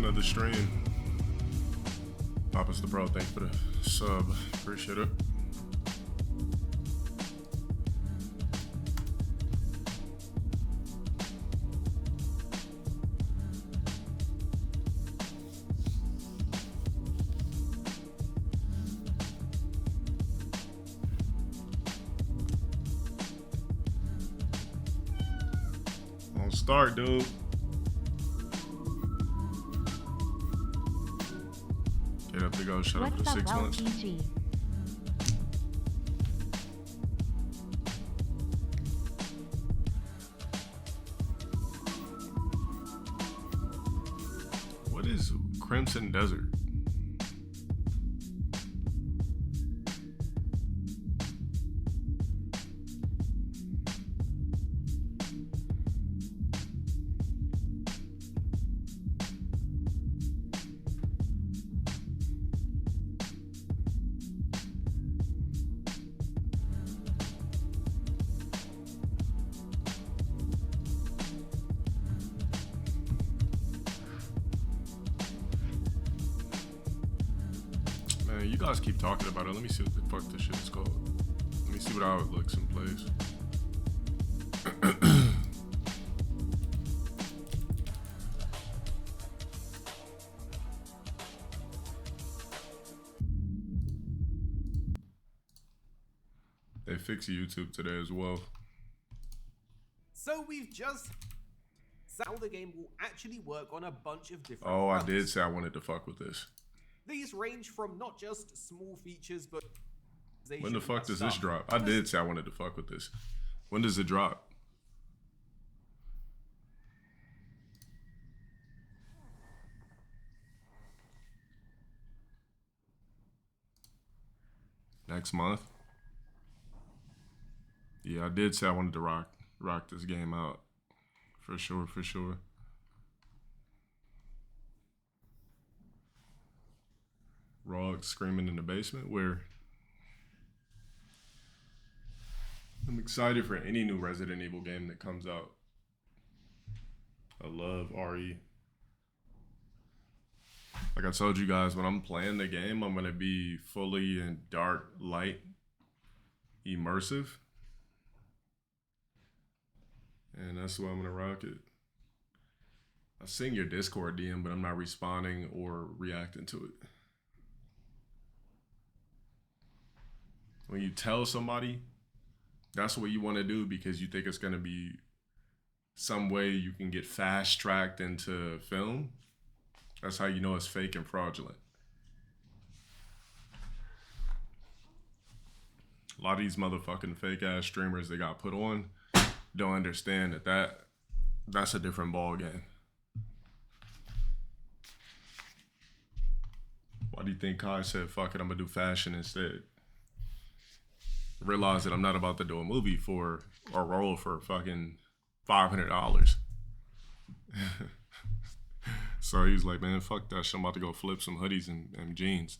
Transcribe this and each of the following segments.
another stream. Papa's the Pro, thanks for the sub. Appreciate it. On start, dude. Get up to go, shut up for 6 months. What is Crimson Desert? Man, you guys keep talking about it. Let me see what the fuck this shit is called. Let me see what how it looks and plays. They fix YouTube today as well. So we've just how the game will actually work on a bunch of different Oh, I fronts. did say I wanted to fuck with this. These range from not just small features, but When the fuck does this drop? I did say I wanted to fuck with this. When does it drop? Next month? Yeah, I did say I wanted to rock this game out. For sure, for sure. Rog screaming in the basement where I'm excited for any new Resident Evil game that comes out. I love RE. Like I told you guys, when I'm playing the game, I'm gonna be fully in dark, light, immersive. And that's why I'm gonna rock it. I seen your Discord DM, but I'm not responding or reacting to it. When you tell somebody, that's what you want to do because you think it's going to be some way you can get fast tracked into film. That's how you know it's fake and fraudulent. A lot of these motherfucking fake ass streamers that got put on don't understand that's a different ball game. Why do you think Kai said, fuck it, I'm going to do fashion instead? Realize that I'm not about to do a movie for or role for fucking $500. So he's like, man, fuck that shit. I'm about to go flip some hoodies and jeans.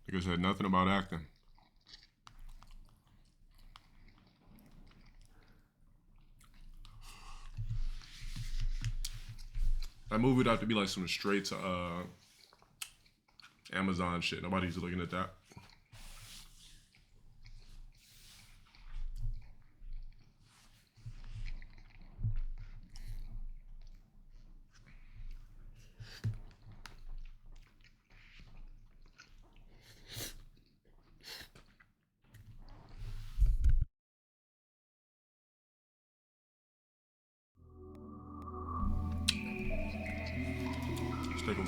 Nigga said nothing about acting. That movie would have to be like some straight to Amazon shit. Nobody's looking at that.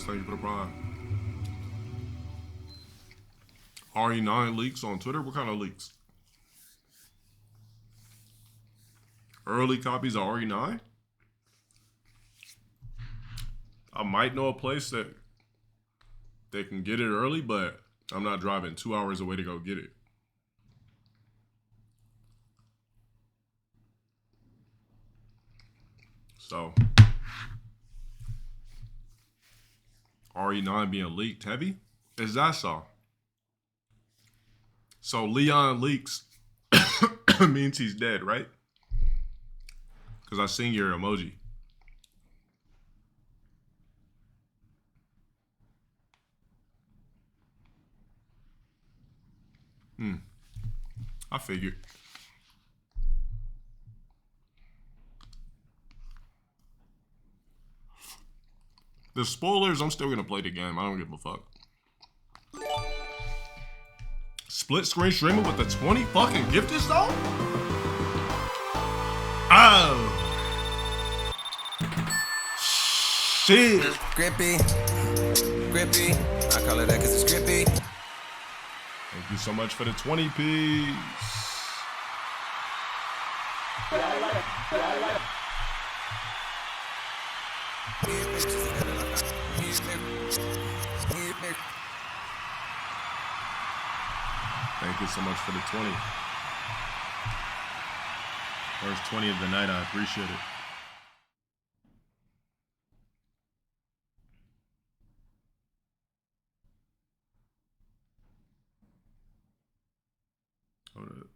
Thank you for the prime. RE9 leaks on Twitter? What kind of leaks? Early copies of RE9? I might know a place that they can get it early, but I'm not driving 2 hours away to go get it. So RE9 being leaked heavy? Is that so? So Leon leaks means he's dead, right? Because I seen your emoji. I figured. The spoilers, I'm still gonna play the game. I don't give a fuck. Split screen streaming with the 20 fucking gifted though? Oh. Shit. Grippy. Grippy. I call it that because it's grippy. Thank you so much for the 20 piece. Thank you so much for the 20. First 20 of the night, I appreciate it. Hold up.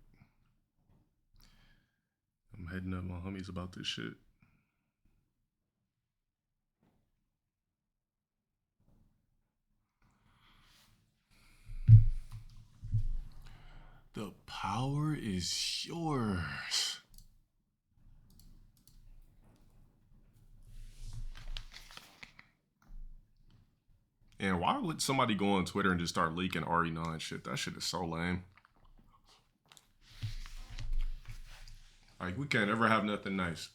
I'm heading up my homies about this shit. The power is yours. And why would somebody go on Twitter and just start leaking RE9 shit? That shit is so lame. Like, we can't ever have nothing nice.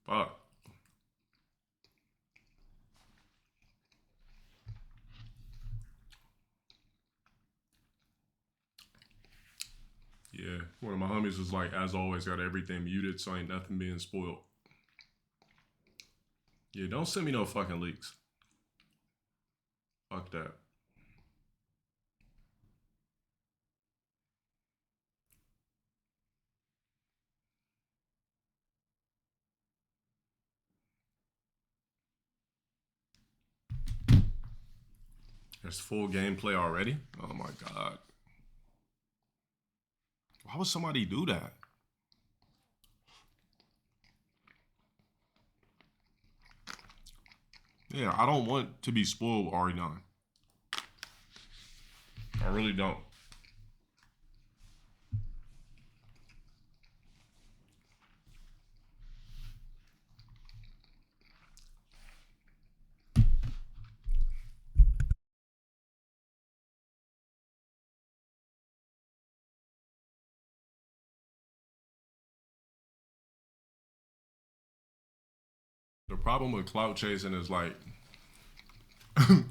Fuck. Yeah, one of my homies was like, as always, got everything muted, so ain't nothing being spoiled. Yeah, don't send me no fucking leaks. Fuck that. There's full gameplay already? Oh my god. Why would somebody do that? Yeah, I don't want to be spoiled with RE9. I really don't. The problem with clout chasing is like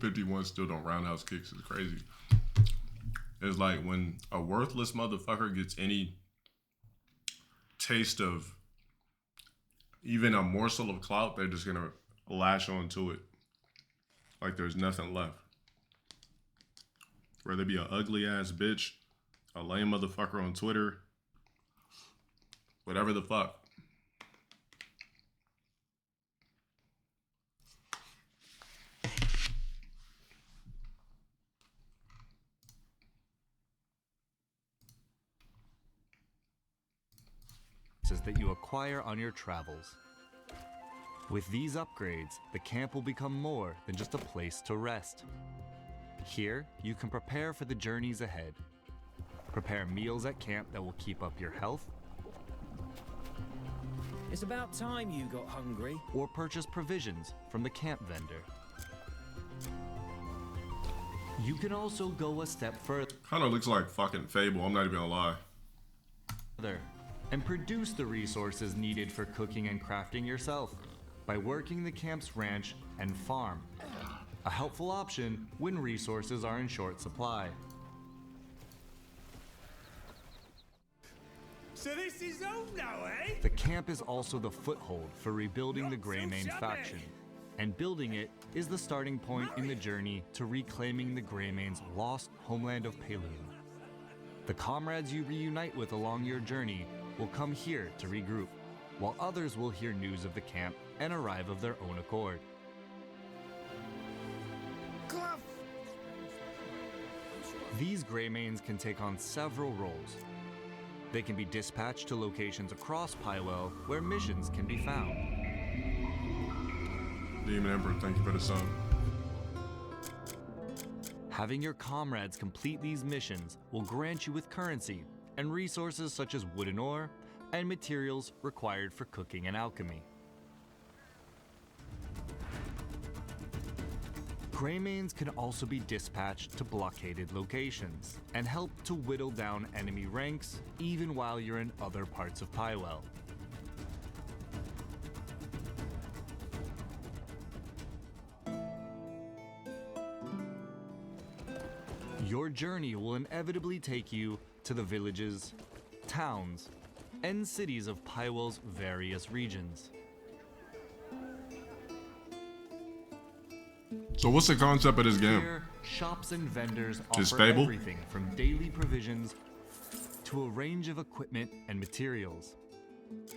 51 still don't roundhouse kicks is crazy. It's like when a worthless motherfucker gets any taste of even a morsel of clout, they're just gonna lash onto it. Like there's nothing left. Whether it be an ugly ass bitch, a lame motherfucker on Twitter, whatever the fuck. That you acquire on your travels. With these upgrades, the camp will become more than just a place to rest. Here, you can prepare for the journeys ahead. Prepare meals at camp that will keep up your health. It's about time you got hungry. Or purchase provisions from the camp vendor. You can also go a step further. Kinda looks like fucking Fable, I'm not even gonna lie. And produce the resources needed for cooking and crafting yourself by working the camp's ranch and farm. A helpful option when resources are in short supply. So this is all now, eh? The camp is also the foothold for rebuilding the Greymane faction, and building it is the starting point in the journey to reclaiming the Greymane's lost homeland of Payloon. The comrades you reunite with along your journey will come here to regroup, while others will hear news of the camp and arrive of their own accord. These Greymanes can take on several roles. They can be dispatched to locations across Pywell where missions can be found. Demon Emperor, thank you for the sub. Having your comrades complete these missions will grant you with currency and resources such as wooden ore and materials required for cooking and alchemy. Greymanes can also be dispatched to blockaded locations and help to whittle down enemy ranks even while you're in other parts of Pywell. Your journey will inevitably take you to the villages, towns, and cities of Pywell's various regions. So what's the concept of this game? Here, shops and vendors Just offer Fable? everything from daily provisions to a range of equipment and materials.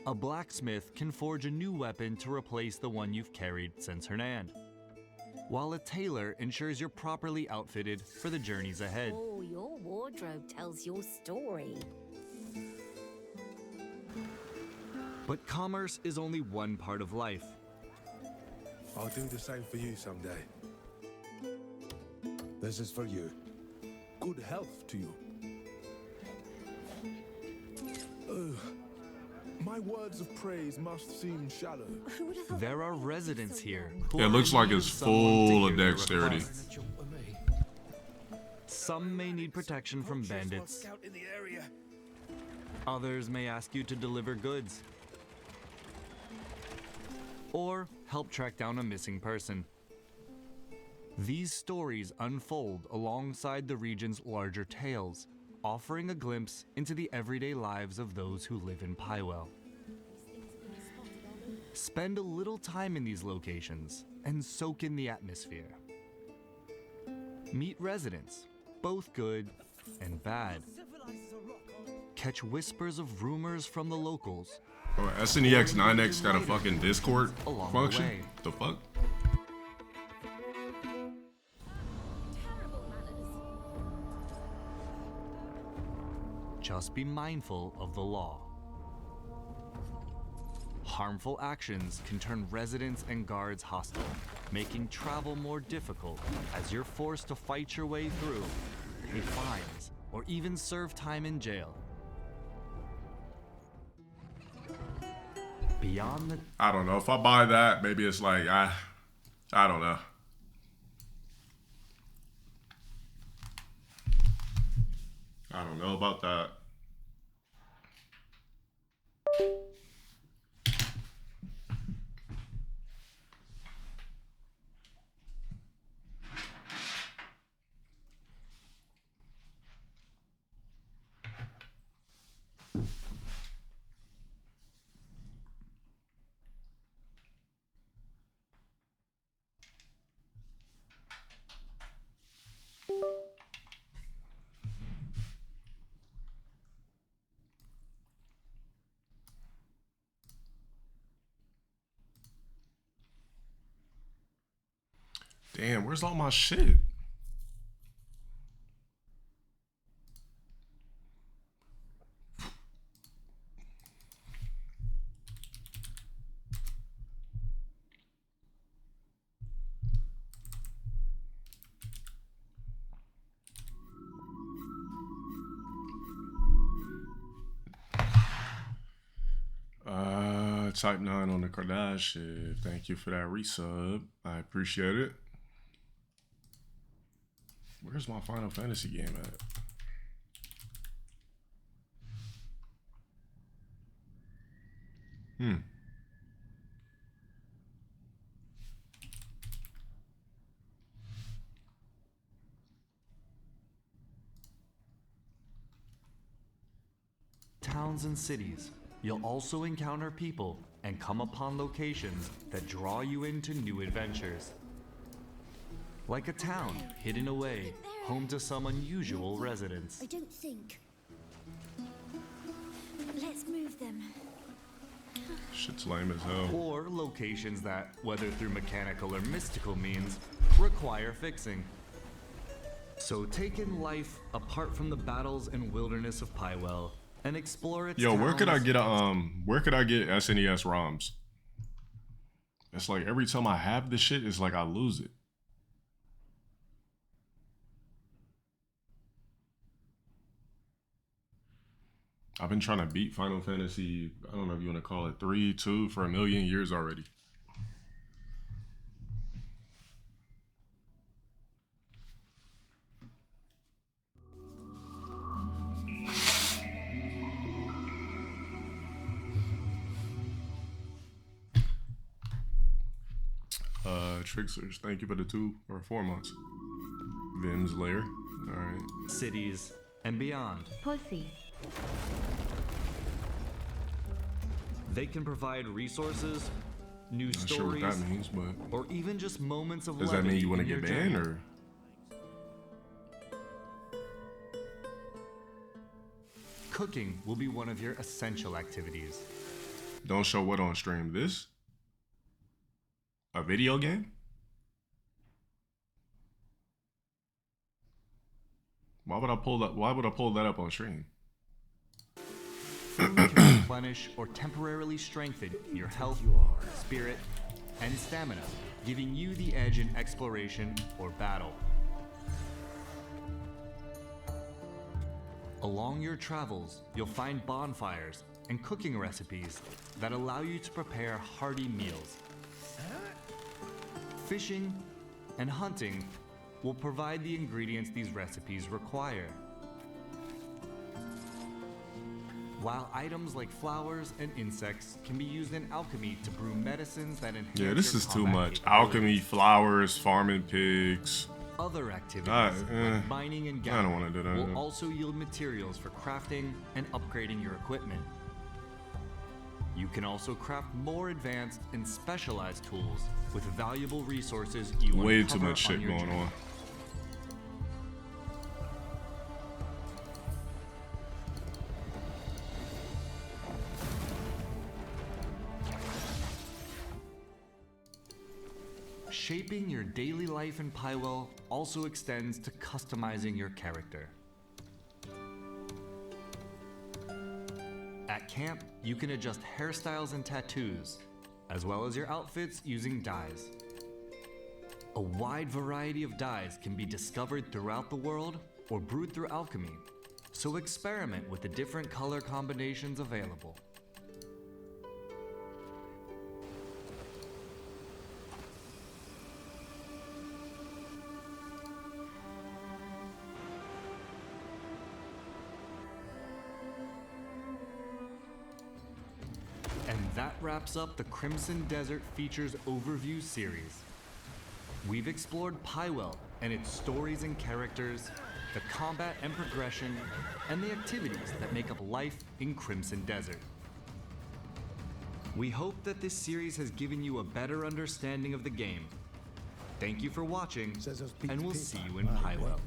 A blacksmith can forge a new weapon to replace the one you've carried since Hernand, while a tailor ensures you're properly outfitted for the journeys ahead. Oh, your wardrobe tells your story. But commerce is only one part of life. I'll do the same for you someday. This is for you. Good health to you. My words of praise must seem shallow. Who would have thought There are that would residents so here long? who It are looks in like need it's of someone to full of hear their dexterity. requests. Some may need protection from bandits. Others may ask you to deliver goods or help track down a missing person. These stories unfold alongside the region's larger tales, offering a glimpse into the everyday lives of those who live in Pywell. Spend a little time in these locations and soak in the atmosphere. Meet residents, both good and bad. Catch whispers of rumors from the locals. Oh, SNEX 9X got a fucking Discord Along the function? way. The fuck? Terrible manners. Just be mindful of the law. Harmful actions can turn residents and guards hostile, making travel more difficult as you're forced to fight your way through, pay fines, or even serve time in jail. Beyond the I don't know. If I buy that, maybe it's like, I don't know. I don't know about that. Damn, where's all my shit? Type 9 on the Kardashian. Thank you for that resub. I appreciate it. Where's my Final Fantasy game at? towns and cities, you'll also encounter people and come upon locations that draw you into new adventures. Like a town hidden away, home to some unusual residents. I don't think. Let's move them. Shit's lame as hell. Or locations that, whether through mechanical or mystical means, require fixing. So take in life apart from the battles and wilderness of Pywell and explore its Yo, where could I towns. get where could I get SNES ROMs? It's like every time I have this shit, it's like I lose it. I've been trying to beat Final Fantasy, I don't know if you want to call it 3, 2 for a million years already. Tricksters, thank you for the 2 or 4 months. Vim's Lair, all right. Cities and beyond. Pussy. They can provide resources, new Not sure what stories, that means, but or even just moments of does that levity mean you want to in your get banned journey. or? Cooking will be one of your essential activities. Don't show what on stream? This? A video game? Why would I pull that? Why would I pull that up on stream? Food can replenish or temporarily strengthen your health, spirit, and stamina, giving you the edge in exploration or battle. Along your travels, you'll find bonfires and cooking recipes that allow you to prepare hearty meals. Fishing and hunting will provide the ingredients these recipes require. While items like flowers and insects can be used in alchemy to brew medicines that enhance Yeah, this your is too combat much. capabilities. Alchemy, flowers, farming pigs. Other activities like mining and I don't gathering wanna do that. will also yield materials for crafting and upgrading your equipment. You can also craft more advanced and specialized tools with valuable resources you Way uncover too much shit on your going journey. on. Shaping your daily life in Pywell also extends to customizing your character. At camp, you can adjust hairstyles and tattoos, as well as your outfits using dyes. A wide variety of dyes can be discovered throughout the world or brewed through alchemy, so experiment with the different color combinations available. And that wraps up the Crimson Desert Features Overview series. We've explored Pywell and its stories and characters, the combat and progression, and the activities that make up life in Crimson Desert. We hope that this series has given you a better understanding of the game. Thank you for watching, and we'll see you in Pywell.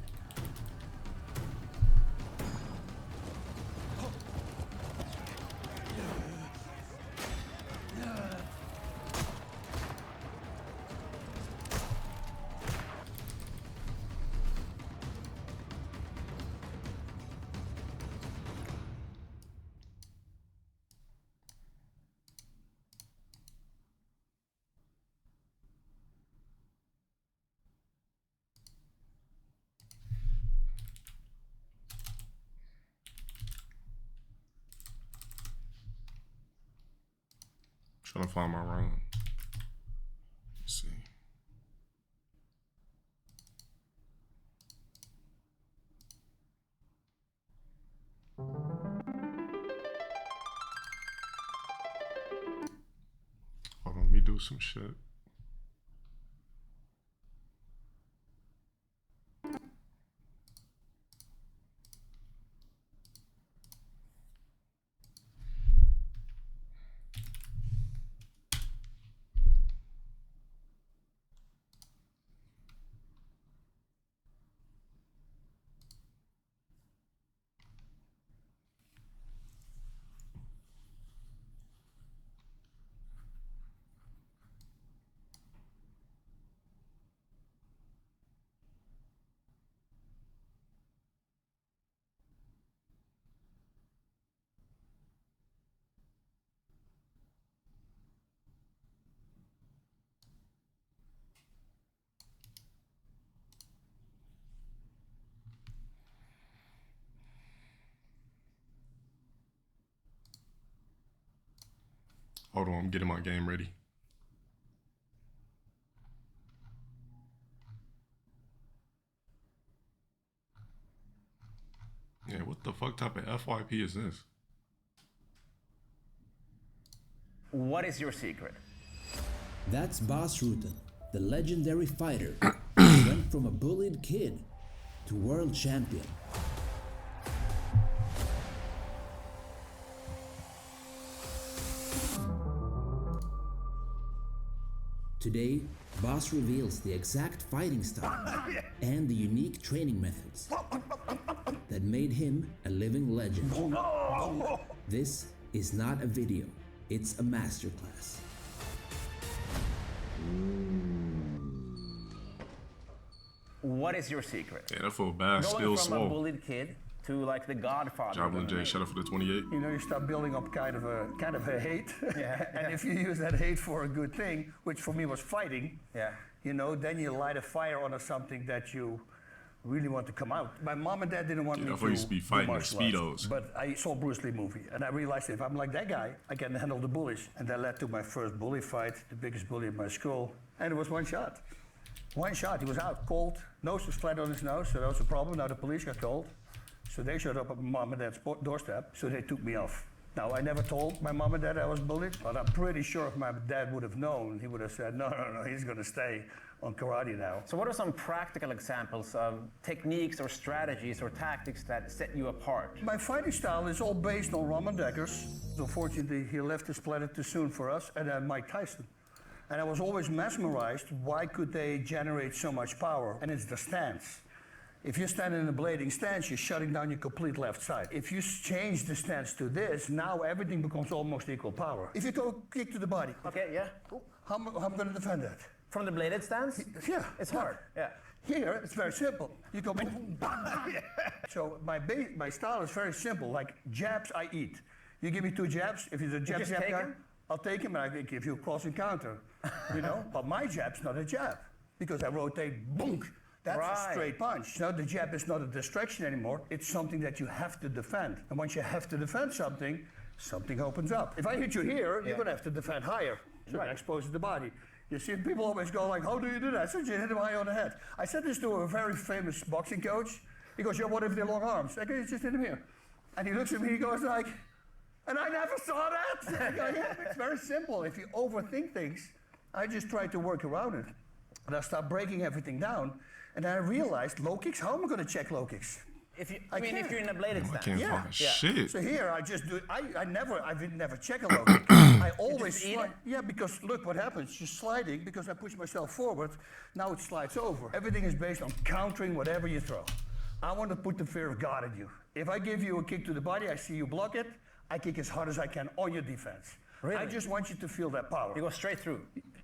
Trying to find my room. Let's see. Hold on, let me do some shit. Hold on, I'm getting my game ready. Yeah, what the fuck type of FYP is this? What is your secret? That's Bas Rutten, the legendary fighter who went from a bullied kid to world champion. Today, Bas reveals the exact fighting style and the unique training methods that made him a living legend. This is not a video, it's a masterclass. What is your secret? Yeah, that fool bad, still Going from a swole. bullied kid to like the godfather. Joblin J, shut up for the 28. You know, you start building up kind of a hate. Yeah. And if you use that hate for a good thing, which for me was fighting, Yeah. you know, then you light a fire under something that you really want to come out. My mom and dad didn't want Yeah, me I to thought you used to be do fighting with martial arts, Speedos. but I saw Bruce Lee movie, and I realized if I'm like that guy, I can handle the bullies. And that led to my first bully fight, the biggest bully in my school, and it was one shot. One shot, he was out, cold, nose was flat on his nose, so that was a problem. Now the police got called, so they showed up at my mom and dad's doorstep, so they took me off. Now, I never told my mom and dad I was bullied, but I'm pretty sure if my dad would have known, he would have said, no, he's gonna stay on karate now. So what are some practical examples of techniques or strategies or tactics that set you apart? My fighting style is all based on Ramon Dekkers. Unfortunately, he left this planet too soon for us, and then Mike Tyson. And I was always mesmerized, why could they generate so much power? And it's the stance. If you stand in a blading stance, you're shutting down your complete left side. If you change the stance to this, now everything becomes almost equal power. If you go kick to the body, Okay, yeah. Cool. how am I going to defend that? From the bladed stance? Yeah. It's hard. Yeah. Here, it's very simple. You go boom, bang. So my style is very simple. Like jabs, I eat. You give me 2 jabs. If you're the jab just jab take guy, him? I'll take him and I give you a cross encounter. You know? But my jab's not a jab because I rotate, boom. That's Right. a straight punch. Now the jab is not a distraction anymore. It's something that you have to defend. And once you have to defend something, something opens up. If I hit you here, you're gonna have to defend higher. So that exposes the body. You see, people always go like, how do you do that? I said, you hit him high on the head. I said this to a very famous boxing coach. He goes, yeah, what if they're long arms? I go, you just hit him here. And he looks at me, he goes like, and I never saw that. I go, yeah, it's very simple. If you overthink things, I just try to work around it. And I start breaking everything down. And then I realized low kicks, how am I gonna check low kicks? If you, I if can't. you're in a bladed I stance. can't Yeah. find Yeah. shit. So here I just do it. I never check a low kick. I always just eat slide. it? Yeah, because look what happens. You're sliding because I push myself forward. Now it slides over. Everything is based on countering whatever you throw. I want to put the fear of God in you. If I give you a kick to the body, I see you block it. I kick as hard as I can on your defense. Really? I just want you to feel that power. You go straight through.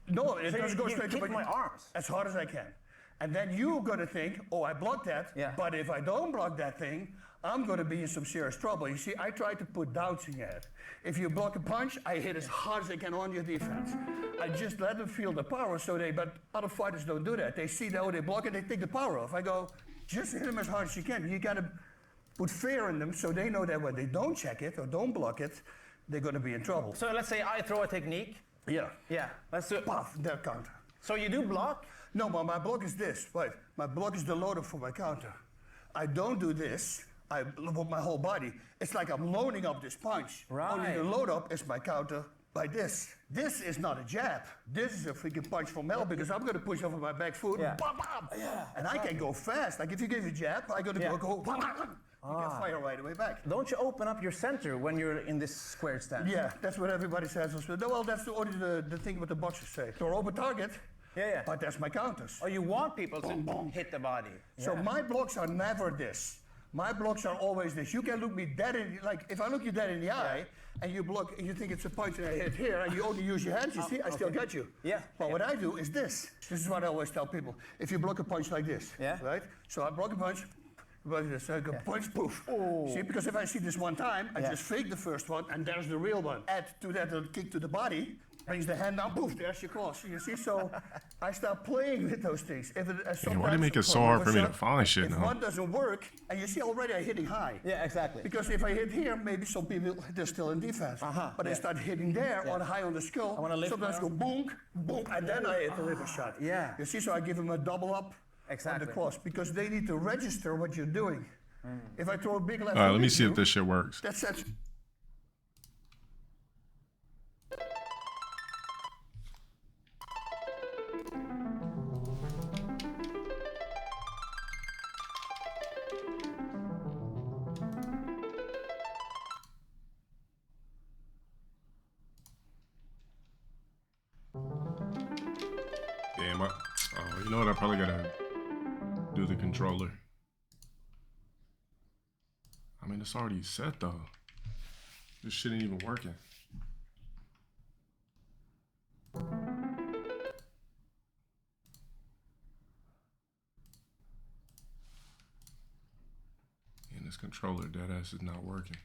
No, it So doesn't go you straight kick to my arms. as hard as I can. And then you're gonna think, oh, I blocked that. Yeah. But if I don't block that thing, I'm gonna be in some serious trouble. You see, I try to put doubts in your head. If you block a punch, I hit as hard as I can on your defense. I just let them feel the power but other fighters don't do that. They see that, oh, they block it, they take the power off. I go, just hit them as hard as you can. You gotta put fear in them so they know that when they don't check it or don't block it, they're gonna be in trouble. So let's say I throw a technique. Yeah. Yeah. Let's do it. Puff, their counter. So you do block? No, but my block is this. Wait, my block is the load up for my counter. I don't do this. I with my whole body. It's like I'm loading up this punch. Right. Only the load up is my counter by this. This is not a jab. This is a freaking punch from hell because I'm gonna push over my back foot. Yeah. Bam, bam. And I can go fast. Like if you give a jab, I'm gonna go bam, bam, bam. You can fire right away back. Don't you open up your center when you're in this square stance? Yeah, that's what everybody says. Well, that's only the thing what the boxers say. Throw open target. Yeah. But that's my counters. Or you want people to hit the body. So my blocks are never this. My blocks are always this. You can look me dead in, like if I look you dead in the eye and you block and you think it's a punch and I hit here and you only use your hands, you see, I still got you. Yeah. But what I do is this. This is what I always tell people. If you block a punch like this, Yeah. right? So I block a punch, like this, I go punch, poof. See, because if I see this one time, I just fake the first one and there's the real one. Add to that a kick to the body, brings the hand down, poof, there's your cross. You see, so I start playing with those things. If it, Man, why they make it so hard for me to find shit if now? one doesn't work, and you see already I'm hitting high. Yeah, exactly. Because if I hit here, maybe some people, they're still in defense. But I start hitting there or high on the skull. I wanna lift sometimes now. go boom, boom, and then I hit the liver shot. Yeah. You see, so I give them a double up on the cross because they need to register what you're doing. If I throw a big left All right, let me at see you, if this shit works. that sets. Damn, you know what? I probably gotta do the controller. I mean, it's already set though. This shit ain't even working. And this controller, dead ass, is not working.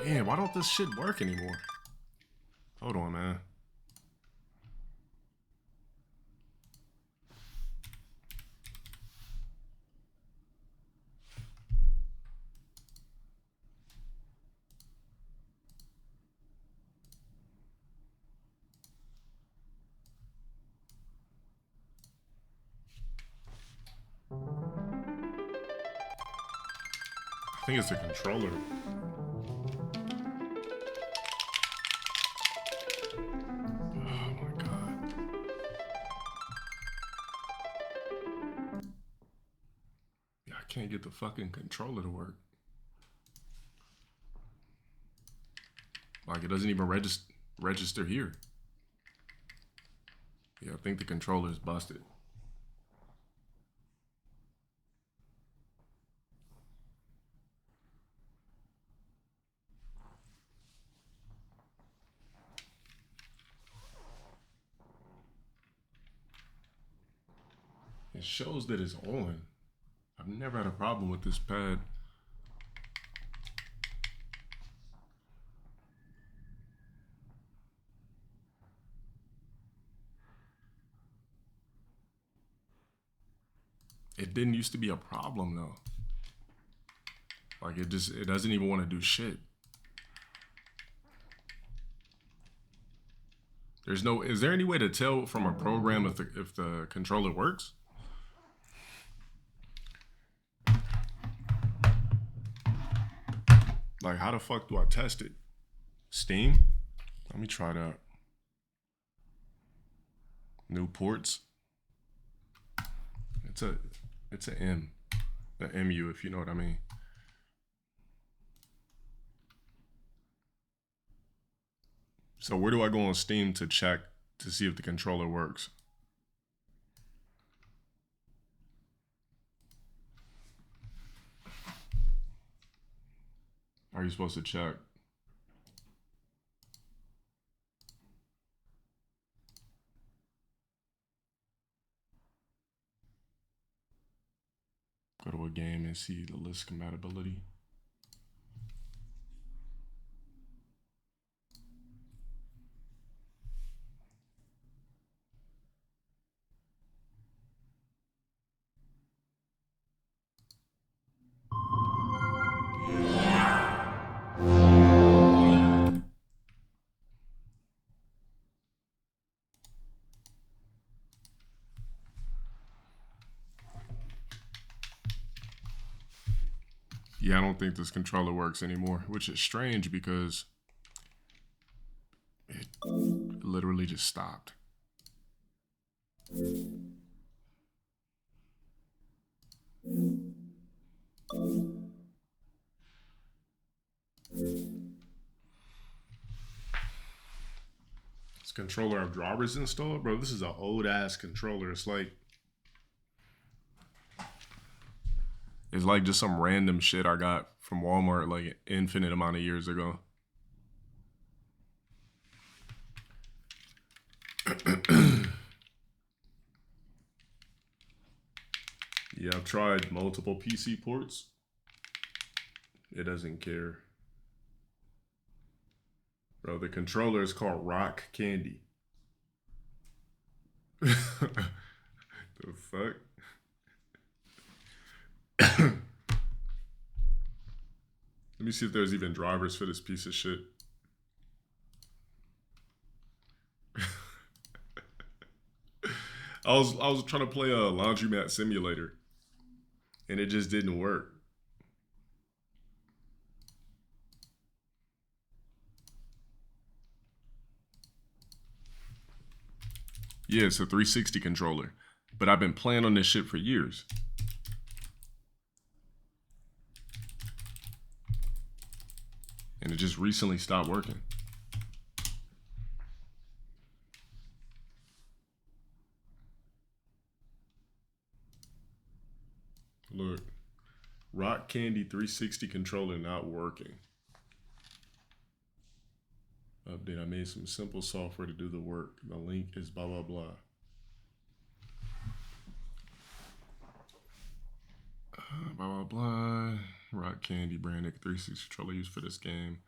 Damn, why don't this shit work anymore? Hold on, man. I think it's the controller. Can't get the fucking controller to work. Like, it doesn't even register here. Yeah, I think the controller is busted. It shows that it's on. I've never had a problem with this pad. It didn't used to be a problem though. Like it doesn't even want to do shit. Is there any way to tell from a program if the controller works? Like, how the fuck do I test it? Steam? Let me try that. New ports. It's a M. The MU, if you know what I mean. So where do I go on Steam to check to see if the controller works? Are you supposed to check? Go to a game and see the list compatibility. Yeah, I don't think this controller works anymore, which is strange because it literally just stopped. This controller of drivers installed? Bro, this is an old ass controller. It's like It's like just some random shit I got from Walmart like an infinite amount of years ago. Yeah, I've tried multiple PC ports. It doesn't care. Bro, the controller is called Rock Candy. The fuck? Let me see if there's even drivers for this piece of shit. I was trying to play a laundromat simulator and it just didn't work. Yeah, it's a 360 controller, but I've been playing on this shit for years. And it just recently stopped working. Look, Rock Candy 360 controller not working. Update, I made some simple software to do the work. The link is blah, blah, blah. Blah, blah, blah. Rock Candy branded 360 controller used for this game.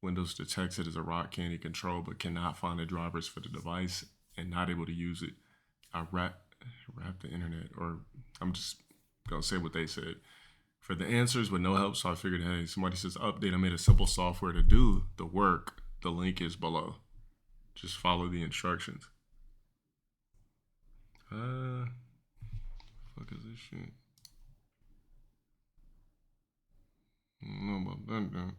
Windows detects it as a Rock Candy control, but cannot find the drivers for the device and not able to use it. I wrap the internet, or I'm just gonna say what they said. For the answers with no help, so I figured, hey, somebody says update, I made a simple software to do the work. The link is below. Just follow the instructions. Fuck is this shit? I don't know about that, though.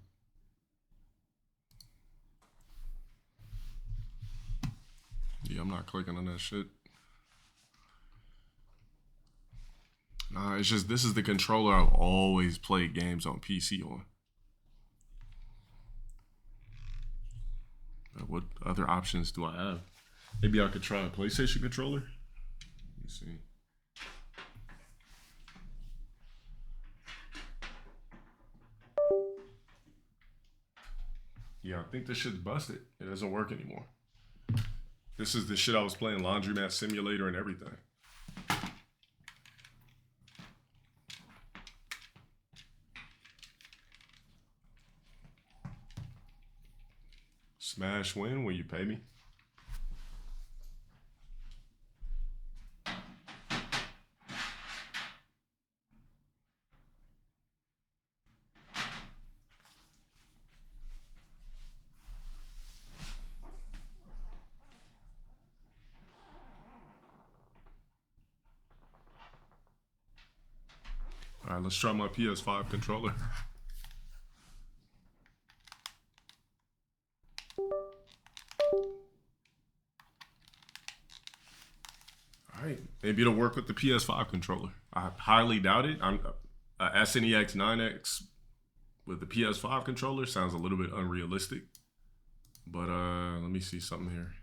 Yeah, I'm not clicking on that shit. Nah, it's just, this is the controller I've always played games on PC on. What other options do I have? Maybe I could try a PlayStation controller. Let me see. Yeah, I think this shit's busted. It doesn't work anymore. This is the shit I was playing Laundromat Simulator and everything. Smash win, will you pay me? All right, let's try my PS5 controller. All right, maybe it'll work with the PS5 controller. I highly doubt it. I'm SNEX 9X with the PS5 controller sounds a little bit unrealistic. But let me see something here.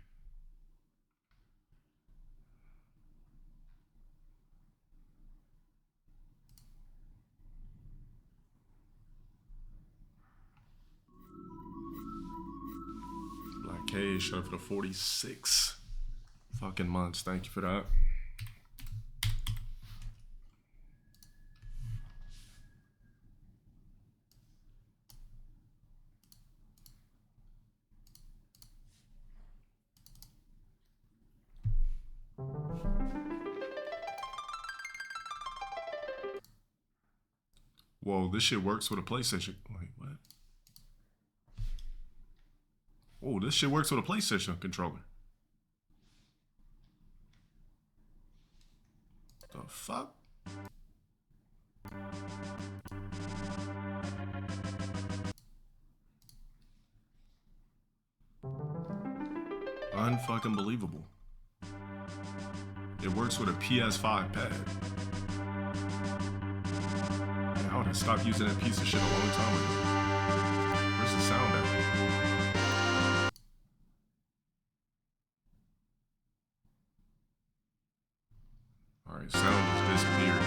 Black K showed up for the 46 fucking months. Thank you for that. Whoa, this shit works with a PlayStation. Wait, what? Oh, this shit works with a PlayStation controller. The fuck? Unfucking believable. It works with a PS5 pad. I would have stopped using that piece of shit a long time ago. Where's the sound at? Alright, sound just disappeared.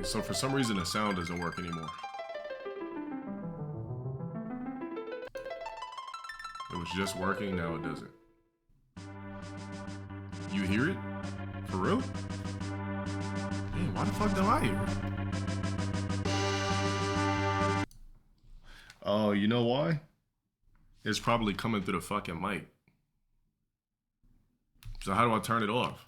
So for some reason the sound doesn't work anymore. It was just working, now it doesn't. You hear it? For real? Man, why the fuck don't I hear it? Oh, you know why? It's probably coming through the fucking mic. So how do I turn it off?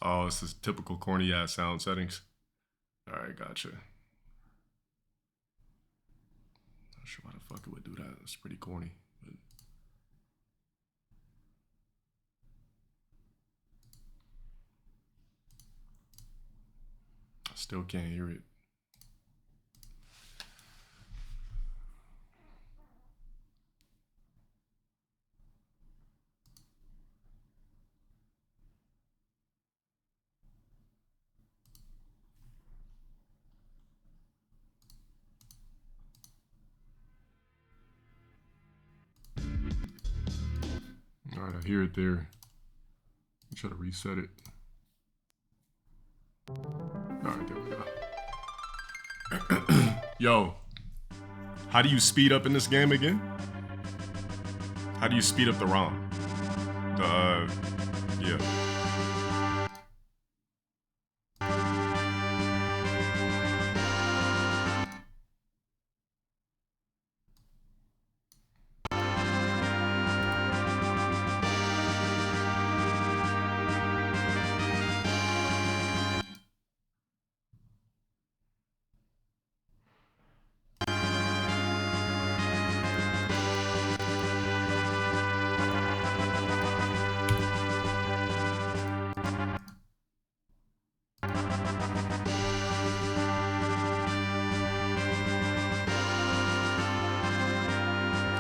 Oh, it's this typical corny ass sound settings. All right, gotcha. Not sure why the fuck it would do that. It's pretty corny. But... I still can't hear it. All right, I hear it there. Try to reset it. All right, there we go. Yo, how do you speed up in this game again? How do you speed up the ROM? Yeah.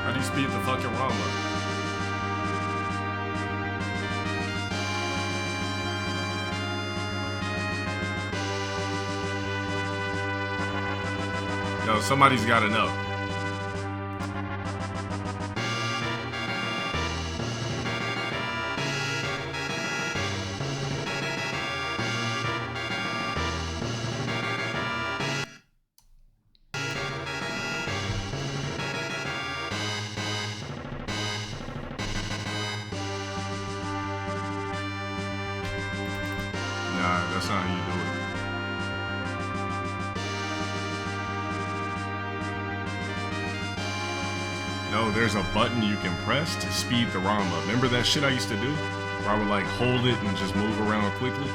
How do you speed the fucking ROM up? Yo, somebody's gotta know. Nah, that's not how you do it. No, there's a button you can press to speed the ROM up. Remember that shit I used to do? Where I would like hold it and just move around quickly?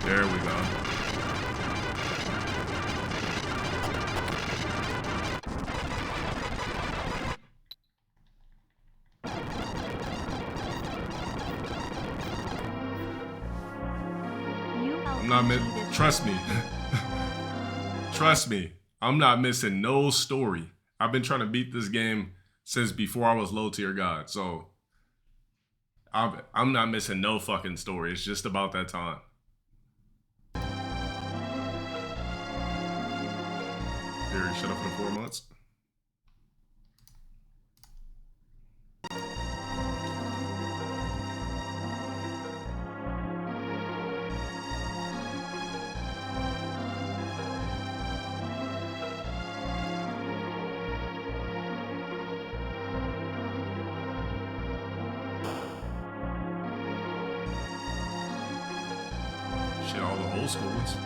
There we go. I'm not trust me. Trust me. I'm not missing no story. I've been trying to beat this game since before I was low tier god. So I'm not missing no fucking story. It's just about that time. Here, shut up for the 4 months. Shit, all the old school ones.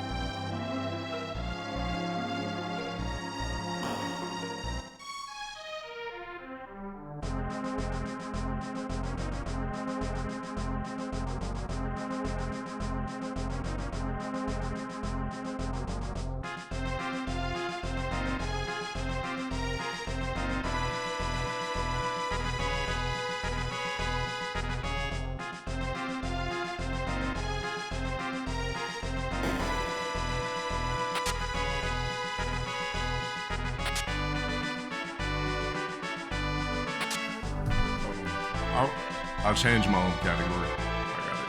I'll change my own category. I got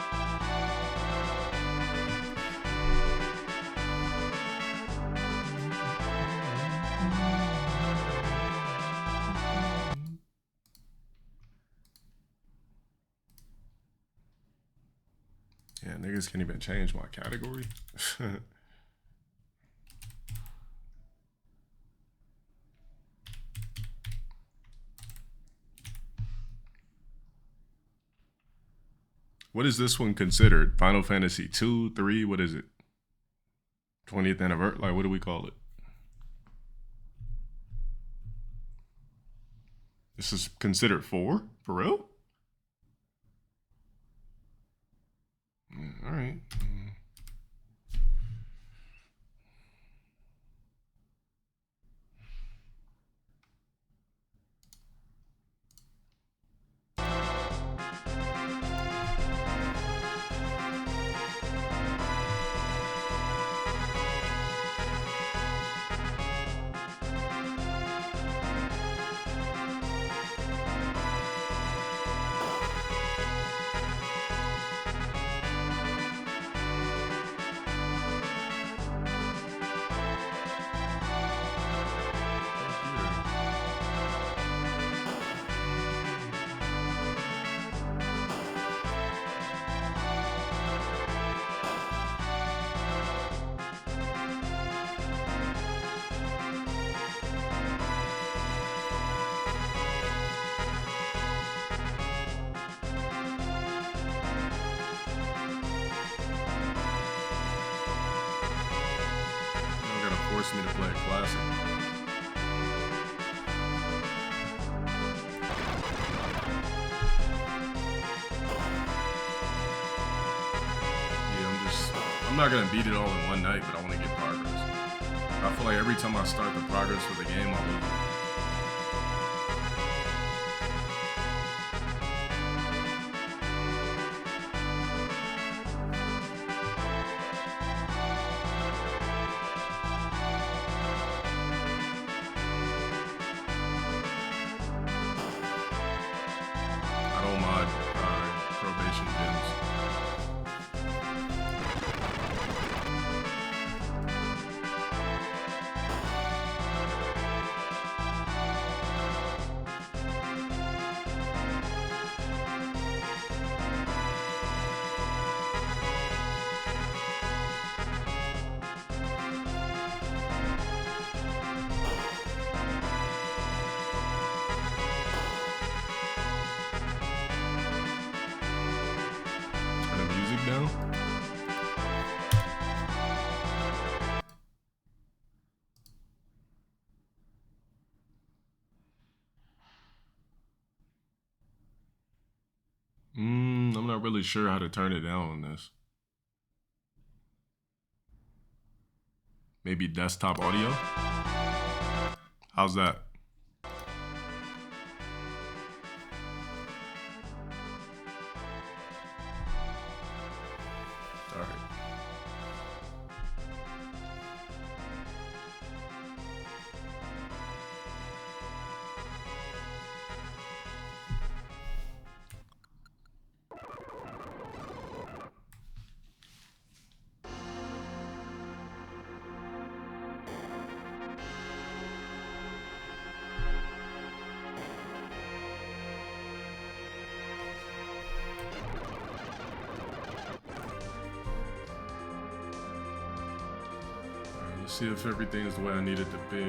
it. Yeah, niggas can't even change my category. What is this one considered? Final Fantasy 2, 3, what is it? 20th anniversary? Like, what do we call it? This is considered 4? For real? All right. Force me to play a classic. Yeah, I'm not gonna beat it all in one night, but I want to get progress. I feel like every time I start the progress for the game, I lose it. Probation gyms. Down. I'm not really sure how to turn it down on this. Maybe desktop audio? How's that? All right. Let's see if everything is the way I need it to be.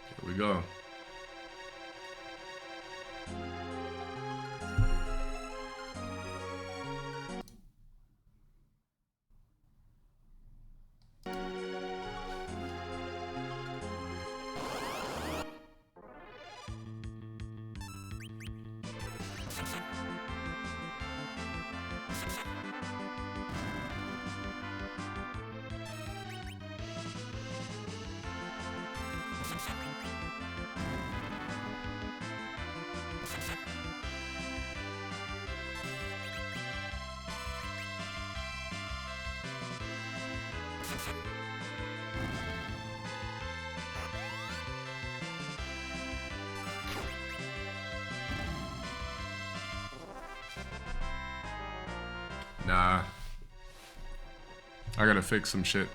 Here we go. Nah. I gotta fix some shit.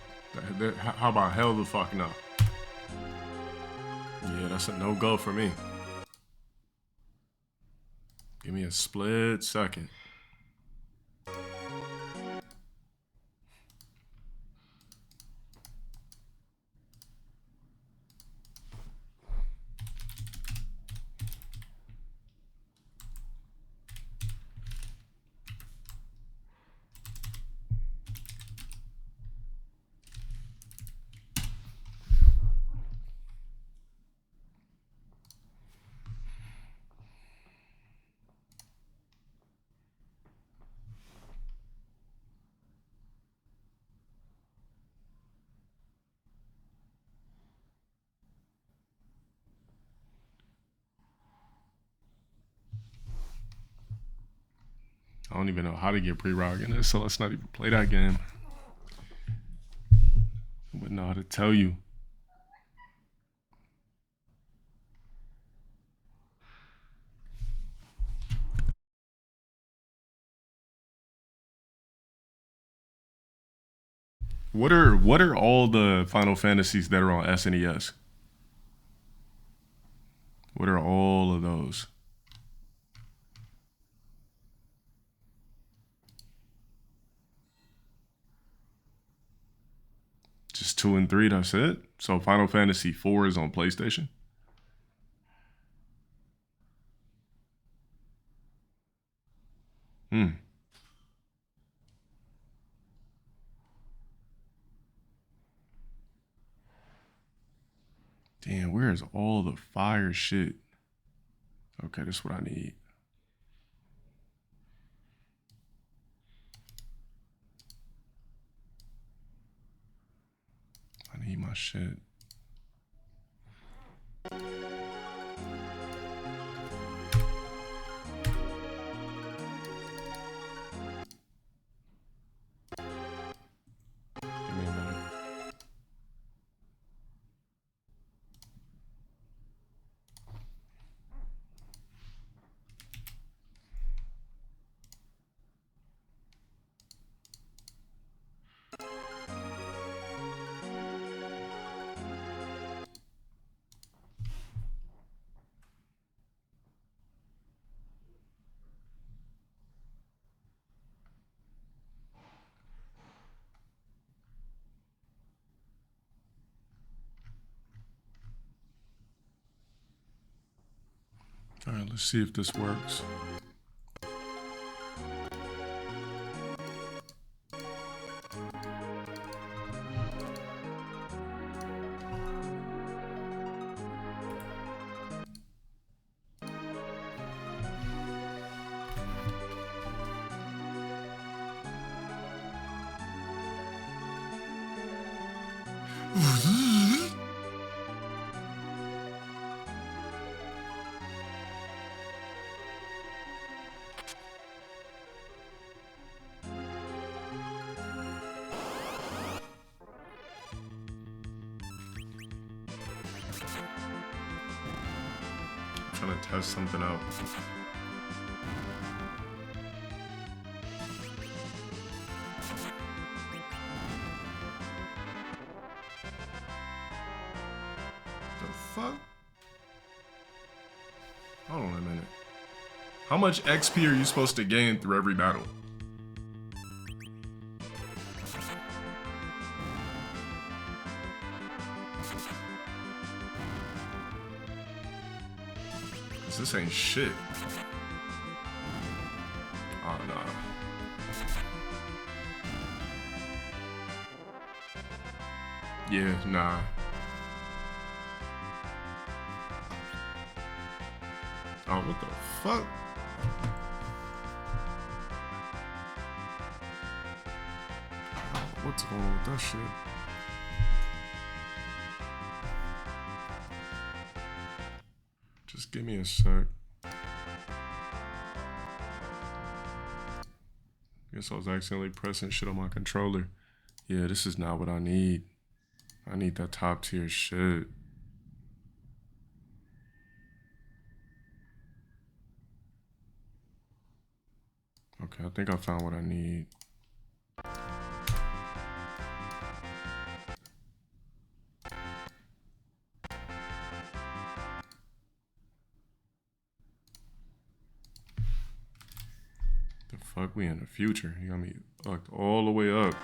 How about hell the fuck no? Yeah, that's a no-go for me. Give me a split second. I don't even know how to get pre-rock in this, so let's not even play that game. I wouldn't know how to tell you. What are all the Final Fantasies that are on SNES? What are all of those? Just 2 and 3, that's it? So Final Fantasy 4 is on PlayStation? Damn, where's all the fire shit? Okay, that's what I need. I need my shit. Give me a minute. All right, let's see if this works. Trying to test something out. The fuck? Hold on a minute. How much XP are you supposed to gain through every battle? This ain't shit. Oh, no. Yeah, nah. Oh, what the fuck? What's going on with that shit? Just give me a sec. Guess I was accidentally pressing shit on my controller. Yeah, this is not what I need. I need that top tier shit. Okay, I think I found what I need. fuck? We in the future. You got me fucked all the way up.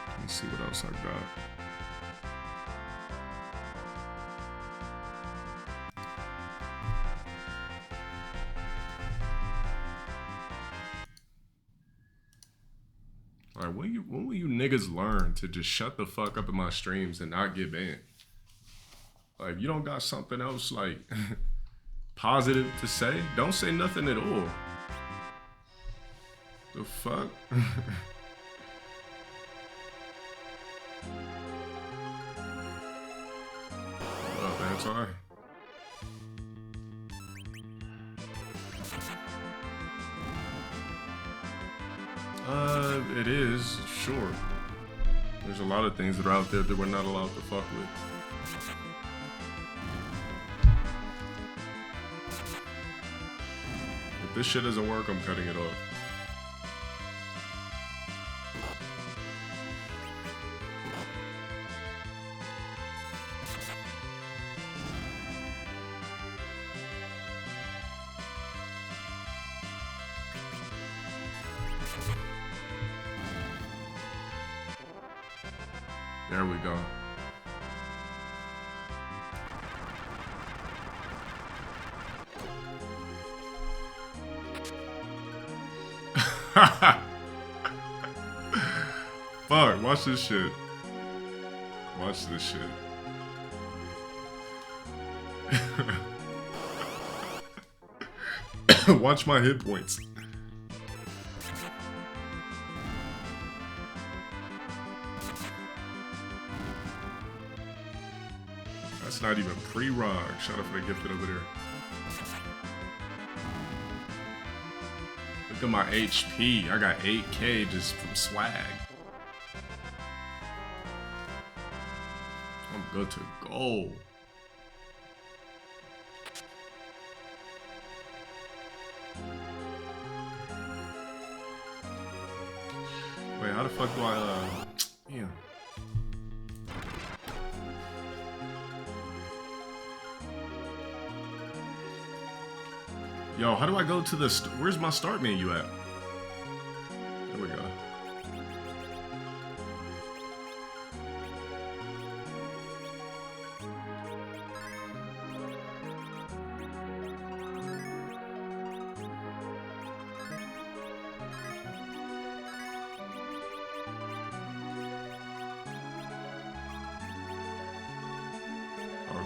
Let me see what else I got. Like, when will you niggas learn to just shut the fuck up in my streams and not get banned? Like, you don't got something else, like, positive to say? Don't say nothing at all. The fuck? What up, Anti? It is, sure. There's a lot of things that are out there that we're not allowed to fuck with. If this shit doesn't work, I'm cutting it off. There we go. Fuck, watch this shit. Watch this shit. Watch my hit points. That's not even pre-rock. Shout out for the gifted over there. Look at my HP. I got 8K just from swag. I'm good to go. Wait, how the fuck do I, yeah. Yo, how do I go to the, where's my start menu at? There we go.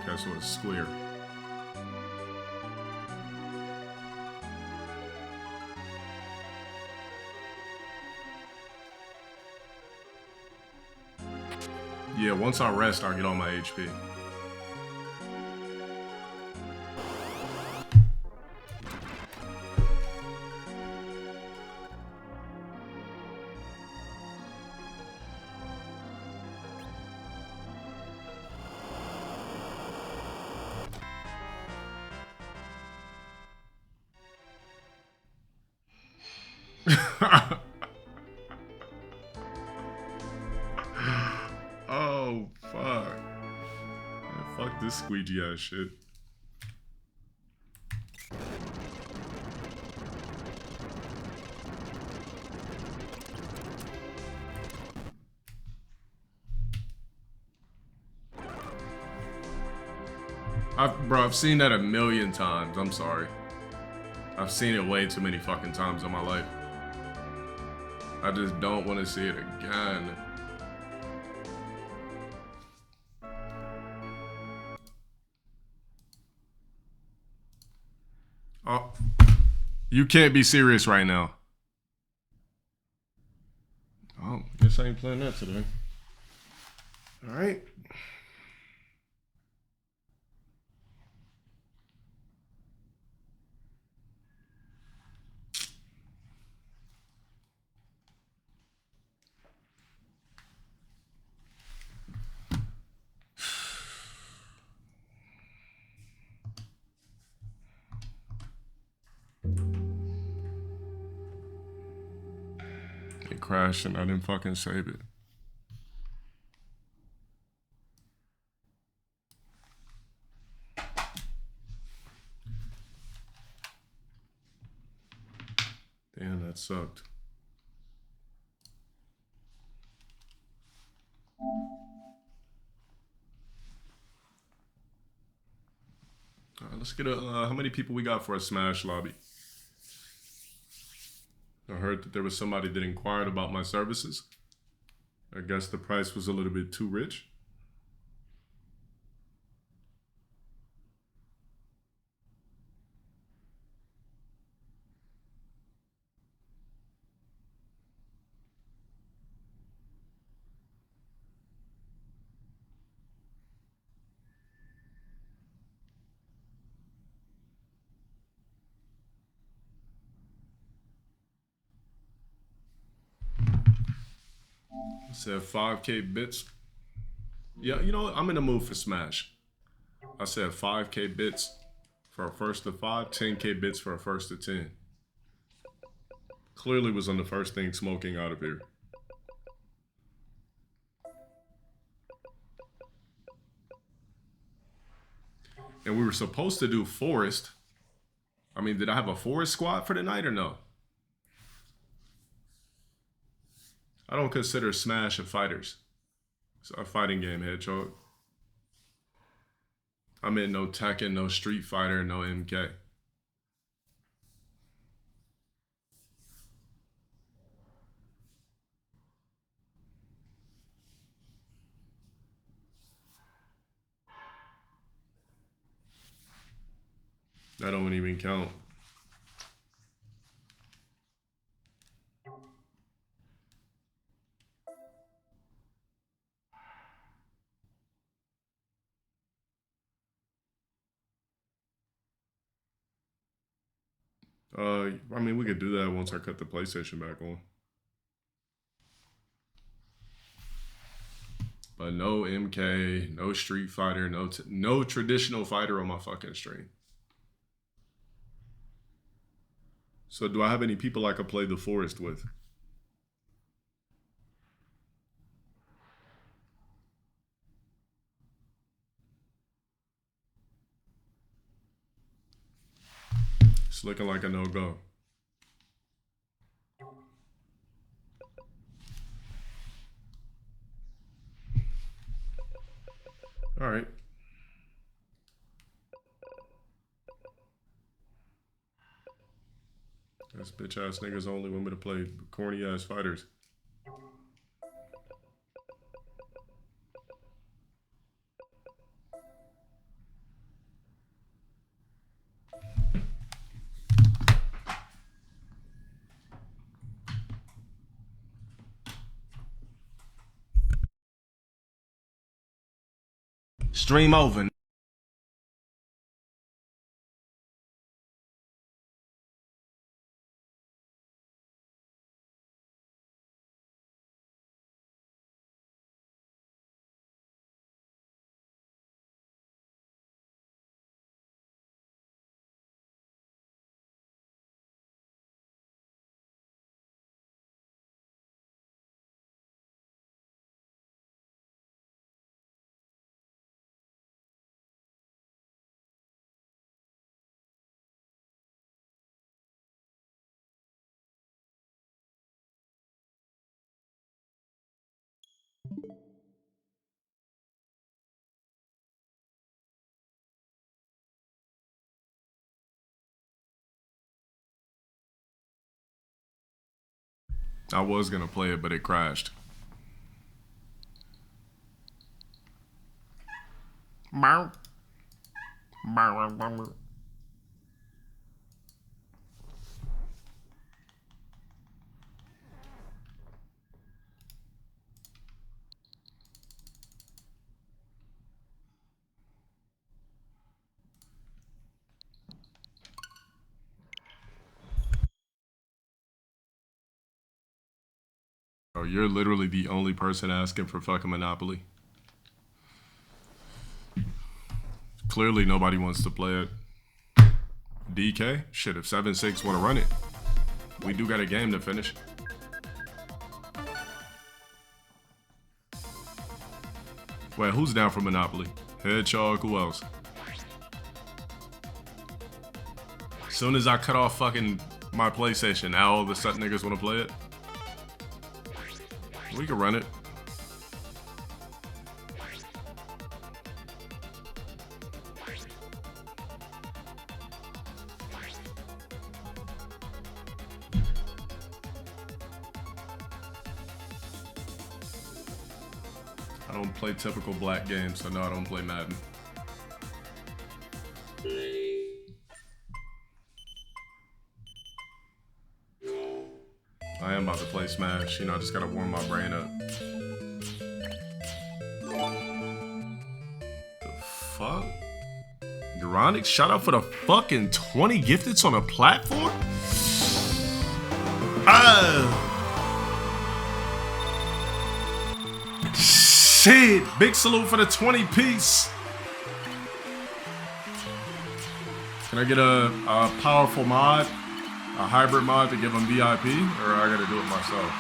Okay, so it's square. Yeah, once I rest, I'll get all my HP. Oh, fuck. Man, fuck this squeegee ass shit. Bro, I've seen that a million times. I'm sorry. I've seen it way too many fucking times in my life. I just don't want to see it again. Oh, you can't be serious right now. Oh, guess I ain't playing that today. All right. It crashed and I didn't fucking save it. Damn, that sucked. All right, let's get a. How many people we got for a Smash lobby? I heard that there was somebody that inquired about my services. I guess the price was a little bit too rich. I said 5K bits. Yeah, you know what? I'm in the mood for Smash. I said 5K bits for a first to 5, 10K bits for a first to 10. Clearly was on the first thing smoking out of here. And we were supposed to do Forest. I mean, did I have a Forest squad for the night or no? I don't consider Smash a fighters. It's a fighting game, Hedgehog. I'm in no Tekken, no Street Fighter, no MK. That don't even count. I mean, we could do that once I cut the PlayStation back on. But no MK, no Street Fighter, no traditional fighter on my fucking stream. So do I have any people I could play the Forest with? It's looking like a no-go. All right. This bitch ass niggas only want me to play corny ass fighters. Stream over. I was gonna play it, but it crashed. Oh, you're literally the only person asking for fucking Monopoly. Clearly nobody wants to play it. DK? Shit, if 7-6 want to run it. We do got a game to finish. Wait, who's down for Monopoly? Hedgehog, who else? Soon as I cut off fucking my PlayStation. Now all of a sudden niggas want to play it. We can run it. I don't play typical black games, so no, I don't play Madden. I am about to play Smash, you know, I just gotta warm my brain up. The fuck? Euronics, shout out for the fucking 20 gifteds on a platform? Shit! Big salute for the 20 piece. Can I get a powerful mod? A hybrid mod to give them VIP? Or I gotta do it myself?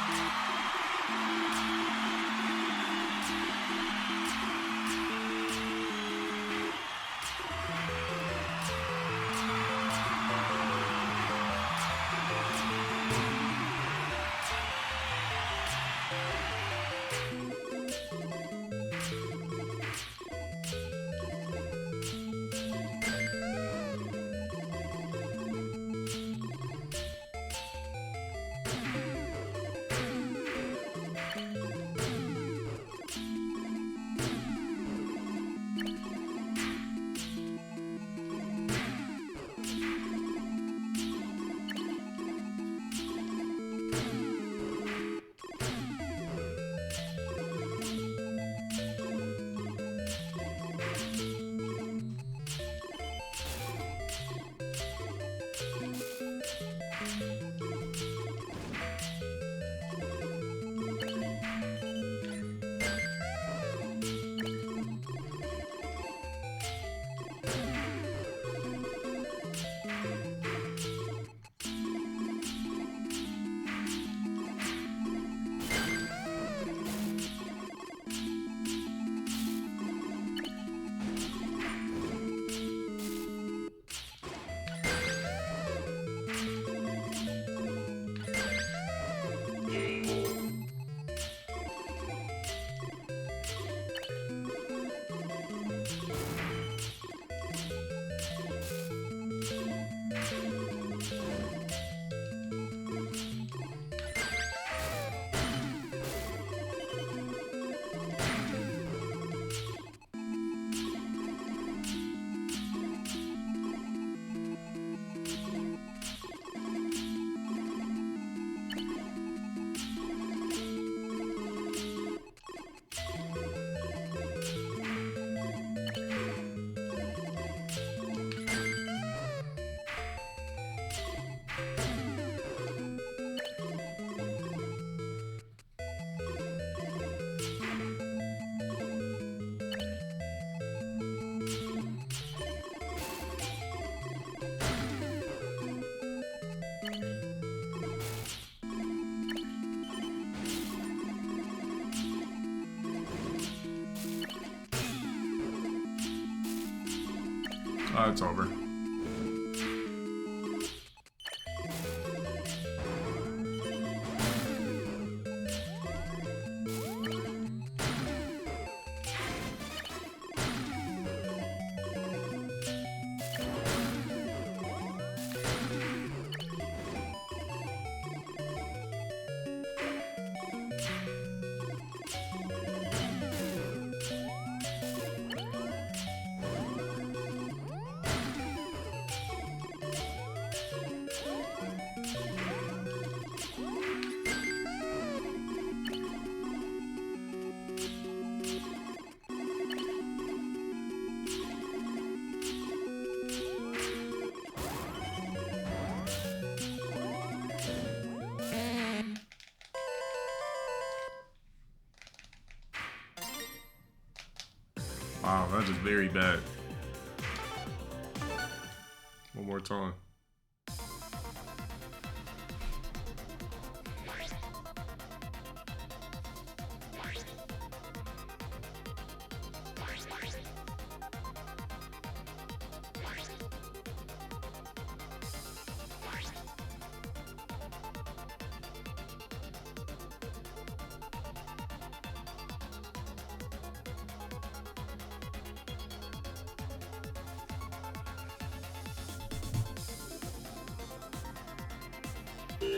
It's over. Wow, that's just very bad. One more time.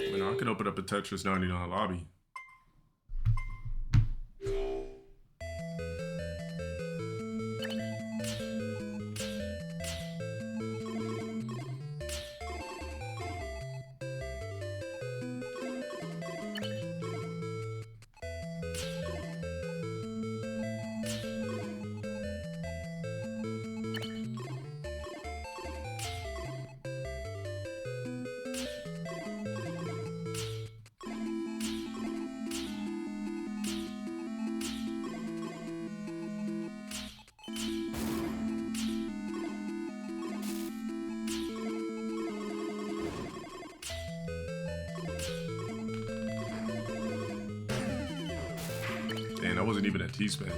You know, I could open up a Tetris 99 lobby. Damn, that wasn't even a T-spin.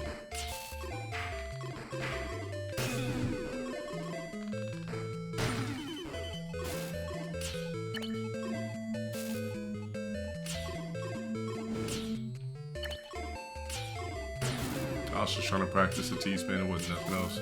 I was just trying to practice the T-spin. It wasn't nothing else.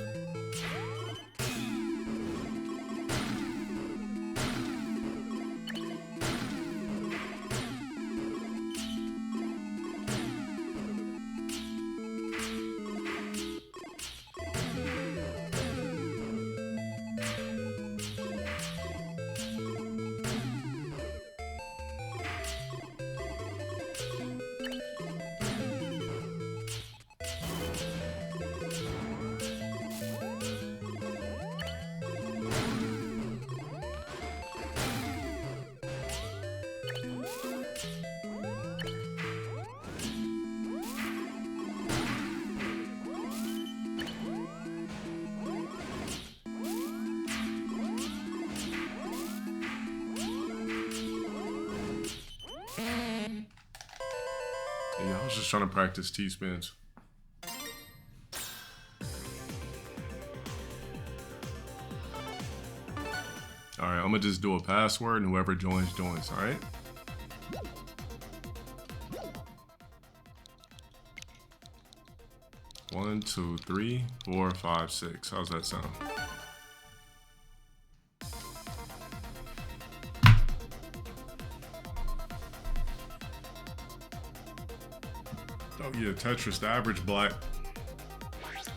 Yeah, I was just trying to practice T-spins. Alright, I'm gonna just do a password and whoever joins, joins, alright? One, two, three, 4, 5, 6. How's that sound? Oh yeah, Tetris, the average black.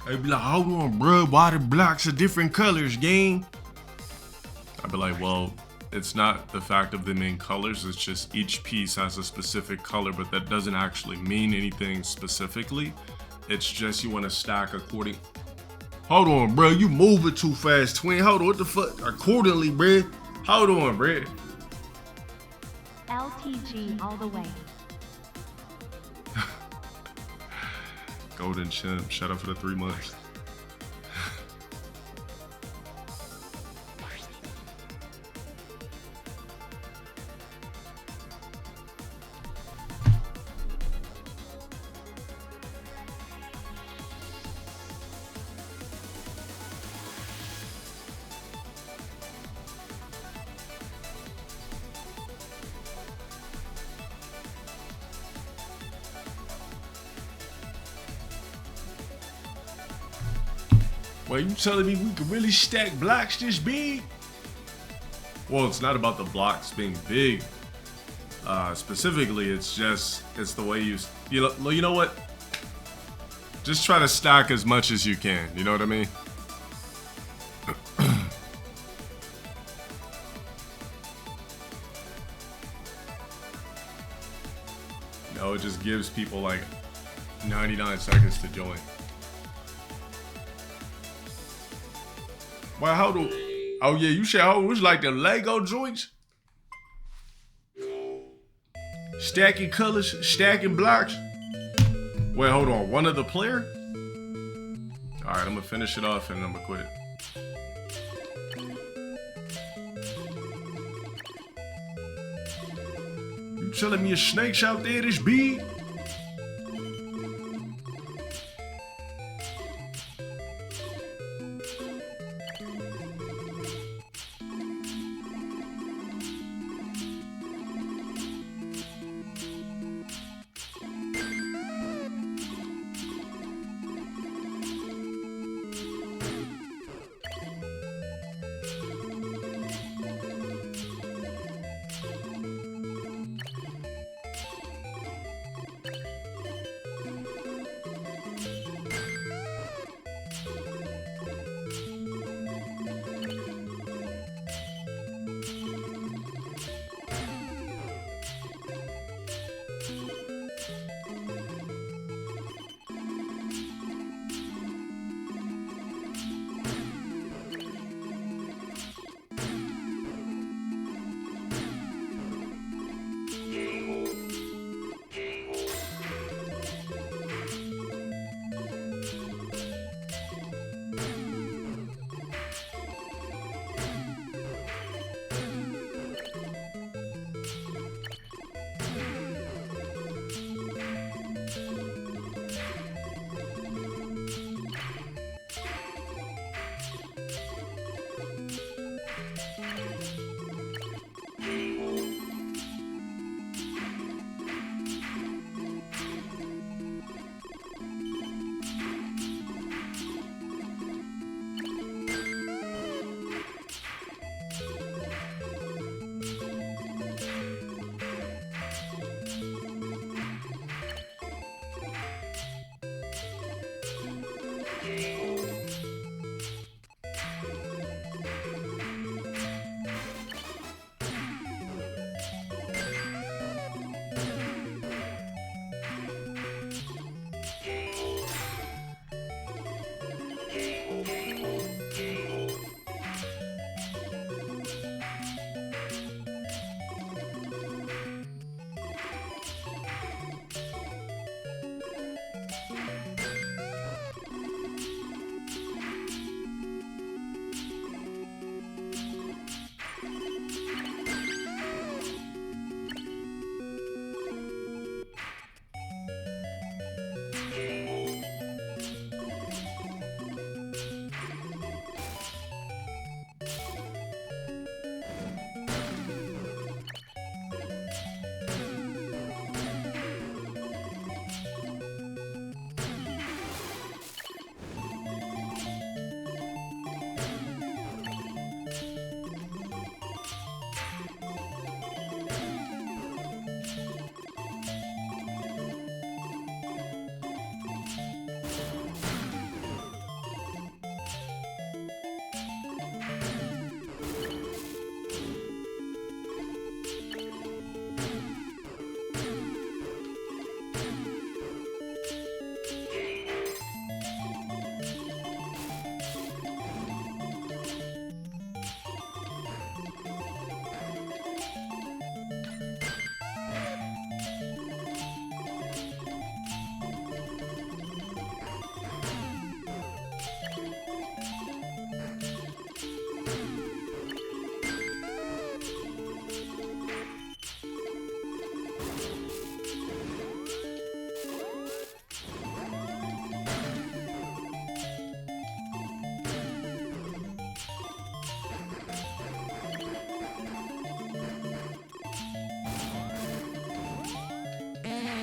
They be like, hold on, bro, why the blocks are different colors, gang? I'd be like, well, it's not the fact of them in colors, it's just each piece has a specific color, but that doesn't actually mean anything specifically. It's just you want to stack according. Hold on, bro, you moving too fast, twin. Hold on, what the fuck? Accordingly, bro. Hold on, bro. LTG all the way. Golden Chimp, shut up for the 3 months. Well, you telling me we can really stack blocks this big? Well, it's not about the blocks being big. Specifically, it's the way you know what? Just try to stack as much as you can. You know what I mean? No, it just gives people like 99 seconds to join. Well, how do? Oh yeah, you said how it was like the Lego joints, stacking colors, stacking blocks. Wait, hold on. One of the player. All right, I'm gonna finish it off and I'm gonna quit. You telling me a snake's out there this big?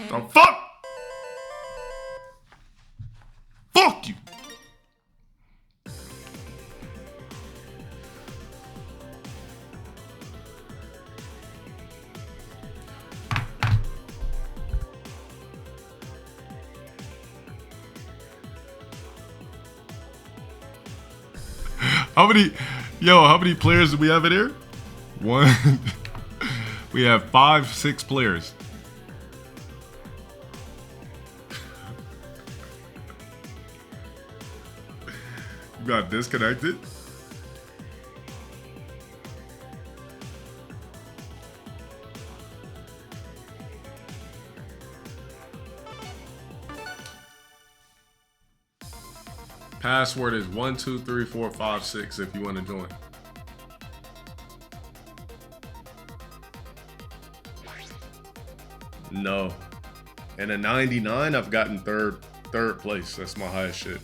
The fuck? Fuck you. How many players do we have in here? One. We have 5, 6 players. You got disconnected? Password is 123456 if you want to join. No. And a 99, I've gotten third place. That's my highest shit.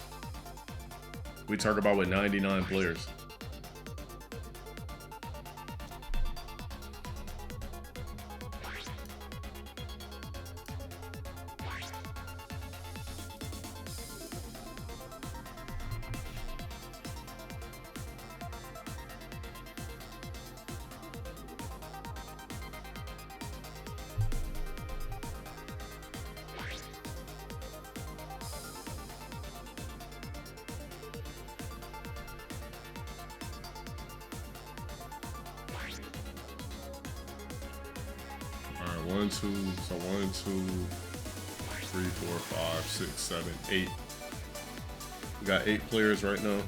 We talk about with 99 players. Alright, 1, 2, so 1, 2, 3, 4, 5, 6, 7, 8. We got 8 players right now.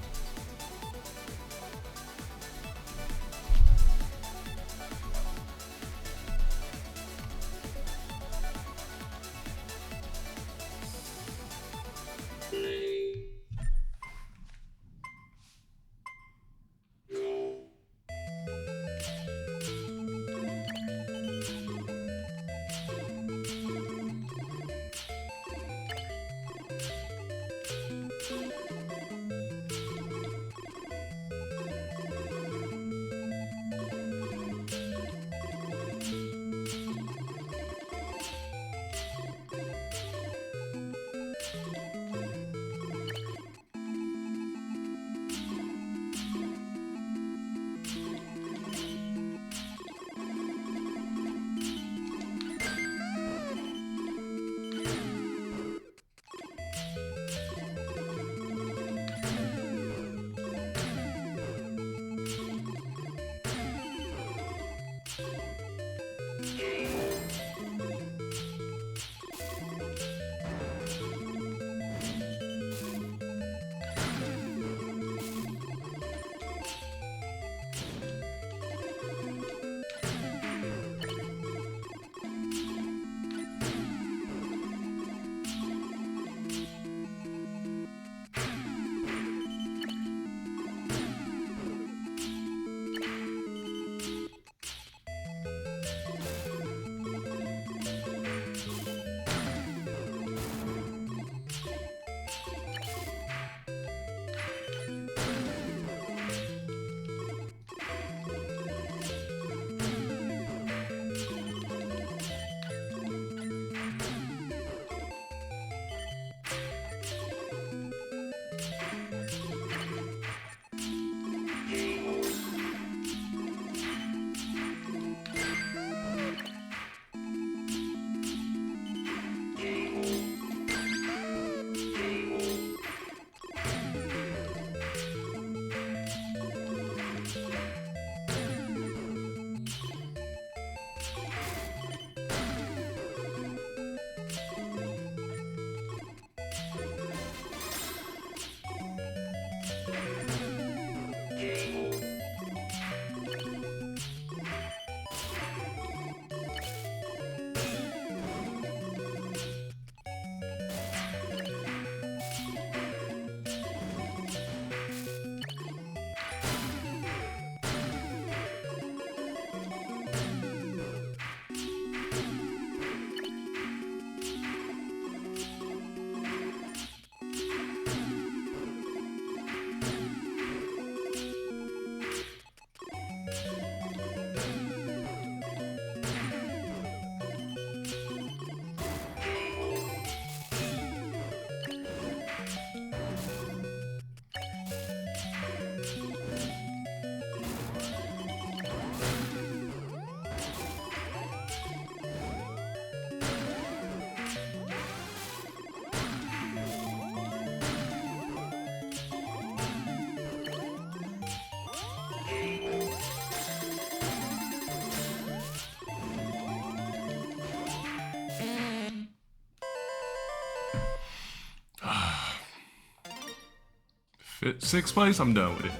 Sixth place, I'm done with it.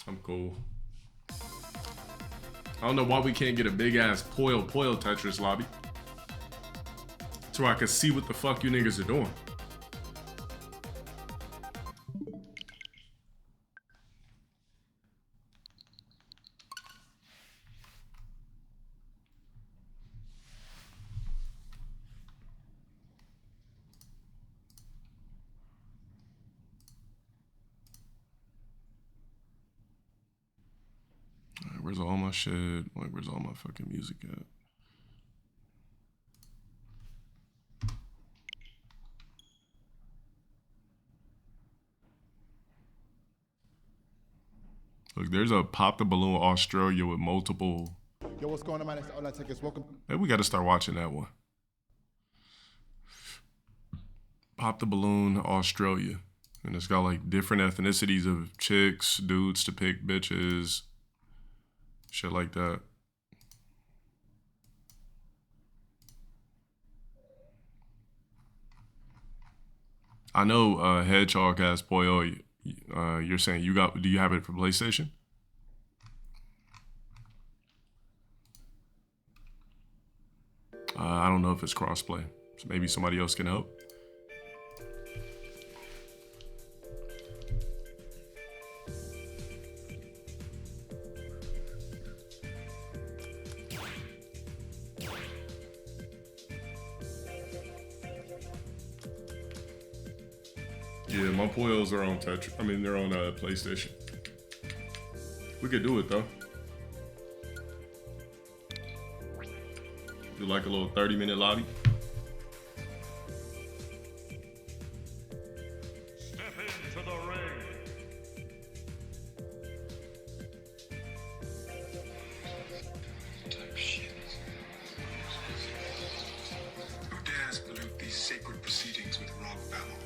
I'm cool. I don't know why we can't get a big ass Poil Tetris lobby. So I can see what the fuck you niggas are doing. Where's all my shit? Like, where's all my fucking music at? Look, there's a Pop the Balloon Australia with multiple. Yo, what's going on, man? It's Online Tickets. Welcome. Maybe we got to start watching that one. Pop the Balloon Australia. And it's got like different ethnicities of chicks, dudes to pick bitches. Shit like that. I know Hedgehog has Poyo. You're saying do you have it for PlayStation? I don't know if it's crossplay. So maybe somebody else can help. Yeah, my Poyos are on Tetris. I mean, they're on PlayStation. We could do it though. Do like a little 30-minute lobby. Step into the ring. Type shit. Who dares pollute these sacred proceedings with wrong valor?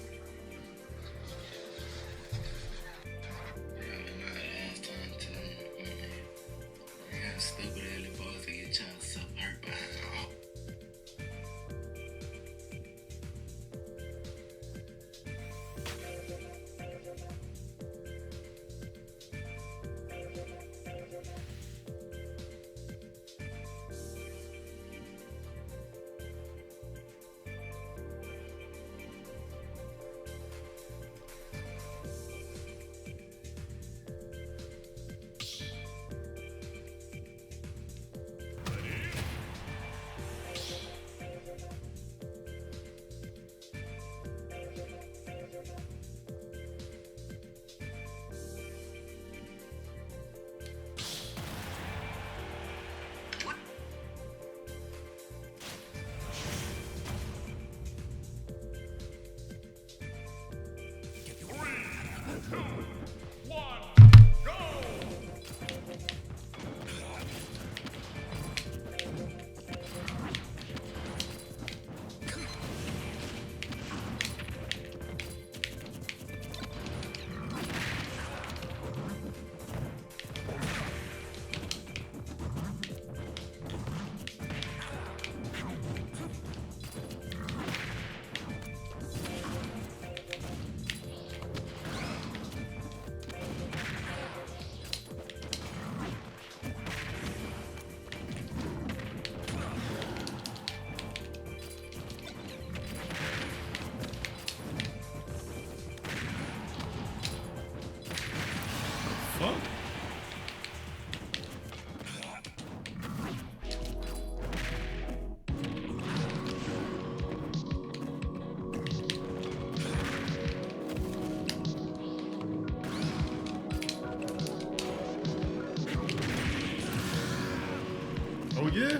Oh yeah?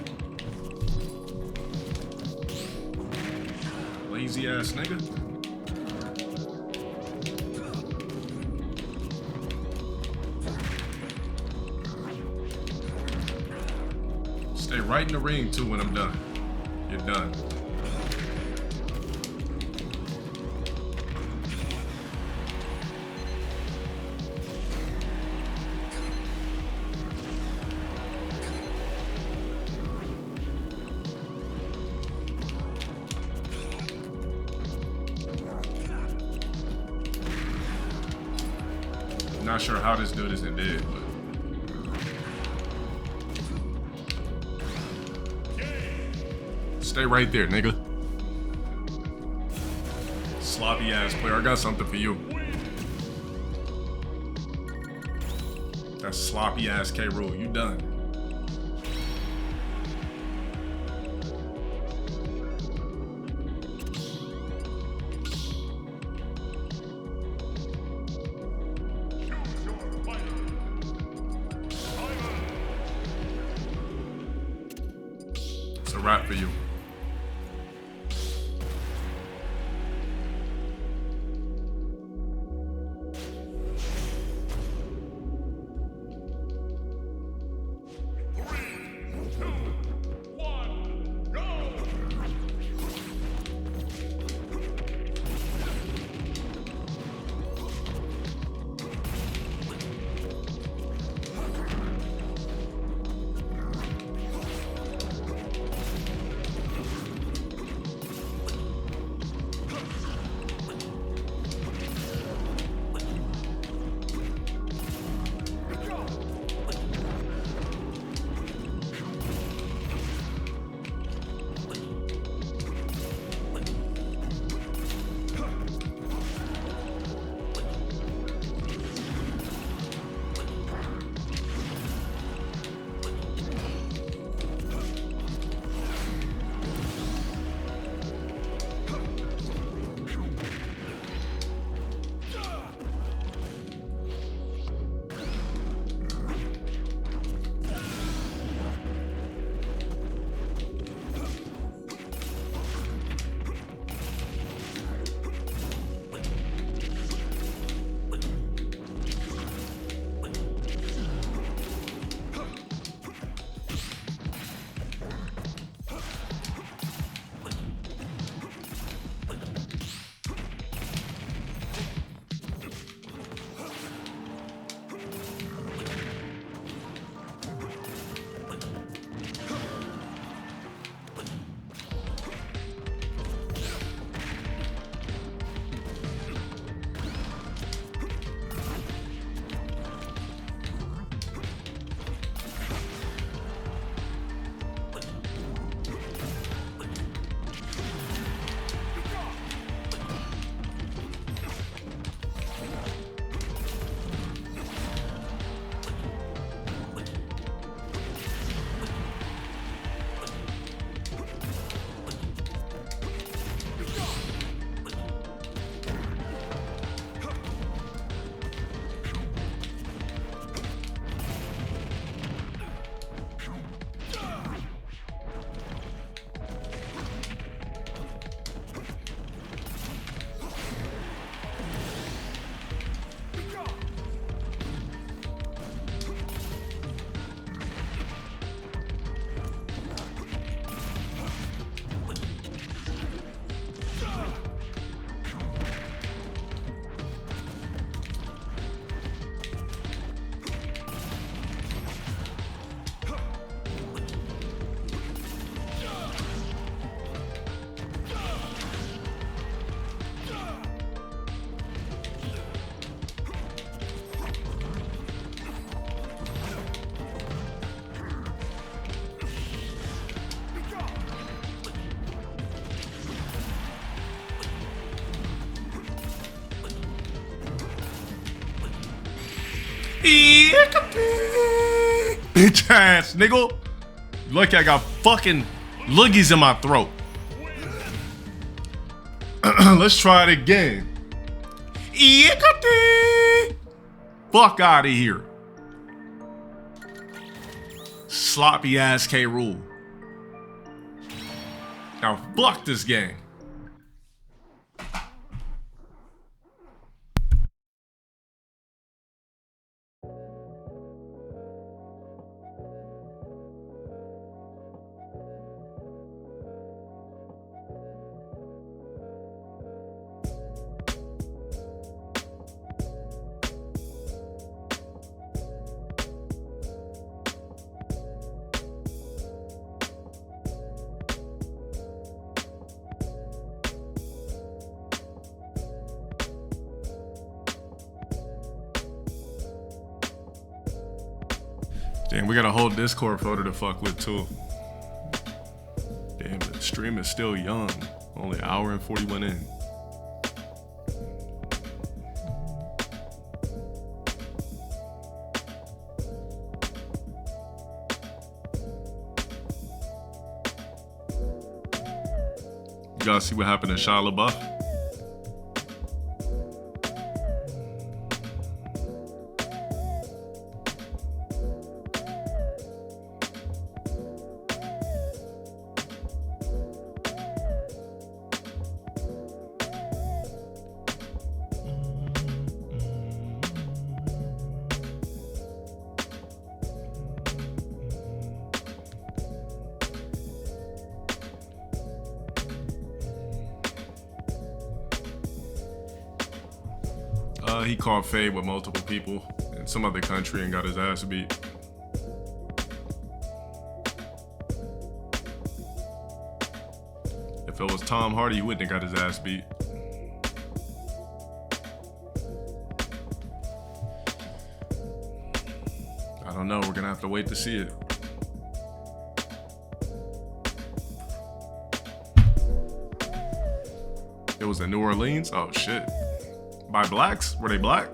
Lazy ass nigga. Stay right in the ring too when I'm done. You're done. Not sure how this dude isn't dead, but. Stay right there, nigga. Sloppy ass player. I got something for you. That's sloppy ass K. Rool. You done. It's a wrap for you. Bitch ass nigga. Lucky I got fucking loogies in my throat. Let's try it again. Fuck out of here. Sloppy ass K. Rool. Now fuck this game. Damn, we got a whole Discord photo to fuck with too. Damn, the stream is still young. Only an hour and 41 in. You guys see what happened to Shia LaBeouf? He caught fade with multiple people in some other country and got his ass beat. If it was Tom Hardy, he wouldn't have got his ass beat. I don't know, we're gonna have to wait to see it. It was in New Orleans? Oh shit. By blacks? Were they black?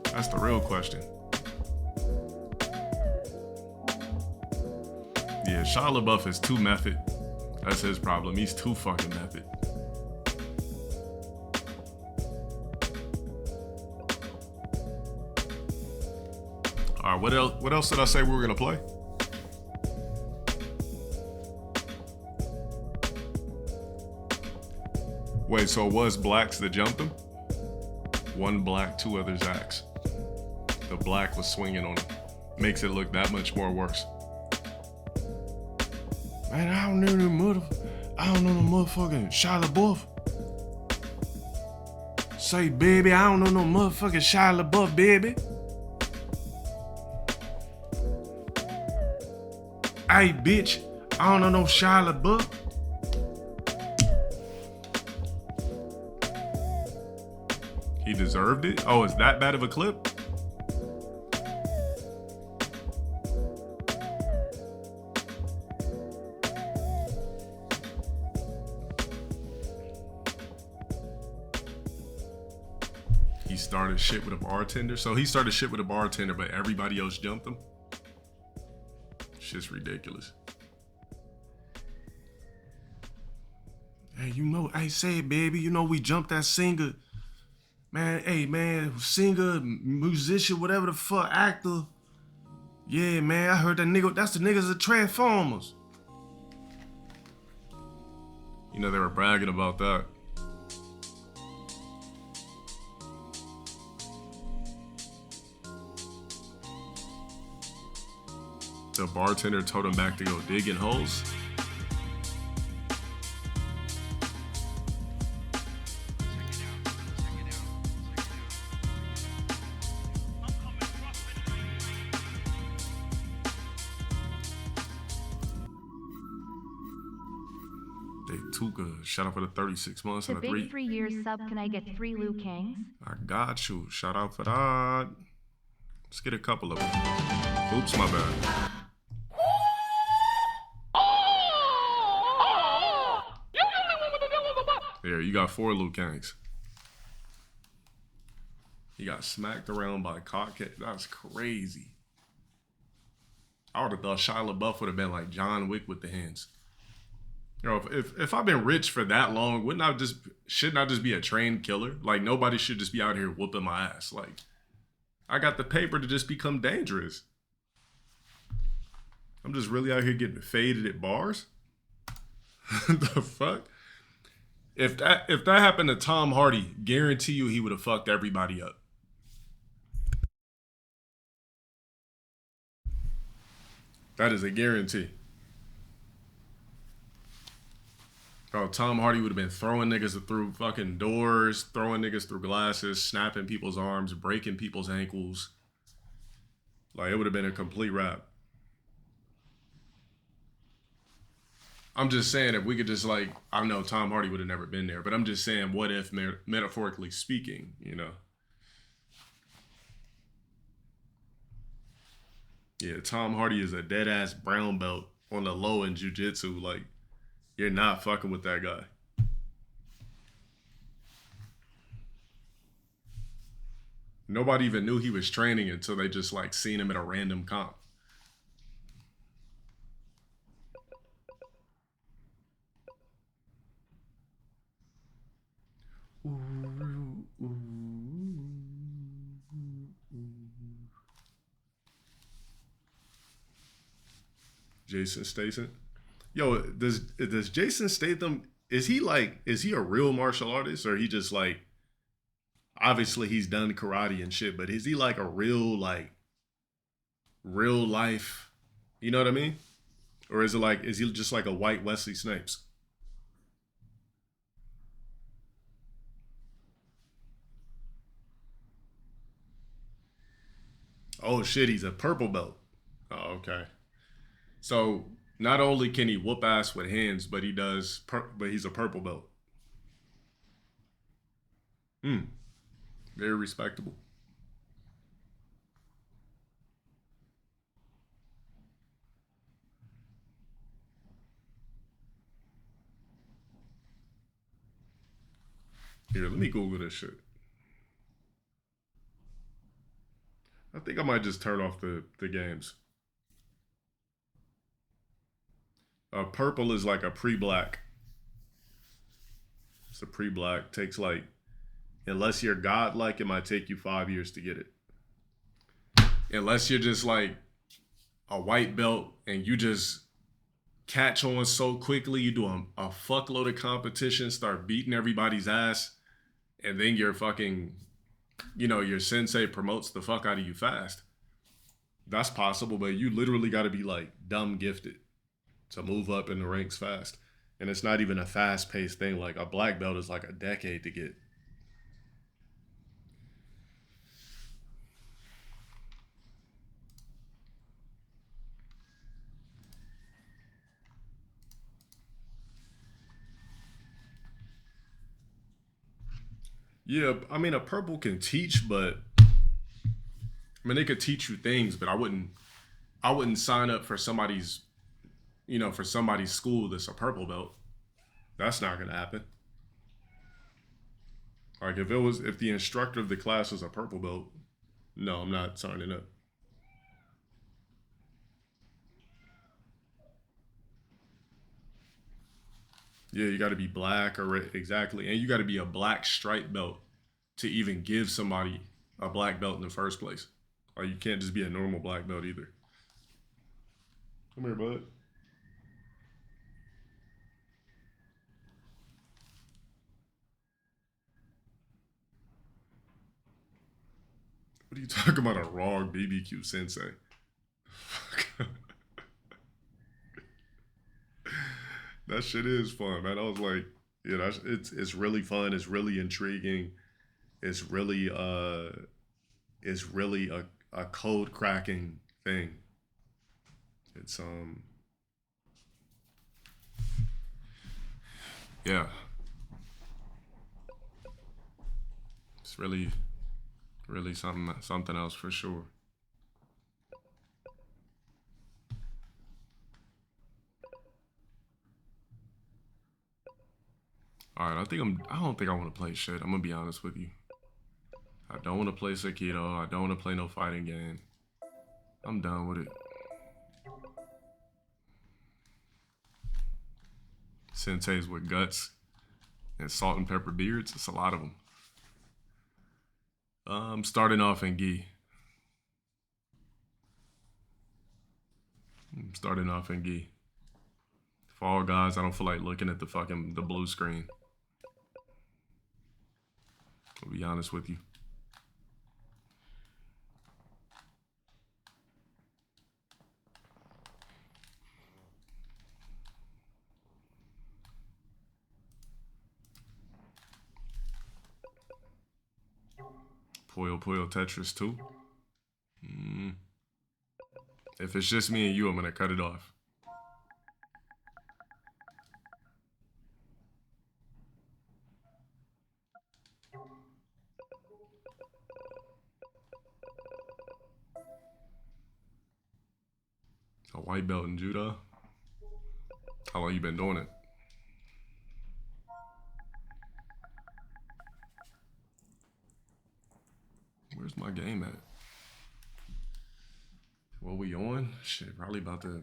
That's the real question. Yeah, Shia LaBeouf is too method. That's his problem. He's too fucking method. All right, what else did I say we were gonna play? Wait, so it was blacks that jumped him? One black, two others axe. The black was swinging on him. Makes it look that much more worse. Man, I don't know no motherfucking Shia LaBeouf. Say, baby, I don't know no motherfucking Shia LaBeouf, baby. Hey, bitch, I don't know no Shia LaBeouf. He deserved it? Oh, is that bad of a clip? He started shit with a bartender. So he started shit with a bartender, but everybody else jumped him. Shit's ridiculous. Hey, you know, I say, baby, you know we jumped that singer. Man, hey, man, singer, musician, whatever the fuck, actor. Yeah, man, I heard that nigga, that's the niggas of Transformers. You know, they were bragging about that. The bartender told him back to go digging holes. Shout out for the 36 months and the a big 3 years sub. Can I get 3 Liu Kangs? I got you. Shout out for that. Let's get a couple of them. Oops, my bad. There, you got 4 Liu Kangs. He got smacked around by Cockhead. That's crazy. I would have thought Shia LaBeouf would have been like John Wick with the hands. You know, if I've been rich for that long, shouldn't I just be a trained killer? Like, nobody should just be out here whooping my ass. Like, I got the paper to just become dangerous. I'm just really out here getting faded at bars? The fuck? If that happened to Tom Hardy, guarantee you he would have fucked everybody up. That is a guarantee. Bro, Tom Hardy would have been throwing niggas through fucking doors, throwing niggas through glasses, snapping people's arms, breaking people's ankles. Like, it would have been a complete wrap. I'm just saying, if we could just like, I know Tom Hardy would have never been there, but I'm just saying, what if, metaphorically speaking, you know? Yeah, Tom Hardy is a dead ass brown belt on the low in jiu-jitsu. Like, you're not fucking with that guy. Nobody even knew he was training until they just like seen him at a random comp. Jason Statham. Yo, does Jason Statham, is he a real martial artist, or he just like, obviously he's done karate and shit, but is he like a real life, you know what I mean? Or is he just like a white Wesley Snipes? Oh shit, he's a purple belt. Oh, okay. So not only can he whoop ass with hands, but he's a purple belt. Very respectable. Here, let me Google this shit. I think I might just turn off the games. Purple is like a pre-black. It's a pre-black. Takes like, unless you're godlike, it might take you 5 years to get it. Unless you're just like a white belt and you just catch on so quickly, you do a fuckload of competition, start beating everybody's ass, and then you're fucking, you know, your sensei promotes the fuck out of you fast. That's possible, but you literally got to be like dumb gifted to move up in the ranks fast. And it's not even a fast-paced thing. Like a black belt is like a decade to get. Yeah, I mean, a purple can teach, but I mean, they could teach you things, but I wouldn't sign up for somebody's, you know, for somebody's school that's a purple belt. That's not gonna happen. Like if the instructor of the class was a purple belt, no, I'm not signing up. Yeah, you got to be black or exactly, and you got to be a black stripe belt to even give somebody a black belt in the first place. Like you can't just be a normal black belt either. Come here, bud. What are you talking about, a wrong BBQ sensei? That shit is fun, man. I was like, yeah, it's really fun. It's really intriguing. It's really a code cracking thing. It's yeah. It's really something else for sure. All right, I don't think I want to play shit. I'm gonna be honest with you. I don't want to play Sekiro. I don't want to play no fighting game. I'm done with it. Senseis with guts and salt and pepper beards. It's a lot of them. I'm starting off in gi. Fall Guys, I don't feel like looking at the blue screen. I'll be honest with you. Puyo Puyo Tetris 2. If it's just me and you, I'm gonna cut it off. A white belt in judo. How long you been doing it? Where's my game at? What we on? Shit, probably about to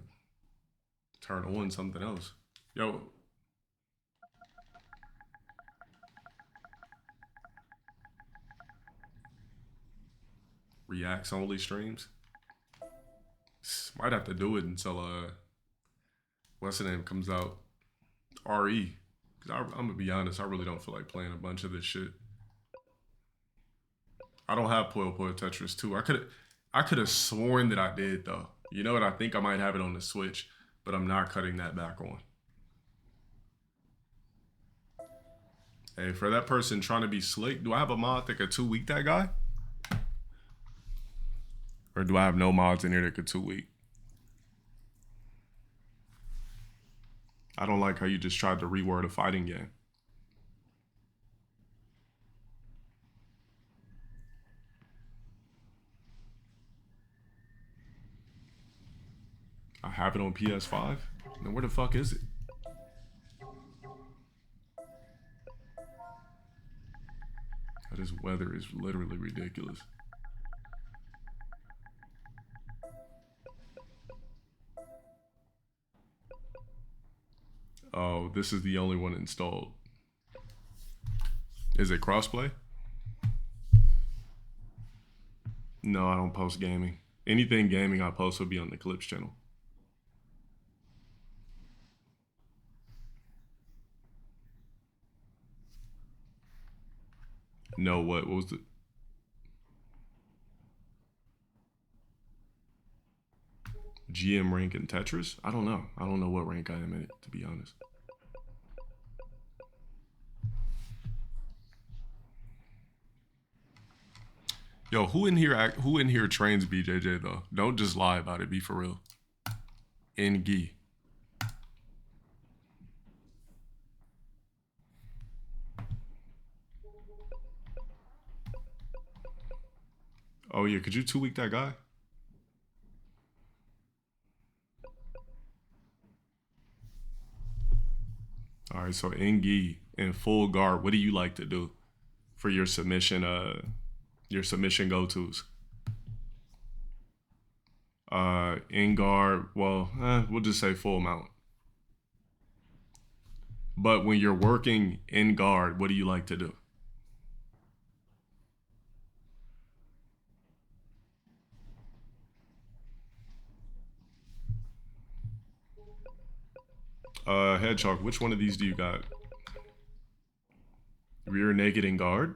turn on something else. Yo. Reacts only streams. Might have to do it until what's the name comes out. RE. Cause I'm gonna be honest, I really don't feel like playing a bunch of this shit. I don't have Puyo Puyo Tetris 2. I could have sworn that I did though. You know what? I think I might have it on the Switch, but I'm not cutting that back on. Hey, for that person trying to be slick, do I have a mod that could 2-week that guy? Or do I have no mods in here that could 2-week? I don't like how you just tried to reword a fighting game. I have it on PS5. Then where the fuck is it? This weather is literally ridiculous. Oh, this is the only one installed. Is it crossplay? No, I don't post gaming. Anything gaming I post will be on the Clips channel. No, what was the... GM rank in Tetris? I don't know. I don't know what rank I am in it, to be honest. Yo, who in here trains BJJ though? Don't just lie about it. Be for real. Engi. Oh yeah, could you 2-week that guy? All right, so Engi in full guard, what do you like to do for your submission go-tos? In guard, well, we'll just say full mount. But when you're working in guard, what do you like to do? Hedgehog, which one of these do you got? Rear naked in guard?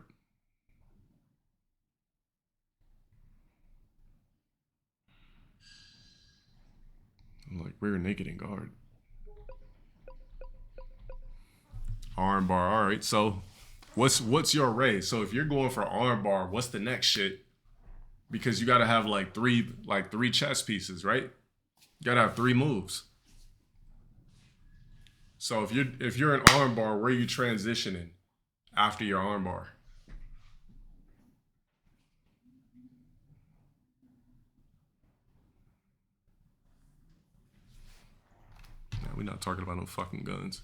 I'm like, rear naked in guard. Arm bar, all right. So what's your array? So if you're going for arm bar, what's the next shit? Because you gotta have like three chess pieces, right? You gotta have 3 moves. So if you're an arm bar, where are you transitioning after your arm bar? Nah, we're not talking about no fucking guns.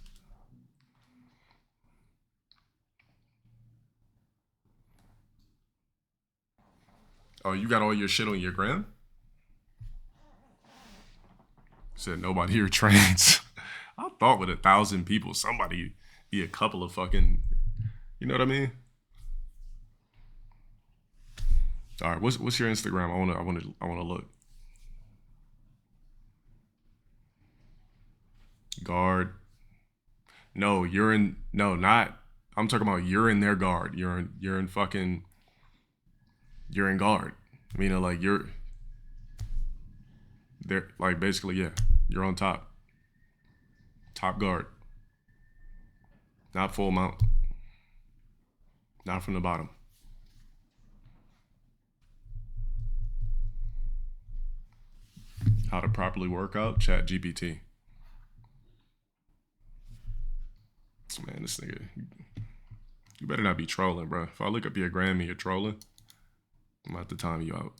Oh, you got all your shit on your gram? Said nobody here trains. I thought with 1,000 people, somebody be a couple of fucking, you know what I mean? All right, what's your Instagram? I wanna look. Guard. No, you're in. No, not. I'm talking about you're in their guard. You're in fucking. You're in guard. I mean, like you're. They're like basically, yeah. You're on top. Top guard. Not full mount. Not from the bottom. How to properly work out? ChatGPT. Man, this nigga. You better not be trolling, bro. If I look up your gram and you're trolling, I'm about to time you out.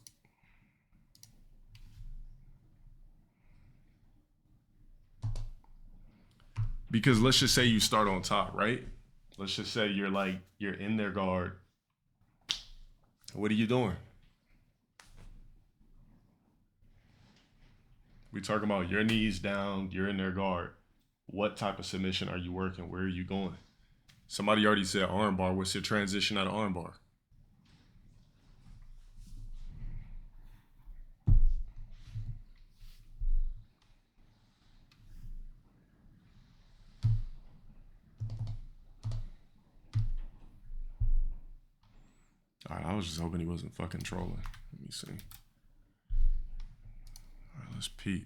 Because let's just say you start on top, right? Let's just say you're in their guard. What are you doing? We talking about your knees down, you're in their guard. What type of submission are you working? Where are you going? Somebody already said armbar. What's your transition out of armbar? All right, I was just hoping he wasn't fucking trolling. Let me see. All right, let's peep.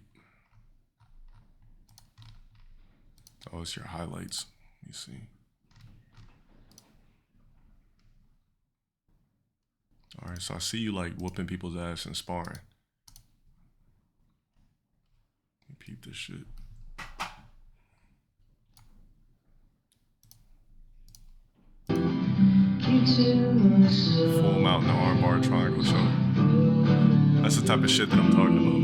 Oh, it's your highlights. Let me see. All right, so I see you like whooping people's ass and sparring. Let me peep this shit. Full mountain armbar triangle choke. That's the type of shit that I'm talking about.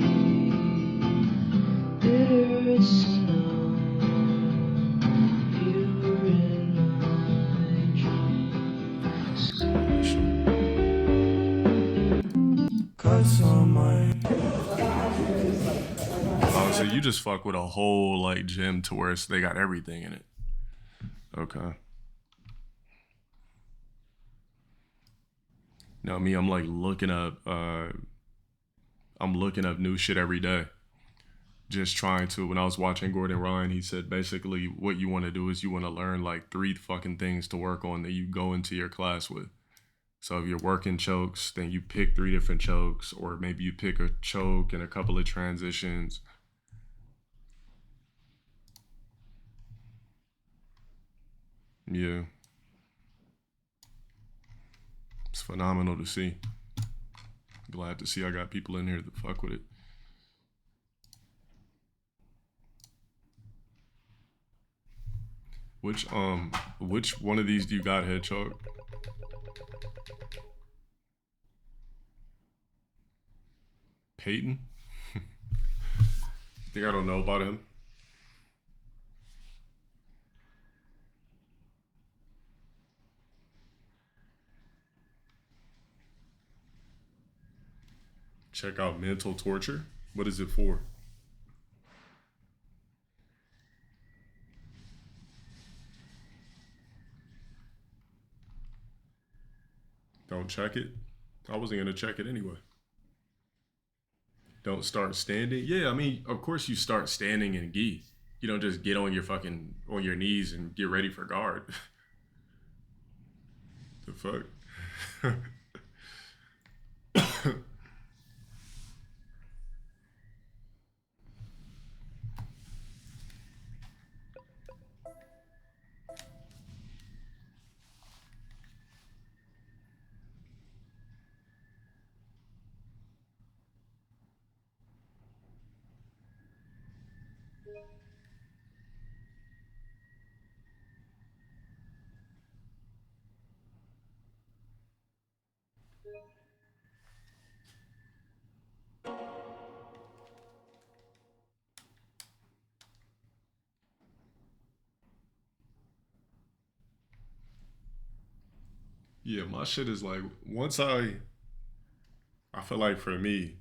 Oh, so you just fuck with a whole like gym to where they got everything in it. Okay. Now me, I'm like looking up new shit every day. Just trying to, when I was watching Gordon Ryan, he said basically what you want to do is you want to learn like 3 fucking things to work on that you go into your class with. So if you're working chokes, then you pick 3 different chokes, or maybe you pick a choke and a couple of transitions. Yeah. It's phenomenal to see. Glad to see I got people in here that fuck with it. Which one of these do you got, head choke? Peyton? Think I don't know about him? Check out Mental Torture. What is it for? Don't check it. I wasn't gonna check it anyway. Don't start standing. Yeah, I mean, of course you start standing in gi. You don't just get on your knees and get ready for guard. The fuck? Yeah, my shit is like, once I feel like for me,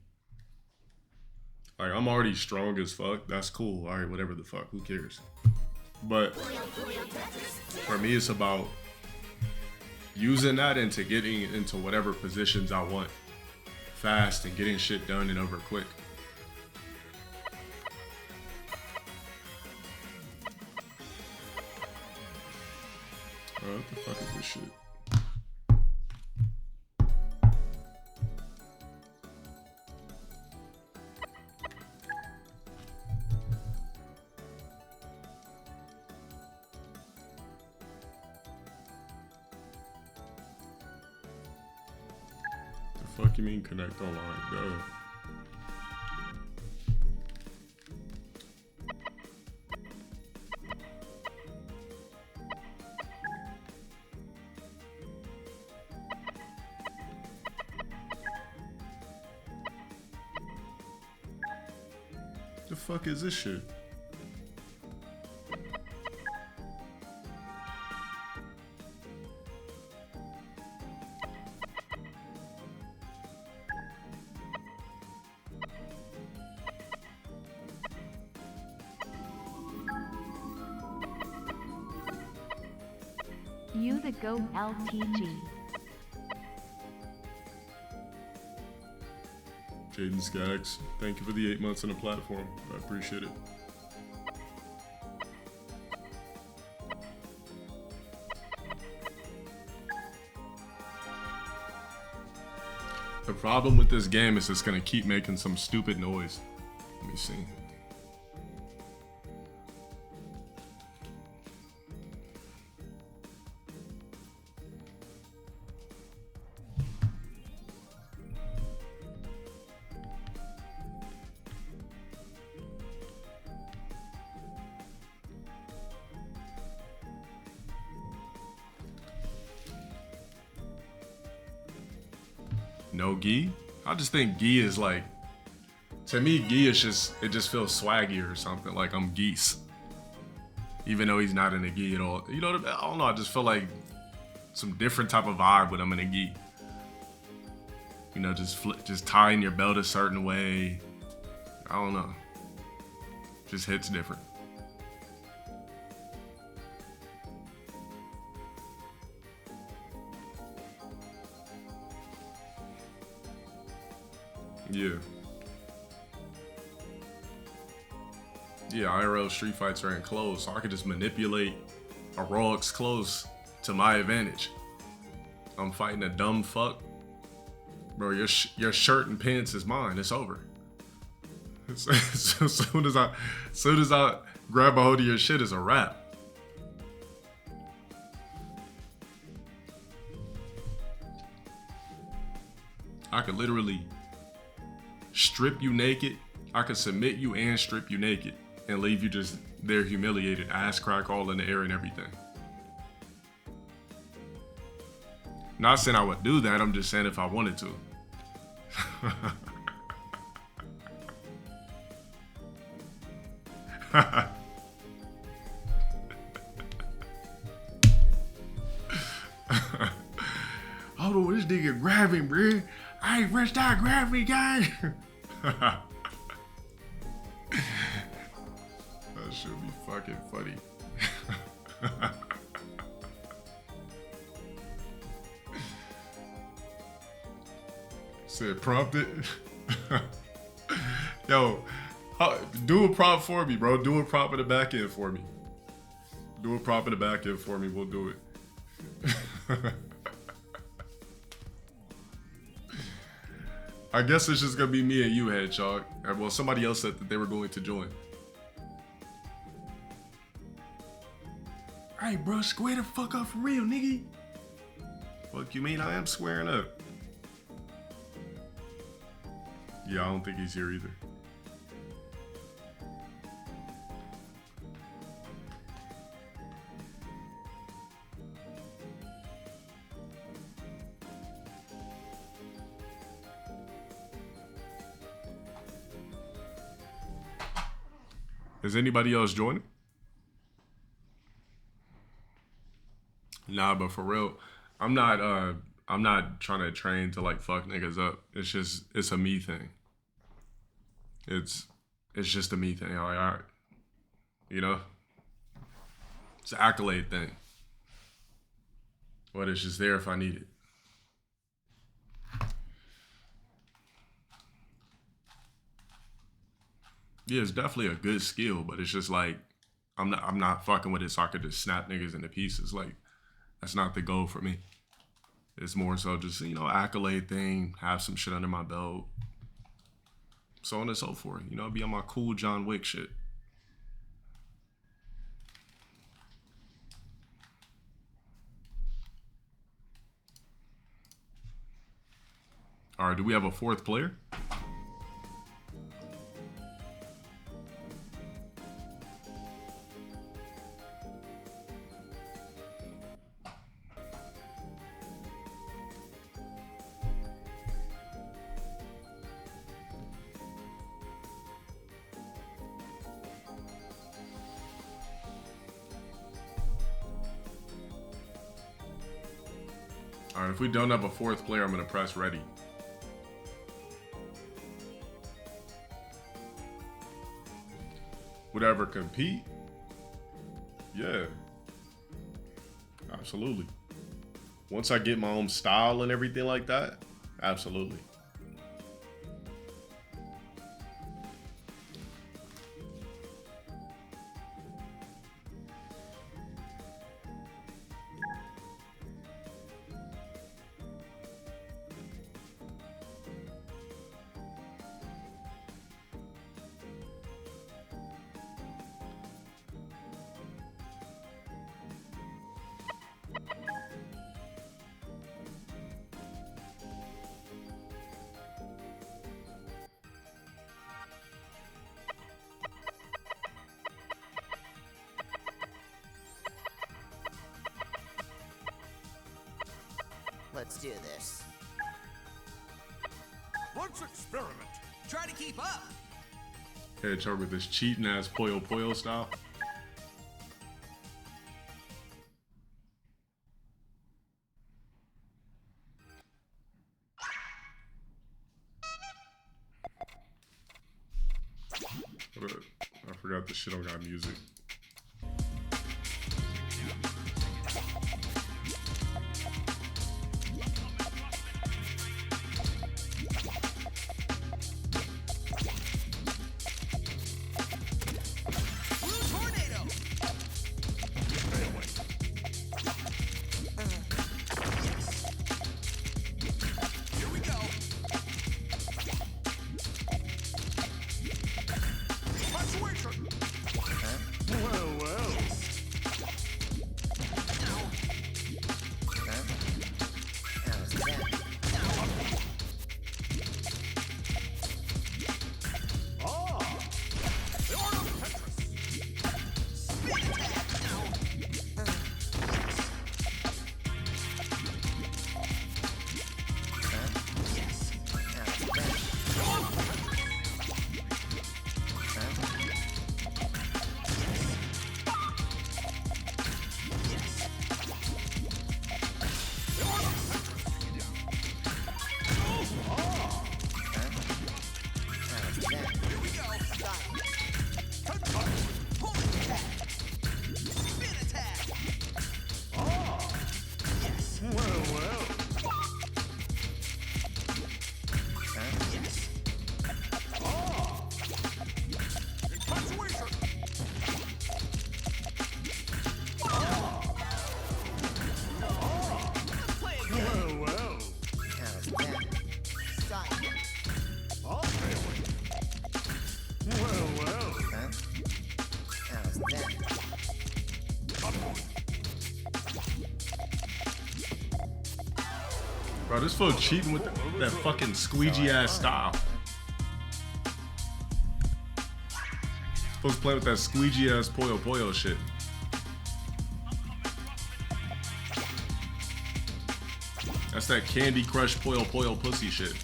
like I'm already strong as fuck. That's cool. All right, whatever the fuck, who cares? But for me, it's about using that into getting into whatever positions I want fast and getting shit done and over quick. Oh, what the fuck is this shit? The fuck you mean connect online? Go. The fuck is this shit? You the GOAT LTG. Jaden Skaggs, thank you for the 8 months on the platform. I appreciate it. The problem with this game is it's gonna keep making some stupid noise. Let me see. No gi? I just think gi is like, to me, gi is just, it just feels swaggy or something, like I'm geese. Even though he's not in a gi at all. You know what I mean? I don't know, I just feel like some different type of vibe when I'm in a gi. You know, just tying your belt a certain way. I don't know. Just hits different. Yeah. Yeah, IRL street fights are in clothes, so I could just manipulate a Rolex clothes to my advantage. I'm fighting a dumb fuck. Bro, your shirt and pants is mine. It's over. As soon as I grab a hold of your shit, it's a wrap. I could literally strip you naked. I could submit you and strip you naked and leave you just there humiliated, ass crack all in the air and everything. Not saying I would do that, I'm just saying if I wanted to. Hold on, this nigga grabbing, bro. I ain't first time grab me, guys. That should be fucking funny. Said prompted. Yo, do a prompt for me, bro. Do a prompt in the back end for me. Do a prompt in the back end for me. We'll do it. I guess it's just gonna be me and you, Hedgehog. Well, somebody else said that they were going to join. Hey, bro, square the fuck up for real, nigga. Fuck you mean I am squaring up? Yeah, I don't think he's here either. Is anybody else joining? Nah, but for real, I'm not trying to train to like fuck niggas up. It's a me thing. It's just a me thing. Like, all right, you know, it's an accolade thing. But it's just there if I need it. Yeah, it's definitely a good skill, but it's just like I'm not fucking with it so I could just snap niggas into pieces. Like, that's not the goal for me. It's more so just, you know, accolade thing, have some shit under my belt, so on and so forth. You know, be on my cool John Wick shit. All right, do we have a fourth player? All right, if we don't have a fourth player, I'm gonna press ready. Would I ever compete? Yeah. Absolutely. Once I get my own style and everything like that, absolutely. Let's do this. Let's experiment. Try to keep up. Hedgehog with this cheating ass Puyo Puyo style. I forgot the shit on got music. Bro, this fool cheating with that fucking squeegee ass style. Folks play with that squeegee ass Puyo Puyo shit. That's that Candy Crush Puyo Puyo pussy shit.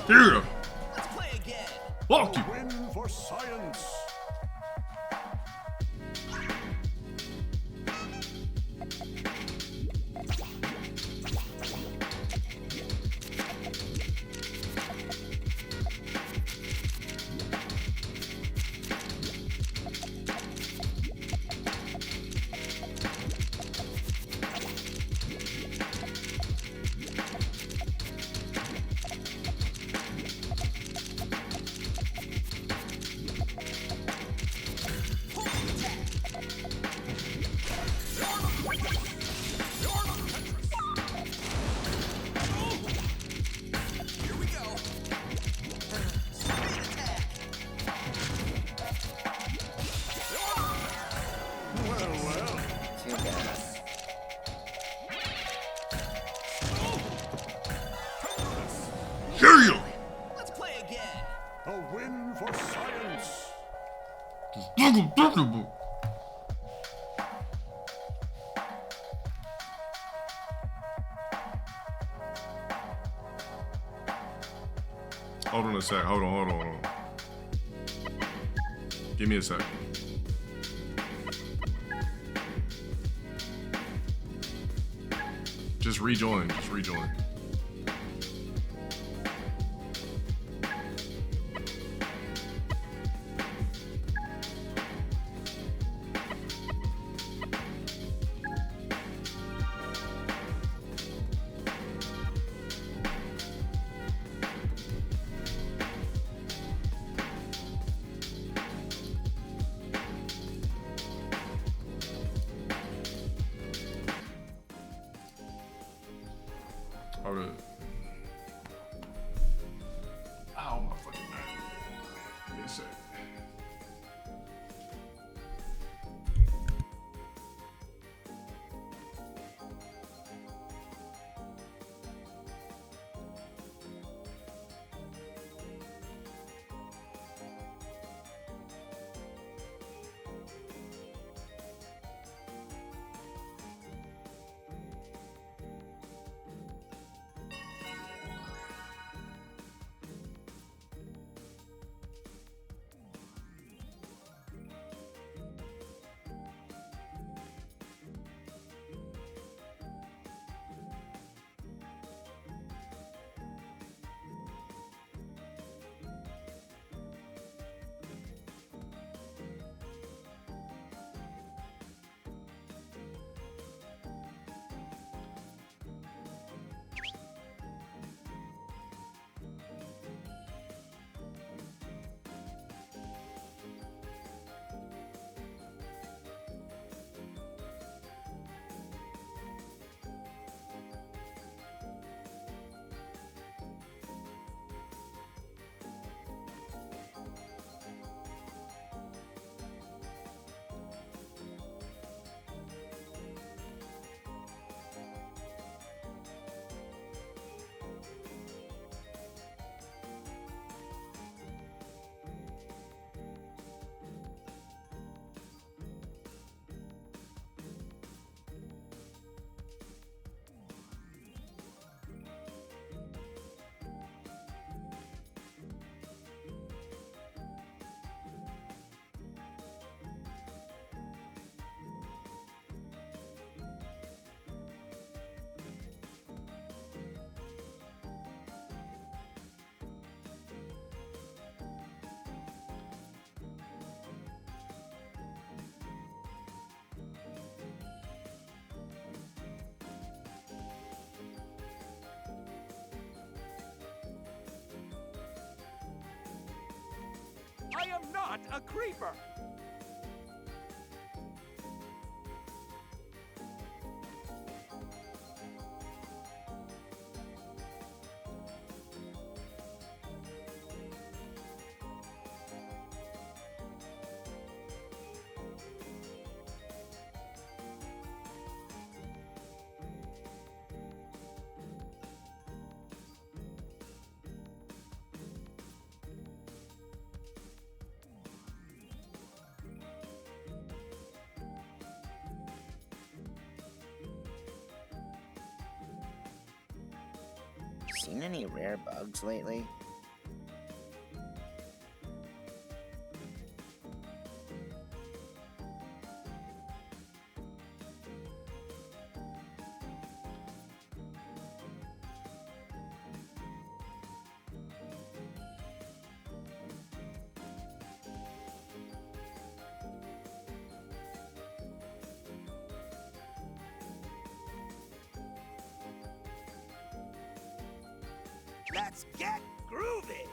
Yeah. Let's play again. Fuck you. Win for science. again. A win for science. Hold on a sec. Hold on. Give me a sec. Just rejoin. Hold up. Ow, my fucking neck. Give me a sec. I am not a creeper. Seen any rare bugs lately? Let's get groovy!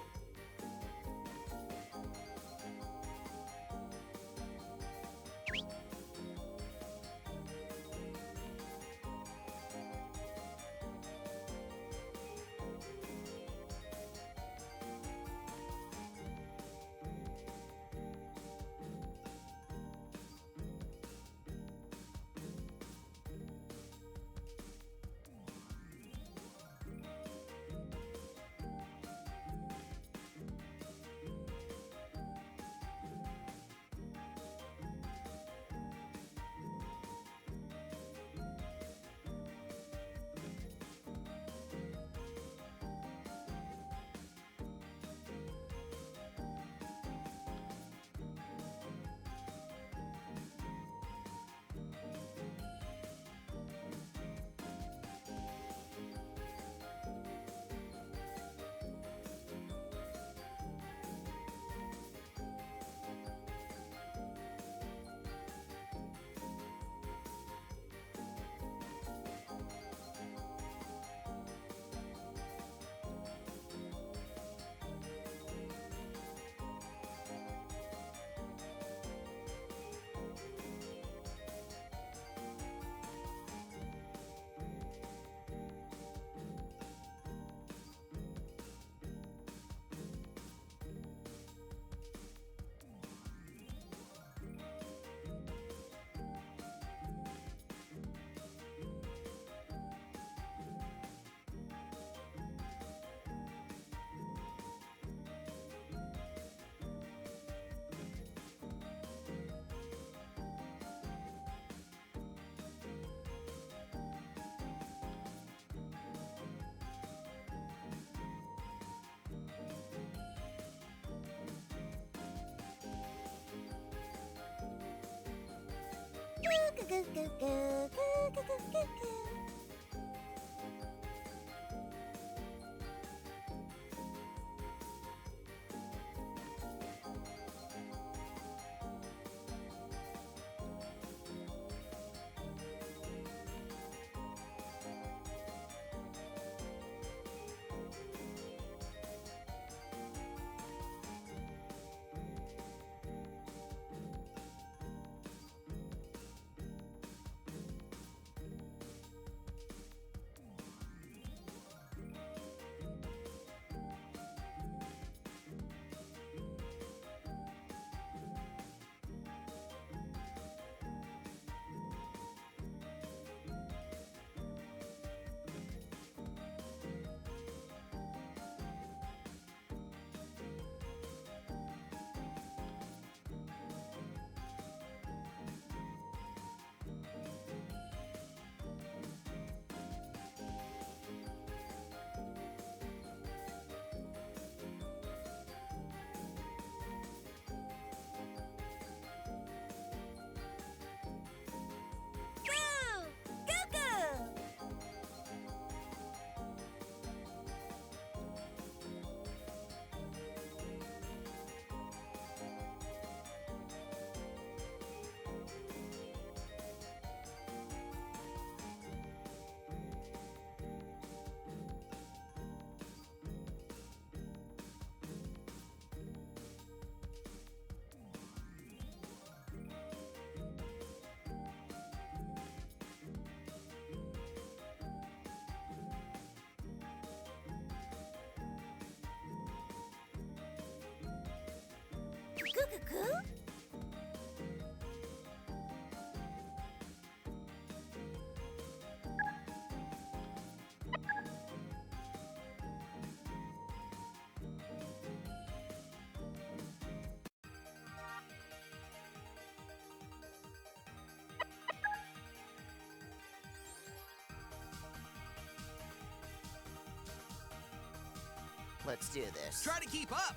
Let's do this. Try to keep up.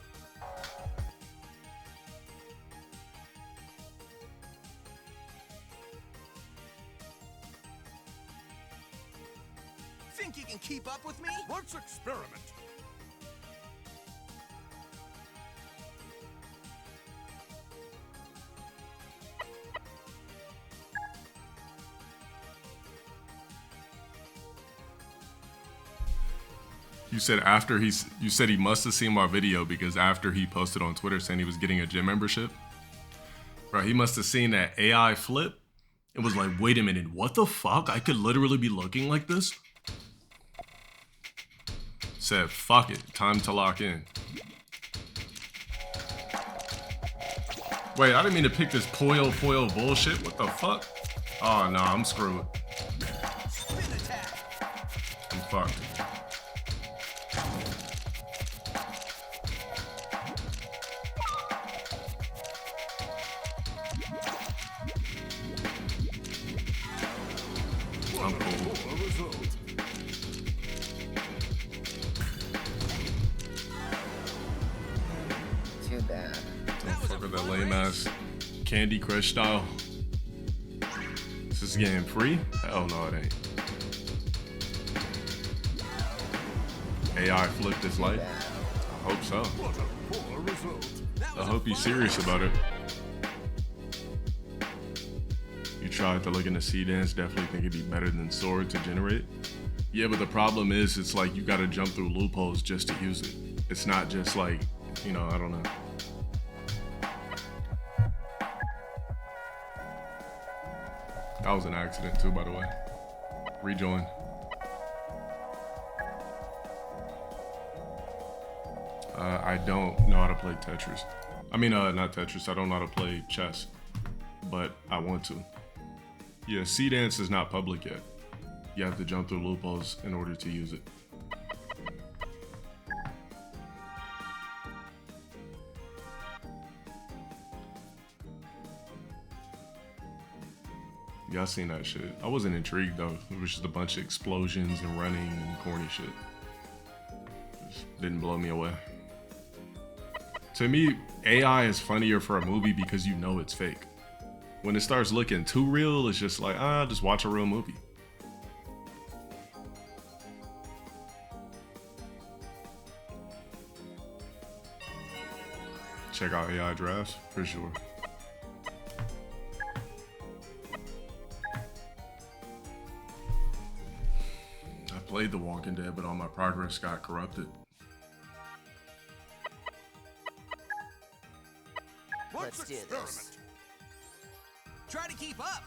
Think you can keep up with me? Let's experiment. You said after you said he must have seen my video because after he posted on Twitter saying he was getting a gym membership, right? He must have seen that AI flip. It was like, wait a minute, what the fuck? I could literally be looking like this? Said, fuck it, time to lock in. Wait, I didn't mean to pick this foil bullshit. What the fuck? Oh no, I'm screwed. I'm fucked. I'm cool. Too bad. Don't fuck with that lame ass Candy Crush style. Is this game free? Hell no, it ain't. AI flipped his life. I hope so. I hope he's serious about it. You tried to look into Sea Dance, definitely think it'd be better than Sword to generate. Yeah, but the problem is, it's like you gotta jump through loopholes just to use it. It's not just like, you know, I don't know. That was an accident too, by the way. Rejoin. I don't know how to play Tetris. I mean, not Tetris, I don't know how to play chess, but I want to. Yeah, Sea Dance is not public yet. You have to jump through loopholes in order to use it. Yeah, I seen that shit. I wasn't intrigued though. It was just a bunch of explosions and running and corny shit. Just didn't blow me away. To me, AI is funnier for a movie because you know it's fake. when it starts looking too real, it's just like, just watch a real movie. Check out AI drafts for sure. I played The Walking Dead, but all my progress got corrupted. Let's do this. Try to keep up.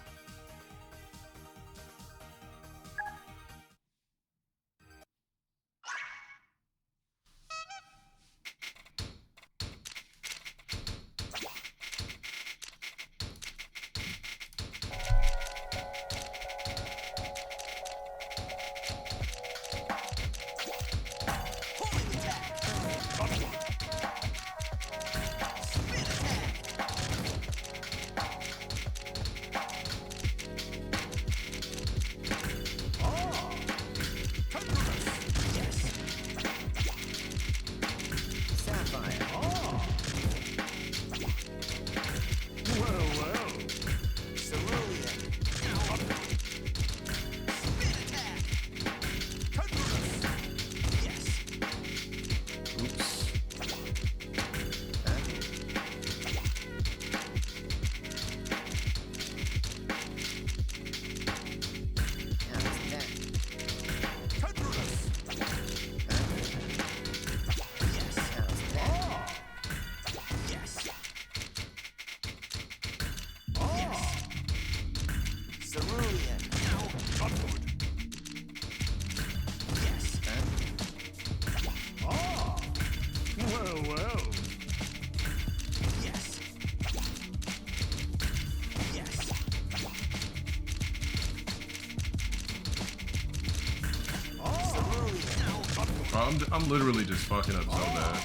I'm literally just fucking up so bad.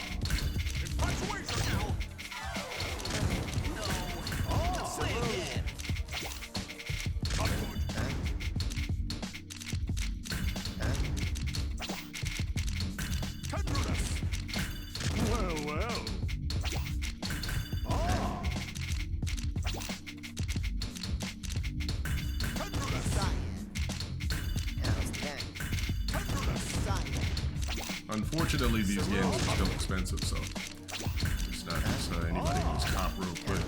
Unfortunately, these games are still expensive, so it's not just anybody can just cop real quick.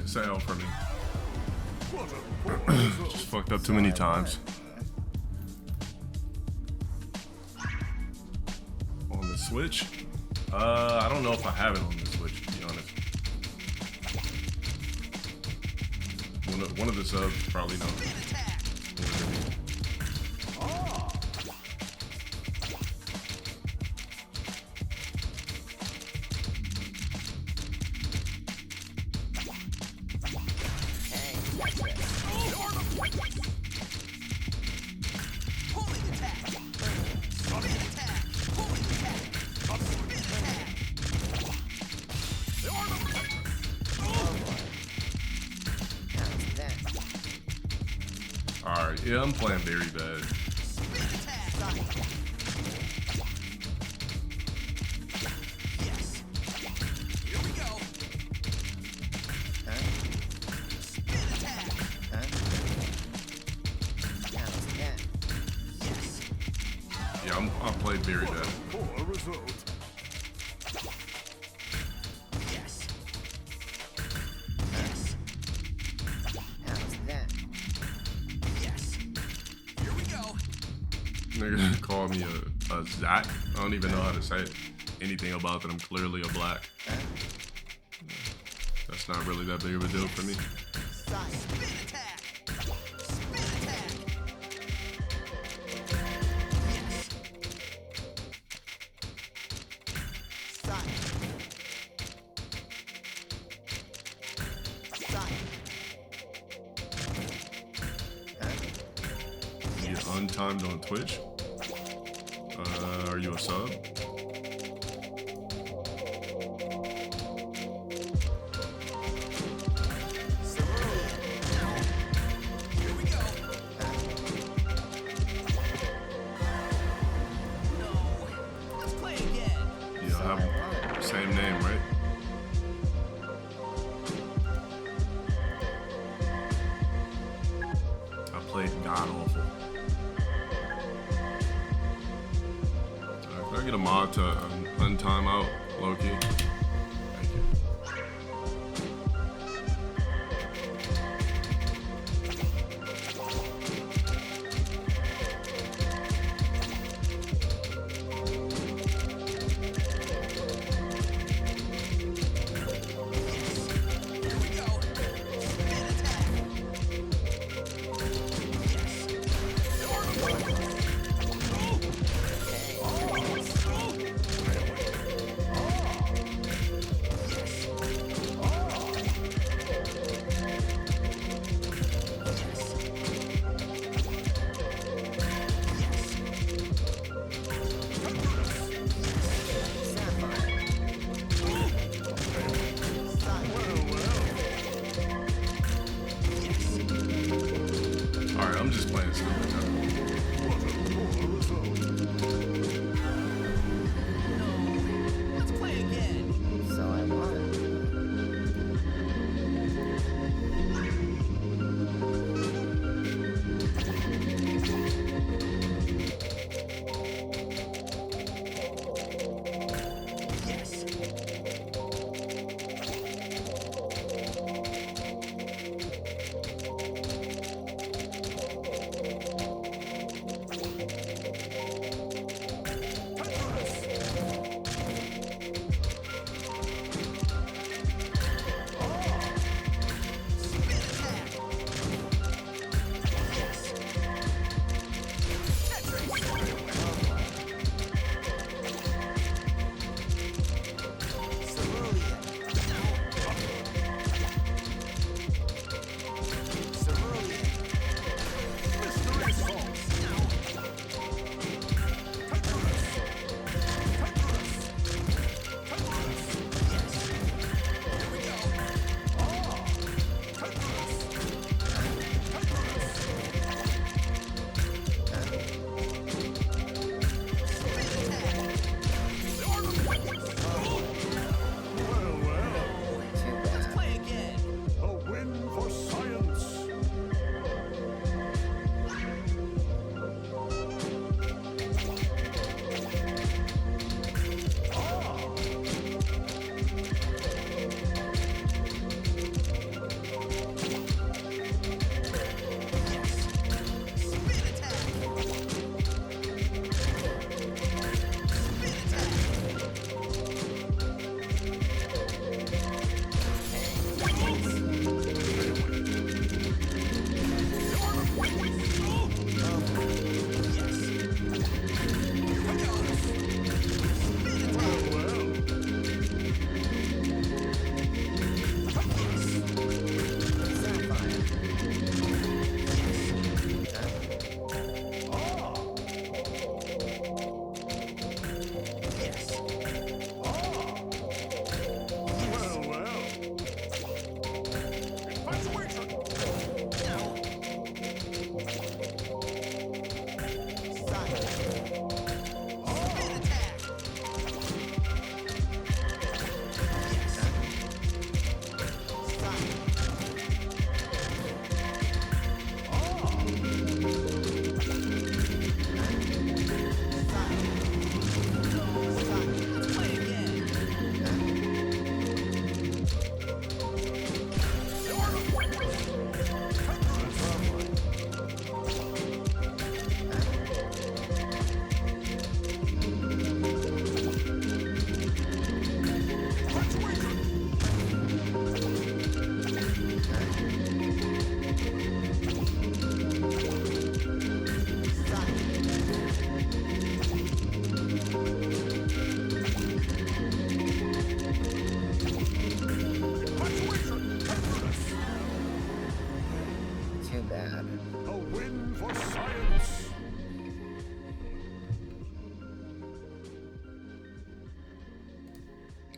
It's a L for me. Just fucked up too many times. Switch? I don't know if I have it on the Switch, to be honest. One of the subs probably knows. Alright, yeah, I'm playing very bad. Yeah, I played very bad. Poor result. Nigga called me a Zach. I don't even know how to say anything about that. I'm clearly a black. That's not really that big of a deal for me. You get untimed on Twitch? Are you a sub? god awful. Can I get a mod to untime out, Loki? Thank you. Alright, I'm just playing stupid now. Let's play again. So I won.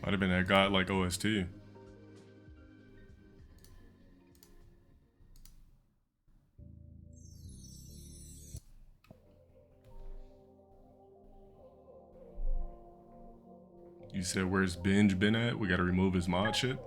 Might have been that godlike OST. You said, where's Binge been at? We gotta remove his mod shit.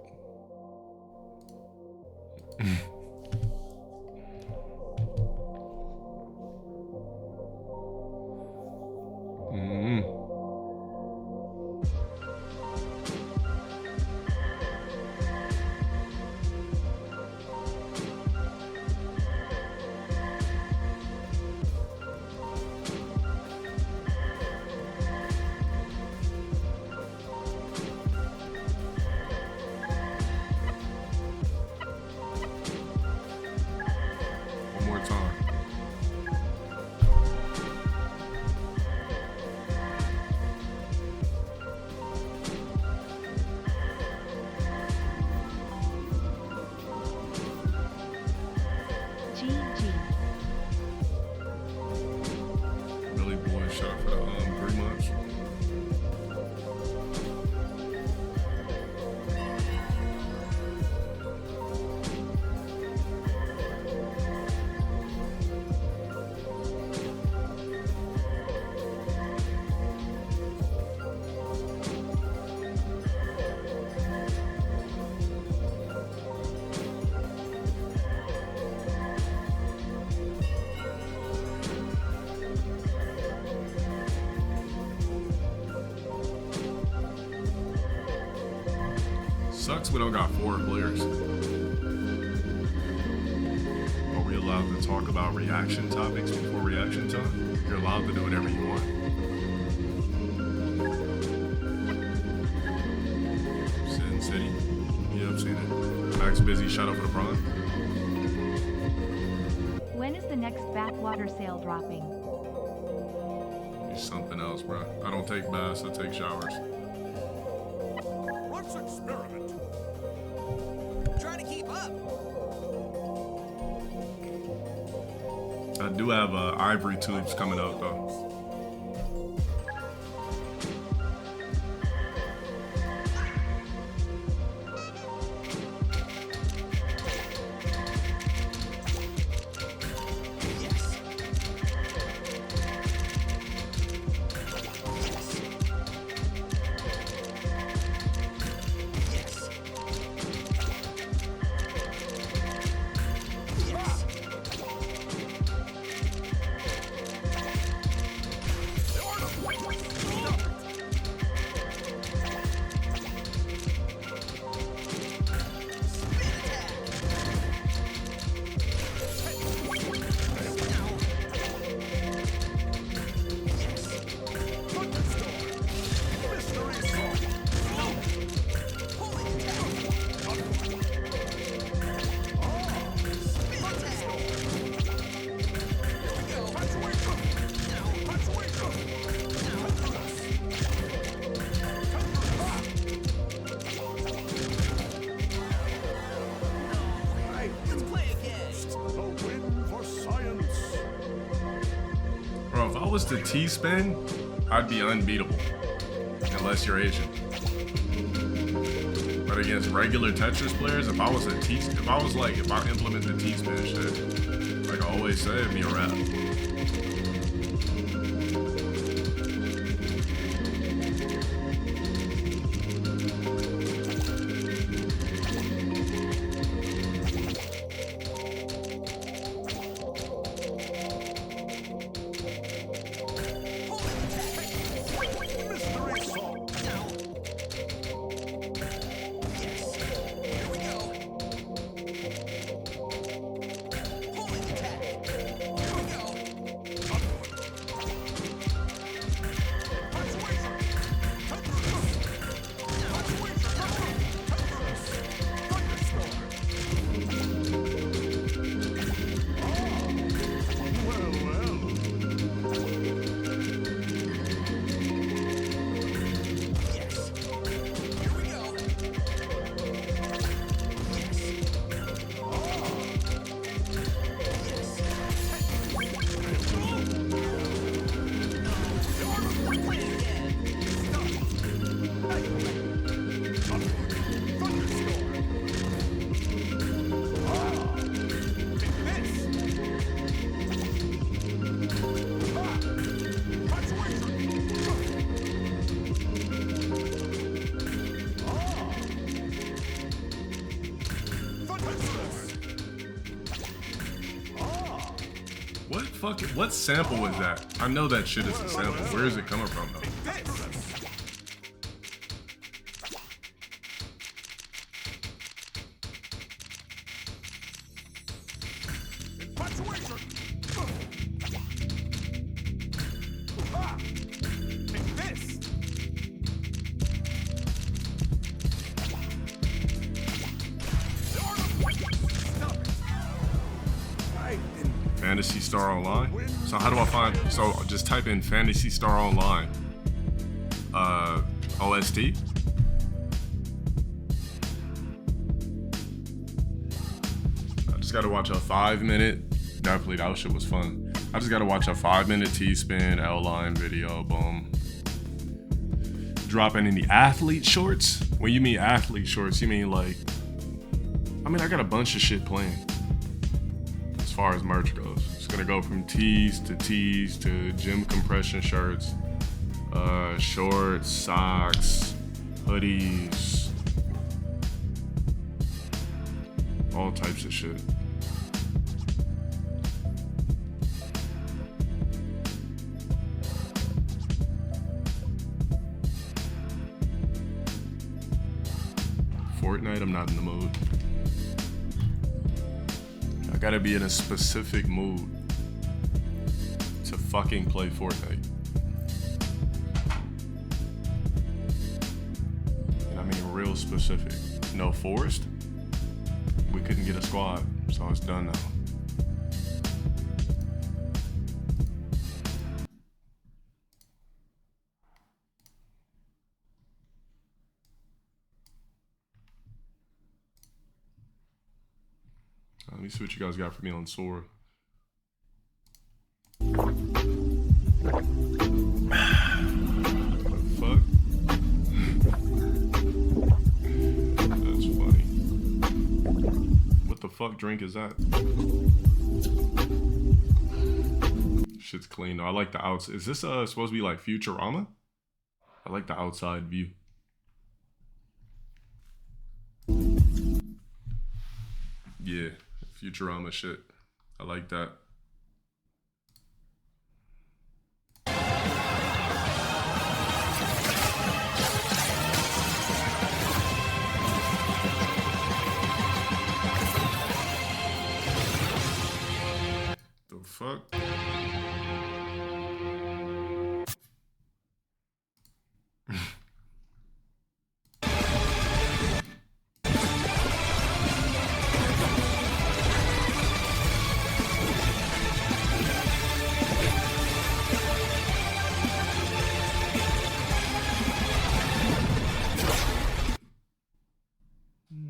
Sucks we don't got 4 players. Are we allowed to talk about reaction topics before reaction time? You're allowed to do whatever you want. Sin City. Yeah, I've seen it. Max Busy, shout out for the Prime. When is the next bathwater sale dropping? It's something else, bro. I don't take baths, I take showers. Let's experiment. Trying to keep up. I do have ivory tubes coming up though. Bro, if I was to T-spin, I'd be unbeatable. Unless you're Asian. But against regular Tetris players, if I implement the T-spin shit, like I always say, it'd be a wrap. What sample was that? I know that shit is a sample. Where is it coming from though? Phantasy Star Online. So how do I find? So I'll just type in Phantasy Star Online. OST. I just gotta watch a 5-minute. Definitely that shit was fun. I just gotta watch a 5-minute T-spin L-line video. Boom. Dropping in the athlete shorts. When you mean athlete shorts, you mean like? I mean I got a bunch of shit playing. As far as merch goes, it's gonna go from tees to gym compression shirts, shorts, socks, hoodies, all types of shit. Fortnite, I'm not in the mood. I gotta be in a specific mood to fucking play Fortnite. And I mean real specific. No Forest, we couldn't get a squad, so it's done now. Let me see what you guys got for me on Sora. What the fuck? That's funny. What the fuck drink is that? Shit's clean though. I like the outside. Is this supposed to be like Futurama? I like the outside view. Yeah. Futurama shit. I like that. The fuck?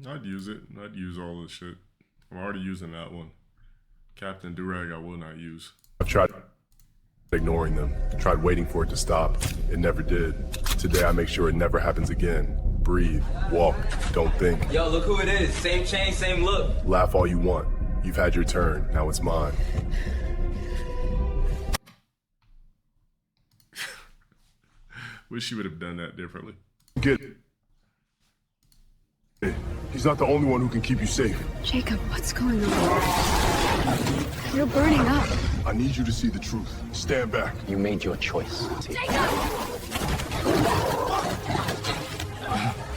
I'd use it. I'd use all this shit. I'm already using that one. Captain Durag, I will not use. I've tried ignoring them, tried waiting for it to stop. It never did. Today I make sure it never happens again. Breathe, walk, don't think. Yo, look who it is. Same chain, same look. Laugh all you want. You've had your turn, now it's mine. Wish you would have done that differently. Get it. He's not the only one who can keep you safe. Jacob, what's going on? You're burning up. I need you to see the truth. Stand back. You made your choice. Jacob!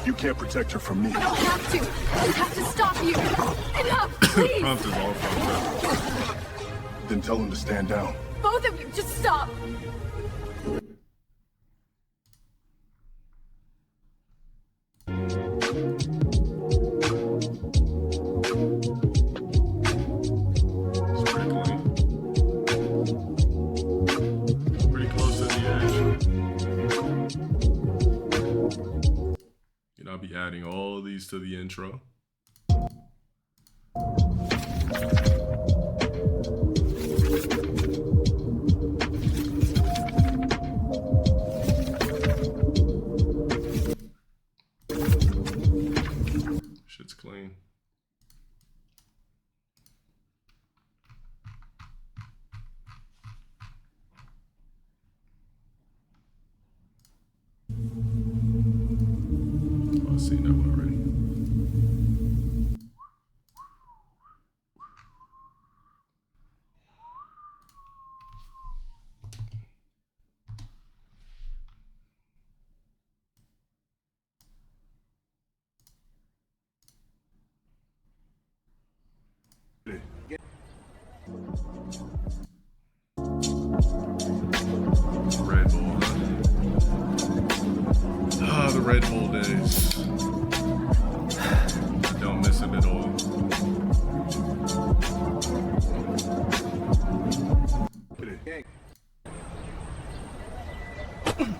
You can't protect her from me. I don't have to. I have to stop you. Enough, please. Prompt is all fucked up. Then tell him to stand down. Both of you, just stop. I'll be adding all these to the intro. Shit's clean. I've seen that one already. Red Bull. Ah, the Red Bull days. Don't miss it at all.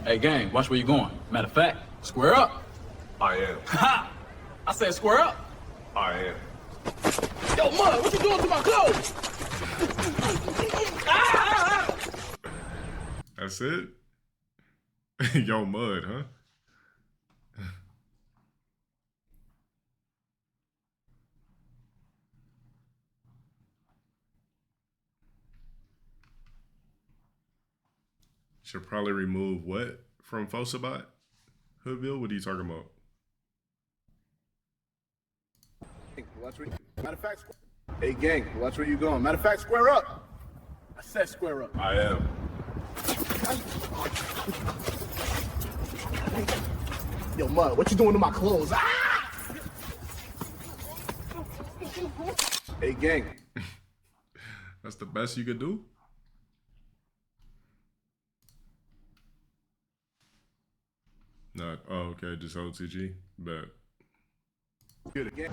Hey, gang, watch where you going. Matter of fact, square up. I am. Ha! I said square up. I am. Yo, Mud, what you doing to my clothes? That's it? Yo, Mud, huh? Should probably remove what from Fosabot? Hoodville? What are you talking about? Matter of fact, hey gang, watch where you going. Matter of fact, square up. I said square up. I am. Yo, Mud, what you doing to my clothes? Ah! Hey, gang. That's the best you could do? Not. Oh, okay. Just OTG. But. Good again.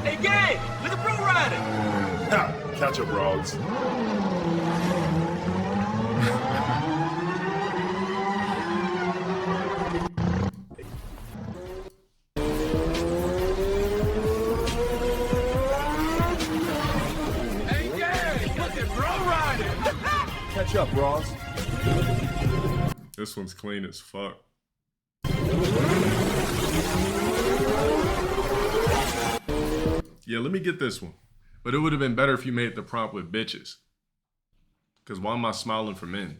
Hey, gang! Look at Bro riding! Ha! Catch up, Rogs. Hey, gang! Look at Bro riding! Catch up, Rogs. This one's clean as fuck. Yeah, let me get this one. But it would have been better if you made the prompt with bitches. Because why am I smiling for men?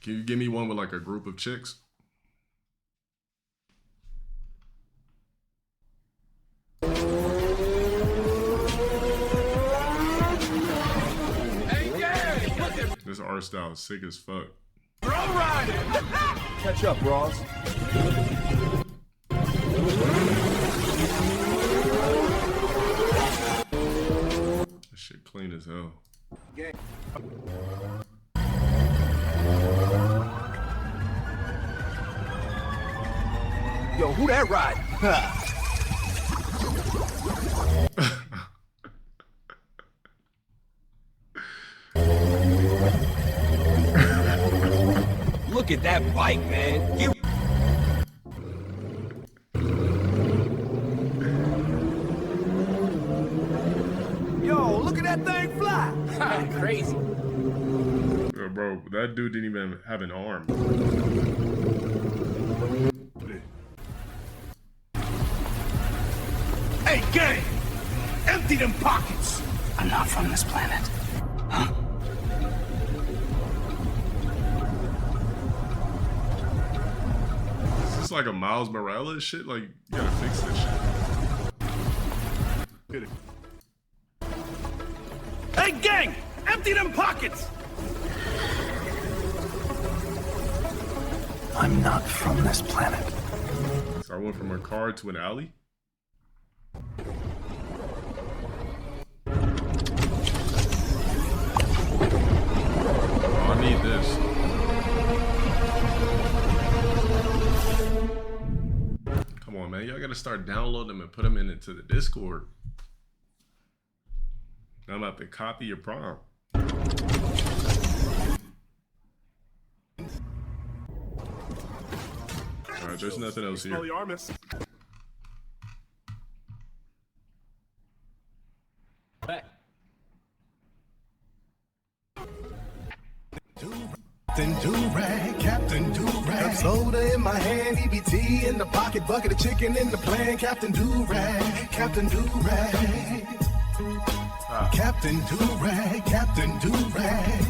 Can you give me one with like a group of chicks? Hey, gang! Look at This art style is sick as fuck. Bro riding! Catch up, Rogs. This shit clean as hell. Gang. Yo, who that riding? Look at that bike, man. Yo, look at that thing fly. Crazy. Yo, bro, that dude didn't even have an arm. Hey, gang! Empty them pockets! I'm not from this planet. Huh? Is this like a Miles Morales shit? Like, you gotta fix this shit. Good. Hey, gang! Empty them pockets! I'm not from this planet. So I went from a car to an alley? Oh, I need this. Come on, man. Y'all gotta start downloading them and put them into the Discord. Now I'm about to copy your prompt. Alright, there's nothing else here. Back. Captain Durag, Captain Durag. Soda in my hand, EBT in the pocket, bucket of chicken in the plan. Captain Durag, Captain Durag. Captain Durag, Captain Durag.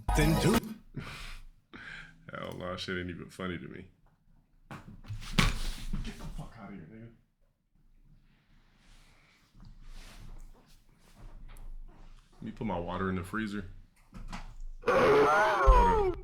Captain Durag. Hell no, that shit ain't even funny to me. Get the fuck out of here, nigga. Let me put my water in the freezer. Hold up.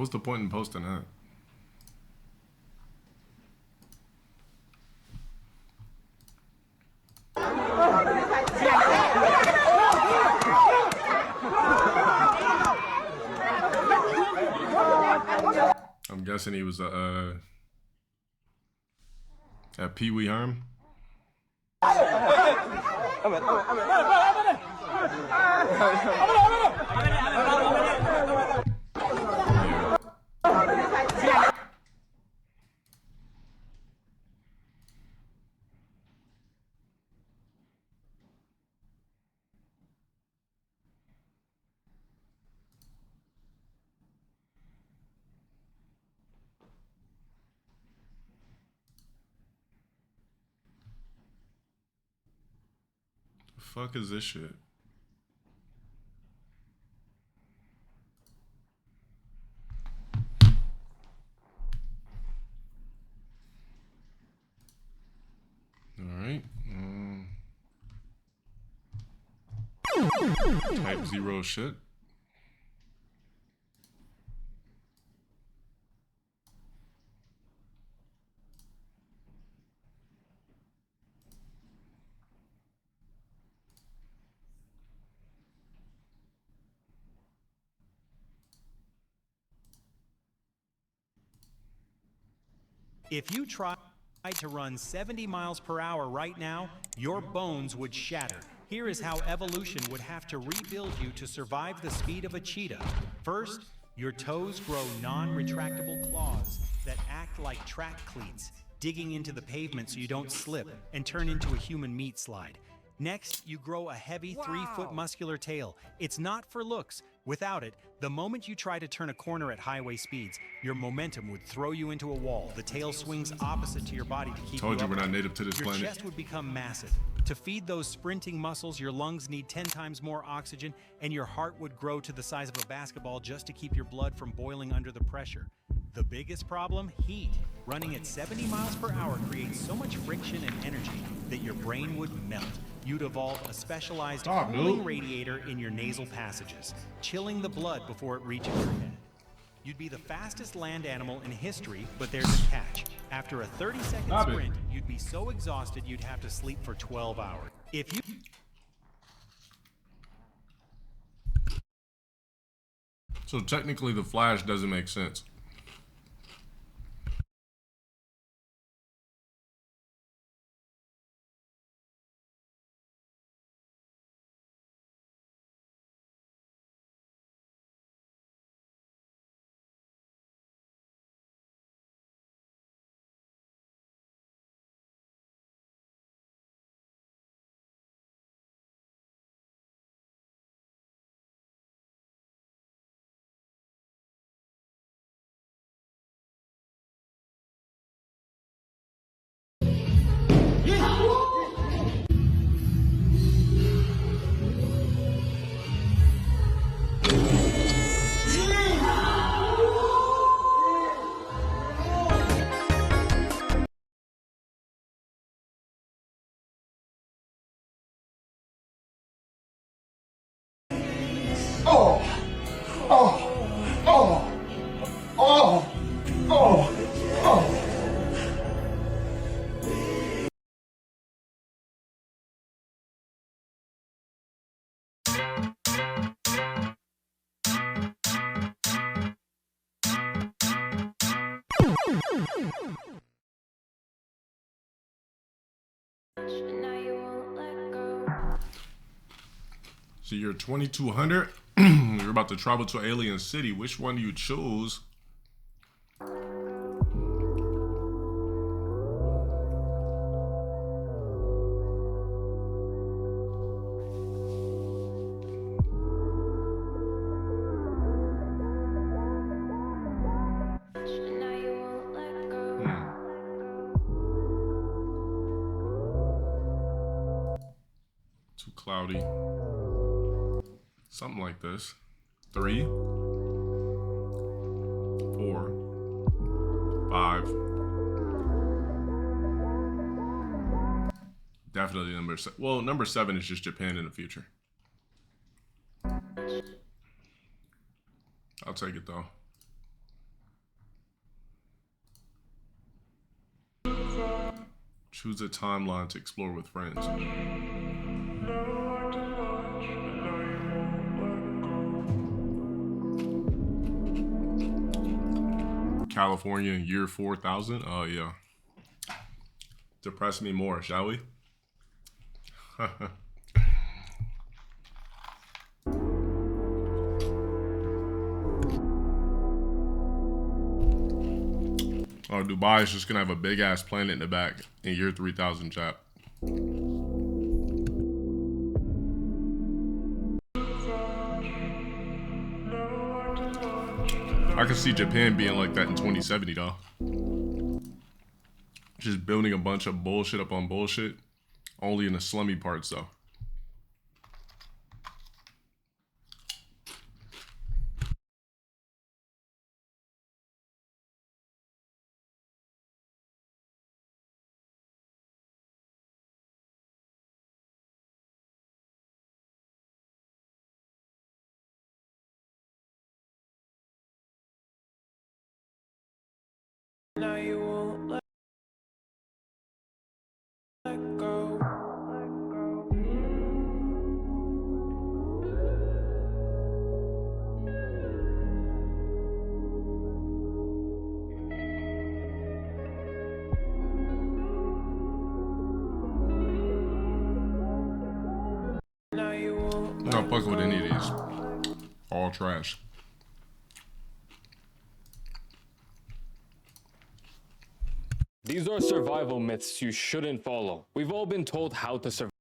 what's the point in posting that? I'm guessing he was a Pee Wee Herm. The fuck is this shit? Alright. Type 0 shit. If you tried to run 70 miles per hour right now, your bones would shatter. Here is how evolution would have to rebuild you to survive the speed of a cheetah. First, your toes grow non-retractable claws that act like track cleats, digging into the pavement so you don't slip and turn into a human meat slide. Next, you grow a heavy 3-foot muscular tail. It's not for looks. Without it, the moment you try to turn a corner at highway speeds, your momentum would throw you into a wall. The tail swings opposite to your body to keep Told you we're upright. not native to this planet. Your chest would become massive. To feed those sprinting muscles, your lungs need 10 times more oxygen, and your heart would grow to the size of a basketball just to keep your blood from boiling under the pressure. The biggest problem? Heat. Running at 70 miles per hour creates so much friction and energy that your brain would melt. You'd evolve a specialized cooling radiator in your nasal passages, chilling the blood before it reaches your head. You'd be the fastest land animal in history, but there's a catch. After a 30-second sprint, you'd be so exhausted you'd have to sleep for 12 hours. If you... So technically the Flash doesn't make sense. So you're 2200. You're about to travel to Alien City. Which one do you choose? Too cloudy. Something like this. 3, 4, 5. Definitely number 7. Well, number 7 is just Japan in the future. I'll take it though. Choose a timeline to explore with friends. California in year 4000. Oh yeah. Depress me more, shall we? Oh, Dubai is just gonna have a big ass planet in the back in year 3000, chap. I can see Japan being like that in 2070 though. Just building a bunch of bullshit up on bullshit. Only in the slummy parts though. Now you won't let go. I'm not fucking with any of these. All trash. These are survival myths you shouldn't follow. We've all been told how to survive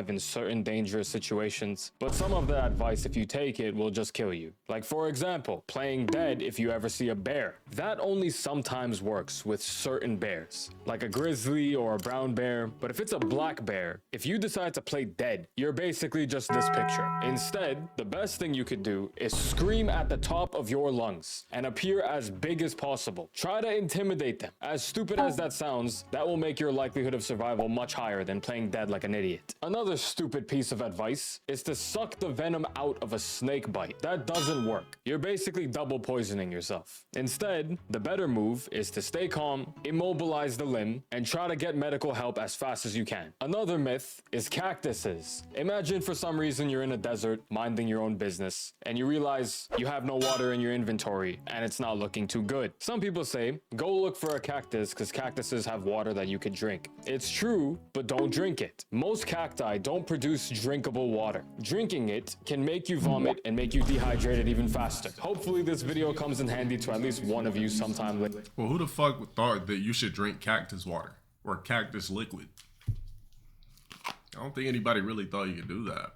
in certain dangerous situations, but some of the advice, if you take it, will just kill you. Like, for example, playing dead if you ever see a bear. That only sometimes works with certain bears, like a grizzly or a brown bear. But if it's a black bear, if you decide to play dead, you're basically just this picture. Instead, the best thing you could do is scream at the top of your lungs and appear as big as possible. Try to intimidate them. As stupid as that sounds, that will make your likelihood of survival much higher than playing dead like an idiot. Another stupid piece of advice is to suck the venom out of a snake bite. That doesn't work. You're basically double poisoning yourself. Instead, the better move is to stay calm, immobilize the limb, and try to get medical help as fast as you can. Another myth is cactuses. Imagine for some reason you're in a desert, minding your own business, and you realize you have no water in your inventory, and it's not looking too good. Some people say, go look for a cactus because cactuses have water that you could drink. It's true, but don't drink it. Most cacti don't produce drinkable water. Drinking it can make you vomit and make you dehydrated even faster. Hopefully this video comes in handy to at least one of you sometime later. Well, who the fuck thought that you should drink cactus water or cactus liquid? I don't think anybody really thought you could do that.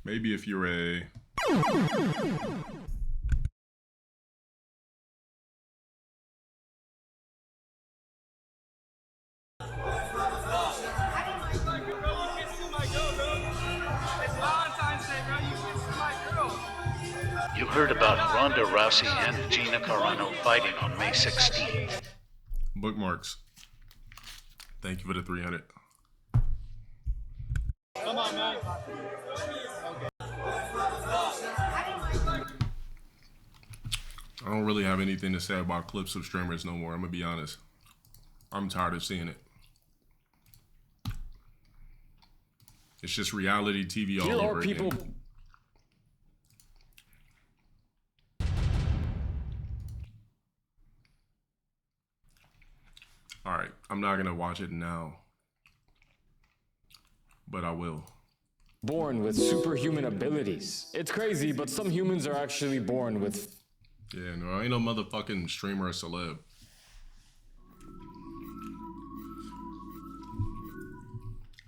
Maybe if you're a... You heard about Ronda Rousey and Gina Carano fighting on May 16th. Bookmarks. Thank you for the 300. Come on, man. I don't really have anything to say about clips of streamers no more. I'm gonna be honest. I'm tired of seeing it. It's just reality TV all over again. All right, I'm not gonna watch it now, but I will. Born with superhuman abilities. It's crazy, but some humans are actually born with... Yeah, no, I ain't no motherfucking streamer or celeb.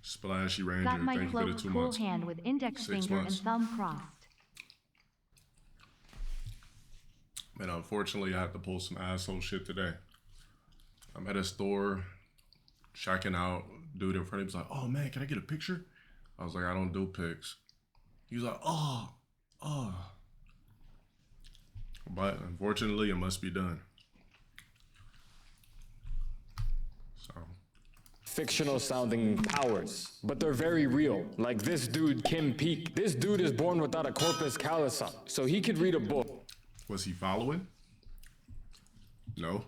Splashy Ranger, Got my thank you for the cloak 2 full months. hand with index 6 finger months. and thumb crossed. Man, unfortunately, I had to pull some asshole shit today. I'm at a store, checking out. Dude in front of me was like, "Oh man, can I get a picture?" I was like, "I don't do pics." He was like, "Oh." But unfortunately, it must be done. So. Fictional sounding powers, but they're very real. Like this dude, Kim Peek. This dude is born without a corpus callosum, so he could read a book. Was he following? No.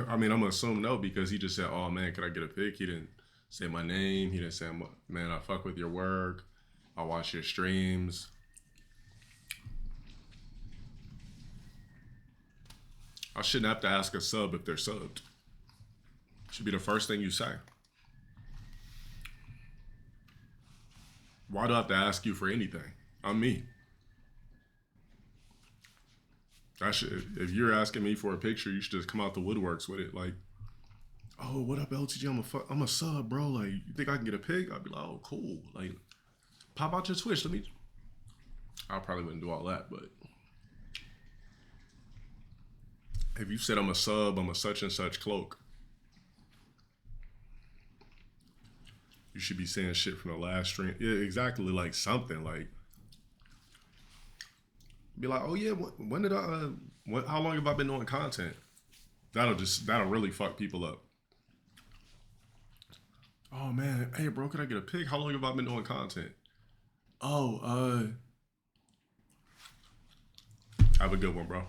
I mean, I'm gonna assume no because he just said, "Oh man, could I get a pic?" He didn't say my name. He didn't say, "Man, I fuck with your work. I watch your streams." I shouldn't have to ask a sub if they're subbed. Should be the first thing you say. Why do I have to ask you for anything? I'm me. If you're asking me for a picture, you should just come out the woodworks with it. Like, oh, what up, LTG? I'm a sub, bro. Like, you think I can get a pic? I'd be like, oh, cool. Like, pop out your Twitch. I probably wouldn't do all that, but if you said I'm a sub, I'm a such and such cloak, you should be saying shit from the last stream. Yeah, exactly. Like something like, be like, oh yeah, when did how long have I been doing content? That'll really fuck people up. Oh man, hey bro, could I get a pic? How long have I been doing content? Oh, have a good one, bro.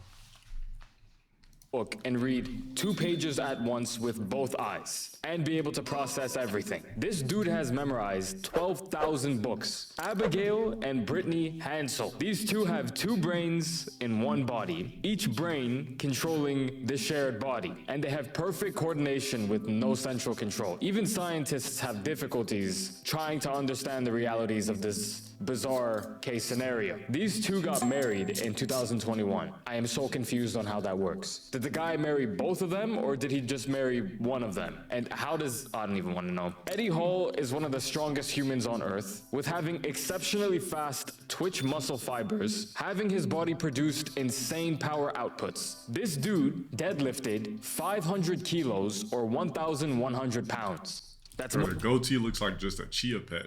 Book and read 2 pages at once with both eyes and be able to process everything. This dude has memorized 12,000 books. Abigail and Brittany Hansel. These two have 2 brains in one body, each brain controlling the shared body, and they have perfect coordination with no central control. Even scientists have difficulties trying to understand the realities of this bizarre case scenario. These two got married in 2021. I am so confused on how that works. Did the guy marry both of them, or did he just marry one of them? And how does... I don't even want to know. Eddie Hall is one of the strongest humans on Earth, with having exceptionally fast twitch muscle fibers, having his body produced insane power outputs. This dude deadlifted 500 kilos or 1,100 pounds. That's the goatee looks like just a chia pet.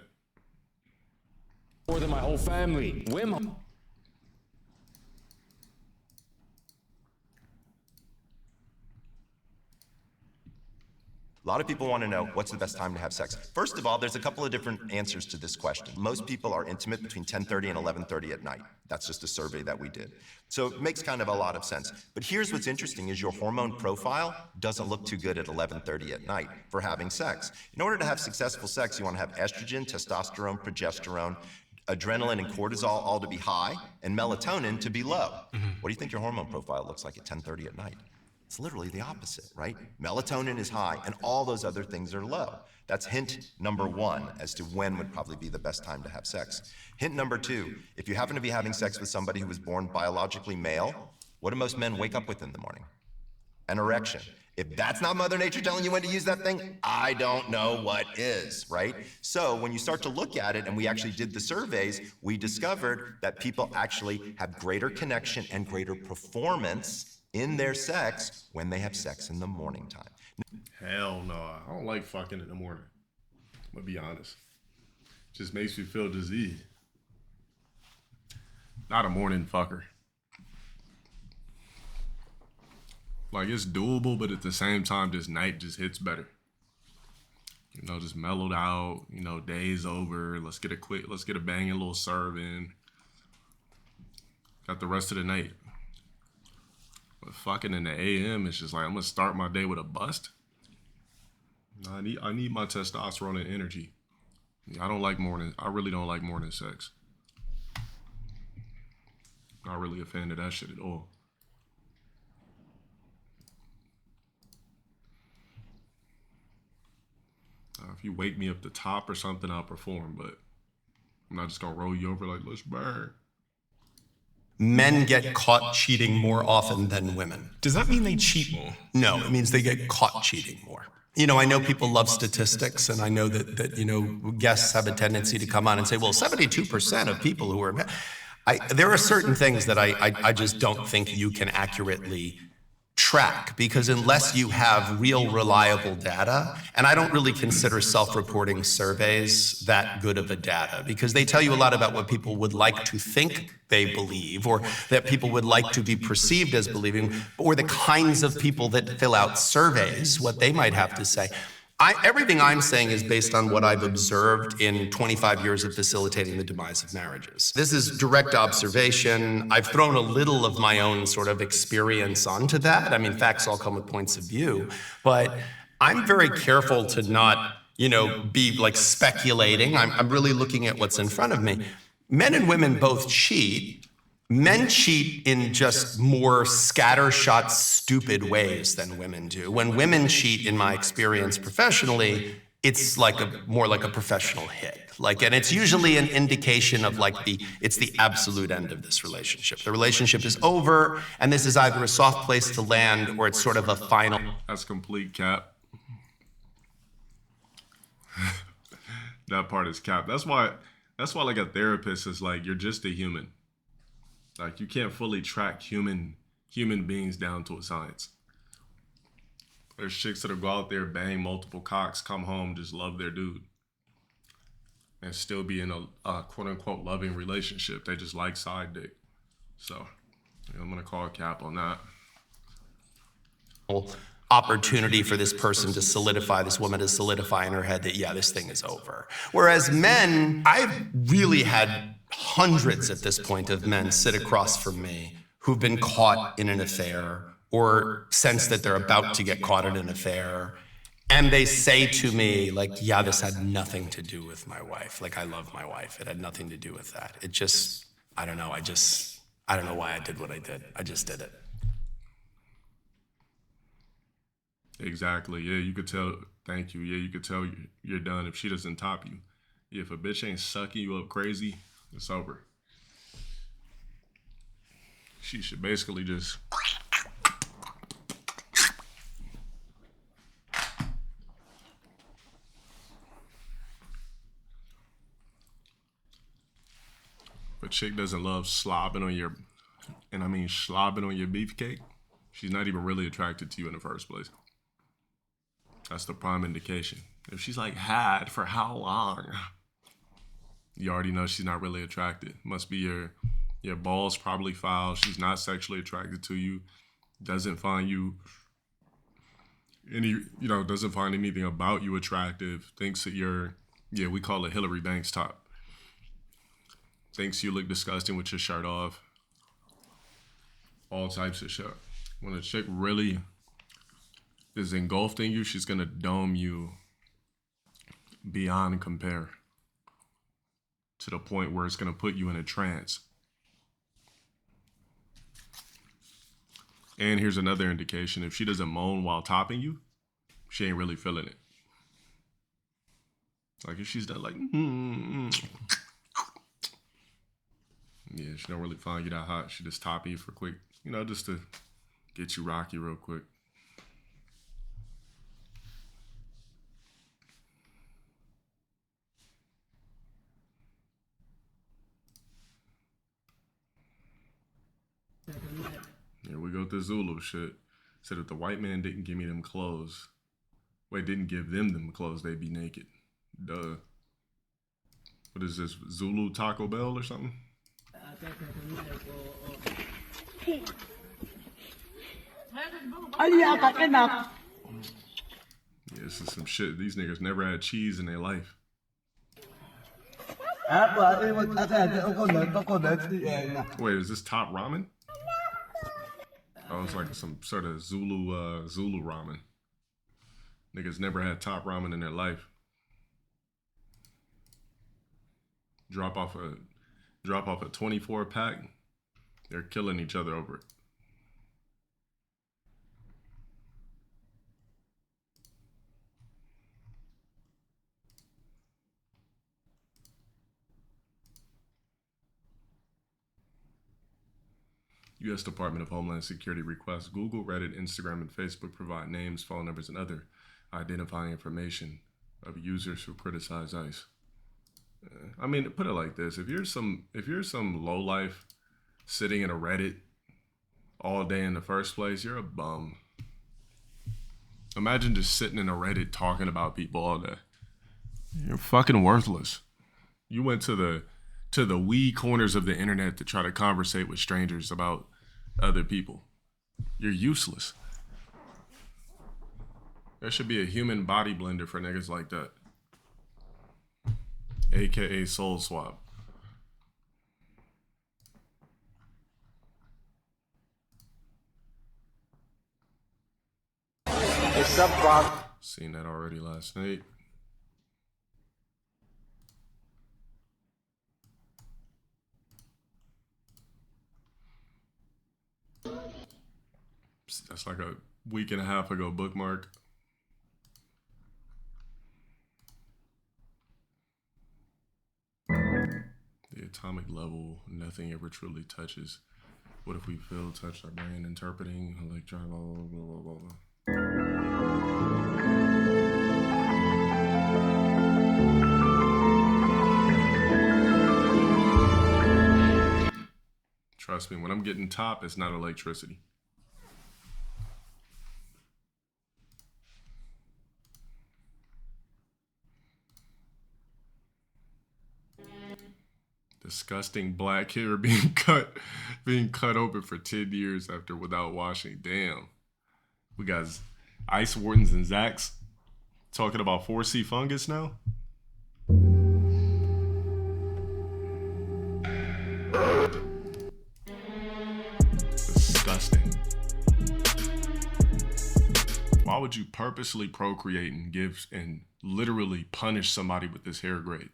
More than my whole family. Wim. A lot of people want to know what's the best time to have sex. First of all, there's a couple of different answers to this question. Most people are intimate between 10:30 and 11:30 at night. That's just a survey that we did. So it makes kind of a lot of sense. But here's what's interesting is your hormone profile doesn't look too good at 11:30 at night for having sex. In order to have successful sex, you want to have estrogen, testosterone, progesterone, adrenaline and cortisol all to be high, and melatonin to be low. What do you think your hormone profile looks like at 10:30 at night? It's literally the opposite, right? Melatonin is high, and all those other things are low. That's hint number 1 as to when would probably be the best time to have sex. Hint number 2, if you happen to be having sex with somebody who was born biologically male, what do most men wake up with in the morning? An erection. If that's not Mother Nature telling you when to use that thing, I don't know what is, right? So when you start to look at it, and we actually did the surveys, we discovered that people actually have greater connection and greater performance in their sex when they have sex in the morning time. Hell no, I don't like fucking in the morning. I'm gonna be honest. Just makes me feel diseased. Not a morning fucker. Like, it's doable, but at the same time, this night just hits better. You know, just mellowed out, you know, day's over. Let's get a banging little serve in. Got the rest of the night. But fucking in the AM, it's just like, I'm gonna start my day with a bust. I need my testosterone and energy. I really don't like morning sex. Not really a fan of that shit at all. If you wake me up the top or something, I'll perform, but I'm not just gonna roll you over like, let's burn. Men get caught cheating more often than women. Does that mean they cheat more? No, it means they get caught cheating more. You know, I know people love statistics, and I know that you know, guests have a tendency to come on and say, well, 72% of people who are men. There are certain things that I just don't think you can accurately track, because unless you have real reliable data, and I don't really consider self-reporting surveys that good of a data, because they tell you a lot about what people would like to think they believe, or that people would like to be perceived as believing, or the kinds of people that fill out surveys, what they might have to say. Everything I'm saying is based on what I've observed in 25 years of facilitating the demise of marriages. This is direct observation. I've thrown a little of my own sort of experience onto that. I mean, facts all come with points of view, but I'm very careful to not, be like speculating. I'm really looking at what's in front of me. Men and women both cheat. Men cheat in just more scattershot, stupid ways than women do. When women cheat, in my experience professionally, it's more like a professional hit. And it's usually an indication of it's the absolute end of this relationship. The relationship is over, and this is either a soft place to land or it's sort of a final. That's complete cap. That part is cap. That's why like a therapist is like, you're just a human. Like, you can't fully track human beings down to a science. There's chicks that'll go out there, bang multiple cocks, come home, just love their dude, and still be in a quote unquote loving relationship. They just like side dick. So I'm gonna call cap on that. Opportunity for this person to solidify, this woman to solidify in her head that, yeah, this thing is over. Whereas men, I've really had hundreds at this point of men sit across from me who've been caught in an affair or sense that they're about to get caught in an affair. And they say to me, yeah, this had nothing to do with my wife. I love my wife. It had nothing to do with that. It just, I don't know. I don't know why I did what I did. I just did it. Exactly. Yeah, you could tell. Thank you. Yeah, you could tell you're done if she doesn't top you. Yeah, if a bitch ain't sucking you up crazy, it's over. She should basically just. If a chick doesn't love slobbing on your, and I mean slobbing on your beefcake, she's not even really attracted to you in the first place. That's the prime indication. If she's like, had for how long? You already know she's not really attracted. Must be your balls probably foul. She's not sexually attracted to you. Doesn't find you doesn't find anything about you attractive. Thinks that we call it Hillary Banks top. Thinks you look disgusting with your shirt off. All types of shit. When a chick really is engulfed in you, she's gonna dome you beyond compare to the point where it's gonna put you in a trance. And here's another indication. If she doesn't moan while topping you, she ain't really feeling it. If she's done yeah, she don't really find you that hot. She just topping you for quick, just to get you rocky real quick. Here we go with the Zulu shit. Said if the white man didn't give me them clothes, didn't give them clothes, they'd be naked. Duh. What is this, Zulu Taco Bell or something? Yeah, this is some shit. These niggas never had cheese in their life. Wait, is this Top Ramen? Oh, it's like some sort of Zulu ramen. Niggas never had Top Ramen in their life. Drop off a 24 pack. They're killing each other over it. U.S. Department of Homeland Security requests Google, Reddit, Instagram, and Facebook provide names, phone numbers, and other identifying information of users who criticize ICE. I mean, put it like this: if you're some lowlife sitting in a Reddit all day in the first place, you're a bum. Imagine just sitting in a Reddit talking about people all day. You're fucking worthless. You went to the wee corners of the internet to try to conversate with strangers about other people. You're useless. There should be a human body blender for niggas like that. AKA Soul Swap. What's up, Bob? Seen that already last night. That's like a week and a half ago bookmark. The atomic level, nothing ever truly touches. What if we feel, touch our brain, interpreting, electron, blah, blah, blah, blah, blah. Trust me, when I'm getting top, it's not electricity. Disgusting black hair being cut open for 10 years after without washing. Damn. We got Ice Wardens and Zax talking about 4C fungus now. Disgusting. Why would you purposely procreate and give and literally punish somebody with this hair grade?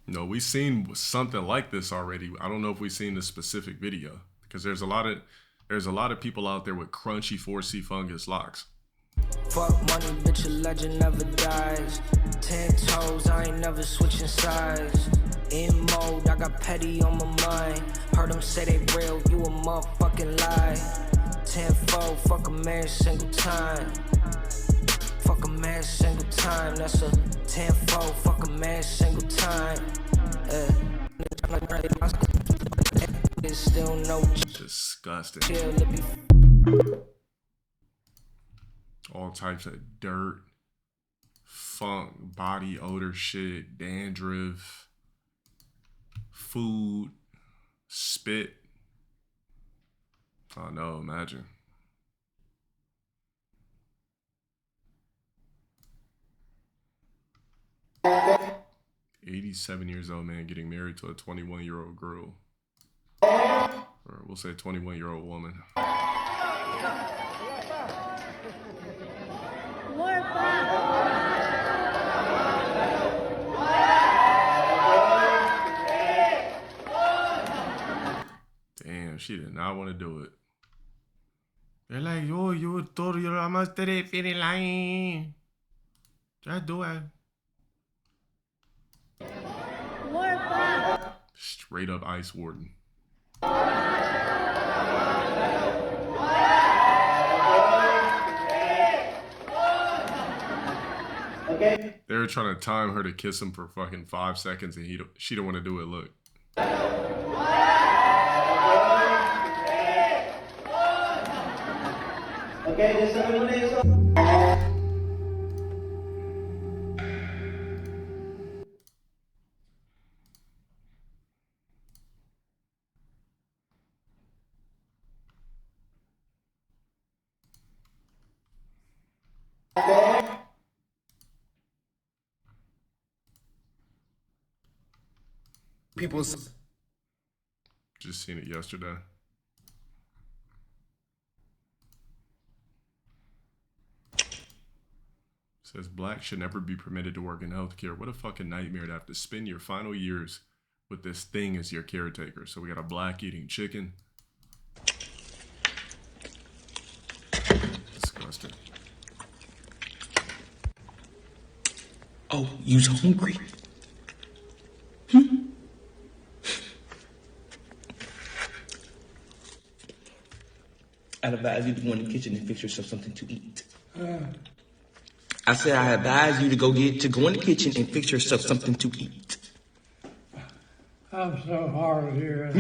No, we've seen something like this already. I don't know if we've seen this specific video because there's a lot of people out there with crunchy 4C fungus locks. Fuck money, bitch, a legend never dies. 10 toes, I ain't never switching sides. In mode, I got petty on my mind. Heard them say they real, you a motherfucking lie. 10-fold, fuck a man single time. Fuck a man single time, that's a 10-fold, fuck a man single time. Still no disgusting. All types of dirt, funk, body odor shit, dandruff, food, spit. Oh no, imagine. $87 years old man getting married to a 21-year-old girl. Or we'll say 21-year-old woman. Damn, she did not want to do it. They're like, yo, you told your mama to feeling lying. Just do it. Straight up Ice Warden. Okay. They were trying to time her to kiss him for fucking 5 seconds, and she don't want to do it. Look. Okay, just 7 minutes. People's just seen it yesterday. Says blacks should never be permitted to work in healthcare. What a fucking nightmare to have to spend your final years with this thing as your caretaker. So we got a black eating chicken. Disgusting. Oh, you's hungry. I'd advise you to go in the kitchen and fix yourself something to eat. I said I advise you to go in the kitchen and fix yourself something to eat. I'm so hard here.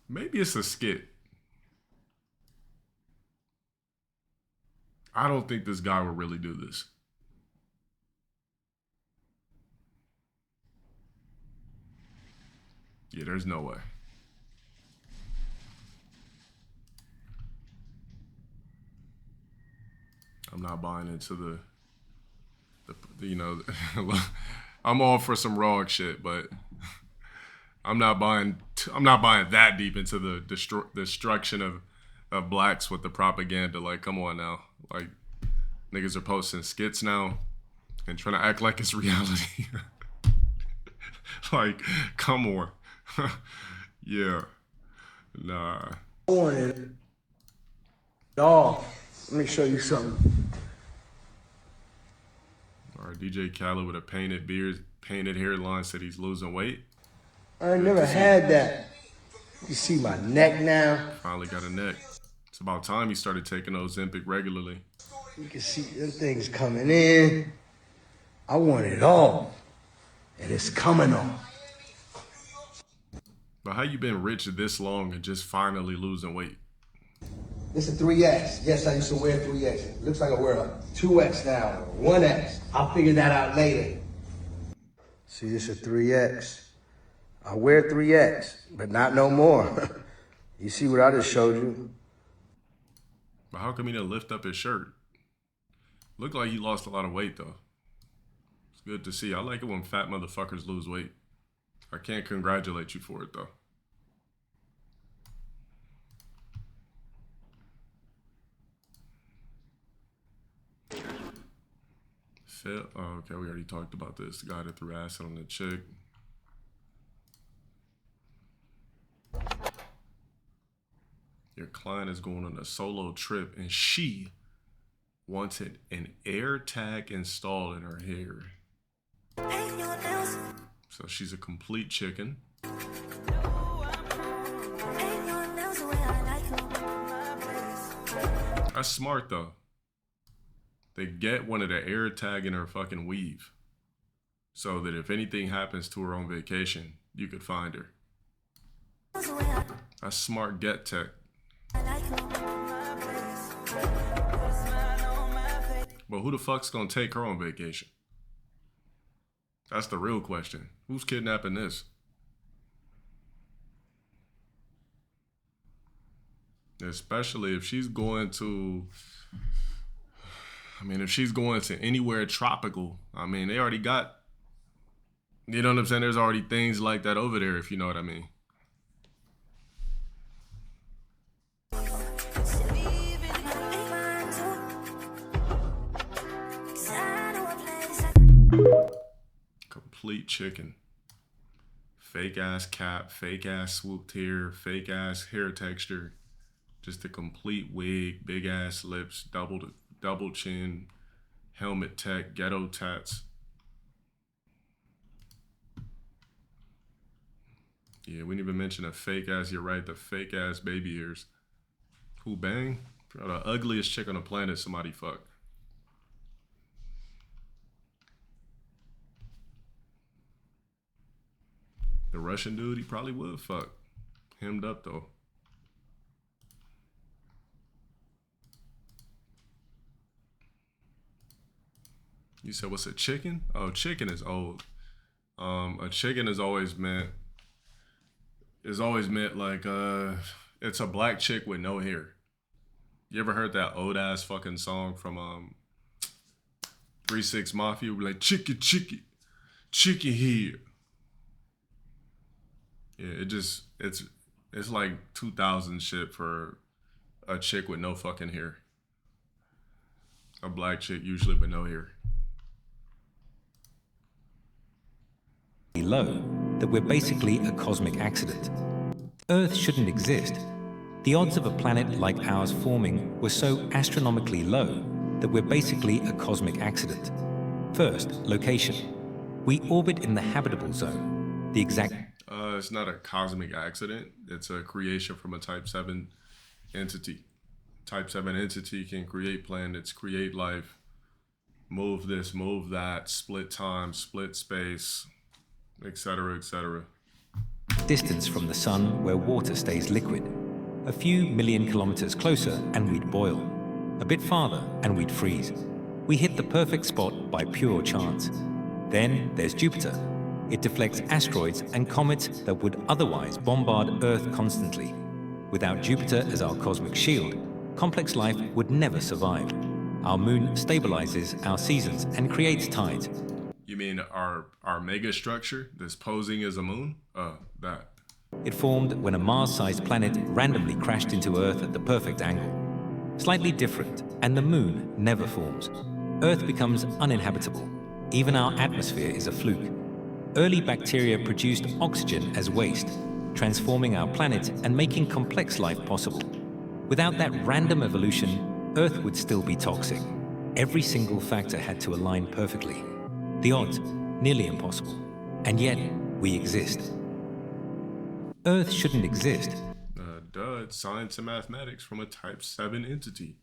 Maybe it's a skit. I don't think this guy would really do this. Yeah, there's no way. I'm not buying into the you know, I'm all for some wrong shit, but I'm not buying that deep into the destruction of blacks with the propaganda. Like, come on now. Like, niggas are posting skits now and trying to act like it's reality. Like, come on. Yeah. Nah. I want it all. Let me show you something. All right, DJ Khaled with a painted hairline said he's losing weight. I never had that. You see my neck now? Finally got a neck. It's about time he started taking Ozempic regularly. You can see them things coming in. I want it all. And it's coming on. But how you been rich this long and just finally losing weight? This is 3X. Yes, I used to wear 3X. Looks like I wear a 2X now, or 1X. I'll figure that out later. See, this is 3X. I wear 3X, but not no more. You see what I just showed you? But how come he didn't lift up his shirt? Looked like he lost a lot of weight, though. It's good to see. I like it when fat motherfuckers lose weight. I can't congratulate you for it, though. Phil, oh, okay, we already talked about this. The guy that threw acid on the chick. Your client is going on a solo trip and she wanted an air tag installed in her hair. So she's a complete chicken. That's smart though. They get one of the air tag in her fucking weave so that if anything happens to her on vacation, you could find her. That's smart get tech. But who the fuck's gonna take her on vacation? That's the real question. Who's kidnapping this? Especially if she's going to, if she's going to anywhere tropical, they already got, you know what I'm saying? There's already things like that over there, if you know what I mean. Complete chicken. Fake ass cap, fake ass swooped hair, fake ass hair texture. Just a complete wig, big ass lips, double chin, helmet tech, ghetto tats. Yeah, we didn't even mention a fake ass, you're right, the fake ass baby ears. Who bang? The ugliest chick on the planet somebody fucked. The Russian dude, he probably would fuck. Hemmed up though. You said what's a chicken? Oh, chicken is old. A chicken is always meant like it's a black chick with no hair. You ever heard that old ass fucking song from 3 6 Mafia? We're like chicken here. Yeah, it's like 2000 shit for a chick with no fucking hair. A black chick usually with no hair. Low that we're basically a cosmic accident. Earth shouldn't exist. The odds of a planet like ours forming were so astronomically low that we're basically a cosmic accident. First, location. We orbit in the habitable zone. The exact... It's not a cosmic accident. It's a creation from a Type 7 entity. Type 7 entity can create planets, create life, move this, move that, split time, split space, etc., etc. Distance from the sun where water stays liquid. A few million kilometers closer and we'd boil. A bit farther and we'd freeze. We hit the perfect spot by pure chance. Then there's Jupiter. It deflects asteroids and comets that would otherwise bombard Earth constantly. Without Jupiter as our cosmic shield, complex life would never survive. Our moon stabilizes our seasons and creates tides. You mean our mega structure that's posing as a moon? That. It formed when a Mars-sized planet randomly crashed into Earth at the perfect angle. Slightly different, and the moon never forms. Earth becomes uninhabitable. Even our atmosphere is a fluke. Early bacteria produced oxygen as waste, transforming our planet and making complex life possible. Without that random evolution, Earth would still be toxic. Every single factor had to align perfectly. The odds, nearly impossible. And yet, we exist. Earth shouldn't exist. Duh, it's science and mathematics from a type 7 entity.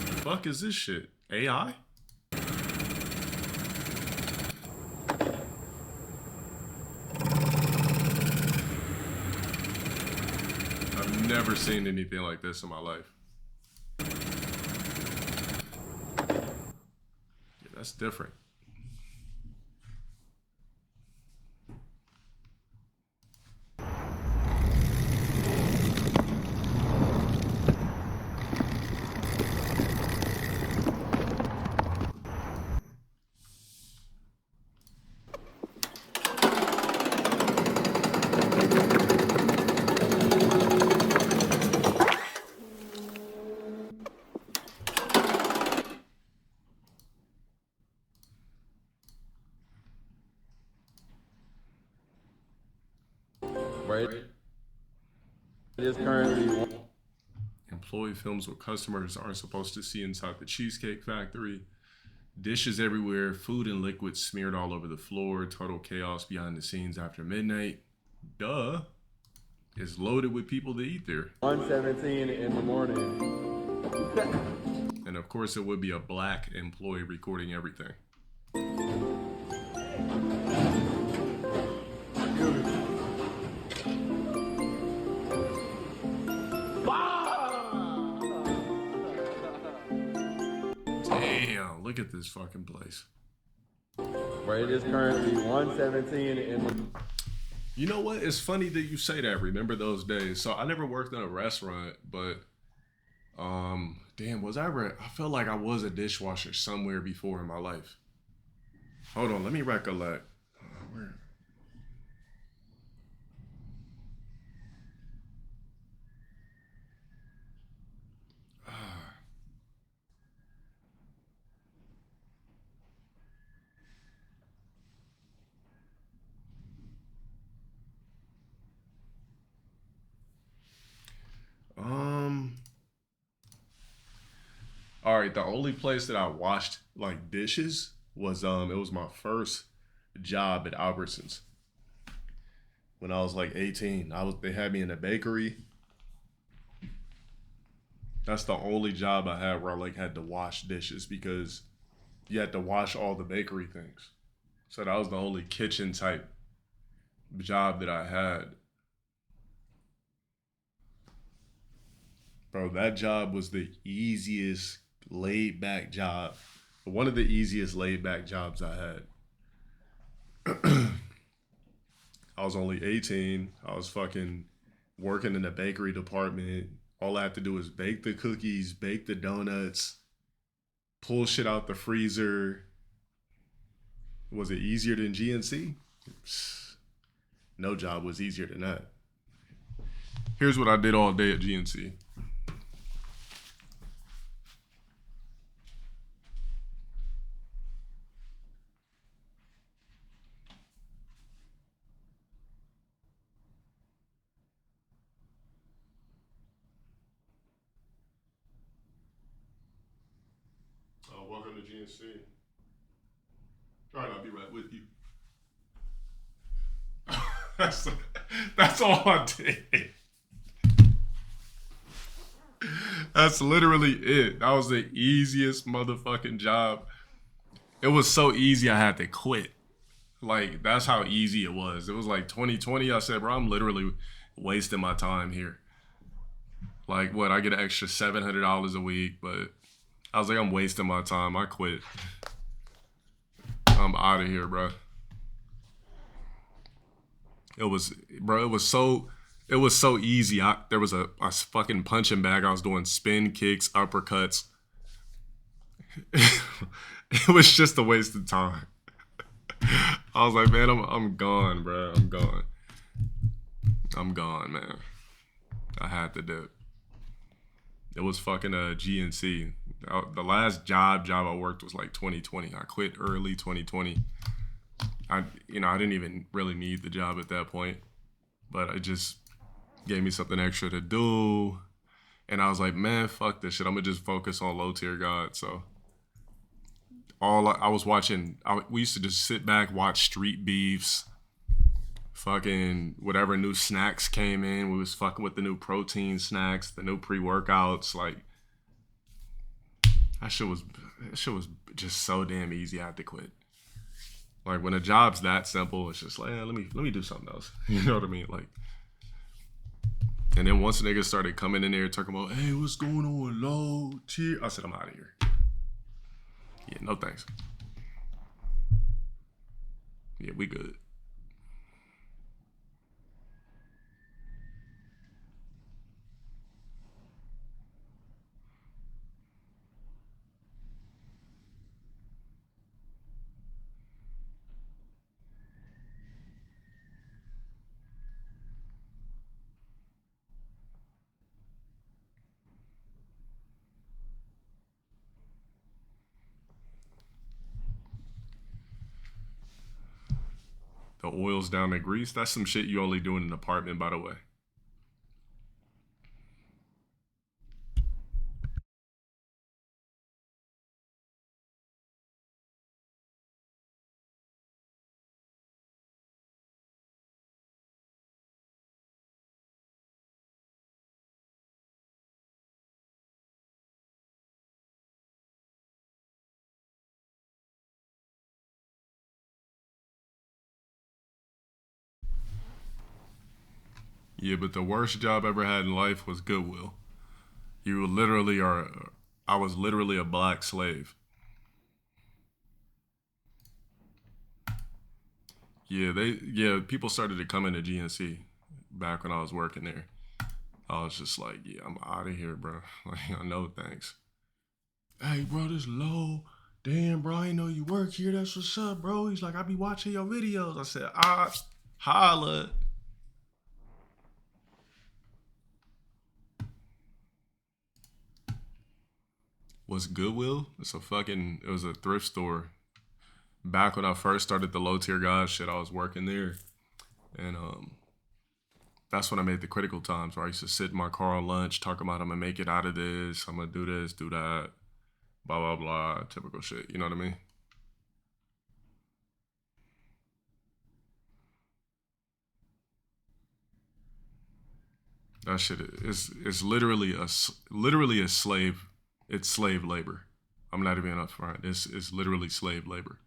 The fuck is this shit? AI? I've never seen anything like this in my life. Yeah, that's different. Right? It is currently. Employee films what customers aren't supposed to see inside the Cheesecake Factory. Dishes everywhere, food and liquids smeared all over the floor, total chaos behind the scenes after midnight. Duh. It's loaded with people to eat there. 1:17 in the morning. And of course it would be a black employee recording everything. Damn, look at this fucking place. Right, it is currently 1:17 in the. You know what? It's funny that you say that. Remember those days? So I never worked in a restaurant, but damn, was I ever? I felt like I was a dishwasher somewhere before in my life. Hold on, let me recollect. Where? All right, the only place that I washed like dishes was it was my first job at Albertsons. When I was like 18, they had me in a bakery. That's the only job I had where I like had to wash dishes because you had to wash all the bakery things. So that was the only kitchen type job that I had. Bro, that job was the easiest laid back job. One of the easiest laid back jobs I had. I was only 18. I was fucking working in the bakery department. All I had to do was bake the cookies, bake the donuts, pull shit out the freezer. Was it easier than GNC? No job was easier than that. Here's what I did all day at GNC. Welcome to GNC. Try not to be right with you. That's all I did. That's literally it. That was the easiest motherfucking job. It was so easy I had to quit. Like, that's how easy it was. It was like 2020. I said, bro, I'm literally wasting my time here. Like, what? I get an extra $700 a week, but I was like, I'm wasting my time. I quit. I'm out of here, bro. It was so easy. There was a fucking punching bag. I was doing spin kicks, uppercuts. It was just a waste of time. I was like, man, I'm gone, bro. I'm gone, man. I had to do it. It was fucking GNC. The last job I worked was like 2020. I quit early 2020. I didn't even really need the job at that point, but it just gave me something extra to do. And I was like, man, fuck this shit. I'm gonna just focus on Low Tier God. So we used to just sit back, watch Street Beefs, fucking whatever new snacks came in. We was fucking with the new protein snacks, the new pre-workouts. Like, that shit was just so damn easy. I had to quit. Like, when a job's that simple, it's just like, let me do something else. You know what I mean? Like, and then once niggas started coming in there talking about, hey, what's going on, Low Tier? I said, I'm out of here. Yeah, no thanks. Yeah, we good. The oils down to grease. That's some shit you only do in an apartment, by the way. Yeah, but the worst job I ever had in life was Goodwill. I was literally a black slave. Yeah, people started to come into GNC back when I was working there. I was just like, yeah, I'm out of here, bro. Like, no thanks. Hey, bro, this Low. Damn, bro, I didn't know you work here. That's what's up, bro. He's like, I be watching your videos. I said, holla. Was Goodwill? It was a thrift store. Back when I first started the Low Tier God shit, I was working there. And that's when I made the critical times where I used to sit in my car on lunch, talk about I'm gonna make it out of this, I'm gonna do this, do that, blah, blah, blah, typical shit, you know what I mean? That shit is literally a slave. It's slave labor. I'm not even upfront. It's literally slave labor.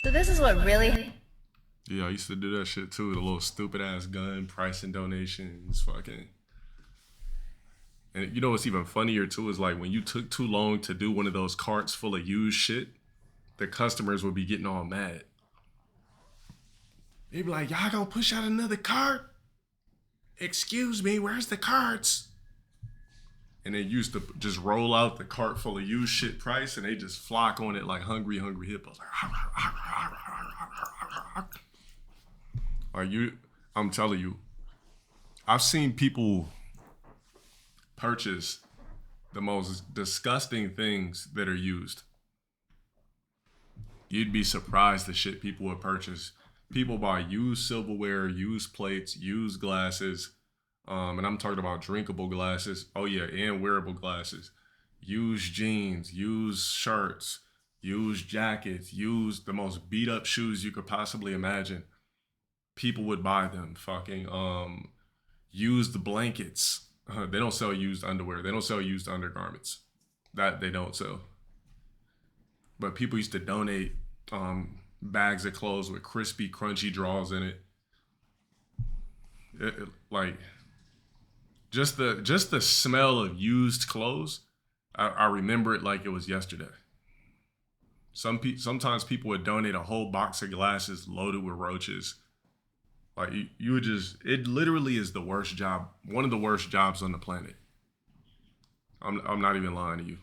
So this is what really... Yeah, I used to do that shit too. The little stupid ass gun, pricing donations, fucking. And you know what's even funnier too is like when you took too long to do one of those carts full of used shit, the customers would be getting all mad. They'd be like, y'all gonna push out another cart? Excuse me, where's the carts? And they used to just roll out the cart full of used shit price and they just flock on it like hungry hippos. I'm telling you, I've seen people purchase the most disgusting things that are used. You'd be surprised the shit people would purchase. People buy used silverware, used plates, used glasses, and I'm talking about drinkable glasses. Oh yeah, and wearable glasses. Used jeans, used shirts, used jackets, used the most beat up shoes you could possibly imagine. People would buy them. Fucking used blankets. They don't sell used underwear. They don't sell used undergarments. That they don't sell. But people used to donate bags of clothes with crispy, crunchy draws in it. Like just the smell of used clothes. I remember it like it was yesterday. Sometimes people would donate a whole box of glasses loaded with roaches. Like you would just, it literally is the worst job, one of the worst jobs on the planet. I'm not even lying to you.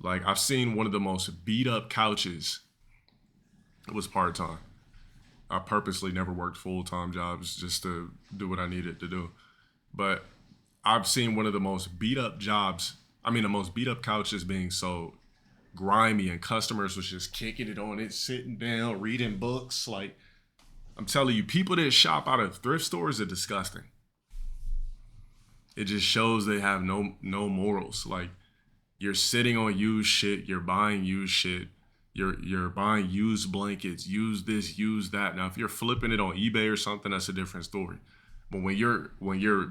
Like I've seen one of the most beat up couches. It was part-time. I purposely never worked full-time jobs just to do what I needed to do. But I've seen one of the most beat up jobs. I mean, the most beat up couches being so grimy, and customers was just kicking it on it, sitting down, reading books. Like, I'm telling you, people that shop out of thrift stores are disgusting. It just shows they have no morals. Like, you're sitting on used shit, you're buying used shit, you're buying used blankets, use this, use that. Now, if you're flipping it on eBay or something, that's a different story. But when you're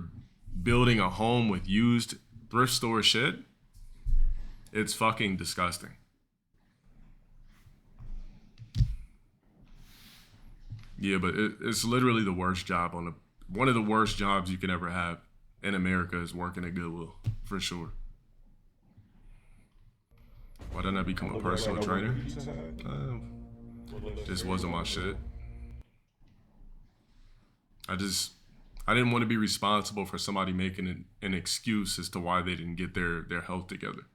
building a home with used thrift store shit, it's fucking disgusting. Yeah, but it's literally the worst job one of the worst jobs you can ever have in America is working at Goodwill, for sure. Why didn't I become a personal trainer? Just wasn't my shit. I didn't want to be responsible for somebody making an excuse as to why they didn't get their health together.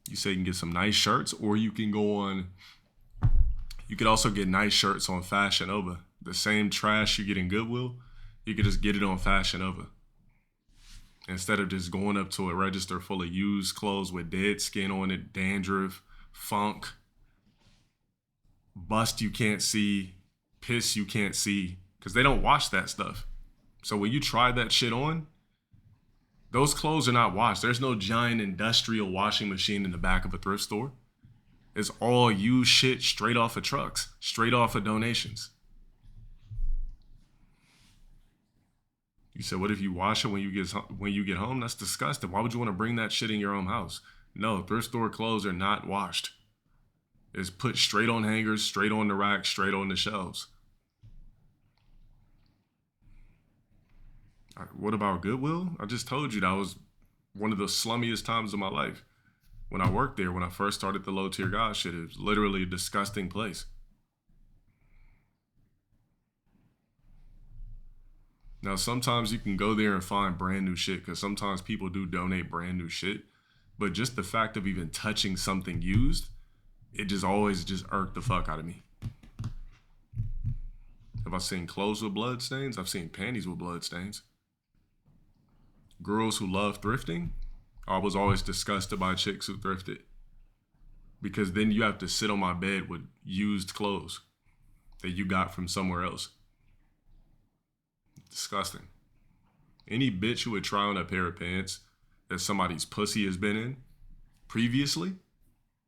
You say you can get some nice shirts, or you can go on, you could also get nice shirts on Fashion Nova. The same trash you get in Goodwill, you could just get it on Fashion Nova. Instead of just going up to a register full of used clothes with dead skin on it, dandruff, funk, bust you can't see, piss you can't see, because they don't wash that stuff. So when you try that shit on, those clothes are not washed. There's no giant industrial washing machine in the back of a thrift store. It's all used shit straight off of trucks, straight off of donations. You said, what if you wash it when you get home? That's disgusting. Why would you want to bring that shit in your own house? No, thrift store clothes are not washed. It's put straight on hangers, straight on the rack, straight on the shelves. What about Goodwill? I just told you that was one of the slummiest times of my life. When I worked there, when I first started the low tier God shit, it was literally a disgusting place. Now, sometimes you can go there and find brand new shit, because sometimes people do donate brand new shit. But just the fact of even touching something used, it just always just irked the fuck out of me. Have I seen clothes with blood stains? I've seen panties with blood stains. Girls who love thrifting, I was always disgusted by chicks who thrifted. Because then you have to sit on my bed with used clothes that you got from somewhere else. Disgusting. Any bitch who would try on a pair of pants that somebody's pussy has been in previously,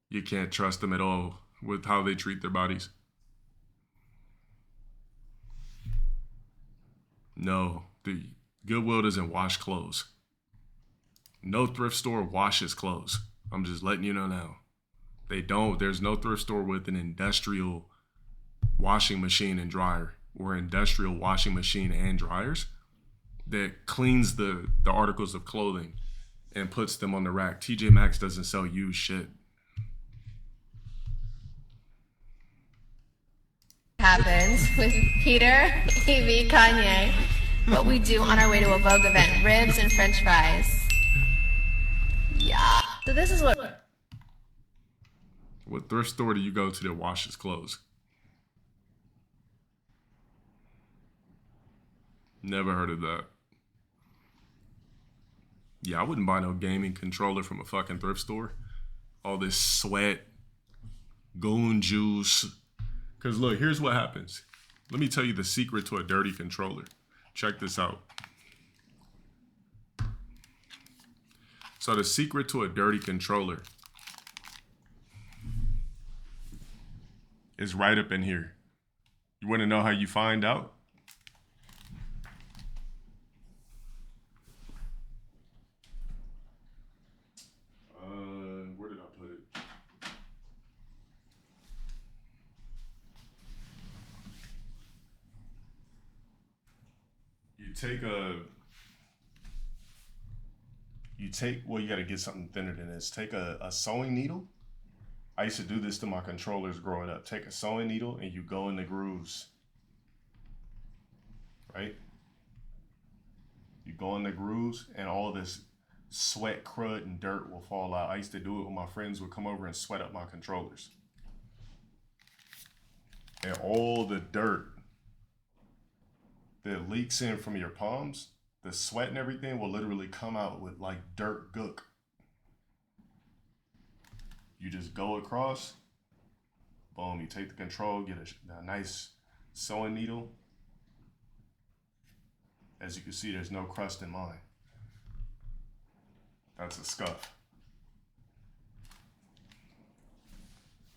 you can't trust them at all with how they treat their bodies. No, the Goodwill doesn't wash clothes. No thrift store washes clothes. I'm just letting you know now. They don't. There's no thrift store with an industrial washing machine and dryer, or industrial washing machine and dryers that cleans the articles of clothing and puts them on the rack. TJ Maxx doesn't sell used shit. Happens with Peter, Evie, Kanye. What we do on our way to a Vogue event: ribs and French fries. Yeah. So this is what thrift store do you go to that washes clothes? Never heard of that. Yeah, I wouldn't buy no gaming controller from a fucking thrift store. All this sweat, goon juice. Because look, here's what happens. Let me tell you the secret to a dirty controller. Check this out. So the secret to a dirty controller is right up in here. You want to know how you find out? Where did I put it? Well, you got to get something thinner than this. Take a sewing needle. I used to do this to my controllers growing up. Take a sewing needle and you go in the grooves, right? You go in the grooves and all this sweat, crud, and dirt will fall out. I used to do it when my friends would come over and sweat up my controllers. And all the dirt that leaks in from your palms, the sweat and everything will literally come out with like dirt gook. You just go across, boom, you take the control, get a nice sewing needle. As you can see, there's no crust in mine. That's a scuff.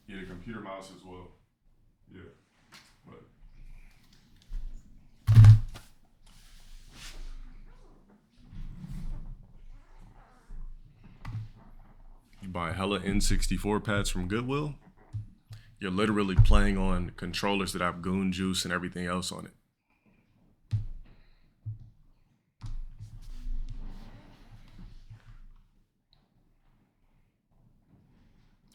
Yeah, the computer mouse as well. Yeah, but. You buy hella N64 pads from Goodwill, you're literally playing on controllers that have goon juice and everything else on it.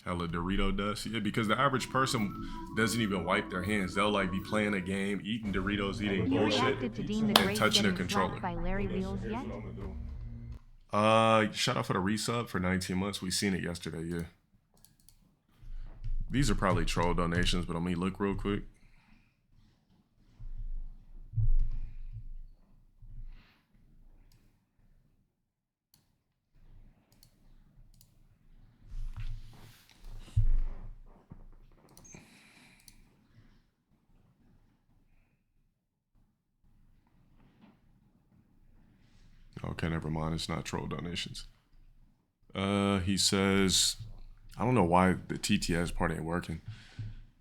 Hella Dorito dust. Yeah, because the average person doesn't even wipe their hands. They'll like be playing a game, eating Doritos, eating bullshit, and touching a controller. By Larry Wheels yet? Shout out for the resub for 19 months. We seen it yesterday, yeah. These are probably troll donations, but let me look real quick. Okay, never mind. It's not troll donations. He says, I don't know why the TTS part ain't working,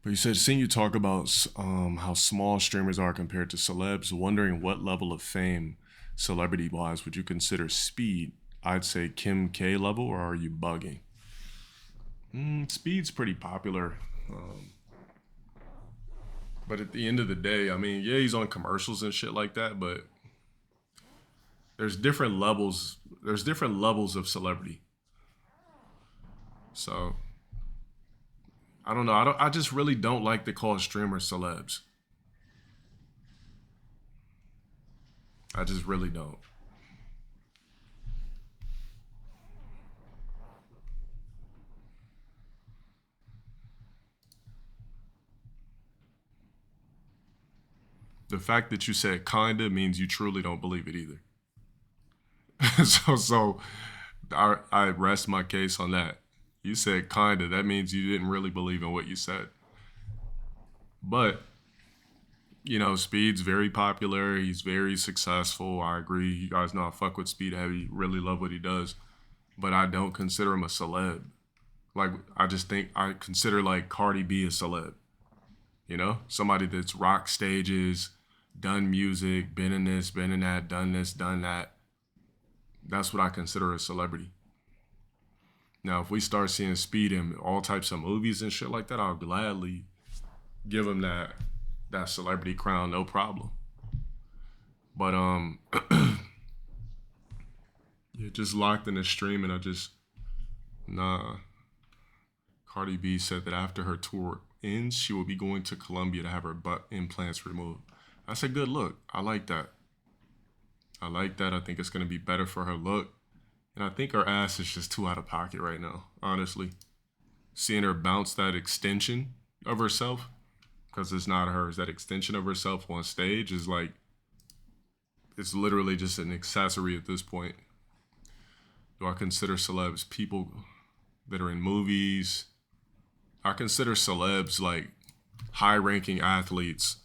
but he said, seeing you talk about how small streamers are compared to celebs, wondering what level of fame, celebrity-wise, would you consider Speed? I'd say Kim K level, or are you bugging? Speed's pretty popular. But at the end of the day, I mean, yeah, he's on commercials and shit like that, but there's different levels. There's different levels of celebrity. So I don't know. I just really don't like to call streamers celebs. I just really don't. The fact that you said kinda means you truly don't believe it either. So I rest my case on that. You said kinda, that means you didn't really believe in what you said. But, you know, Speed's very popular. He's very successful. I agree. You guys know I fuck with Speed heavy, really love what he does. But I don't consider him a celeb. Like, I just think I consider like Cardi B a celeb. You know, somebody that's rock stages, done music, been in this, been in that, done this, done that. That's what I consider a celebrity. Now, if we start seeing Speed in all types of movies and shit like that, I'll gladly give him that celebrity crown, no problem. But yeah, just locked in the stream, and I just nah. Cardi B said that after her tour ends, she will be going to Colombia to have her butt implants removed. I said, good look. I like that. I like that. I think it's going to be better for her look. And I think her ass is just too out of pocket right now, honestly. Seeing her bounce that extension of herself, because it's not hers, that extension of herself on stage is like, it's literally just an accessory at this point. Do I consider celebs people that are in movies? I consider celebs like high-ranking athletes,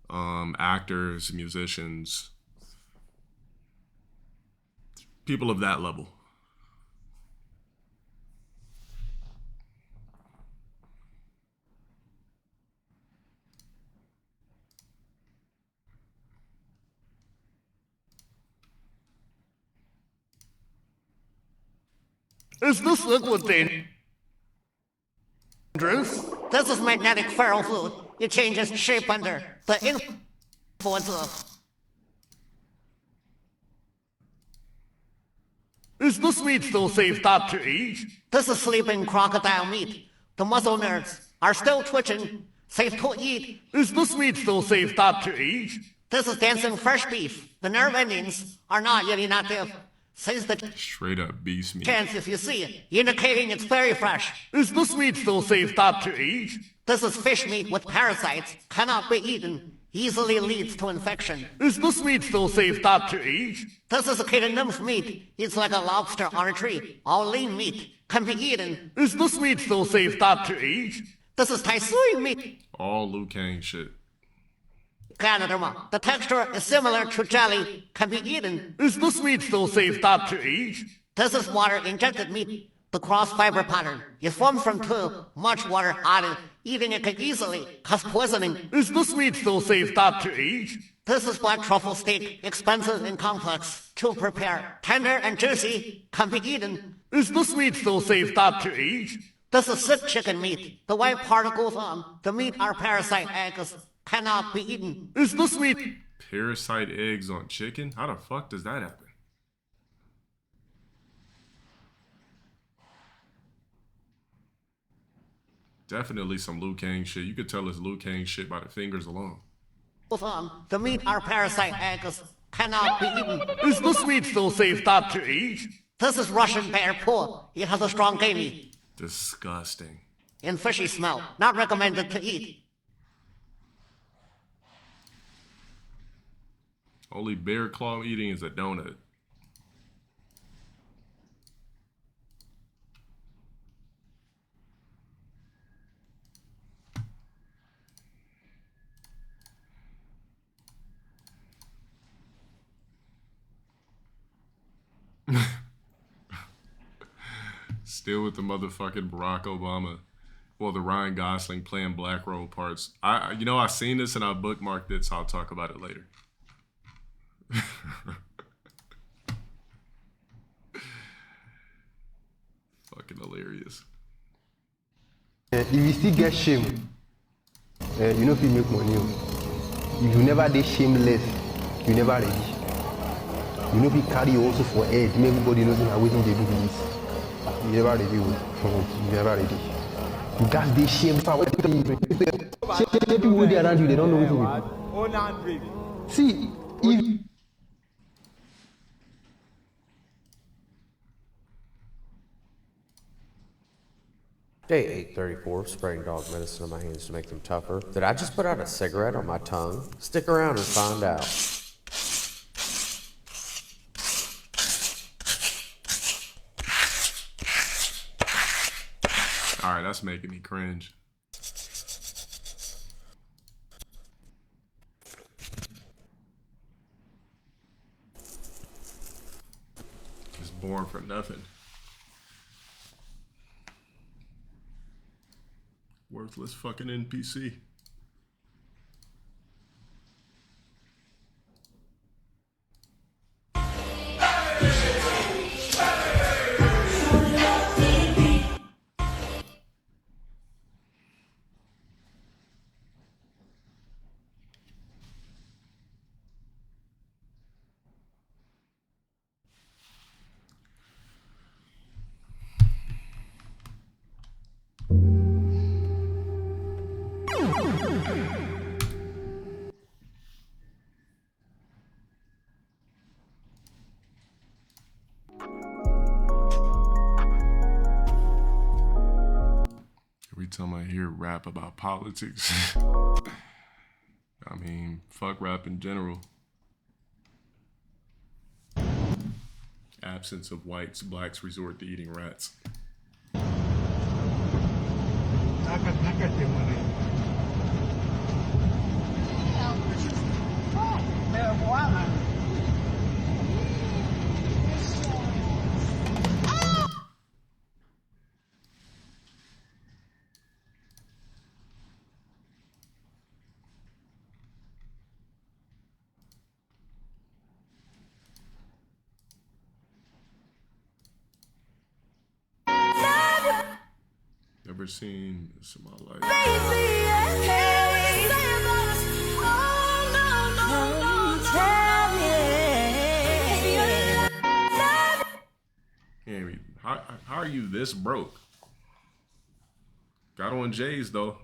actors, musicians, people of that level. Is this liquid dangerous? This is magnetic feral food. It changes shape under the influence of. Is this meat still safe not to eat? This is sleeping crocodile meat. The muscle nerds are still twitching. Safe to eat. Is this meat still safe not to eat? This is dancing fresh beef. The nerve endings are not yet inactive. Says the straight up beast meat. chance if you see it, indicating it's very fresh. Is this meat still safe not to eat? This is fish meat with parasites. Cannot be eaten. Easily leads to infection. Is this meat still safe not to eat? This is a nymph meat. It's like a lobster on a tree. All lean meat. Can be eaten. Is this meat still safe not to eat? This is Tai Sui meat. All Liu Kang shit. Ganoderma. The texture is similar to jelly. Can be eaten. Is this meat still safe not to eat? This is water-injected meat. The cross-fiber pattern is formed from too much water added. Eating it can easily cause poisoning. Is this meat still safe not to eat? This is black truffle steak, expensive and complex to prepare. Tender and juicy, can be eaten. Is this meat still safe not to eat? This is sick chicken meat. The white particles on the meat are parasite eggs. Cannot be eaten. Is this meat parasite eggs on chicken? How the fuck does that happen? Definitely some Liu Kang shit. You could tell it's Liu Kang shit by the fingers alone. The meat are parasite eggs. Cannot be eaten. Is this meat still safe not to eat? This is Russian bear paw. It has a strong gamey. Disgusting. And fishy smell. Not recommended to eat. Only bear claw eating is a donut. Still with the motherfucking Barack Obama. Well, the Ryan Gosling playing black role parts. I seen this and I bookmarked it, so I'll talk about it later. Fucking hilarious. If you still get shame, you know if you make money. If you never did shameless, you never ready. You know if you carry also for head, everybody knows how waiting they do this. You never ready. You never ready. You guys they shame for what people who they around you, they don't know what to do. See, if Day 834, spraying dog medicine on my hands to make them tougher. Did I just put out a cigarette on my tongue? Stick around and find out. Alright, that's making me cringe. Just born for nothing. Worthless fucking NPC. Every time I hear rap about politics, I mean, fuck rap in general. Absence of whites, blacks resort to eating rats. never seen this in my life. Yeah, how are you this broke? Got on J's though.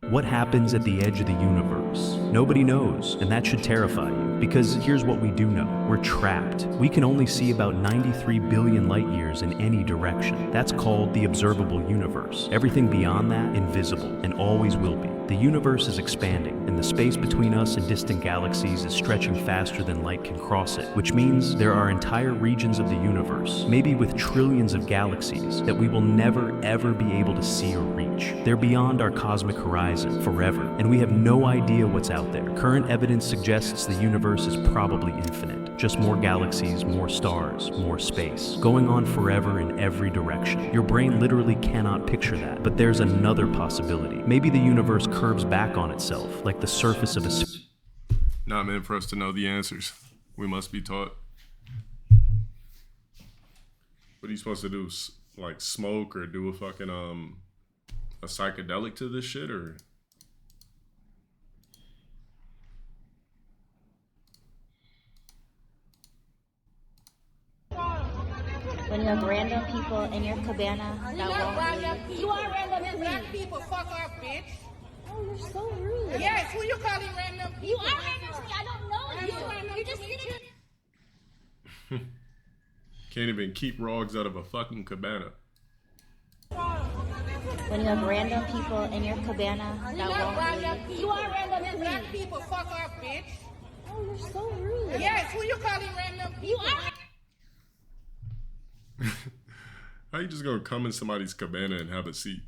What happens at the edge of the universe? Nobody knows, and that should terrify you, because here's what we do know. We're trapped. We can only see about 93 billion light years in any direction. That's called the observable universe. Everything beyond that, invisible, and always will be. The universe is expanding, and the space between us and distant galaxies is stretching faster than light can cross it, which means there are entire regions of the universe, maybe with trillions of galaxies, that we will never ever be able to see or reach. They're beyond our cosmic horizon forever, and we have no idea what's out there. Current evidence suggests the universe is probably infinite. Just more galaxies, more stars, more space, going on forever in every direction. Your brain literally cannot picture that, but there's another possibility. Maybe the universe curves back on itself, like the surface of a Not meant for us to know the answers. We must be taught. What are you supposed to do? Like smoke or do a fucking a psychedelic to this shit, or? When you have random people in your cabana that won't leave. You are random black people. Fuck off, bitch. Oh, you're so rude. Yes, who you calling random people? You are random to me. I don't know you. You're just sitting. Can't even keep rogs out of a fucking cabana. When you have random people in your cabana that won't leave. You are random black people. Fuck off, bitch. Oh, you're so rude. Yes, who you calling random people? You are. How you just gonna come in somebody's cabana and have a seat?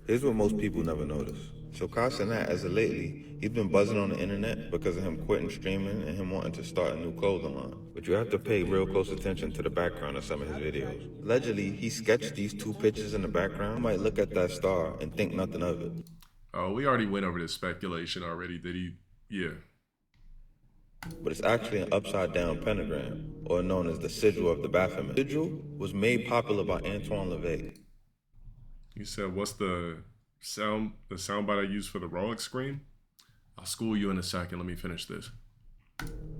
Here's what most people never notice. Shokar Sinat, as of lately, he's been buzzing on the internet because of him quitting streaming and him wanting to start a new clothing line. But you have to pay real close attention to the background of some of his videos. Allegedly, he sketched these two pictures in the background. You might look at that star and think nothing of it. Oh, we already went over this speculation already. Did he? Yeah. But it's actually an upside-down pentagram, or known as the sigil of the Baphomet. The sigil was made popular by Antoine LaVey. You said, what's the soundbite I use for the Rolex screen? I'll school you in a second. Let me finish this.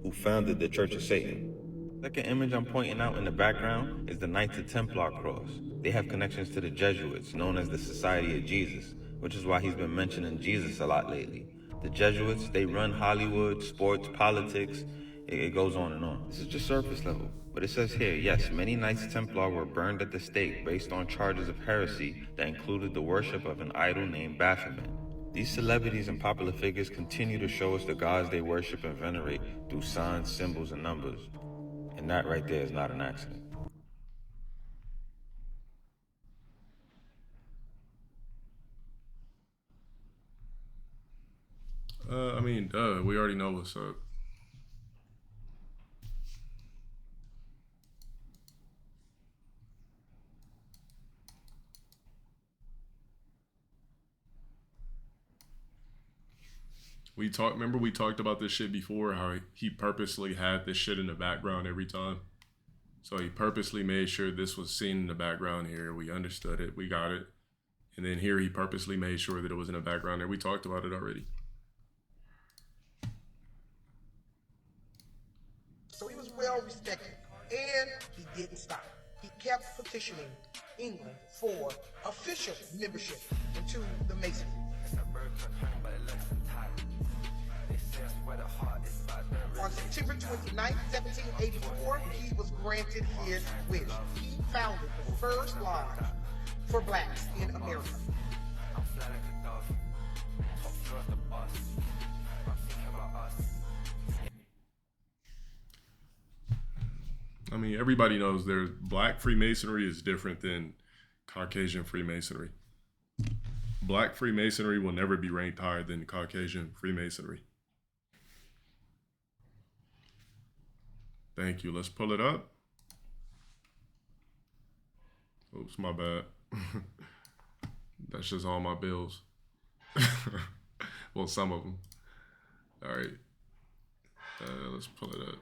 Who founded the Church of Satan. The second image I'm pointing out in the background is the Knights of Templar cross. They have connections to the Jesuits, known as the Society of Jesus, which is why he's been mentioning Jesus a lot lately. The Jesuits, they run Hollywood, sports, politics, it goes on and on. This is just surface level. But it says here, yes, many Knights Templar were burned at the stake based on charges of heresy that included the worship of an idol named Baphomet. These celebrities and popular figures continue to show us the gods they worship and venerate through signs, symbols, and numbers. And that right there is not an accident. I mean, duh, we already know what's up. Remember we talked about this shit before, how he purposely had this shit in the background every time. So he purposely made sure this was seen in the background here. We understood it, we got it. And then here he purposely made sure that it was in the background there. We talked about it already. So he was well respected, and he didn't stop. He kept petitioning England for official membership into the Masonry. On September 29, 1784, he was granted his wish. He founded the first lodge for blacks in America. I mean, everybody knows Black Freemasonry is different than Caucasian Freemasonry. Black Freemasonry will never be ranked higher than Caucasian Freemasonry. Thank you. Let's pull it up. Oops, my bad. That's just all my bills. Well, some of them. All right. Let's pull it up.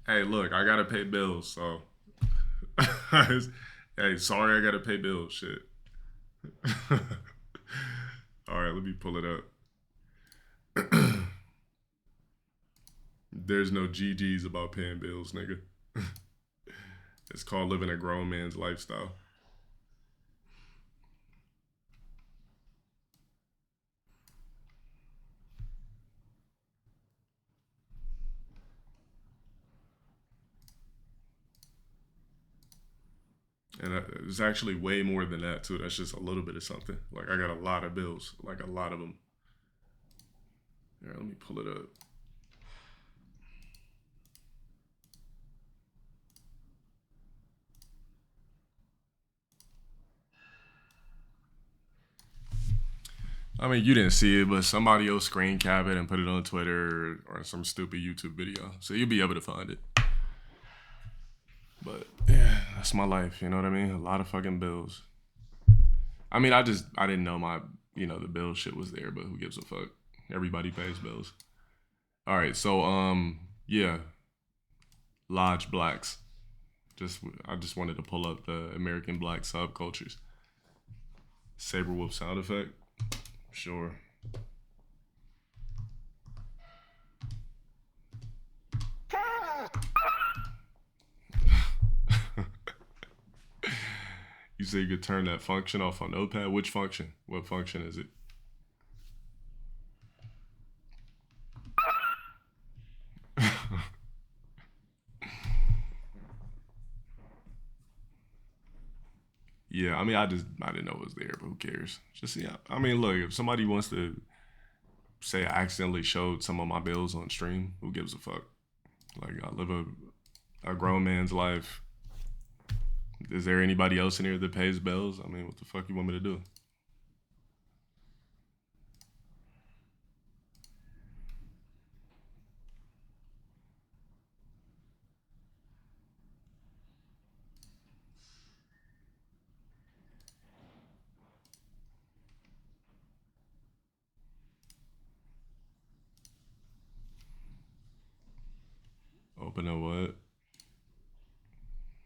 Hey, look, I gotta pay bills, so. Hey, sorry, I gotta pay bills. Shit. All right, let me pull it up. There's no GGs about paying bills, nigga. It's called living a grown man's lifestyle. And it's actually way more than that, too. That's just a little bit of something. Like, I got a lot of bills. Like, a lot of them. All right, let me pull it up. I mean, you didn't see it, but somebody else screen cap it and put it on Twitter or some stupid YouTube video. So you'll be able to find it. But yeah, that's my life. You know what I mean? A lot of fucking bills. I mean, I didn't know the bill shit was there, but who gives a fuck? Everybody pays bills. All right. So, yeah. Lodge Blacks. I just wanted to pull up the American Black subcultures. Saberwolf sound effect. Sure. You say you could turn that function off on Notepad? Which function? What function is it? Yeah, I mean, I didn't know it was there, but who cares? Just, yeah, I mean, look, if somebody wants to say I accidentally showed some of my bills on stream, who gives a fuck? Like, I live a grown man's life. Is there anybody else in here that pays bills? I mean, what the fuck you want me to do? Open a what?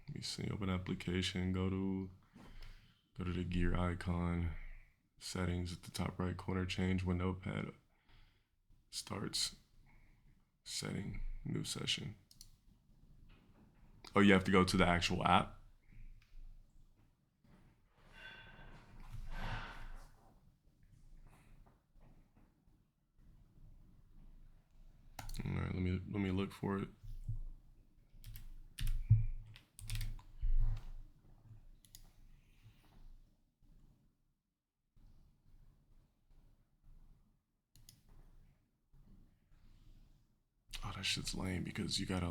Let me see. Open application. Go to the gear icon. Settings at the top right corner. Change when Notepad starts. Setting. New session. Oh, you have to go to the actual app? All right, let me look for it. Oh, that shit's lame because you gotta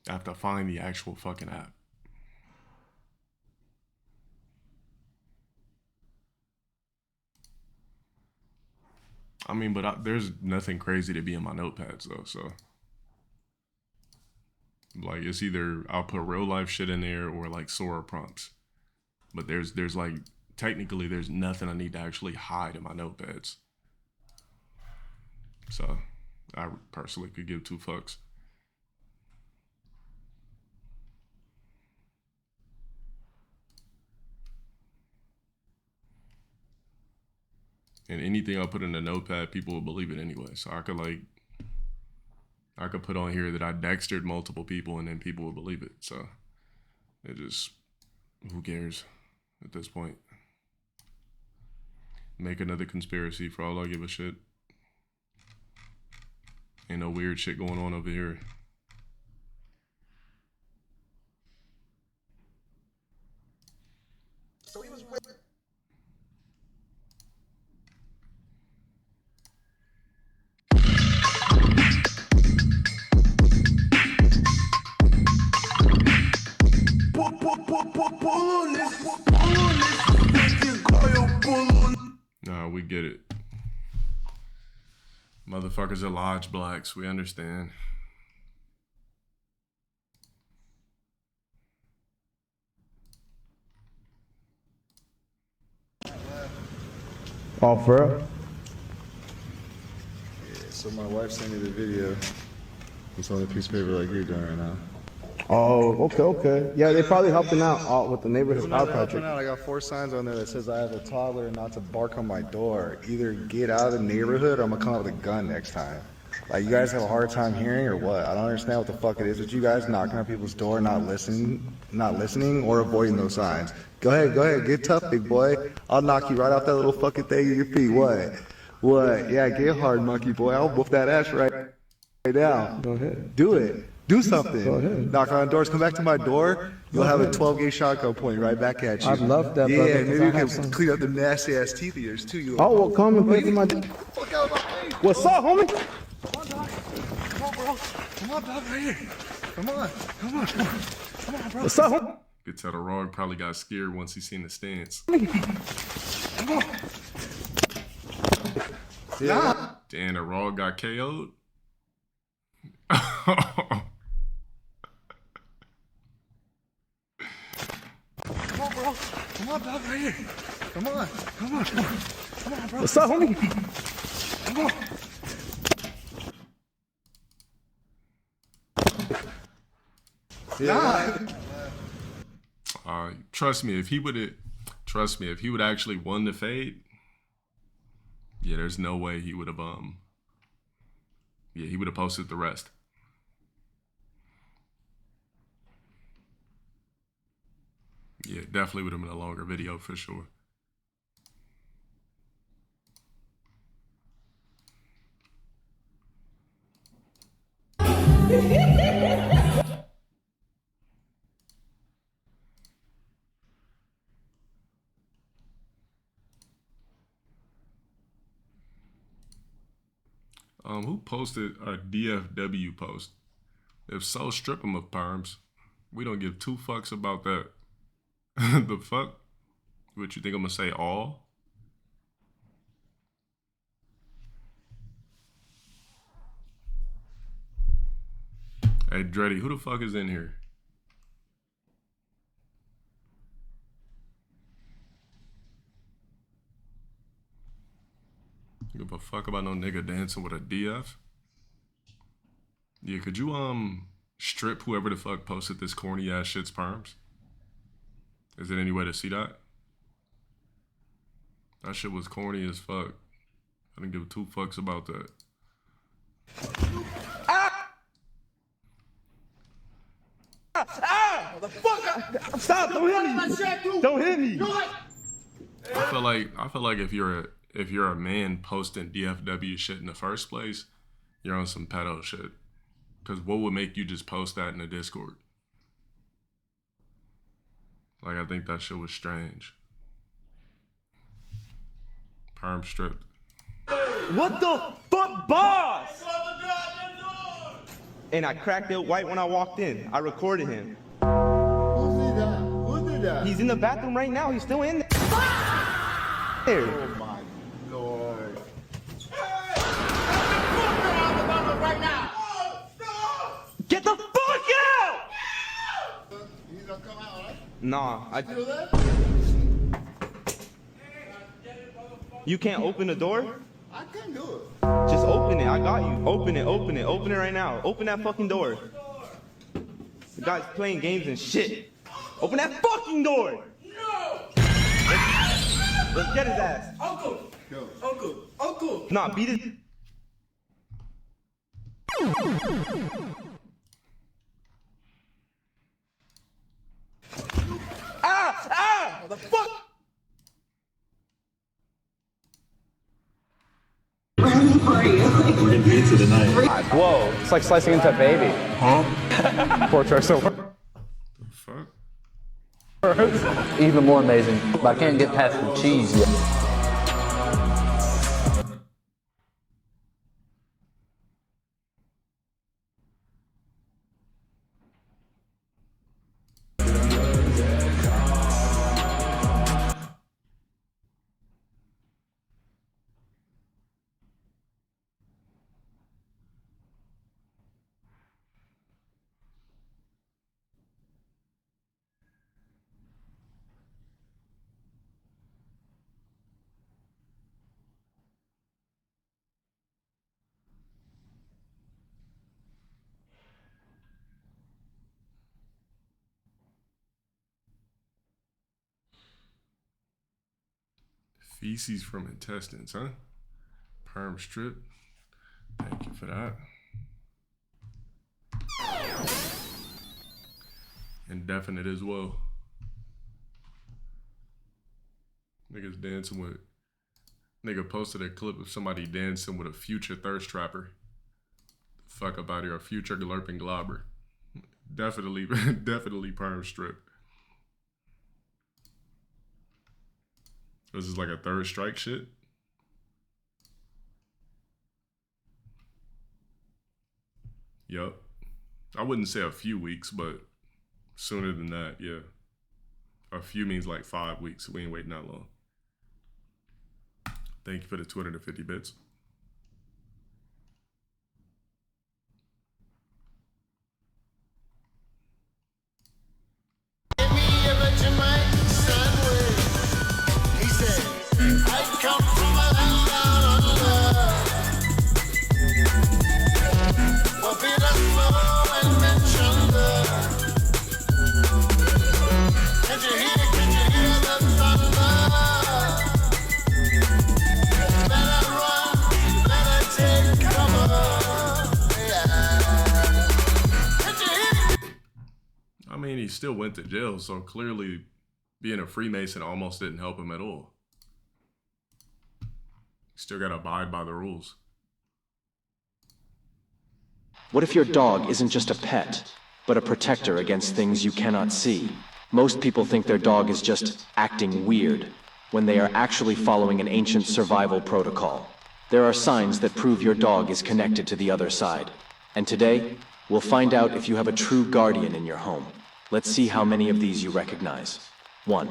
I have to find the actual fucking app. I mean, but there's nothing crazy to be in my notepads though, so. Like, it's either I'll put real life shit in there or like Sora prompts. But there's technically there's nothing I need to actually hide in my notepads. So, I personally could give two fucks. And anything I put in a notepad, people will believe it anyway. So I could put on here that I Dextered multiple people and then people will believe it. So it just, who cares at this point? Make another conspiracy for all I give a shit. Ain't no weird shit going on over here. So he was Motherfuckers are large blacks. We understand. Oh, for real? Yeah, so my wife sent me the video. It's on a piece of paper like you're doing right now. Oh, okay. Yeah, they probably helping out with the neighborhood fire project. I got 4 signs on there that says I have a toddler and not to bark on my door. Either get out of the neighborhood or I'm gonna come out with a gun next time. Like, you guys have a hard time hearing or what? I don't understand what the fuck it is with you guys knocking on people's door, not listening or avoiding those signs. Go ahead, get tough, big boy. I'll knock you right off that little fucking thing at your feet. What? Yeah, get hard, monkey boy. I'll whoop that ass right now. Go ahead. Do it. Do something. Go ahead. Knock on doors. Come back to my door. You'll have a 12-gauge shotgun pointing right back at you. I'd love that, yeah, brother. maybe you can clean up the nasty ass teeth of yours too. You. Oh, well, come and play for my. What's up, homie? Come on, bro. Come on, dog, right here. Come on, bro. What's up, homie? Could tell the Rog probably got scared once he seen the stance. Come on. Yeah. Damn, the Rog got KO'd. Come on, bro. Come on, dog, right here. Come on, bro. What's up, homie? Come on. Yeah. Trust me, if he would actually won the fade, yeah, there's no way he would have he would have posted the rest. Yeah, definitely would have been a longer video for sure. Who posted a DFW post? If so, strip them of perms. We don't give 2 fucks about that. The fuck? What, you think I'm gonna say all? Hey, Dreddy, who the fuck is in here? Give a fuck about no nigga dancing with a DF? Yeah, could you strip whoever the fuck posted this corny ass shit's perms? Is there any way to see that? That shit was corny as fuck. I didn't give 2 fucks about that. Motherfucker! Stop! Don't hit me! Don't hit me! I feel like if you're a man posting DFW shit in the first place, you're on some pedo shit. Cause what would make you just post that in the Discord? Like, I think that shit was strange. Perm stripped. What the fuck, boss? And I cracked it white when I walked in. I recorded him. Who did that? Who did that? He's in the bathroom right now. He's still in there. Oh my lord. Right now. Get the fuck out! He's gonna come out, right? Nah, Feel that? You can't open the door? I can do it. Just open it. I got you. Open it. Open it. Open it right now. Open that fucking door. The guy's playing games and shit. Open that fucking door. No! Let's get his ass. Uncle. Nah, beat it. The fuck? We're getting pizza tonight. Whoa, it's like slicing into a baby. Huh? Poor choice so Fuck. Even more amazing, but I can't get past the cheese yet. Feces from intestines, huh? Perm strip. Thank you for that. Indefinite as well. Niggas dancing with. Nigga posted a clip of somebody dancing with a future thirst trapper. Fuck up out here, a future glurping globber. Definitely, definitely perm strip. This is like a third strike shit. Yup. I wouldn't say a few weeks, but sooner than that, yeah. A few means like 5 weeks. We ain't waiting that long. Thank you for the 250 bits. I mean, he still went to jail, so clearly being a Freemason almost didn't help him at all. Still gotta abide by the rules. What if your dog isn't just a pet, but a protector against things you cannot see? Most people think their dog is just acting weird, when they are actually following an ancient survival protocol. There are signs that prove your dog is connected to the other side. And today, we'll find out if you have a true guardian in your home. Let's see how many of these you recognize. 1.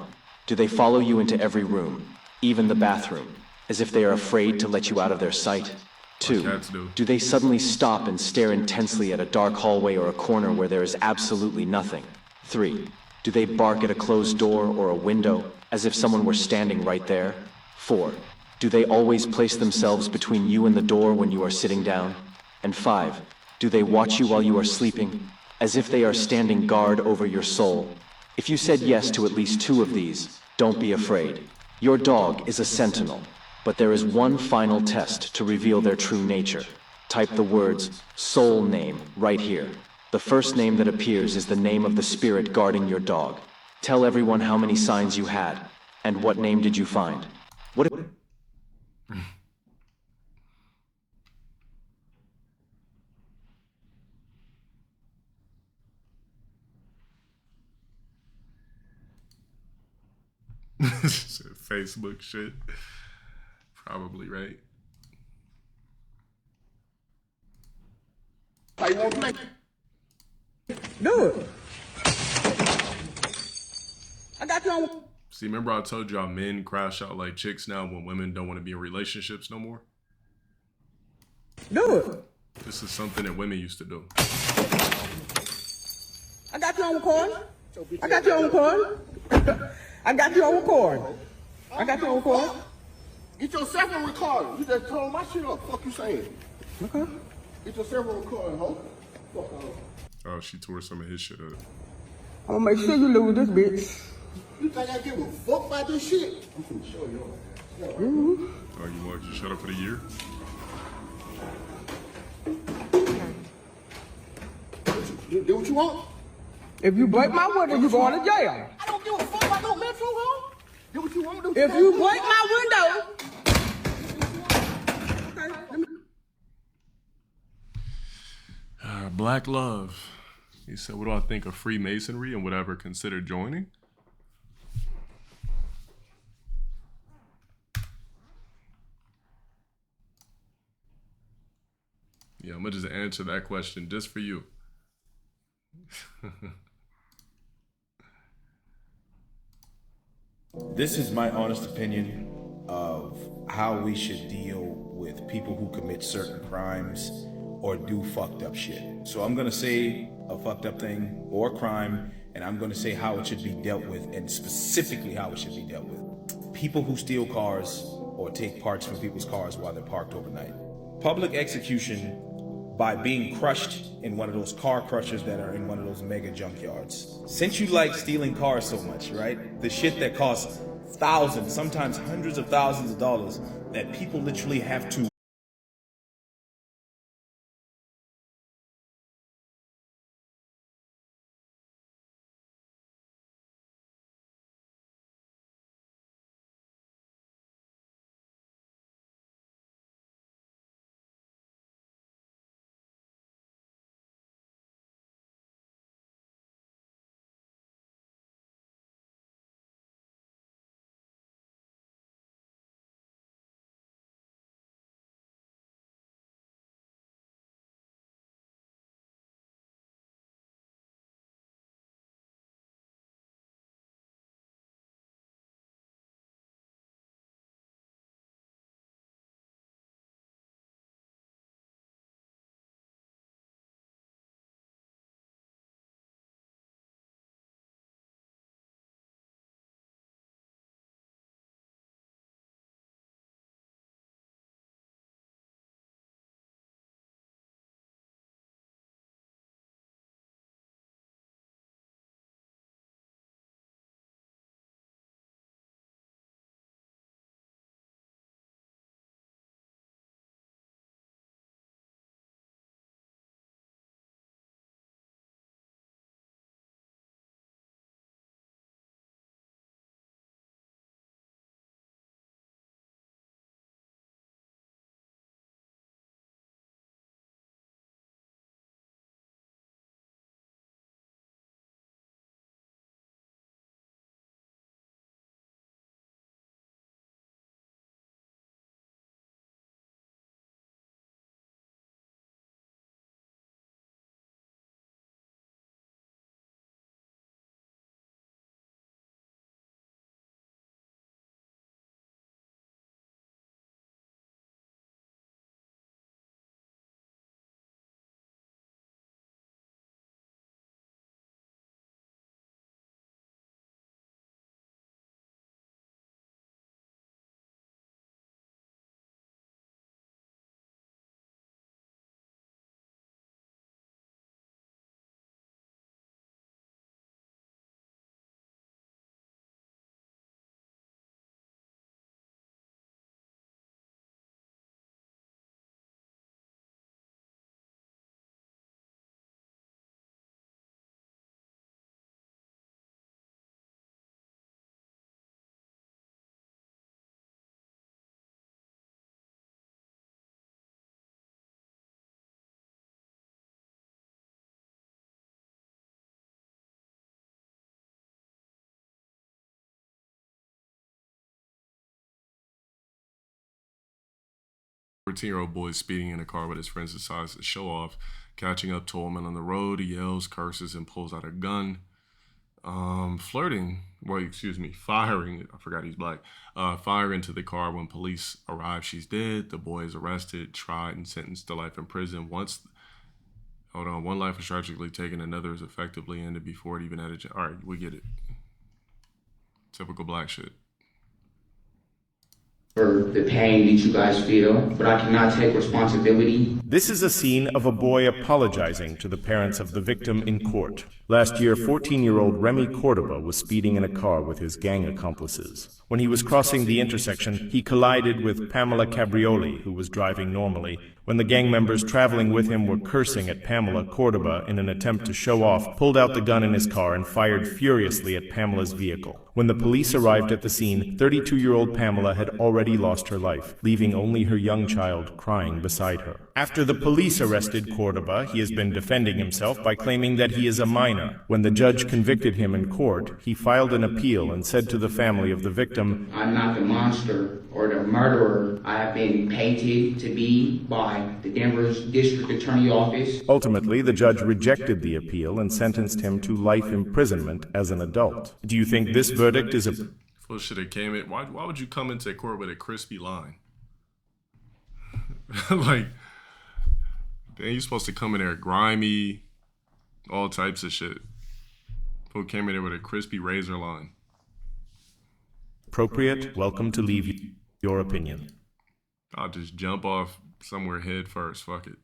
Do they follow you into every room, even the bathroom, as if they are afraid to let you out of their sight? 2. Do they suddenly stop and stare intensely at a dark hallway or a corner where there is absolutely nothing? 3. Do they bark at a closed door or a window, as if someone were standing right there? 4. Do they always place themselves between you and the door when you are sitting down? And 5. Do they watch you while you are sleeping, as if they are standing guard over your soul? If you said yes to at least 2 of these, don't be afraid. Your dog is a sentinel, but there is one final test to reveal their true nature. Type the words soul name right here. The first name that appears is the name of the spirit guarding your dog. Tell everyone how many signs you had, and what name did you find? What if... Facebook shit. Probably right. I won't make do it. I got you on. See, remember I told y'all men crash out like chicks now when women don't want to be in relationships no more? Do it. This is something that women used to do. I got you on record. I got you on record. I got you on record. I got you on record. Get yourself on recording. You just told my shit up. Fuck you saying? Okay. Get yourself on recording, ho. Fuck off. Oh, she tore some of his shit up. I'm gonna make sure you lose this bitch. You think I give a fuck about this shit? I'm finna show you. Oh, you want to shut up for the year? Do what you want. If you break my window, you going to jail. I don't give a fuck about no metro, ho. Do what you want. Do what if you break my window. Black Love. He said, what do I think of Freemasonry and would I ever consider joining? Yeah, I'm going to just answer that question just for you. This is my honest opinion of how we should deal with people who commit certain crimes or do fucked up shit. So I'm gonna say a fucked up thing or crime, and I'm gonna say how it should be dealt with, and specifically how it should be dealt with. People who steal cars or take parts from people's cars while they're parked overnight. Public execution by being crushed in one of those car crushers that are in one of those mega junkyards. Since you like stealing cars so much, right? The shit that costs thousands, sometimes hundreds of thousands of dollars that people literally have to Year-old boy speeding in a car with his friends decides to show off. Catching up to a woman on the road, he yells, curses, and pulls out a gun. Firing. I forgot he's black. Fire into the car. When police arrive, she's dead. The boy is arrested, tried, and sentenced to life in prison. One life is tragically taken, another is effectively ended before it even had a... All right, we get it. Typical black shit. For the pain that you guys feel, but I cannot take responsibility. This is a scene of a boy apologizing to the parents of the victim in court. Last year, 14-year-old Remy Cordoba was speeding in a car with his gang accomplices. When he was crossing the intersection, he collided with Pamela Cabrioli, who was driving normally. When the gang members traveling with him were cursing at Pamela, Cordoba, in an attempt to show off, pulled out the gun in his car and fired furiously at Pamela's vehicle. When the police arrived at the scene, 32-year-old Pamela had already lost her life, leaving only her young child crying beside her. After the police arrested Cordoba, he has been defending himself by claiming that he is a minor. When the judge convicted him in court, he filed an appeal and said to the family of the victim, I'm not the monster or the murderer I have been painted to be by the Denver's District Attorney Office. Ultimately, the judge rejected the appeal and sentenced him to life imprisonment as an adult. Do you think this verdict is a... Full shit that came in. Why would you come into court with a crispy line? Like, then you're supposed to come in there grimy, all types of shit. Who came in there with a crispy razor line? Appropriate, welcome to leave your opinion. I'll just jump off somewhere head first. Fuck it.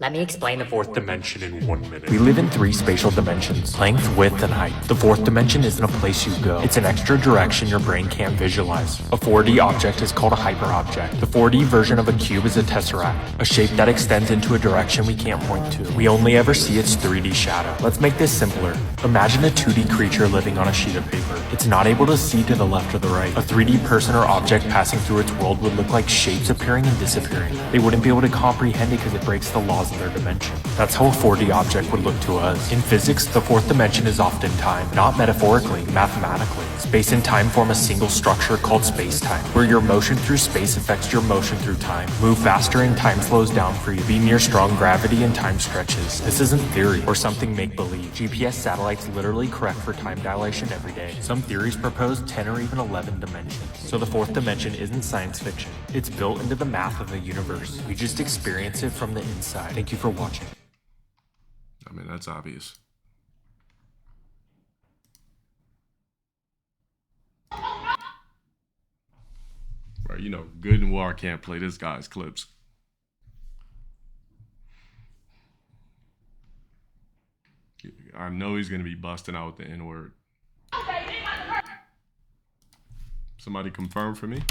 Let me explain the fourth dimension in 1 minute. We live in 3 spatial dimensions, length, width, and height. The 4th dimension isn't a place you go. It's an extra direction your brain can't visualize. A 4D object is called a hyperobject. The 4D version of a cube is a tesseract, a shape that extends into a direction we can't point to. We only ever see its 3D shadow. Let's make this simpler. Imagine a 2D creature living on a sheet of paper. It's not able to see to the left or the right. A 3D person or object passing through its world would look like shapes appearing and disappearing. They wouldn't be able to comprehend it because it breaks the laws of their dimension. That's how a 4D object would look to us. In physics, the 4th dimension is often time, not metaphorically, mathematically. Space and time form a single structure called space-time, where your motion through space affects your motion through time. Move faster and time slows down for you. Be near strong gravity and time stretches. This isn't theory or something make-believe. GPS satellites literally correct for time dilation every day. Some theories propose 10 or even 11 dimensions. So the 4th dimension isn't science fiction. It's built into the math of the universe. We just experience it from the inside. Thank you for watching. I mean, that's obvious. Right, you know, Good and War can't play this guy's clips. I know he's going to be busting out with the N-word. Somebody confirm for me?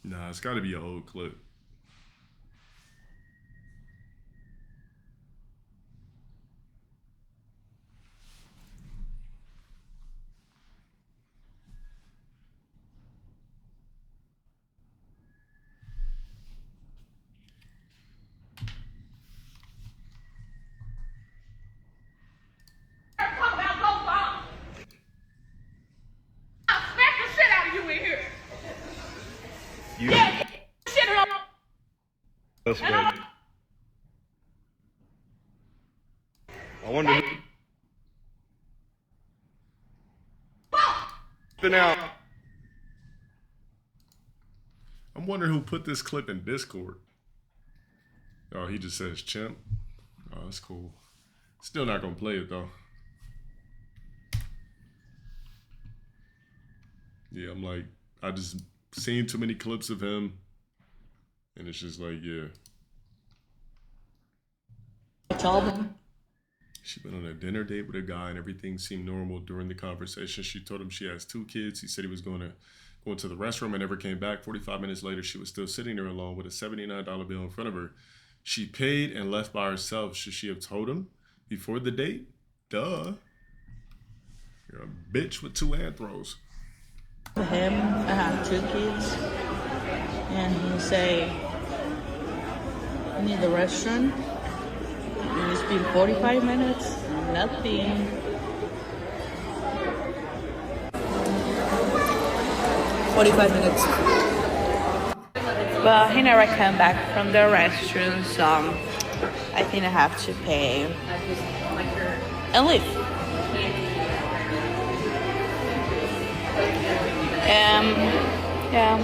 Nah, it's got to be an old clip. That's good. I wonder who... Now. I'm wondering who put this clip in Discord. Oh, he just says chimp. Oh, that's cool. Still not gonna play it though. Yeah, I'm like, I just seen too many clips of him. And it's just like, yeah. She went on a dinner date with a guy and everything seemed normal during the conversation. She told him she has 2 kids. He said he was going to the restroom and never came back. 45 minutes later, she was still sitting there alone with a $79 bill in front of her. She paid and left by herself. Should she have told him before the date? Duh. You're a bitch with 2 anthros. For him, I have 2 kids. And he say, I need the restaurant. And it's been 45 minutes, nothing. Well, he never came back from the restaurant, so I think I have to pay and leave. Yeah.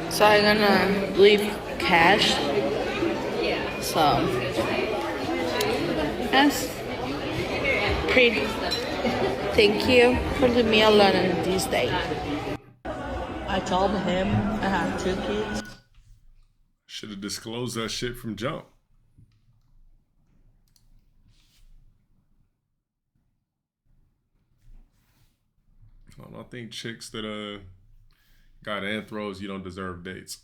So I'm gonna leave cash. So yes, pretty. Thank you for the meal on this day. I told him I have 2 kids. Should have disclosed that shit from jump. I don't think chicks that got anthros, you don't deserve dates.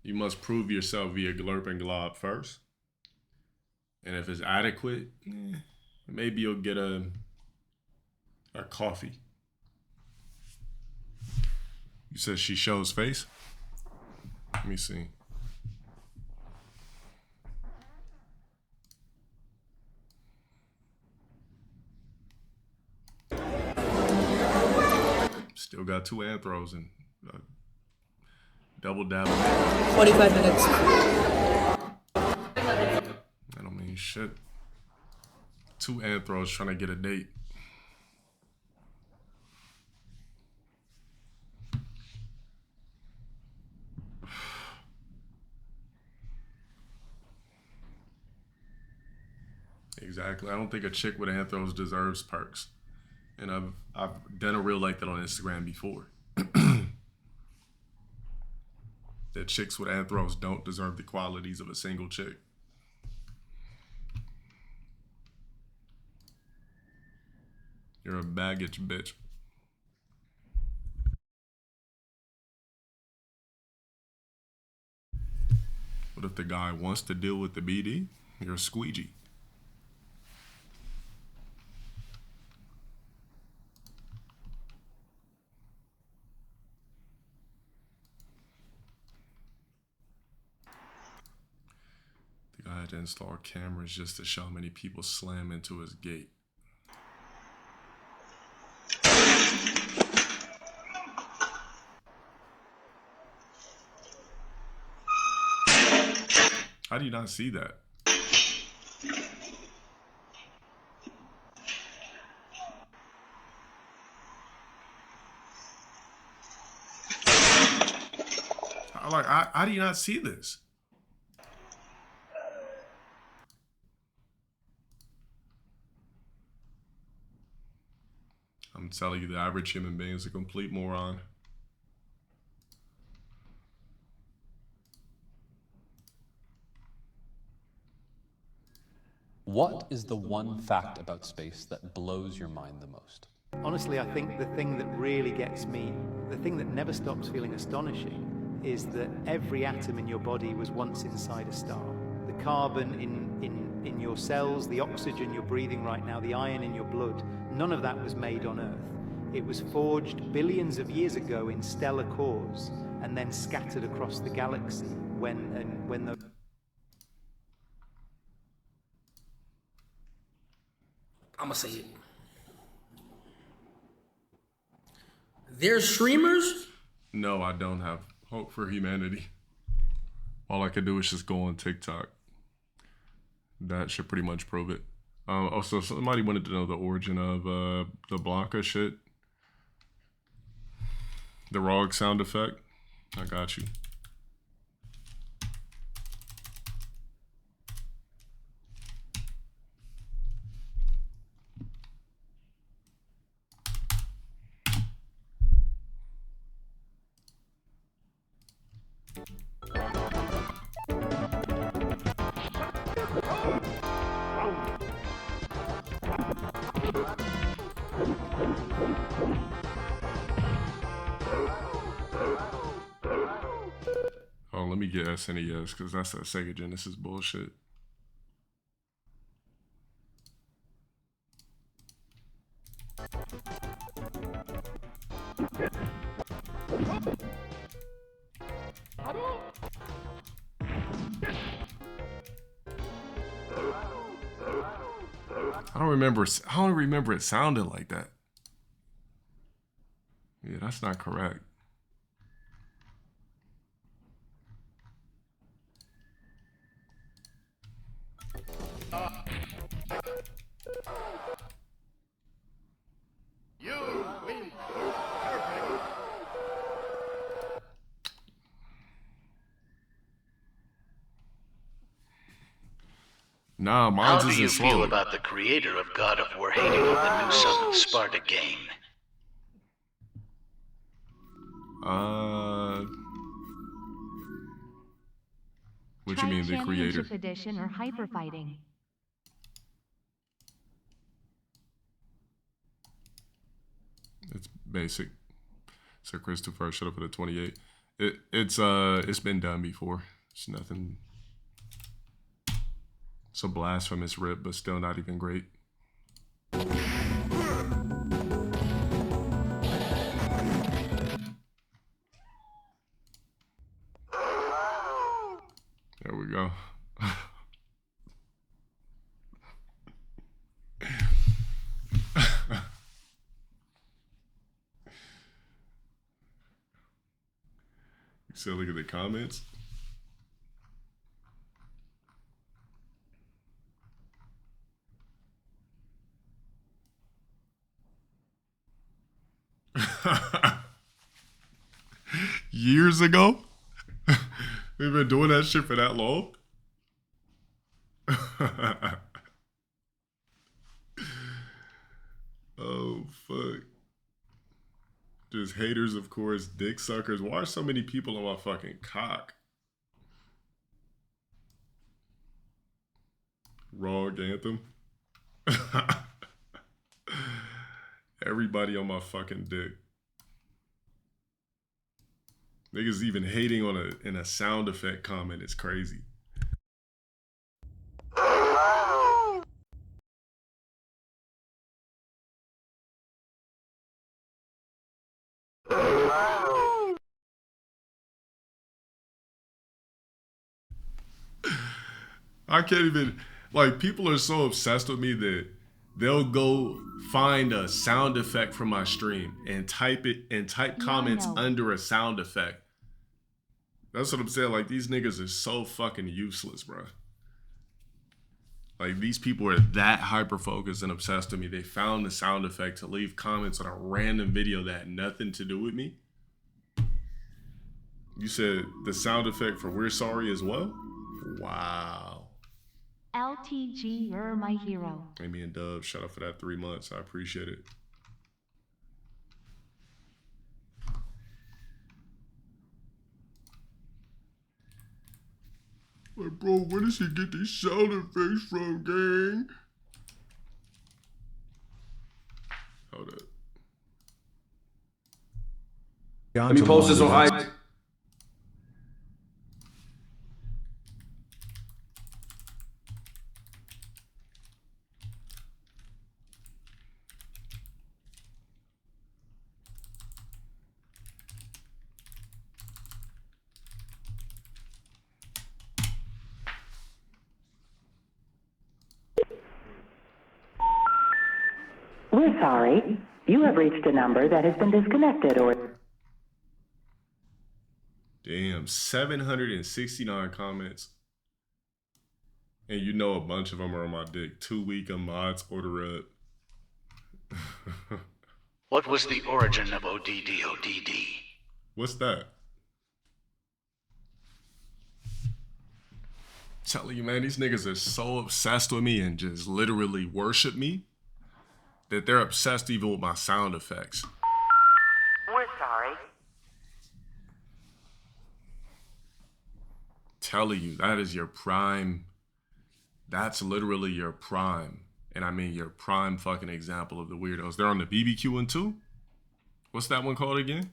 You must prove yourself via glurp and glob first. And if it's adequate, maybe you'll get a coffee. You said she shows face? Let me see. Still got 2 anthros and double dab. 45 minutes. I don't mean shit. 2 anthros trying to get a date. Exactly. I don't think a chick with anthros deserves perks. And I've done a reel like that on Instagram before. That chicks with anthros don't deserve the qualities of a single chick. You're a baggage bitch. What if the guy wants to deal with the BD? You're a squeegee. The guy had to install cameras just to show how many people slam into his gate. How do you not see that? How do you not see this? I'm telling you, the average human being is a complete moron. What is the one fact about space that blows your mind the most? Honestly, I think the thing that really gets me, the thing that never stops feeling astonishing, is that every atom in your body was once inside a star. The carbon in your cells, the oxygen you're breathing right now, the iron in your blood, none of that was made on Earth. It was forged billions of years ago in stellar cores and then scattered across the galaxy when the... I'm gonna say it. There's streamers? No, I don't have hope for humanity. All I could do is just go on TikTok. That should pretty much prove it. Also, somebody wanted to know the origin of the Blanca shit. The ROG sound effect. I got you. Oh, let me get SNES because that's that Sega Genesis bullshit. I don't remember it sounded like that. Yeah, that's not correct. Nah, How do you feel about the creator of God of War hating on the new Son of Sparta game? What you mean, the creator? Championship Edition or Hyper Fighting? It's basic. So Christopher, should have put a 28. It's been done before. It's nothing. It's a blasphemous rip, but still not even great. There we go. So look at the comments. Years ago? We've been doing that shit for that long? fuck? Just haters, of course. Dick suckers. Why are so many people on my fucking cock? Rogue Anthem. Everybody on my fucking dick. Niggas even hating on in a sound effect comment is crazy. I can't even, like, people are so obsessed with me that they'll go find a sound effect from my stream and type comments under a sound effect. That's what I'm saying. Like, these niggas are so fucking useless, bro. Like, these people are that hyper-focused and obsessed with me. They found the sound effect to leave comments on a random video that had nothing to do with me. You said the sound effect for We're Sorry as well? Wow. LTG, you're my hero. Amy and Dub, shout out for that 3 months. I appreciate it. Like, bro, where does he get these sound effects from, gang? Hold up. Let me post this on IG. We're sorry. You have reached a number that has been disconnected or... Damn, 769 comments. And you know a bunch of them are on my dick. 2 week of mods, order up. What was the origin of ODDODD? What's that? Telling you, man, these niggas are so obsessed with me and just literally worship me that they're obsessed even with my sound effects. We're sorry. Telling you, that is your prime. That's literally your prime. And I mean your prime fucking example of the weirdos. They're on the BBQ one too? What's that one called again?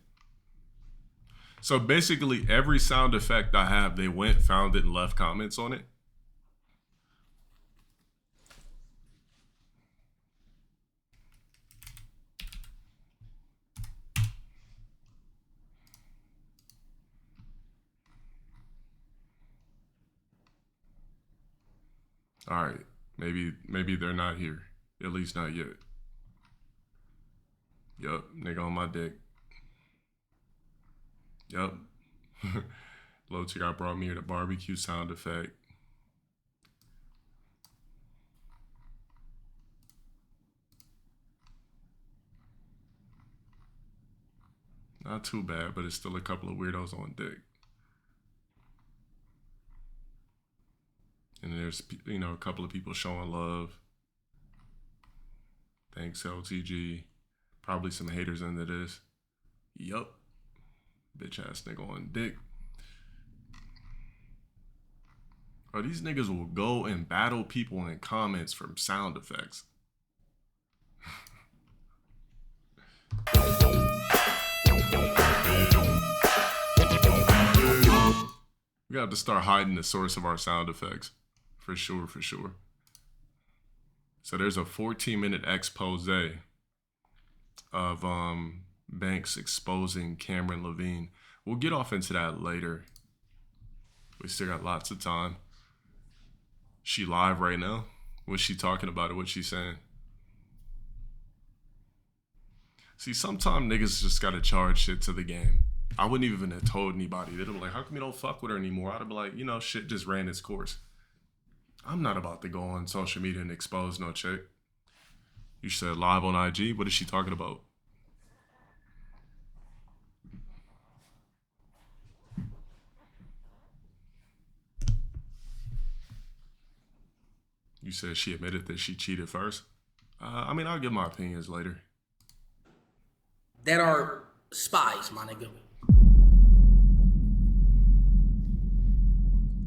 So basically every sound effect I have, they went, found it, and left comments on it. All right, maybe they're not here. At least not yet. Yup, nigga on my dick. Yup. Low Tier brought me here the barbecue sound effect. Not too bad, but it's still a couple of weirdos on dick. And there's, you know, a couple of people showing love. Thanks, LTG. Probably some haters into this. Yup. Bitch ass nigga on dick. Or these niggas will go and battle people in comments from sound effects. We have to start hiding the source of our sound effects. For sure, for sure. So there's a 14-minute expose of Banks exposing Cameron Levine. We'll get off into that later. We still got lots of time. She live right now? What's she talking about or what's she saying? See, sometimes niggas just gotta charge shit to the game. I wouldn't even have told anybody. They'd be like, how come you don't fuck with her anymore? I'd be like, you know, shit just ran its course. I'm not about to go on social media and expose no chick. You said live on IG? What is she talking about? You said she admitted that she cheated first? I mean, I'll give my opinions later. that are spies, my nigga.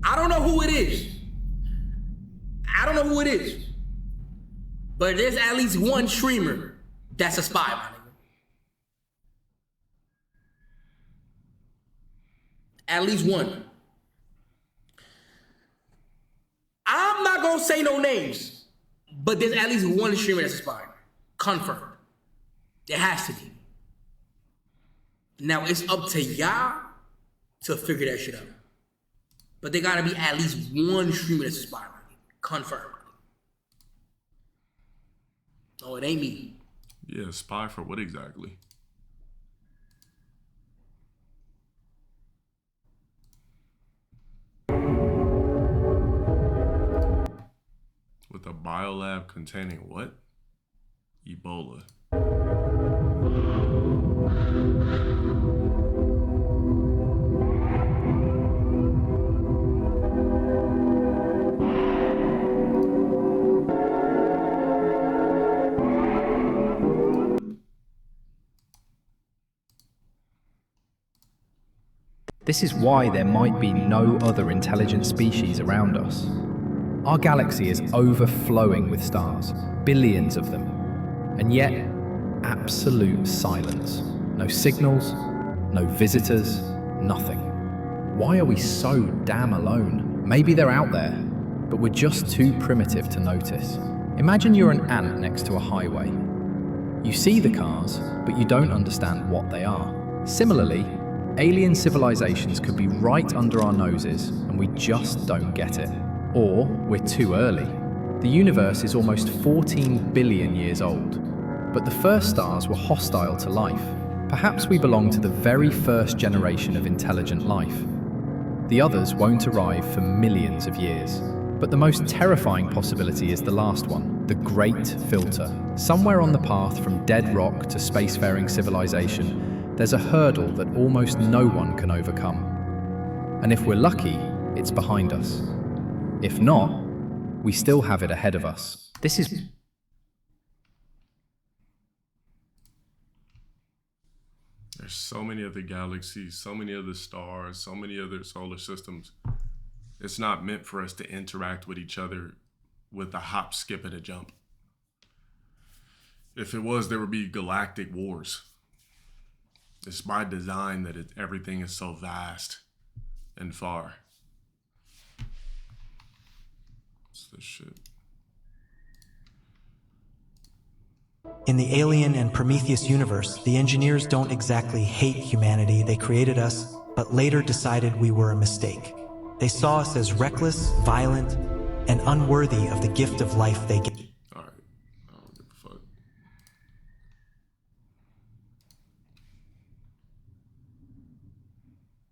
I don't know who it is. But there's at least one streamer that's a spy, my nigga. At least one. I'm not gonna say no names, but there's at least one streamer that's a spy. Confirmed. There has to be. Now it's up to y'all to figure that shit out. But there gotta be at least one streamer that's a spy. Confirmed. No, it ain't me. Yeah, spy for what exactly? With a biolab containing what? Ebola. This is why there might be no other intelligent species around us. Our galaxy is overflowing with stars, billions of them, and yet absolute silence. No signals, no visitors, nothing. Why are we so damn alone? Maybe they're out there, but we're just too primitive to notice. Imagine you're an ant next to a highway. You see the cars, but you don't understand what they are. Similarly, alien civilizations could be right under our noses and we just don't get it. Or we're too early. The universe is almost 14 billion years old, but the first stars were hostile to life. Perhaps we belong to the very first generation of intelligent life. The others won't arrive for millions of years. But the most terrifying possibility is the last one, the Great Filter. Somewhere on the path from dead rock to spacefaring civilization, there's a hurdle that almost no one can overcome. And if we're lucky, it's behind us. If not, we still have it ahead of us. This is... There's so many other galaxies, so many other stars, so many other solar systems. It's not meant for us to interact with each other with a hop, skip, and a jump. If it was, there would be galactic wars. It's by design that everything is so vast and far. What's this shit? In the Alien and Prometheus universe, the engineers don't exactly hate humanity. They created us, but later decided we were a mistake. They saw us as reckless, violent, and unworthy of the gift of life they gave.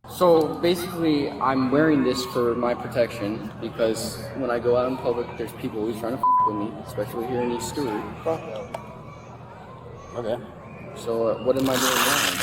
So basically, I'm wearing this for my protection because when I go out in public, there's people always trying to with me, especially here in East Stewart. Okay. So what am I doing wrong?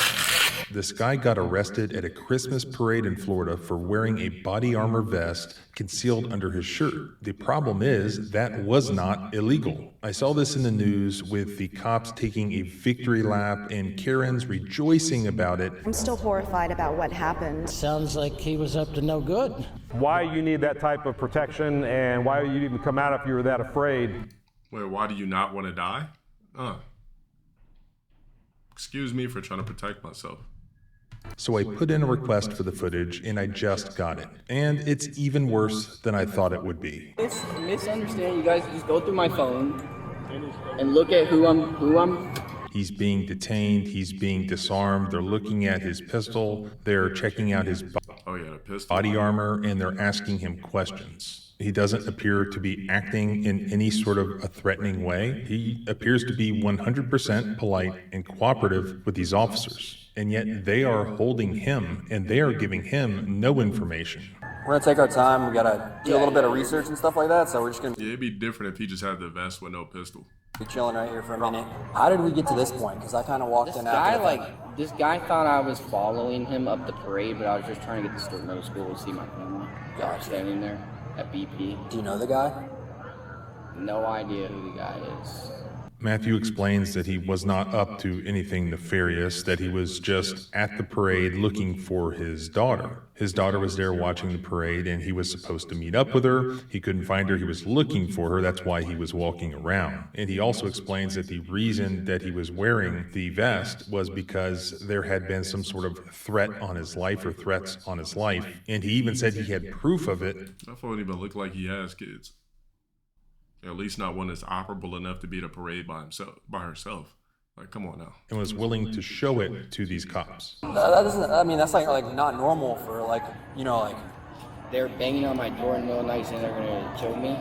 This guy got arrested at a Christmas parade in Florida for wearing a body armor vest concealed under his shirt. The problem is that was not illegal. I saw this in the news with the cops taking a victory lap and Karens rejoicing about it. I'm still horrified about what happened. Sounds like he was up to no good. Why you need that type of protection and why you'd even come out if you were that afraid. Wait, why do you not want to die? Excuse me for trying to protect myself. So I put in a request for the footage and I just got it. And it's even worse than I thought it would be. It's misunderstanding. You guys just go through my phone and look at who I'm. He's being detained, he's being disarmed, they're looking at his pistol, they're checking out his body armor, and they're asking him questions. He doesn't appear to be acting in any sort of a threatening way. He appears to be 100% polite and cooperative with these officers. And yet they are holding him and they are giving him no information. We're gonna take our time. We gotta do a little bit of research and stuff like that. So we're just gonna. Yeah, it'd be different if he just had the vest with no pistol. Be chilling right here for a minute. How did we get to this point? Because I kind of walked in after This guy thought I was following him up the parade, but I was just trying to get to Stewart Middle School to see my family. Gotcha. Standing there at BP. Do you know the guy? No idea who the guy is. Matthew explains that he was not up to anything nefarious, that he was just at the parade looking for his daughter. His daughter was there watching the parade, and he was supposed to meet up with her. He couldn't find her. He was looking for her. That's why he was walking around. And he also explains that the reason that he was wearing the vest was because there had been some sort of threat on his life or threats on his life. And he even said he had proof of it. That don't even look like he has kids. At least not one that's operable enough to be at a parade by herself. Like, come on now. And was willing to show it to these cops. That doesn't, I mean, that's like not normal for like, you know, like. They're banging on my door in the middle of the night saying they're gonna kill me.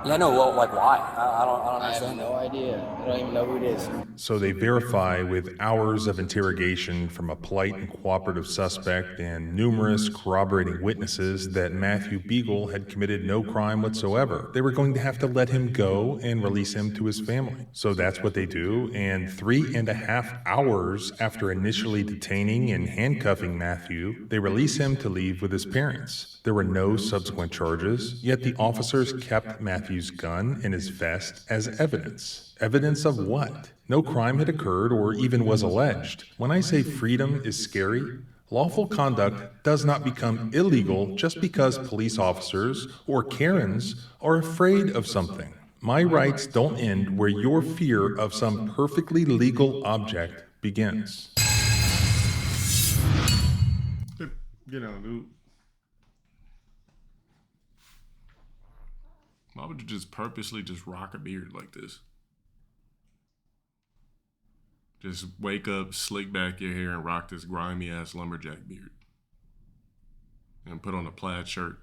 Yeah, no, well, like why? I don't understand. I have no idea. I don't even know who it is. So they verify with hours of interrogation from a polite and cooperative suspect and numerous corroborating witnesses that Matthew Beagle had committed no crime whatsoever. They were going to have to let him go and release him to his family. So that's what they do, and 3.5 hours after initially detaining and handcuffing Matthew, they release him to leave with his parents. There were no subsequent charges, yet the officers kept Matthew's gun and his vest as evidence. Evidence of what? No crime had occurred or even was alleged. When I say freedom is scary, lawful conduct does not become illegal just because police officers or Karens are afraid of something. My rights don't end where your fear of some perfectly legal object begins. You know, dude. Why would you just purposely just rock a beard like this? Just wake up, slick back your hair, and rock this grimy ass lumberjack beard. And put on a plaid shirt.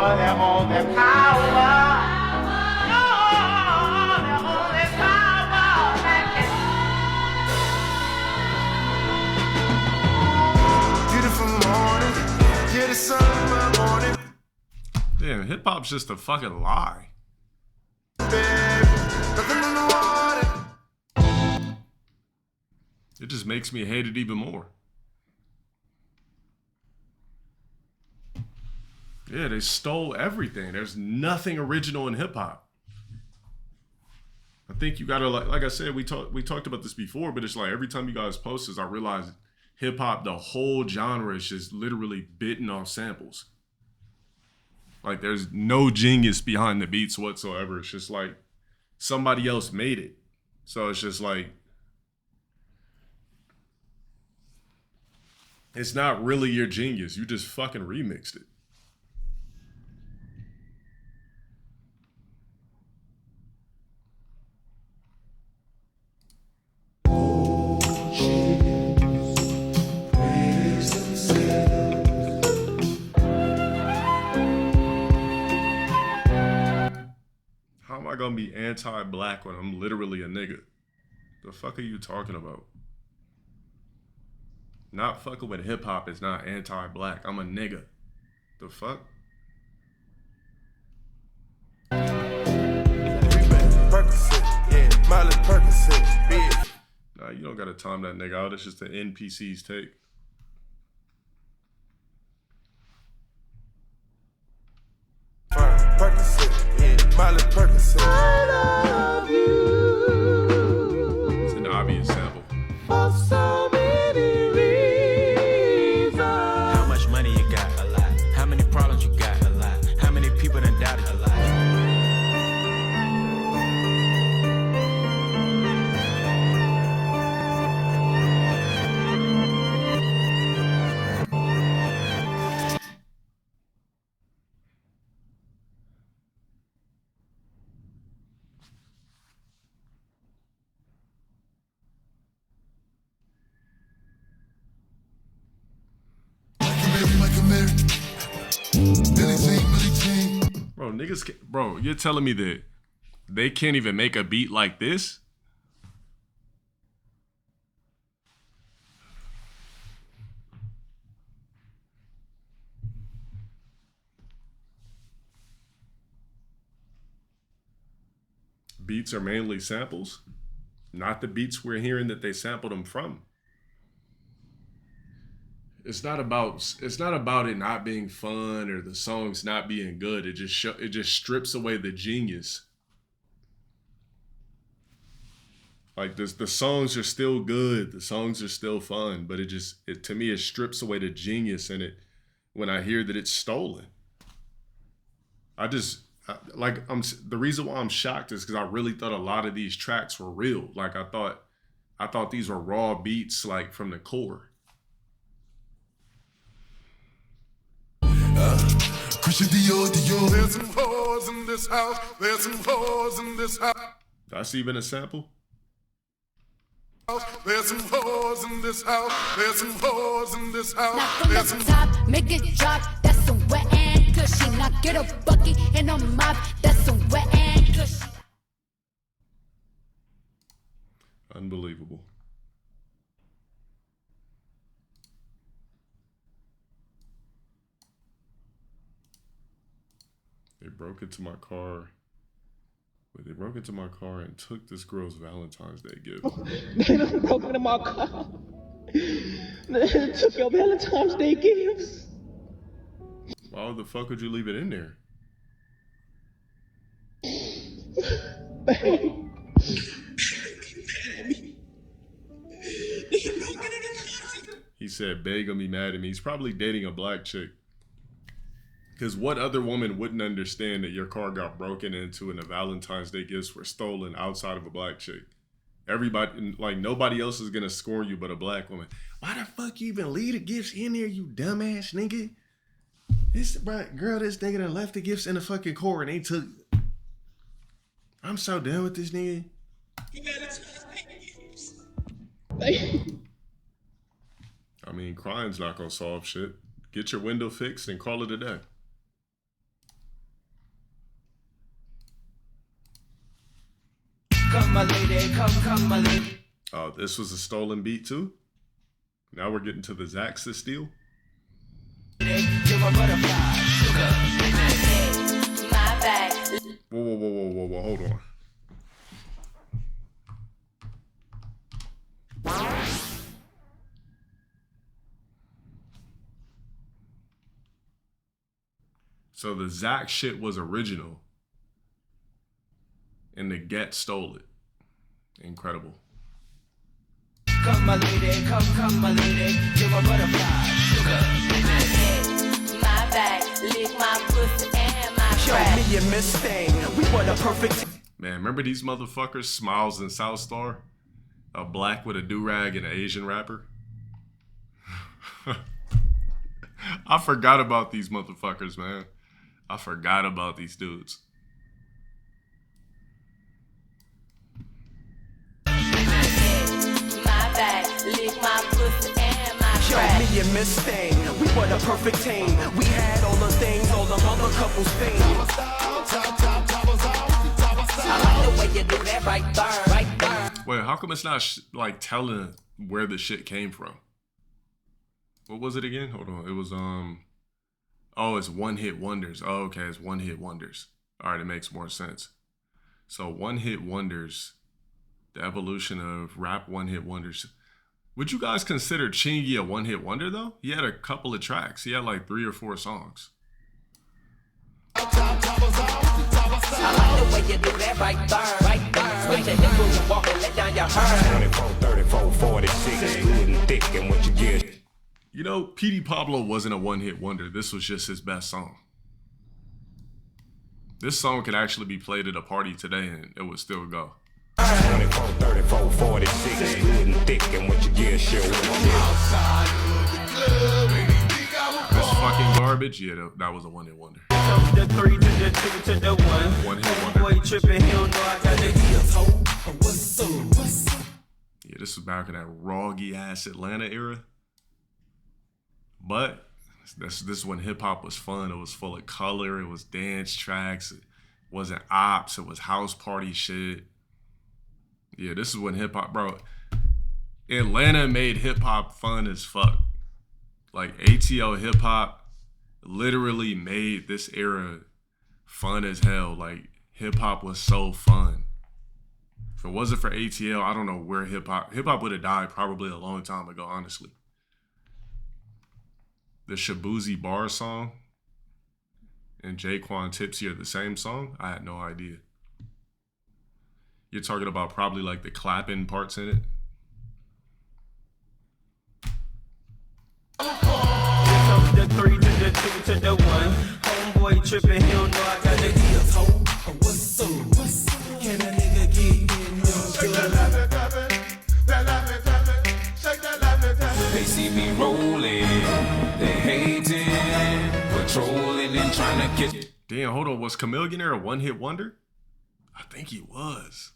They're all their power. Damn, hip hop's just a fucking lie. It just makes me hate it even more. Yeah, they stole everything. There's nothing original in hip hop. I think you gotta like I said, we talked about this before, but it's like every time you guys post this, I realize hip hop, the whole genre is just literally bitten off samples. Like there's no genius behind the beats whatsoever. It's just like somebody else made it. So it's just like, it's not really your genius. You just fucking remixed it. How am I gonna be anti-black when I'm literally a nigga? The fuck are you talking about? Not fucking with hip hop is not anti-black. I'm a nigga. The fuck? Nah, you don't gotta time that nigga out. It's just the NPC's take. It's an obvious sample. For so many reasons. How much money you got? A lot. How many problems you got? A lot. How many people done doubted you? A lot. Bro, niggas, bro, you're telling me that they can't even make a beat like this? Beats are mainly samples, not the beats we're hearing that they sampled them from. It's not about it not being fun or the songs not being good. It just strips away the genius. Like the songs are still good, the songs are still fun, but to me it strips away the genius in it when I hear that it's stolen. The reason why I'm shocked is because I really thought a lot of these tracks were real. Like I thought these were raw beats, like from the core. Christian Dior. There's some whores in this house. There's some whores in this house. That's even a sample? There's some whores in this house. There's some whores in this house. Now from the top, make it drop. That's some wet and cushy. Now get a bucket and a mop. That's some wet and cushy. Unbelievable. They broke into my car. They broke into my car and took this girl's Valentine's Day gift. They done broke into my car. They took your Valentine's Day gifts. Why the fuck would you leave it in there? He said, "Bae gonna be mad at me." He's probably dating a black chick. Because what other woman wouldn't understand that your car got broken into and the Valentine's Day gifts were stolen outside of a black chick? Everybody, like nobody else is gonna scorn you but a black woman. Why the fuck you even leave the gifts in there, you dumbass nigga? This nigga done left the gifts in the fucking car and they took. I'm so done with this nigga. I mean, crying's not gonna solve shit. Get your window fixed and call it a day. come, my lady, come, my lady. Oh, this was a stolen beat too? Now we're getting to the Zach Steele. You're my butterfly, sugar. My bag. Whoa, hold on. So the Zach shit was original, and the Get stole it. Incredible. Come, my lady, come, my lady. You're my butterfly, sugar. My bag, lick my pussy and my Show me your Mustang. We were the perfect. Man, remember these motherfuckers? Smiles and South Star? A black with a do-rag and an Asian rapper? I forgot about these motherfuckers, man. I forgot about these dudes. Show me your Mustang. We were the perfect team. We had all the things, all the other couples things. I like the way you do that right there, right there. Wait, how come it's not like telling where the shit came from? What was it again? Hold on. It was oh, it's one hit wonders. Oh, okay, it's one hit wonders. All right, it makes more sense. So one hit wonders, the evolution of rap one hit wonders. Would you guys consider Chingy a one hit wonder though? He had a couple of tracks. He had like 3 or 4 songs. I like the way you do that right there, right there. Switch your hips when you walk and let down your hair. 24, 34, 46, good and thick, and what you get. You know, Petey Pablo wasn't a one-hit wonder. This was just his best song. This song could actually be played at a party today and it would still go. 24, 34, 46, good and thick, and what you get, shit, what you get. This fucking garbage, yeah, that was a one-hit wonder. The 3 to the 2 to the 1. One-hit wonder. Boy tripping, he don't know I got the what's up? Yeah, this was back in that roggy ass Atlanta era. But this is when hip hop was fun. It was full of color. It was dance tracks. It wasn't ops. It was house party shit. Yeah, this is when hip hop, bro. Atlanta made hip hop fun as fuck. Like ATL hip hop literally made this era fun as hell. Like hip hop was so fun. If it wasn't for ATL, I don't know where hip hop would have died probably a long time ago, honestly. The Shabuzi Bar song and Jaquan Tipsy are the same song? I had no idea. You're talking about probably like the clapping parts in it? The 3 to the 2 to the 1. Homeboy tripping, he don't know I got the what's up? Can a nigga get in They see me rolling, they hating, patrolling and trying to get. Damn, hold on. Was Chamillionaire a one-hit wonder? I think he was.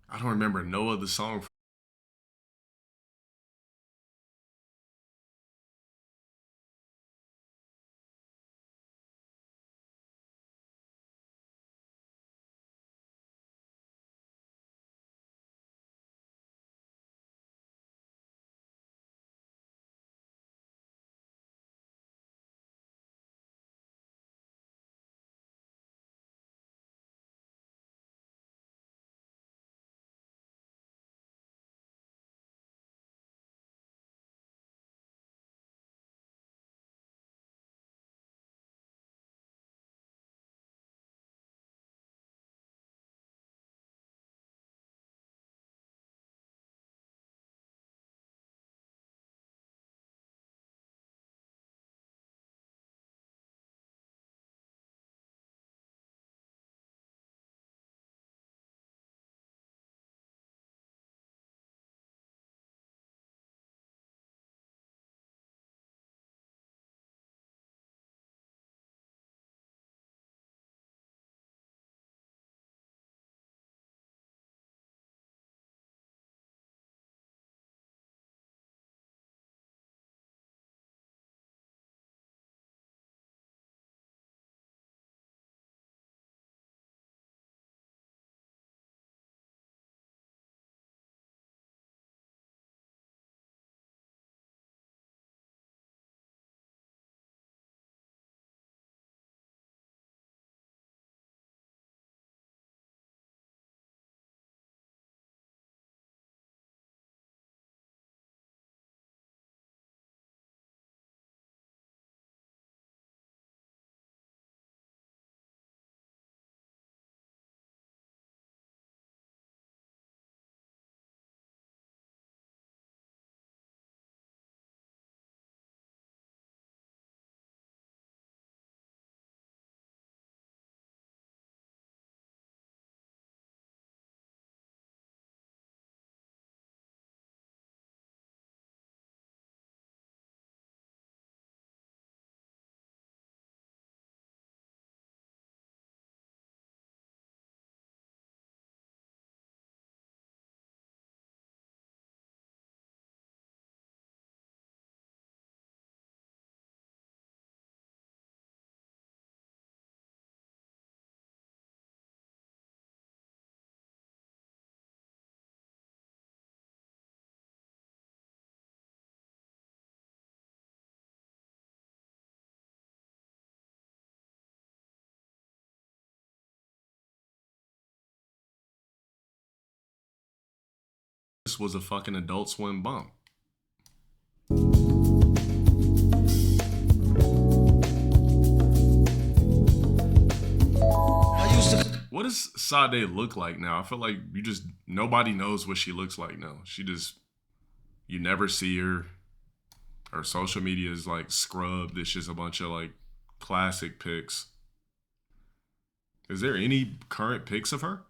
I don't remember no other song This was a fucking Adult Swim bump. What does Sade look like now? I feel like nobody knows what she looks like now. You never see her. Her social media is like scrubbed. It's just a bunch of like classic pics. Is there any current pics of her?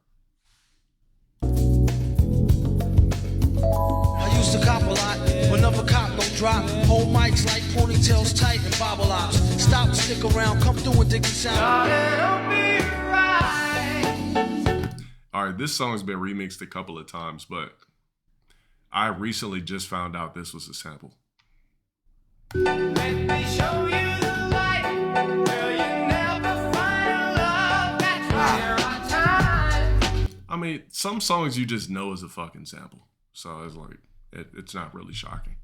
I used to cop a lot, whenever cop don't drop. Hold mics like ponytails tight and bobble ops. Stop, stick around, come through and dig the sound. Alright, this song's been remixed a couple of times, but I recently just found out this was a sample. Let me show you the light. Will you never find love that's there on time? I mean, some songs you just know is a fucking sample. So it's like, it's not really shocking.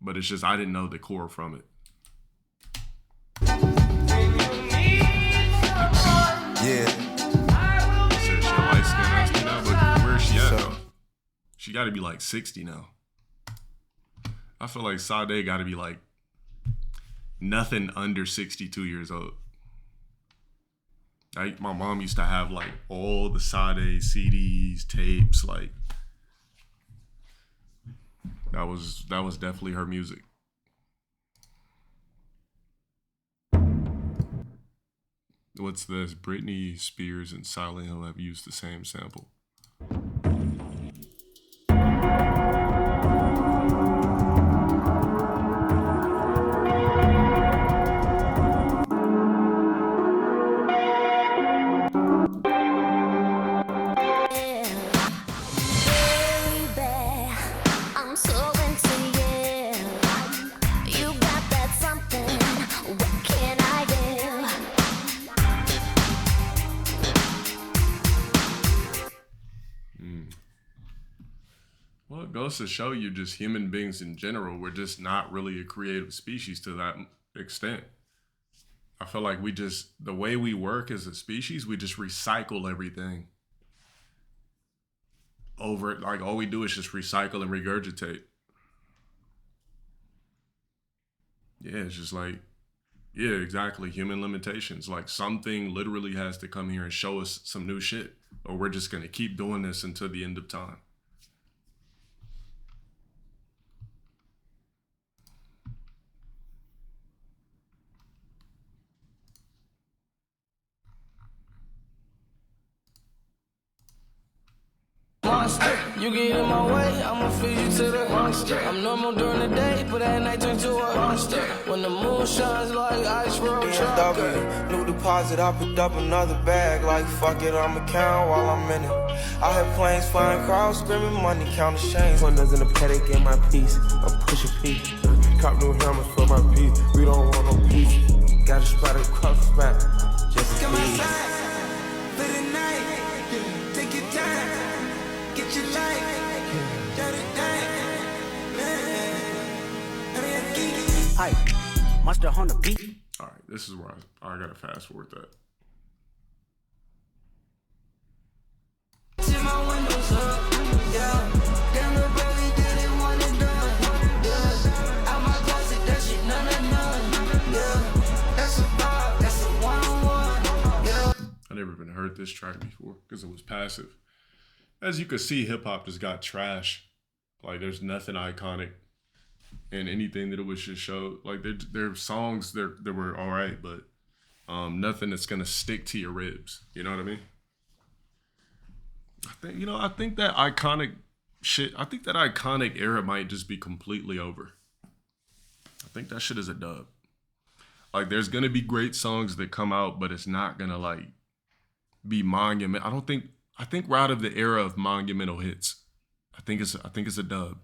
But it's just, I didn't know the core from it. Yeah. Said she light skin ass me now, but where is she at though? She gotta be like 60 now. I feel like Sade gotta be like nothing under 62 years old. Like my mom used to have like all the Sade CDs, tapes, like that was definitely her music. What's this? Britney Spears and Silent Hill have used the same sample. Well, it goes to show you just human beings in general, we're just not really a creative species to that extent. I feel like the way we work as a species, we just recycle everything over, like all we do is just recycle and regurgitate. Yeah, it's just like, yeah, exactly. Human limitations. Like something literally has to come here and show us some new shit, or we're just going to keep doing this until the end of time. Monster, you get in my way, I'ma feed you to the monster. I'm normal during the day, but at night turn to a monster. When the moon shines like ice road trucker. New deposit, I picked up another bag. Like fuck it, I'ma count while I'm in it. I have planes flying, crowds screaming, money counting chains. Windows in the paddock, get my piece. I'm pushing P. Cop new helmets for my piece. We don't want no peace. Got a spot across the back. Just a piece. For the night, take your time. Get your life, Hi, Monster on the beat. All right, this is where I gotta fast forward that. my windows up, yeah. Damn, the belly didn't want it done, yeah. Out my closet, that shit none, yeah. That's a vibe, that's a one-on-one, yeah. I never even heard this track before because it was passive. As you can see, hip hop just got trash. Like there's nothing iconic in anything that it was just showed. Like there are songs that were all right, but nothing that's gonna stick to your ribs. You know what I mean? I think that iconic shit. I think that iconic era might just be completely over. I think that shit is a dub. Like there's gonna be great songs that come out, but it's not gonna like be monument. I think we're out of the era of monumental hits. I think it's a dub.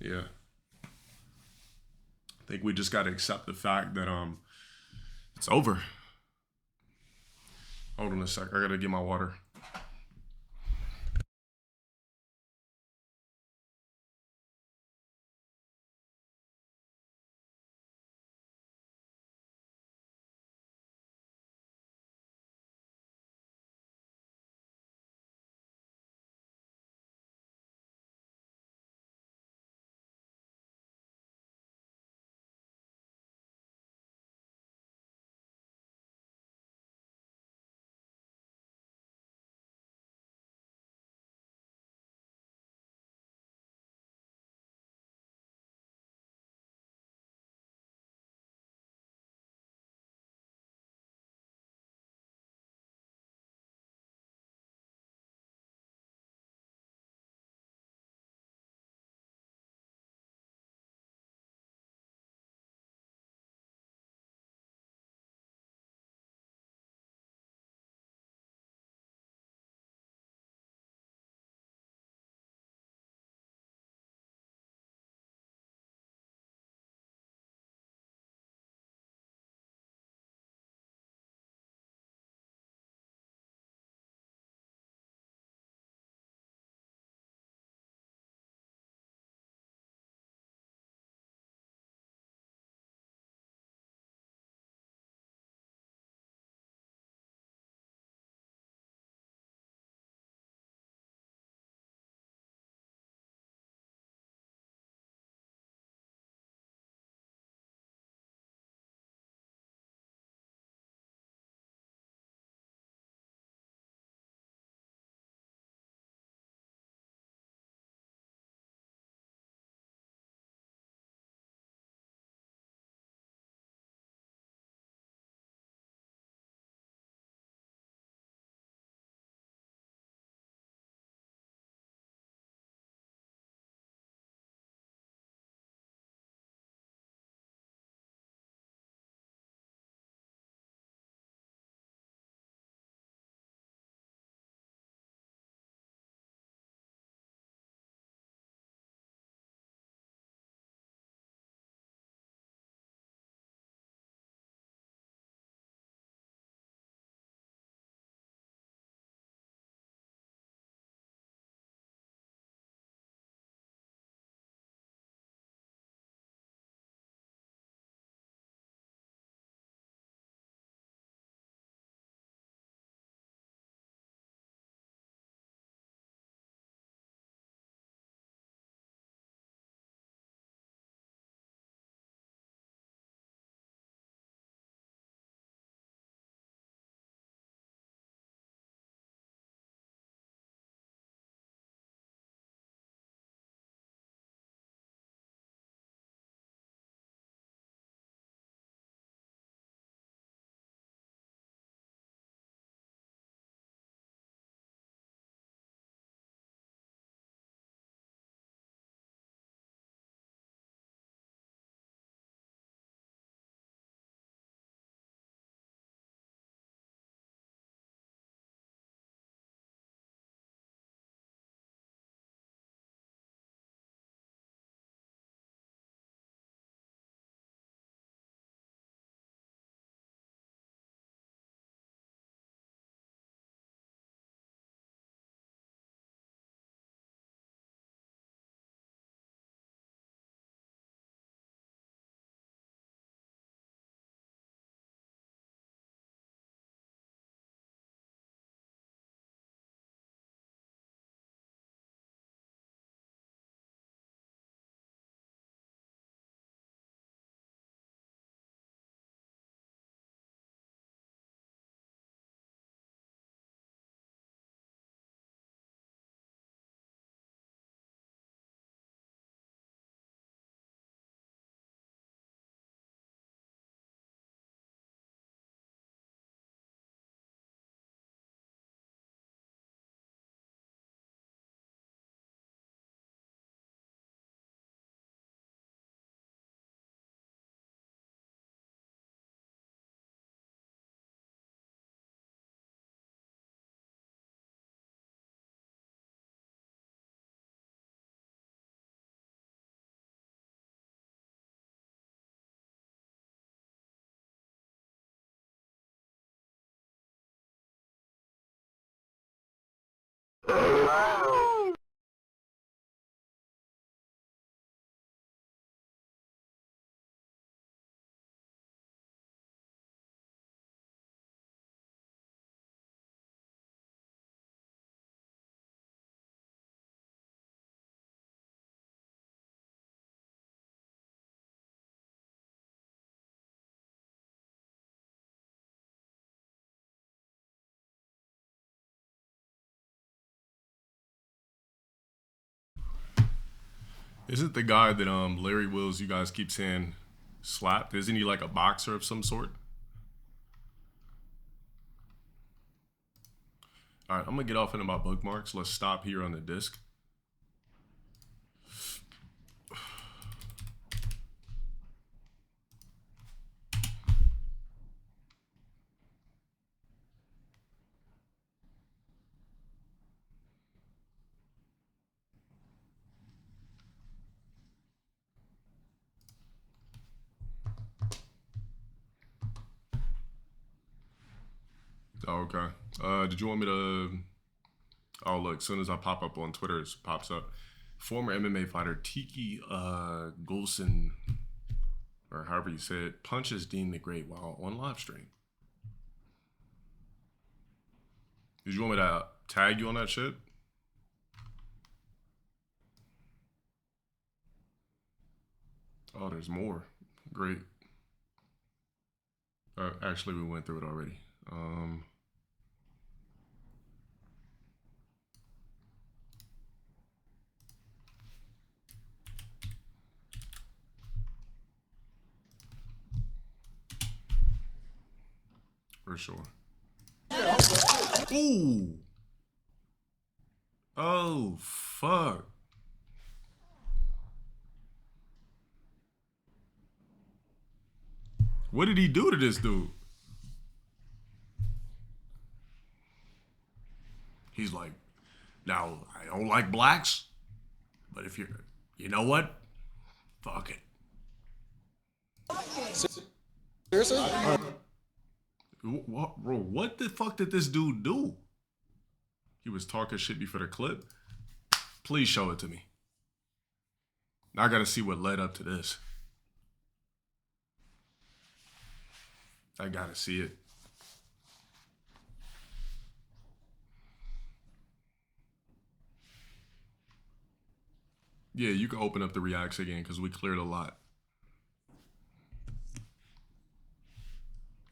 Yeah. I think we just gotta accept the fact that it's over. Hold on a sec. I gotta get my water. Isn't the guy that Larry Wills, you guys keep saying, slapped? Isn't he like a boxer of some sort? All right, I'm gonna get off into my bookmarks. Let's stop here on the disc. Oh, okay. Did you want me to? Oh, look. As soon as I pop up on Twitter, it pops up. Former MMA fighter Tiki Gulson, or however you say it, punches Dean the Great while on live stream. Did you want me to tag you on that shit? Oh, there's more. Great. Actually, we went through it already. For sure. Ooh. Oh, fuck. What did he do to this dude? He's like, now, I don't like blacks, but if you're, you know what? Fuck it. Seriously? What, bro, what the fuck did this dude do? He was talking shit before the clip. Please show it to me. I gotta see what led up to this. I gotta see it. Yeah, you can open up the reacts again because we cleared a lot.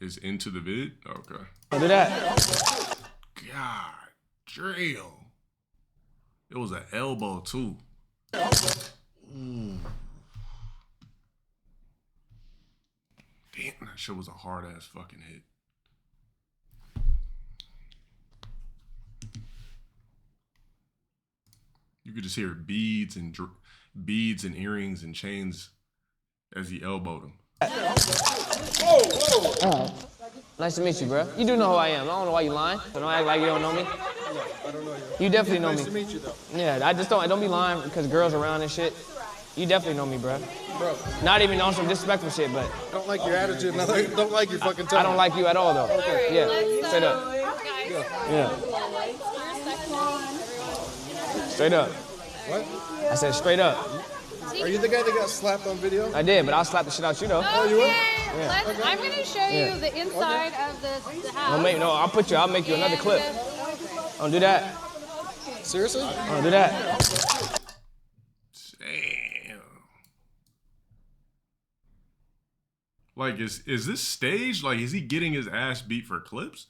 Is into the vid? Okay. Do that. God damn. It was an elbow too. Ooh. Damn, that shit was a hard ass fucking hit. You could just hear beads and earrings and chains as he elbowed him. Oh. Nice to meet you, bro. You do know who I am. I don't know why you lying. So don't act like you don't know me. I don't know you. You definitely know me. Nice to meet you, though. Yeah, I don't be lying because girls around and shit. You definitely know me, bro. Bro. Not even on some disrespectful shit, but. Don't like your attitude. Don't like your fucking tone. I don't like you at all, though. Okay. Yeah, straight up. Yeah. Straight up. What? I said straight up. Are you the guy that got slapped on video? I did, but I'll slap the shit out you, though. Oh, you will? Yeah. Okay. I'm going to show you the inside of the house. I'll make you another clip. Don't do that. Seriously? Don't do that. Damn. Like, is this staged? Like, is he getting his ass beat for clips?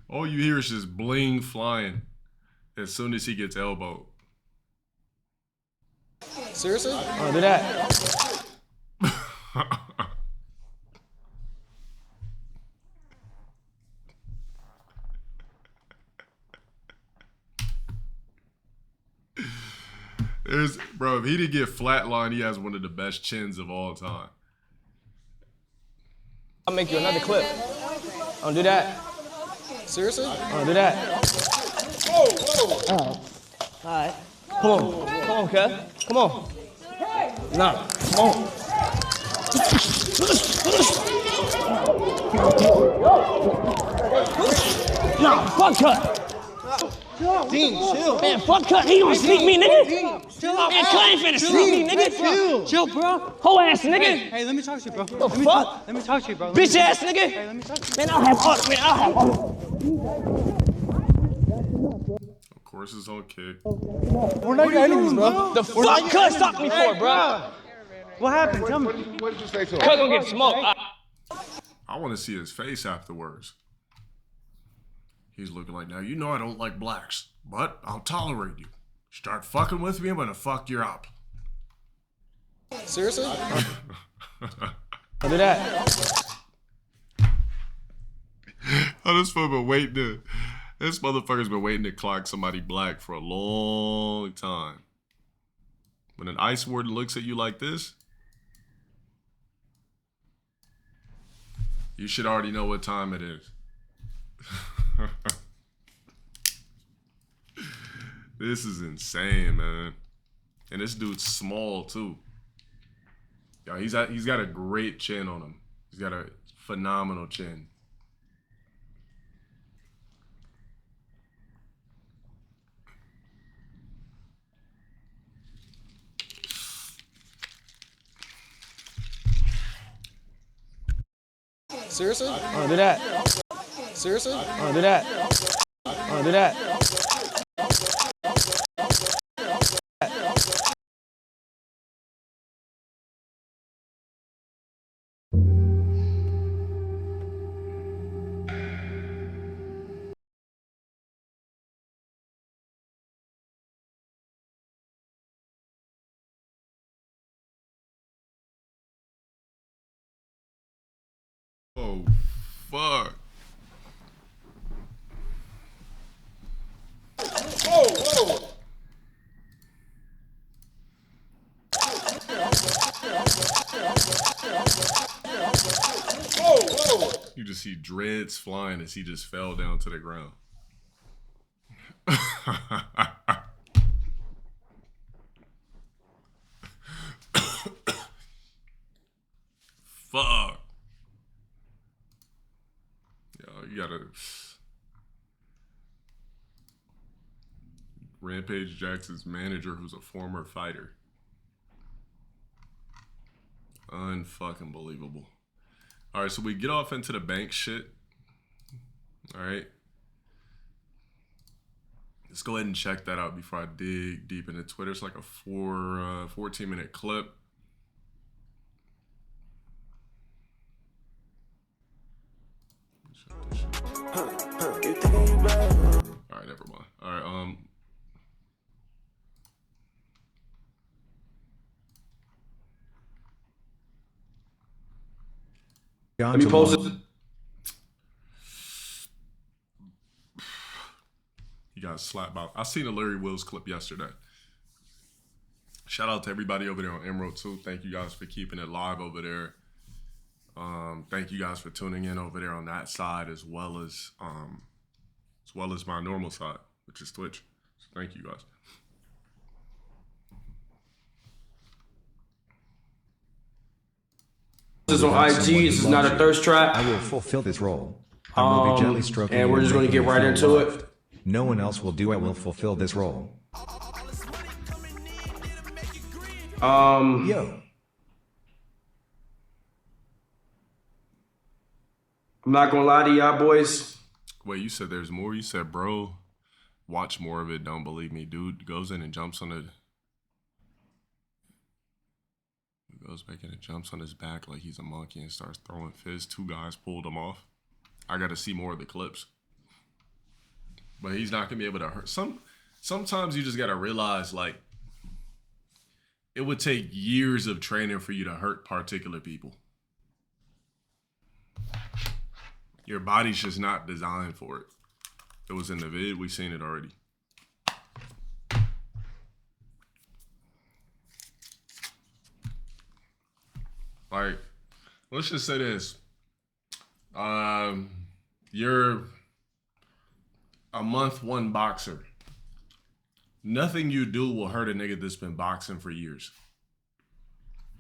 All you hear is just bling flying as soon as he gets elbowed. Seriously? Don't do that. Bro, if he didn't get flatlined, he has one of the best chins of all time. I'll make you another clip. Don't do that. Seriously? Don't do that. Oh. All right. Come on, cuz. Come on. Nah, come on. Nah, fuck cut. Dean, chill. Man, fuck cut. He gonna sneak me, nigga. Dean, chill out. Man, cut ain't finna sneak me, nigga. Chill, bro. Whole ass nigga. Hey, let me talk to you, bro. The fuck? Let me talk to you, bro. Bitch ass nigga. Hey, let me talk to you. Man, I'll have all. Of course it's on kick. We're not your enemies, bro. The fuck cut stopped me for, bro? What happened? Tell me. What did you say to him? Cut gonna get smoked. I want to see his face afterwards. He's looking like, now you know I don't like blacks, but I'll tolerate you. Start fucking with me, I'm gonna fuck you up. Seriously? I'll do that. This motherfucker's been waiting to clock somebody black for a long time. When an ICE warden looks at you like this, you should already know what time it is. This is insane, man. And this dude's small too. Yo, he's got a great chin on him. He's got a phenomenal chin. Seriously? I'll do that. Seriously? I'll do that. I'll do that. Oh, fuck. Whoa. You just see dreads flying as he just fell down to the ground. Fuck. Yo, you gotta... Rampage Jackson's manager, who's a former fighter. Unfucking believable. All right, so we get off into the bank shit. All right. Let's go ahead and check that out before I dig deep into Twitter. It's like a 14-minute clip. All right, never mind. All right, Let me post it. You guys slap out. I seen a Larry Wills clip yesterday. Shout out to everybody over there on Emerald too. Thank you guys for keeping it live over there. Thank you guys for tuning in over there on that side as well as my normal side, which is Twitch. So thank you guys. This is on IG. This is not a thirst trap. I will fulfill this role. I will be gently stroking and we're just going to get right into it. No one else will do. I will fulfill this role. Yo. I'm not gonna lie to y'all boys. Wait, you said there's more? You said, bro, watch more of it. Don't believe me. Dude goes in and jumps on it. Goes back in and jumps on his back like he's a monkey and starts throwing fists. 2 guys pulled him off. I got to see more of the clips. But he's not going to be able to hurt. Sometimes you just got to realize, like, it would take years of training for you to hurt particular people. Your body's just not designed for it. It was in the vid. We've seen it already. Like, let's just say this. You're a month 1 boxer. Nothing you do will hurt a nigga that's been boxing for years.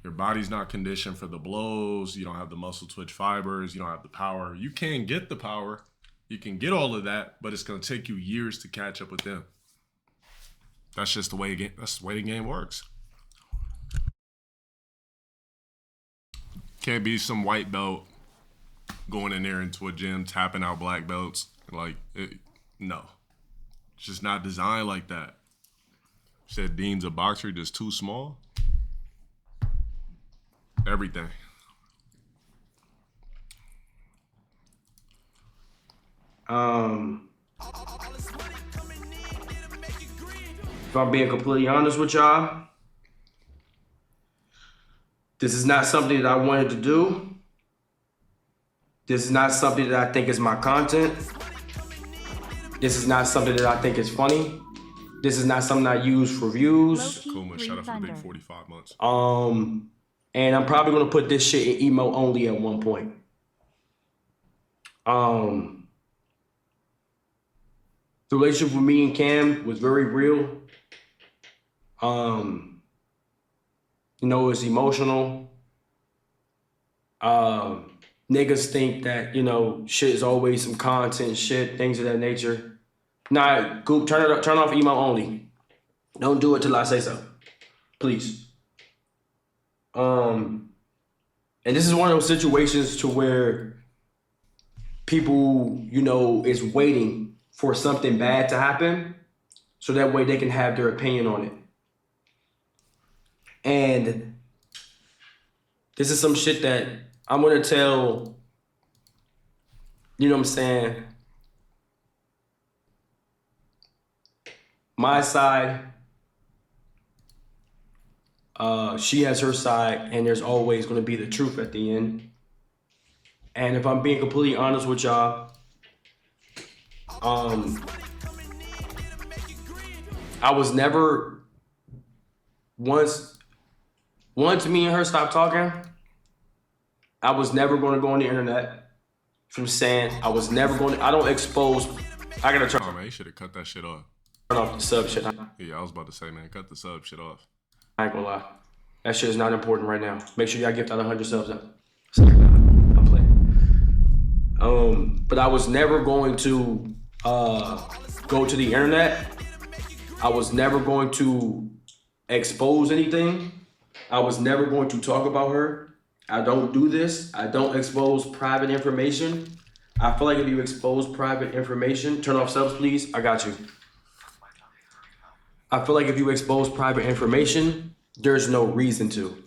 Your body's not conditioned for the blows. You don't have the muscle twitch fibers. You don't have the power. You can get the power. You can get all of that, but it's going to take you years to catch up with them. That's just the way the game works. Can't be some white belt going in there into a gym, tapping out black belts. Like, no. It's just not designed like that. Said Dean's a boxer, just too small. Everything. If I'm being completely honest with y'all, this is not something that I wanted to do. This is not something that I think is my content. This is not something that I think is funny. This is not something I use for views. Kuma, shout out for the big 45 months. And I'm probably gonna put this shit in emo only at one point. The relationship with me and Cam was very real. You know, it's emotional. Niggas think that, you know, shit is always some content shit, things of that nature. Nah, Goop, turn off emo only. Don't do it till I say so. Please. And this is one of those situations to where people, you know, is waiting for something bad to happen so that way they can have their opinion on it. And this is some shit that I'm gonna tell, you know what I'm saying, my side, she has her side, and there's always gonna be the truth at the end. And if I'm being completely honest with y'all, I was never, once me and her stopped talking, I was never going to go on the internet. From saying I was never going to, I don't expose, I gotta turn. Oh man, you should have cut that shit off. Turn off the sub shit. Yeah, I was about to say, man, cut the sub shit off. I ain't gonna lie. That shit is not important right now. Make sure y'all get that 100 subs up. I'm playing. But I was never going to go to the internet. I was never going to expose anything. I was never going to talk about her. I don't do this. I don't expose private information. I feel like if you expose private information, turn off subs, please. I got you. I feel like if you expose private information, there's no reason to.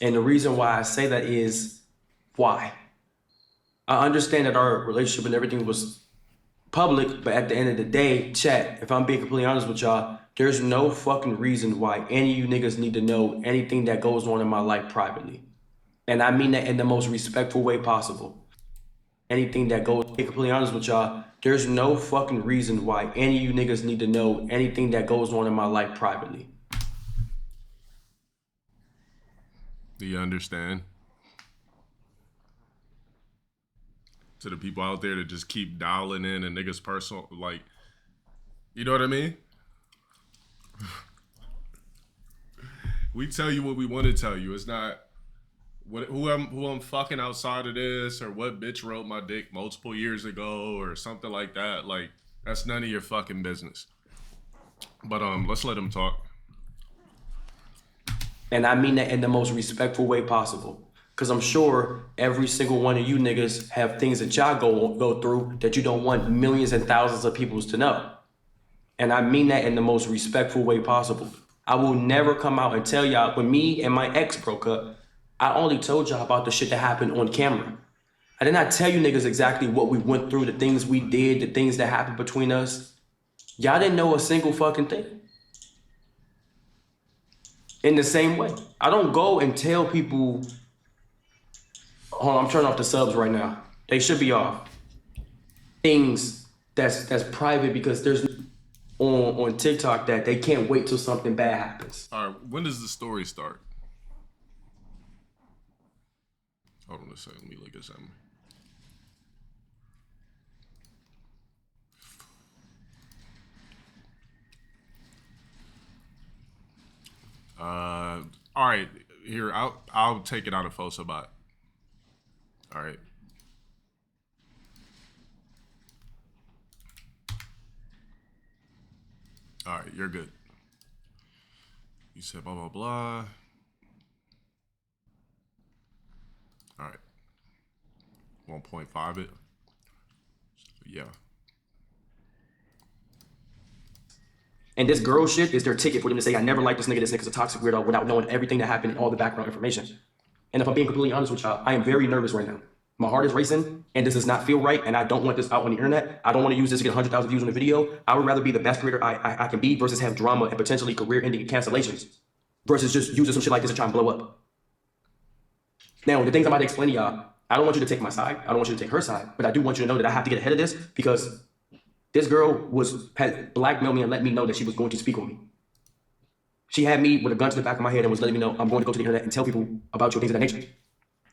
And the reason why I say that is why? I understand that our relationship and everything was public, but at the end of the day, chat, if I'm being completely honest with y'all, there's no fucking reason why any of you niggas need to know anything that goes on in my life privately. And I mean that in the most respectful way possible. Anything that goes, to be completely honest with y'all, there's no fucking reason why any of you niggas need to know anything that goes on in my life privately. Do you understand? To the people out there that just keep dialing in and niggas personal, like, you know what I mean? We tell you what we want to tell you. It's not who I'm fucking outside of this, or what bitch wrote my dick multiple years ago or something like that. Like, that's none of your fucking business. But let's let him talk. And I mean that in the most respectful way possible. Cause I'm sure every single one of you niggas have things that y'all go through that you don't want millions and thousands of people to know. And I mean that in the most respectful way possible. I will never come out and tell y'all, when me and my ex broke up, I only told y'all about the shit that happened on camera. I did not tell you niggas exactly what we went through, the things we did, the things that happened between us. Y'all didn't know a single fucking thing. In the same way, I don't go and tell people, hold on, I'm turning off the subs right now. They should be off. Things that's private, because there's on TikTok that they can't wait till something bad happens. All right, when does the story start? Hold on a second, let me look at something. All right, here, I'll take it out of Fosabot. All right. All right, you're good. You said blah, blah, blah. All right. 1.5 it. Yeah. And this girl shit is their ticket for them to say, I never liked this nigga's a toxic weirdo, without knowing everything that happened and all the background information. And if I'm being completely honest with y'all, I am very nervous right now. My heart is racing, and this does not feel right, and I don't want this out on the internet. I don't want to use this to get 100,000 views on the video. I would rather be the best creator I can be versus have drama and potentially career-ending cancellations versus just using some shit like this to try and blow up. Now, the things I'm about to explain to y'all, I don't want you to take my side. I don't want you to take her side, but I do want you to know that I have to get ahead of this because this girl had blackmailed me and let me know that she was going to speak on me. She had me with a gun to the back of my head and was letting me know I'm going to go to the internet and tell people about you and things of that nature.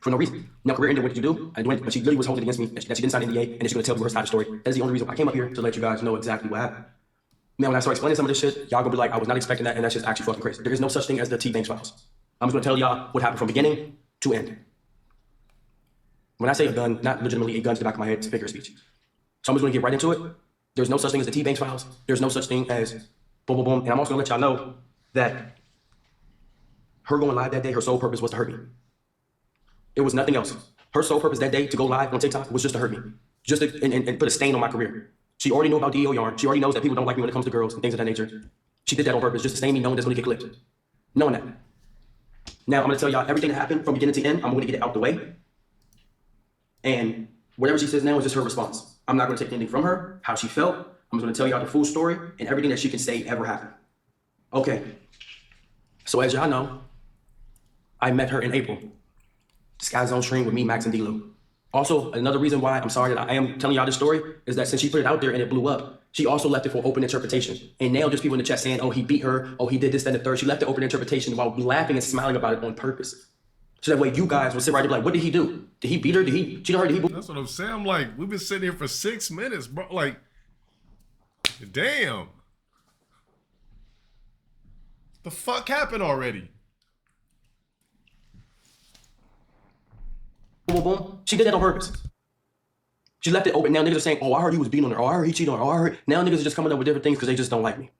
For no reason. Now, career ended, what did you do? I went, but she literally was holding it against me, that she didn't sign an NDA, and that she's gonna tell you her side of the story. That's the only reason I came up here, to let you guys know exactly what happened. Now, when I start explaining some of this shit, y'all gonna be like, I was not expecting that, and that's just actually fucking crazy. There is no such thing as the T. Banks files. I'm just gonna tell y'all what happened from beginning to end. When I say a gun, not legitimately a gun to the back of my head, it's a figure of speech. So I'm just gonna get right into it. There's no such thing as the T. Banks files. There's no such thing as boom, boom, boom. And I'm also gonna let y'all know that her going live that day, her sole purpose was to hurt me. It was nothing else. Her sole purpose that day to go live on TikTok was just to hurt me. Just to, and put a stain on my career. She already knew about DEO yarn. She already knows that people don't like me when it comes to girls and things of that nature. She did that on purpose, just to stain me knowing that's gonna get clipped. Knowing that. Now, I'm gonna tell y'all everything that happened from beginning to end. I'm gonna get it out the way. And whatever she says now is just her response. I'm not gonna take anything from her, how she felt. I'm just gonna tell y'all the full story and everything that she can say ever happened. Okay. So as y'all know, I met her in April. Sky Zone stream with me, Max, and D-Lou. Also, another reason why I'm sorry that I am telling y'all this story is that since she put it out there and it blew up, she also left it for open interpretation. And now there's people in the chat saying, oh, he beat her, oh, he did this, that, and the third. She left it open interpretation while laughing and smiling about it on purpose. So that way you guys will sit right there like, what did he do? Did he beat her? Did he cheat on her? Did he? That's what I'm saying. I'm like, we've been sitting here for 6 minutes, bro. Like, damn. The fuck happened already? Boom, boom, boom. She did that on purpose. She left it open. Now niggas are saying, oh, I heard he was beating on her. Oh, I heard he cheated on her. Oh, I heard. Now niggas are just coming up with different things because they just don't like me.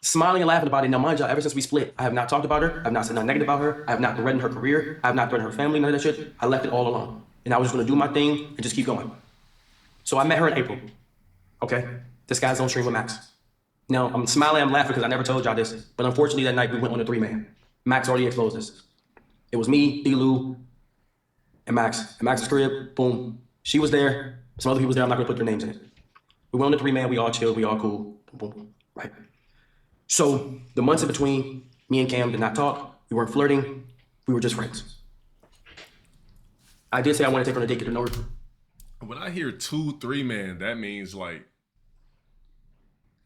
Smiling and laughing about it. Now, mind y'all, ever since we split, I have not talked about her. I have not said nothing negative about her. I have not threatened her career. I have not threatened her family, none of that shit. I left it all alone. And I was just going to do my thing and just keep going. So I met her in April. Okay? This guy's on stream with Max. Now, I'm smiling, I'm laughing because I never told y'all this. But unfortunately, that night we went on a 3-man. Max already exposed this. It was me, D-Lou, and Max. At Max's crib, boom. She was there. Some other people was there. I'm not going to put their names in it. We went on the 3-man. We all chilled. We all cool. Boom, boom. Right? So the months in between, me and Cam did not talk. We weren't flirting. We were just friends. I did say I want to take her on a date to the north. When I hear 2-3-man, that means like,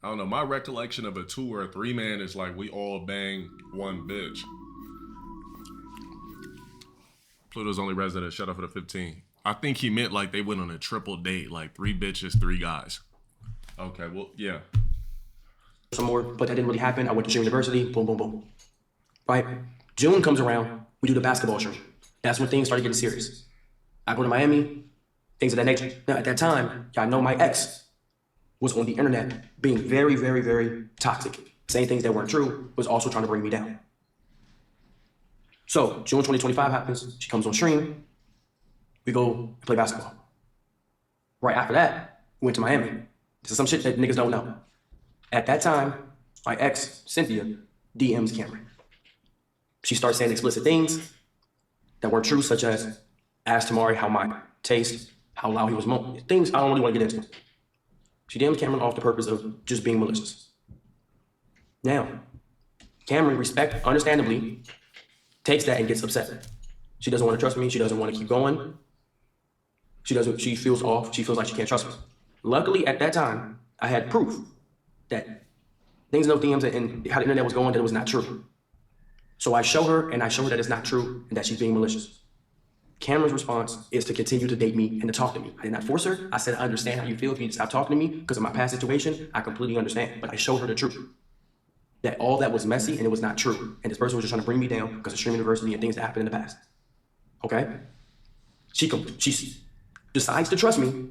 I don't know, my recollection of a 2 or a 3-man is like we all bang one bitch. Pluto's only resident, shut up for the 15. I think he meant like they went on a triple date, like 3 bitches, 3 guys. Okay, well, yeah. Some more, but that didn't really happen. I went to June University, boom, boom, boom. Right? June comes around, we do the basketball stream. That's when things started getting serious. I go to Miami, things of that nature. Now, at that time, y'all know my ex was on the internet being very, very, very toxic. Saying things that weren't true, was also trying to bring me down. So, June 2025 happens, she comes on stream, we go play basketball. Right after that, we went to Miami. This is some shit that niggas don't know. At that time, my ex, Cynthia, DMs Cameron. She starts saying explicit things that weren't true, such as, asked Tamari how my taste, how loud he was moaning, things I don't really want to get into. She DMs Cameron off the purpose of just being malicious. Now, Cameron, understandably, takes that and gets upset. She doesn't want to trust me. She doesn't want to keep going. She feels off. She feels like she can't trust me. Luckily, at that time, I had proof that things in those DMs and how the internet was going, that it was not true. So I show her that it's not true and that she's being malicious. Cameron's response is to continue to date me and to talk to me. I did not force her. I said, I understand how you feel if you need to stop talking to me because of my past situation. I completely understand. But I showed her the truth. That all that was messy and it was not true. And this person was just trying to bring me down because of Stream University and things that happened in the past. Okay? She decides to trust me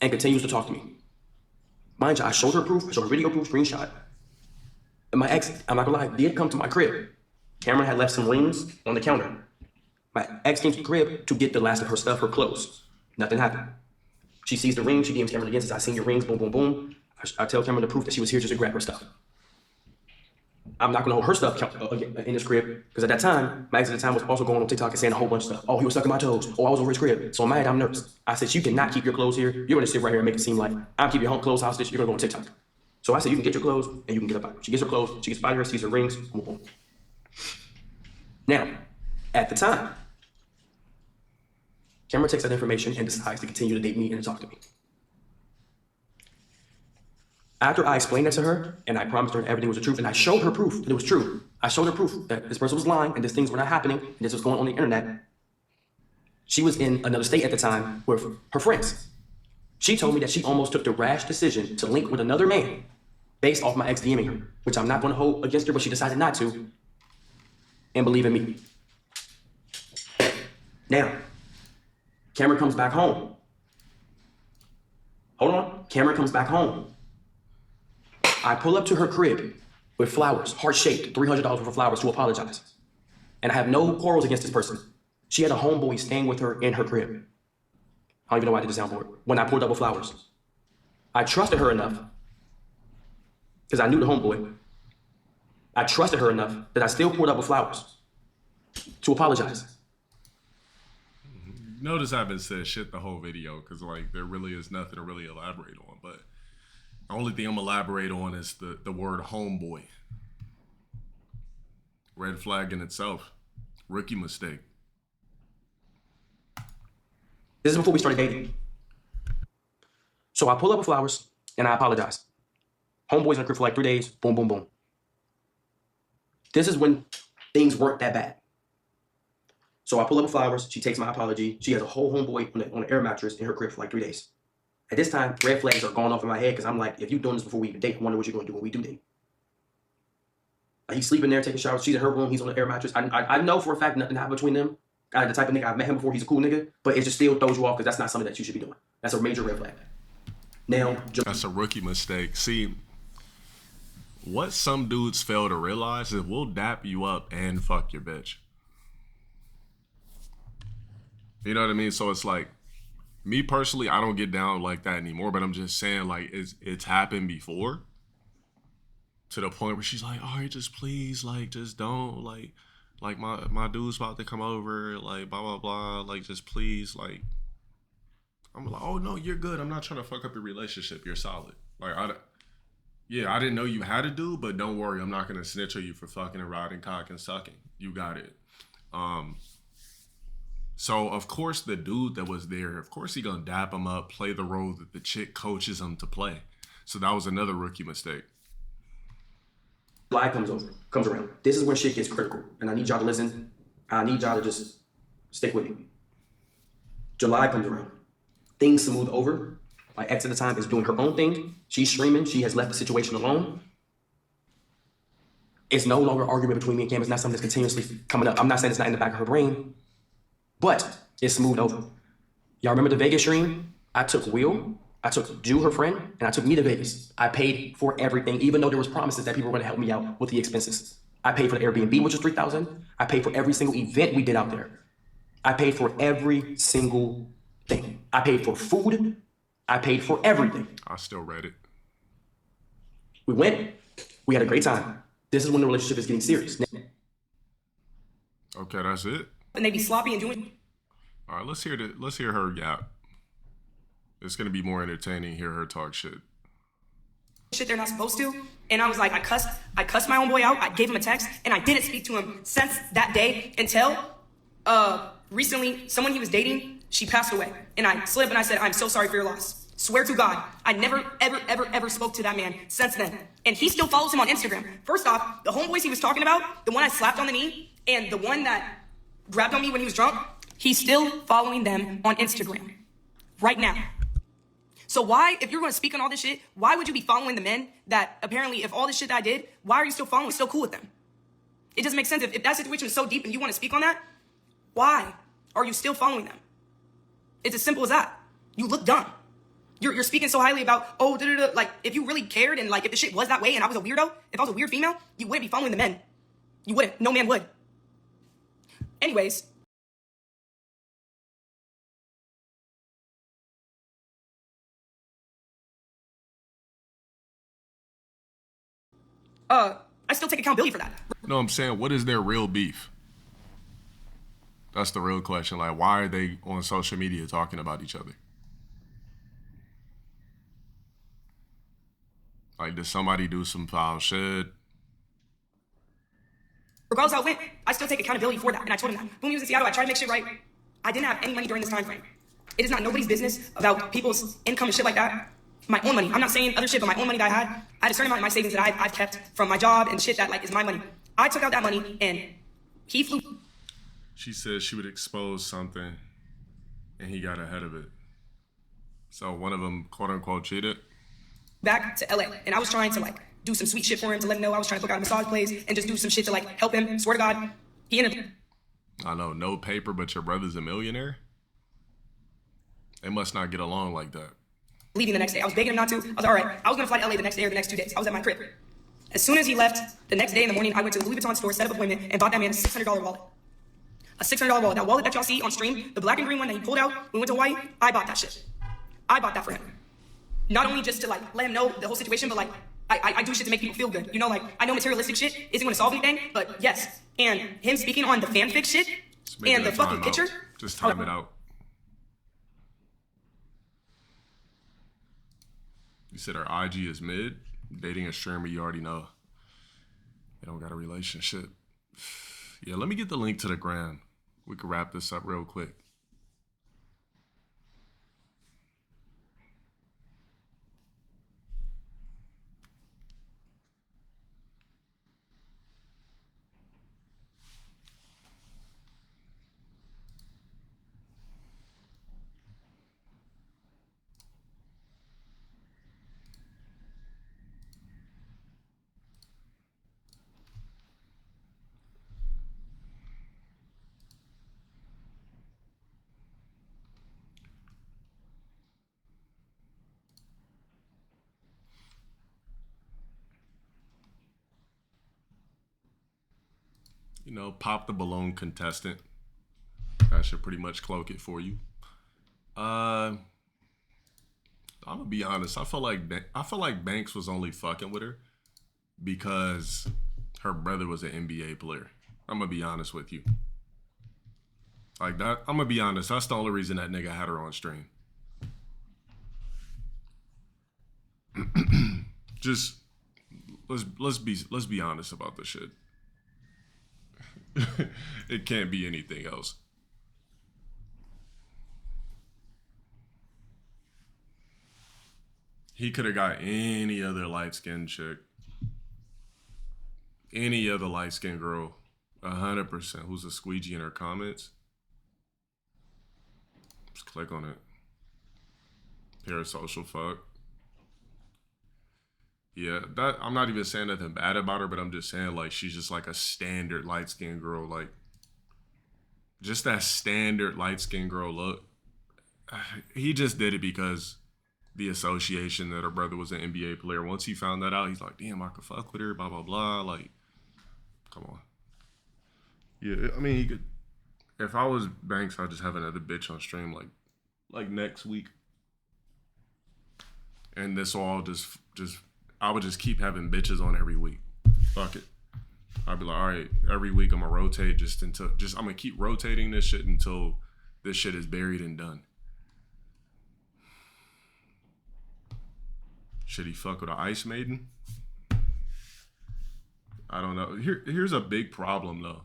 and continues to talk to me. Mind you, I showed her proof, I showed her video proof, screenshot. And my ex, I'm not gonna lie, did come to my crib. Cameron had left some rings on the counter. My ex came to the crib to get the last of her stuff, her clothes. Nothing happened. She sees the ring, she DMs Cameron again, says, I seen your rings, boom, boom, boom. I tell Cameron the proof that she was here just to grab her stuff. I'm not gonna hold her stuff in his crib, because at that time, my ex at the time was also going on TikTok and saying a whole bunch of stuff. Oh, he was sucking my toes. Oh, I was over his crib. So in my head, I'm nervous. I said, you cannot keep your clothes here. You're gonna sit right here and make it seem like I'm keeping your home clothes hostage. You're gonna go on TikTok. So I said, you can get your clothes and you can get up out. She gets her clothes, she gets out of her, sees her rings, boom, boom. Now, at the time, Cameron takes that information and decides to continue to date me and to talk to me. After I explained that to her, and I promised her everything was the truth, and I showed her proof that it was true. I showed her proof that this person was lying, and these things were not happening, and this was going on the internet. She was in another state at the time with her friends. She told me that she almost took the rash decision to link with another man based off my ex DMing her, which I'm not going to hold against her, but she decided not to, and believe in me. Now, Cameron comes back home. Hold on, Cameron comes back home. I pull up to her crib with flowers, heart-shaped, $300 worth of flowers to apologize. And I have no quarrels against this person. She had a homeboy staying with her in her crib. I don't even know why I did the soundboard. When I pulled up with flowers. I trusted her enough, because I knew the homeboy. I trusted her enough that I still pulled up with flowers to apologize. Notice I haven't said shit the whole video, because like there really is nothing to really elaborate on, but the only thing I'm gonna elaborate on is the word homeboy. Red flag in itself. Rookie mistake. This is before we started dating. So I pull up with flowers and I apologize. Homeboy's in the crib for like 3 days. Boom, boom, boom. This is when things weren't that bad. So I pull up with flowers. She takes my apology. She has a whole homeboy on an air mattress in her crib for like 3 days. At this time, red flags are going off in my head because I'm like, if you're doing this before we even date, I wonder what you're going to do when we do date. Like he's sleeping there, taking showers. She's in her room. He's on the air mattress. I know for a fact nothing happened between them. The type of nigga, I've met him before. He's a cool nigga. But it just still throws you off because that's not something that you should be doing. That's a major red flag. Now, that's a rookie mistake. See, what some dudes fail to realize is we'll dap you up and fuck your bitch. You know what I mean? So it's like, me personally, I don't get down like that anymore, but I'm just saying, like, it's happened before to the point where she's like, all right, just please, like, just don't, like my dude's about to come over, like, blah, blah, blah, like, just please, like, I'm like, oh, no, you're good. I'm not trying to fuck up your relationship. You're solid. Like, I didn't know you had a dude, but don't worry. I'm not going to snitch on you for fucking and riding cock and sucking. You got it. So, of course, the dude that was there, of course he gonna dap him up, play the role that the chick coaches him to play. So that was another rookie mistake. July comes around. This is when shit gets critical. And I need y'all to listen. I need y'all to just stick with me. July comes around. Things smooth over. My ex at the time is doing her own thing. She's streaming. She has left the situation alone. It's no longer an argument between me and Cam. It's not something that's continuously coming up. I'm not saying it's not in the back of her brain. But it's smoothed over. Y'all remember the Vegas stream? I took Will, I took Jew, her friend, and I took me to Vegas. I paid for everything, even though there was promises that people were going to help me out with the expenses. I paid for the Airbnb, which was $3,000. I paid for every single event we did out there. I paid for every single thing. I paid for food. I paid for everything. I still read it. We went. We had a great time. This is when the relationship is getting serious. Okay, that's it. And they be sloppy and doing. All right, let's hear her yap. It's gonna be more entertaining. Hear her talk shit. Shit they're not supposed to. And I was like, I cussed my own boy out. I gave him a text, and I didn't speak to him since that day until recently. Someone he was dating, she passed away, and I slid up and I said, I'm so sorry for your loss. Swear to God, I never, ever spoke to that man since then. And he still follows him on Instagram. First off, the homeboys he was talking about, the one I slapped on the knee, and the one that grabbed on me when he was drunk, he's still following them on Instagram right now. So why, if you're going to speak on all this shit, why would you be following the men that apparently, if all this shit that I did, why are you still following, still cool with them? It doesn't make sense. If that situation is so deep and you want to speak on that, why are you still following them? It's as simple as that. You look dumb. You're speaking so highly about, oh, like, if you really cared and, like, if the shit was that way and I was a weirdo, if I was a weird female, you wouldn't be following the men. You wouldn't. No man would. Anyways. I still take accountability for that. No, I'm saying, what is their real beef? That's the real question. Like, why are they on social media talking about each other? Like, did somebody do some foul shit? Regardless how it went, I still take accountability for that. And I told him that. When he was in Seattle, I tried to make shit right. I didn't have any money during this time frame. It is not nobody's business about people's income and shit like that. My own money. I'm not saying other shit, but my own money that I had a certain amount of my savings that I've kept from my job and shit that like is my money. I took out that money and he flew. She said she would expose something and he got ahead of it. So one of them, quote unquote, cheated. Back to LA. And I was trying to like do some sweet shit for him to let him know I was trying to book out a massage place and just do some shit to like help him. Swear to God. He ended up. I know, no paper, but your brother's a millionaire? They must not get along like that. Leaving the next day. I was begging him not to. I was like, all right. I was gonna fly to LA the next day or the next 2 days. I was at my crib. As soon as he left, the next day in the morning, I went to the Louis Vuitton store, set up an appointment, and bought that man a $600 wallet. A $600 wallet. That wallet that y'all see on stream, the black and green one that he pulled out when we went to Hawaii, I bought that shit. I bought that for him. Not only just to like let him know the whole situation, but like I do shit to make people feel good. You know, like I know materialistic shit isn't gonna solve anything, but yes. And him speaking on the fanfic shit and the fucking picture. Just time it out. You said her IG is mid. Dating a streamer you already know. They don't got a relationship. Yeah, let me get the link to the gram. We can wrap this up real quick. You know, pop the balloon contestant. That should pretty much cloak it for you. I'm gonna be honest. I feel like Banks was only fucking with her because her brother was an NBA player. I'm gonna be honest with you. Like that. I'm gonna be honest. That's the only reason that nigga had her on stream. Just let's be honest about this shit. It can't be anything else. He could have got any other light-skinned chick. Any other light-skinned girl. 100%. Who's a squeegee in her comments. Just click on it. Parasocial fuck. Yeah, that I'm not even saying nothing bad about her, but I'm just saying like she's just like a standard light-skinned girl, like just that standard light-skinned girl look. He just did it because the association that her brother was an NBA player. Once he found that out, he's like, damn, I could fuck with her, blah blah blah. Like, come on. Yeah, I mean, he could. If I was Banks, I'd just have another bitch on stream like next week, and this all just. I would just keep having bitches on every week. Fuck it. I'd be like, all right, every week I'm gonna rotate I'm gonna keep rotating this shit until this shit is buried and done. Should he fuck with an Ice Maiden? I don't know. Here's a big problem though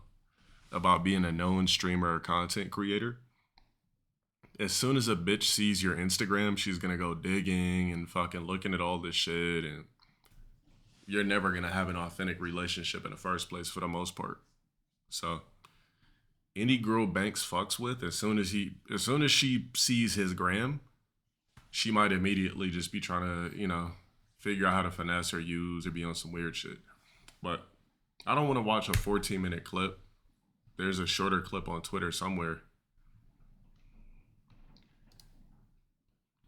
about being a known streamer or content creator. As soon as a bitch sees your Instagram, she's gonna go digging and fucking looking at all this shit, and you're never gonna have an authentic relationship in the first place for the most part. So any girl Banks fucks with, as soon as she sees his gram, she might immediately just be trying to, you know, figure out how to finesse or use or be on some weird shit. But I don't want to watch a 14-minute clip. There's a shorter clip on Twitter somewhere.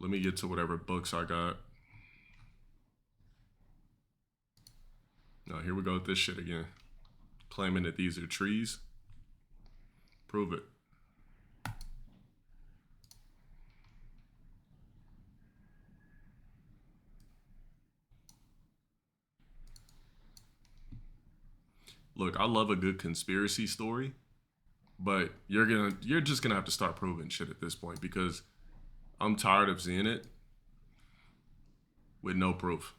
Let me get to whatever books I got. Now, here we go with this shit again. Claiming that these are trees. Prove it. look, I love a good conspiracy story, but you're just gonna have to start proving shit at this point because I'm tired of seeing it with no proof.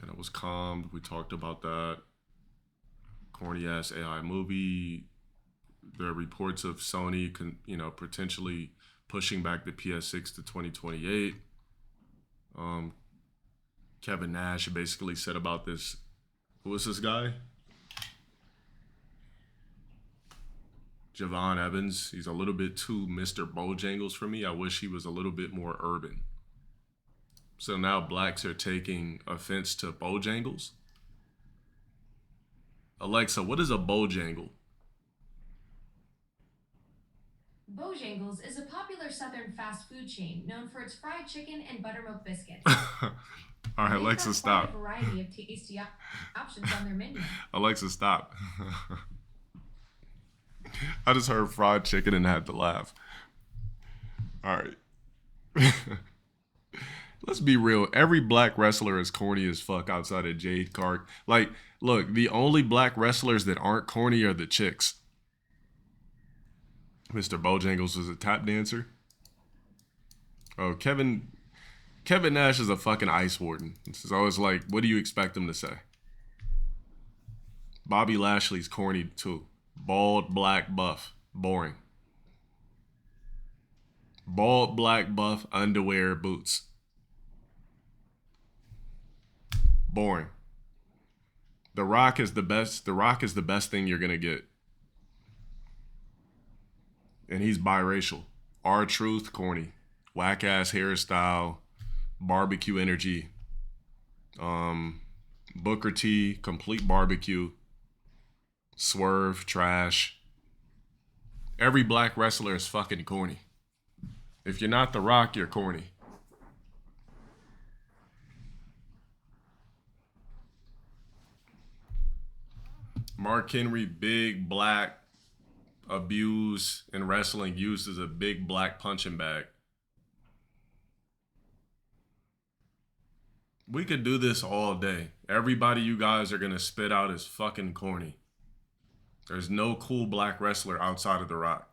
And it was calmed. We talked about that. Corny ass AI movie. There are reports of Sony, potentially pushing back the PS6 to 2028. Kevin Nash basically said about this. Who was this guy? Javon Evans. He's a little bit too Mr. Bojangles for me. I wish he was a little bit more urban. So now blacks are taking offense to Bojangles. Alexa, what is a Bojangle? Bojangles is a popular southern fast food chain known for its fried chicken and buttermilk biscuits. All right, Alexa, stop. A variety of tasty options on their menu. Alexa, stop. I just heard fried chicken and had to laugh. All right. Let's be real. Every black wrestler is corny as fuck outside of Jade Cargill. Like, look, the only black wrestlers that aren't corny are the chicks. Mr. Bojangles was a tap dancer. Oh, Kevin Nash is a fucking ice warden. So it's like, what do you expect him to say? Bobby Lashley's corny too. Bald, black, buff. Boring. Bald, black, buff, underwear, boots. Boring. The Rock is the best. The Rock is the best thing you're gonna get. And he's biracial. R-Truth, corny. Whack ass hairstyle. Barbecue energy. Booker T, complete barbecue. Swerve, trash. Every black wrestler is fucking corny. If you're not The Rock, you're corny. Mark Henry, big black, abused in wrestling, used as a big black punching bag. We could do this all day. Everybody you guys are gonna spit out is fucking corny. There's no cool black wrestler outside of The Rock.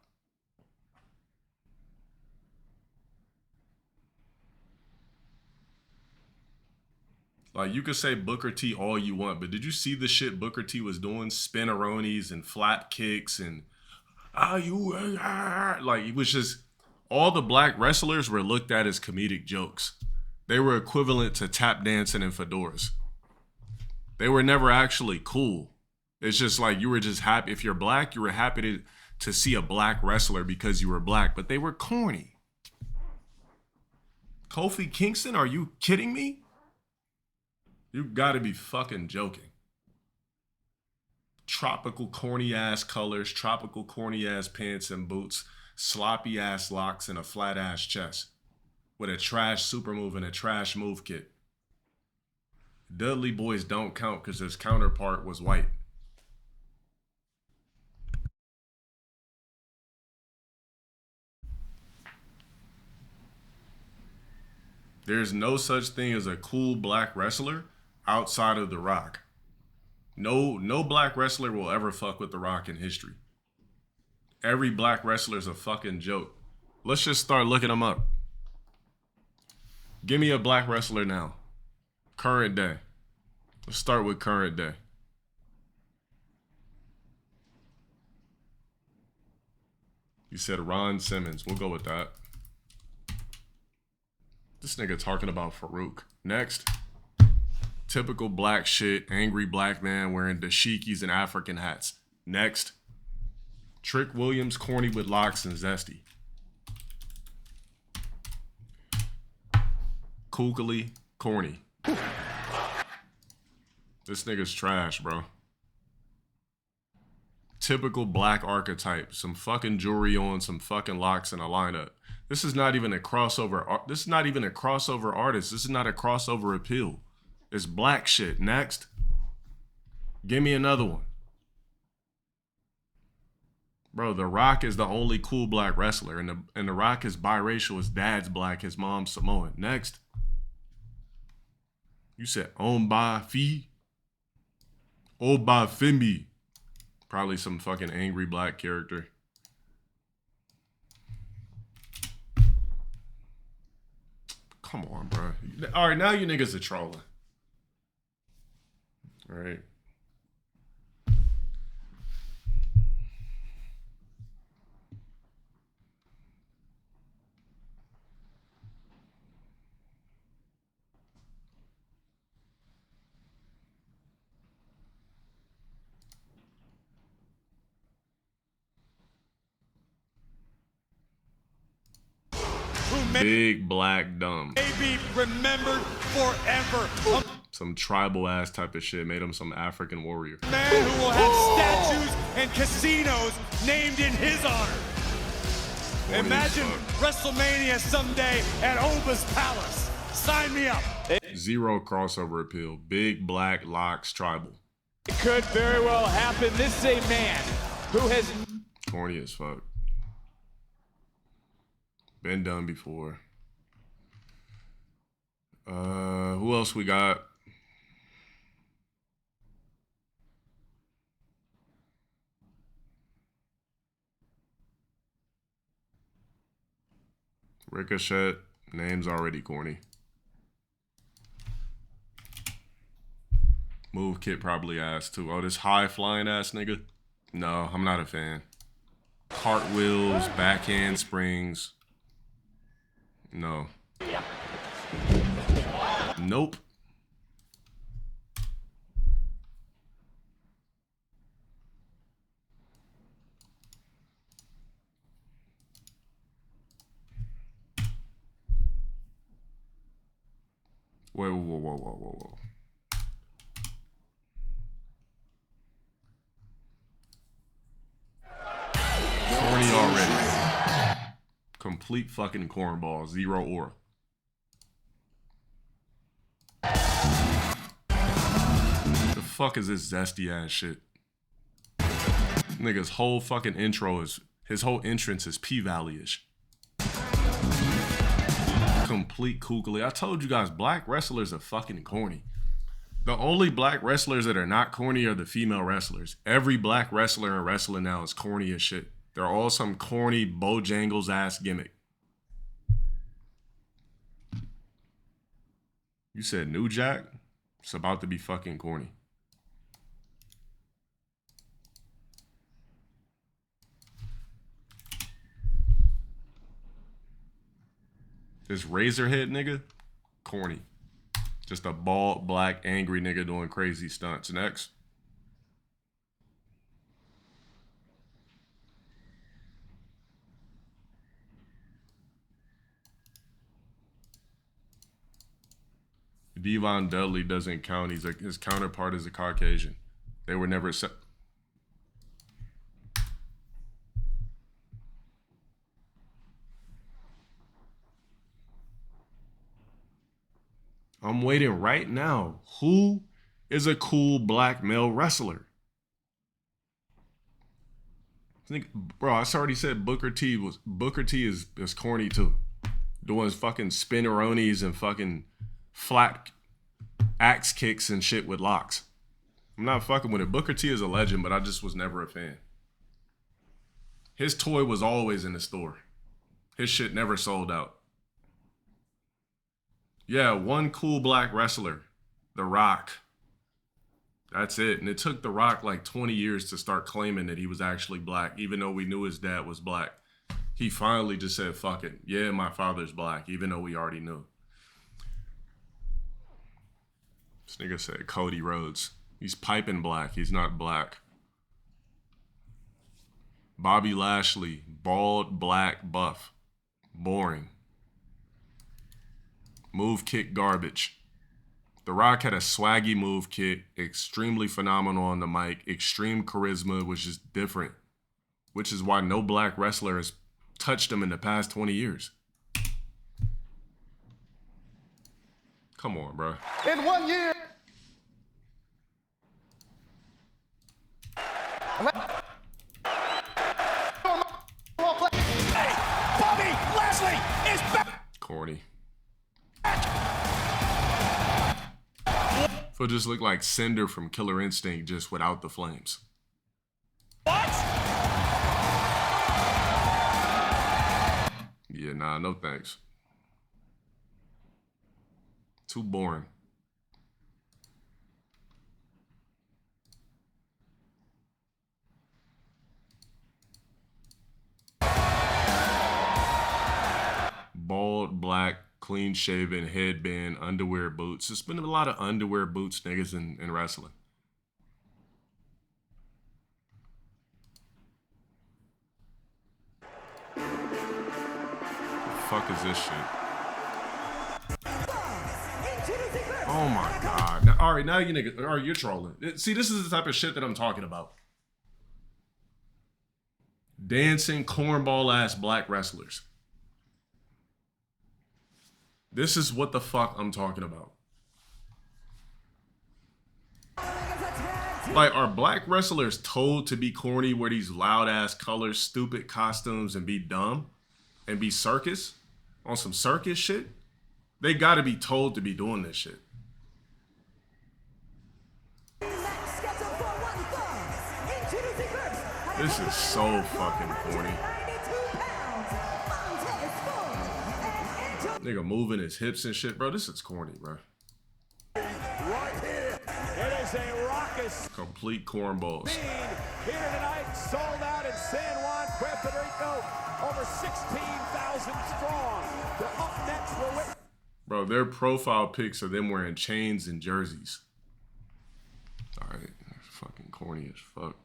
Like, you could say Booker T all you want, but did you see the shit Booker T was doing? Spinneronis and flap kicks and like, it was just, all the black wrestlers were looked at as comedic jokes. They were equivalent to tap dancing and fedoras. They were never actually cool. It's just like, you were just happy. If you're black, you were happy to see a black wrestler because you were black, but they were corny. Kofi Kingston, are you kidding me? You gotta be fucking joking. Tropical corny ass colors, tropical corny ass pants and boots, sloppy ass locks and a flat ass chest with a trash super move and a trash move kit. Dudley Boys don't count because his counterpart was white. There's no such thing as a cool black wrestler outside of The Rock. No black wrestler will ever fuck with The Rock in history. Every black wrestler is a fucking joke. Let's just start looking them up. Give me a black wrestler now. Current day. Let's start with current day. You said Ron Simmons. We'll go with that. This nigga talking about Farouk. Next. Typical black shit. Angry black man wearing dashikis and African hats. Next. Trick Williams, corny with locks and zesty. Kookily, corny. This nigga's trash, bro. Typical black archetype. Some fucking jewelry on, some fucking locks in a lineup. This is not even a crossover. This is not even a crossover artist. This is not a crossover appeal. It's black shit. Next. Give me another one. Bro, The Rock is the only cool black wrestler, and The Rock is biracial. His dad's black, his mom's Samoan. Next. You said Ombafi? Obafemi. Probably some fucking angry black character. Come on, bro. All right, now you niggas are trolling. All right. Big black dumb. May be remembered forever. Some tribal ass type of shit. Made him some African warrior. Man who will have statues and casinos named in his honor. Imagine WrestleMania someday at Oba's Palace. Sign me up. Zero crossover appeal. Big black locks tribal. It could very well happen. This is a man who has corny as fuck. Been done before. Who else we got? Ricochet. Name's already corny. Move kit probably ass too. Oh, this high flying ass nigga? No, I'm not a fan. Cartwheels, backhand springs. No. Nope. Wait, whoa. Corny already. Complete fucking cornball. Zero aura. The fuck is this zesty ass shit? Nigga's whole fucking intro is, his whole entrance is P-Valley-ish. Complete kookly. I told you guys, black wrestlers are fucking corny. The only black wrestlers that are not corny are the female wrestlers. Every black wrestler in wrestling now is corny as shit. They're all some corny Bojangles ass gimmick. You said New Jack? It's about to be fucking corny. This Razorhead nigga? Corny. Just a bald, black, angry nigga doing crazy stunts. Next. Devon Dudley doesn't count. His counterpart is a Caucasian. They were never set. I'm waiting right now. Who is a cool black male wrestler? Bro, I already said Booker T is corny too. Doing fucking spinneronis and fucking flat axe kicks and shit with locks. I'm not fucking with it. Booker T is a legend, but I just was never a fan. His toy was always in the store. His shit never sold out. Yeah, one cool black wrestler, The Rock. That's it. And it took The Rock like 20 years to start claiming that he was actually black, even though we knew his dad was black. He finally just said, fuck it. Yeah, my father's black, even though we already knew. This nigga said Cody Rhodes. He's piping black. He's not black. Bobby Lashley, bald, black, buff. Boring. Move kick garbage. The Rock had a swaggy move kick, extremely phenomenal on the mic, extreme charisma, which is different. Which is why no black wrestler has touched him in the past 20 years. Come on, bro. In 1 year. Lashley is back. Corny. Foot just look like Cinder from Killer Instinct, just without the flames. What? Yeah, nah, no thanks. Too boring. Bald, black, clean-shaven, headband, underwear, boots. There's been a lot of underwear, boots niggas in wrestling. The fuck is this shit? Oh my god. Now, all right, now you niggas, all right, you're trolling. See, this is the type of shit that I'm talking about. Dancing, cornball-ass black wrestlers. This is what the fuck I'm talking about. Like, are black wrestlers told to be corny, wear these loud-ass colors, stupid costumes, and be dumb? And be circus? On some circus shit? They gotta be told to be doing this shit. This is so fucking corny. Nigga moving his hips and shit, bro. This is corny, bro. Right here, it is a raucous Complete cornballs. scene here tonight, sold out in San Juan, Puerto Rico, over 16,000 strong. They're up next for Bro, their profile pics are them wearing chains and jerseys. All right, fucking corny as fuck.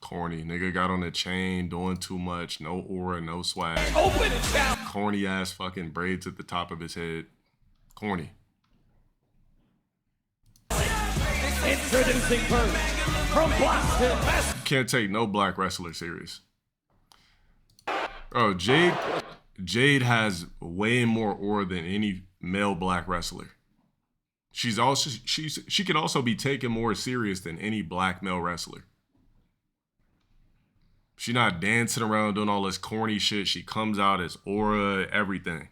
Corny. Nigga got on a chain, doing too much, no aura, no swag. Open it down. Corny ass fucking braids at the top of his head. Corny. Introducing first from Boston. Can't take no black wrestler serious. Oh, Jade has way more aura than any male black wrestler. She can also be taken more serious than any black male wrestler. She not dancing around doing all this corny shit. She comes out as aura, everything.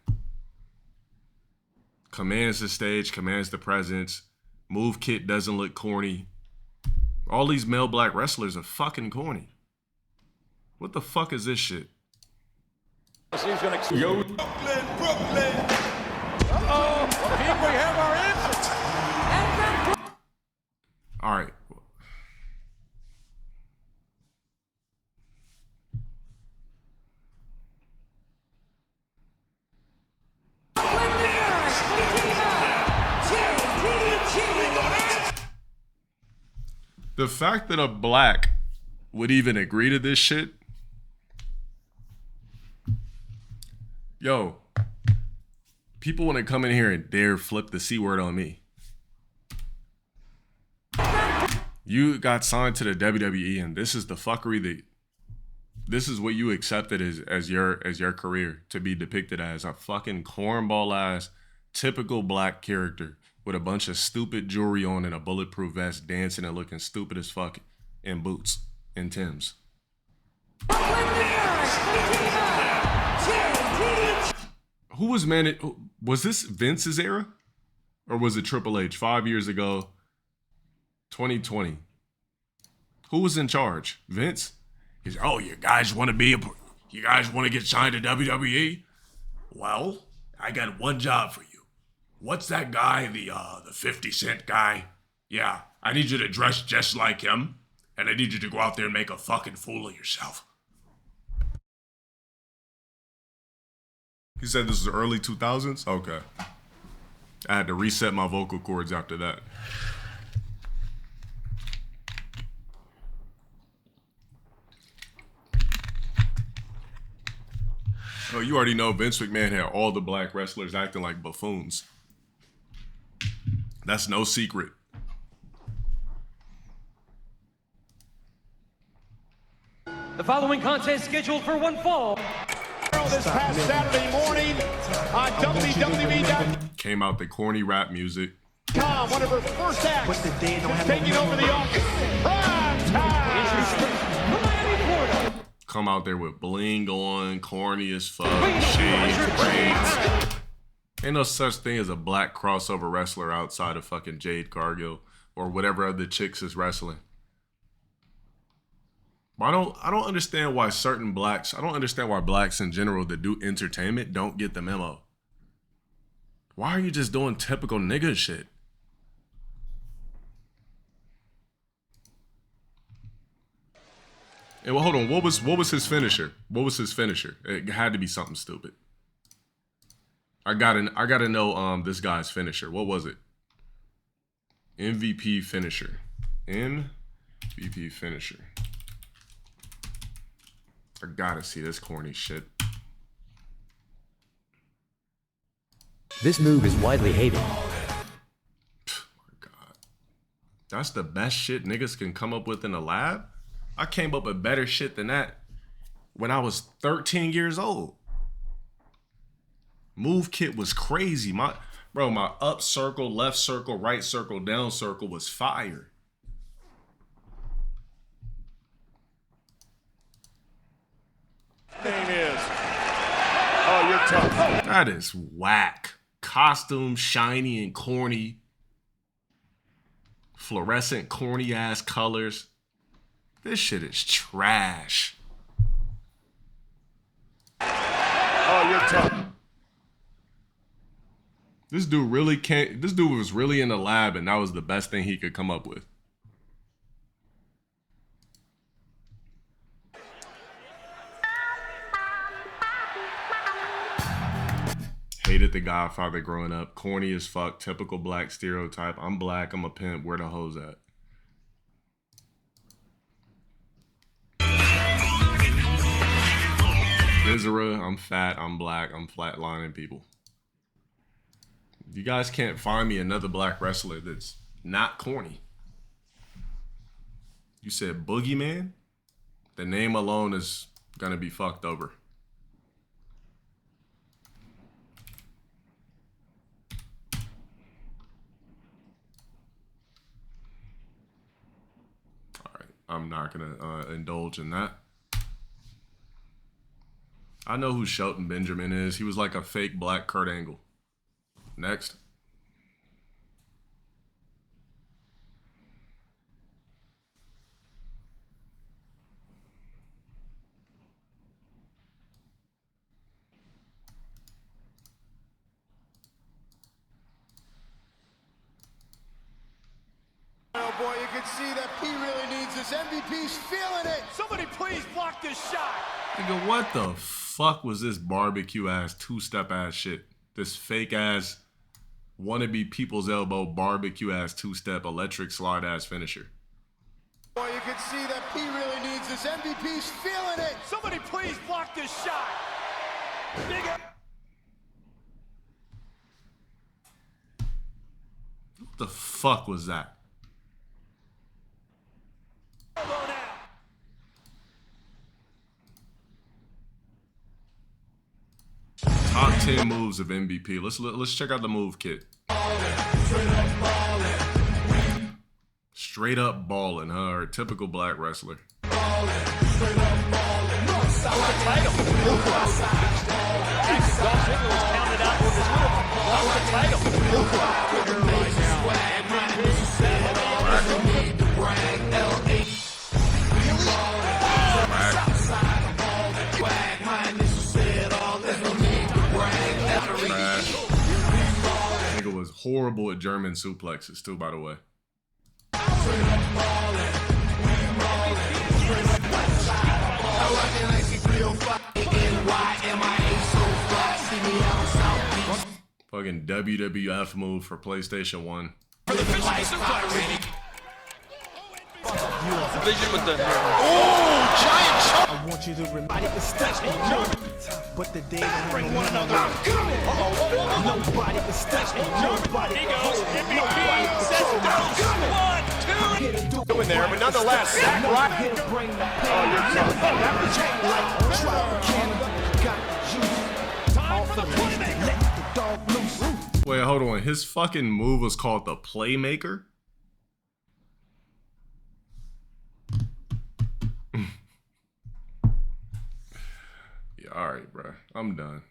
Commands the stage, commands the presence. Move kit doesn't look corny. All these male black wrestlers are fucking corny. What the fuck is this shit? Yo, Brooklyn. Uh-oh, I think we have our answer. All right. The fact that a black would even agree to this shit. Yo, people want to come in here and dare flip the C word on me. You got signed to the WWE and this is the fuckery that, this is what you accepted as your career, to be depicted as a fucking cornball ass typical black character with a bunch of stupid jewelry on and a bulletproof vest, dancing and looking stupid as fuck in boots and Timbs. Who was was this Vince's era? Or was it Triple H 5 years ago, 2020? Who was in charge? Vince? He's, oh, you guys want to get signed to WWE? Well, I got one job for you. What's that guy, the 50 Cent guy? Yeah, I need you to dress just like him, and I need you to go out there and make a fucking fool of yourself. He said this was early 2000s? Okay. I had to reset my vocal cords after that. Oh, you already know Vince McMahon had all the black wrestlers acting like buffoons. That's no secret. The following contest scheduled for one fall. This past Saturday morning on WWE.com, Came out the corny rap music. one of her first acts since taking over the office. Prime time! Come out there with bling on, corny as fuck, shades, braids. Ain't no such thing as a black crossover wrestler outside of fucking Jade Cargill or whatever other chicks is wrestling. I don't understand why certain blacks, I don't understand why blacks in general that do entertainment don't get the memo. Why are you just doing typical nigga shit? And well, hold on, what was his finisher? What was his finisher? It had to be something stupid. I gotta know this guy's finisher. What was it? MVP finisher. MVP finisher. I gotta see this corny shit. This move is widely hated. Oh my God. That's the best shit niggas can come up with in a lab? I came up with better shit than that when I was 13 years old. Move kit was crazy. My up circle, left circle, right circle, down circle was fire. Name is. Oh, you're tough. That is whack. Costume shiny and corny. Fluorescent corny ass colors. This shit is trash. Oh, you're tough. This dude really can't. This dude was really in the lab, and that was the best thing he could come up with. Hated The Godfather growing up. Corny as fuck. Typical black stereotype. I'm black. I'm a pimp. Where the hoes at? Vizera. I'm fat. I'm black. I'm flatlining people. You guys can't find me another black wrestler that's not corny. You said Boogeyman? The name alone is gonna be fucked over. Alright, I'm not gonna indulge in that. I know who Shelton Benjamin is. He was like a fake black Kurt Angle. Next. Oh boy, you can see that P really needs this. MVP's feeling it. Somebody please block this shot. Nigga, what the fuck was this barbecue ass, two-step ass shit? This fake ass, wannabe people's elbow, barbecue ass, two-step, electric slide ass finisher. Boy, you can see that P really needs this. MVP's feeling it. Somebody please block this shot. What the fuck was that? Top 10 moves of MVP. Let's check out the move kit. Straight up ballin', huh? Or typical black wrestler. Nigga was horrible at German suplexes too, by the way. Fucking WWF move for PlayStation 1. Vision with the giant chop. I want you to remind the step, but the day bring one another. Nobody can step, nobody He goes, MVP says 1, 2. doing there, but nonetheless, Zack Ryder. Wait, hold on. His fucking move was called the Playmaker? Yeah, alright, bro. I'm done.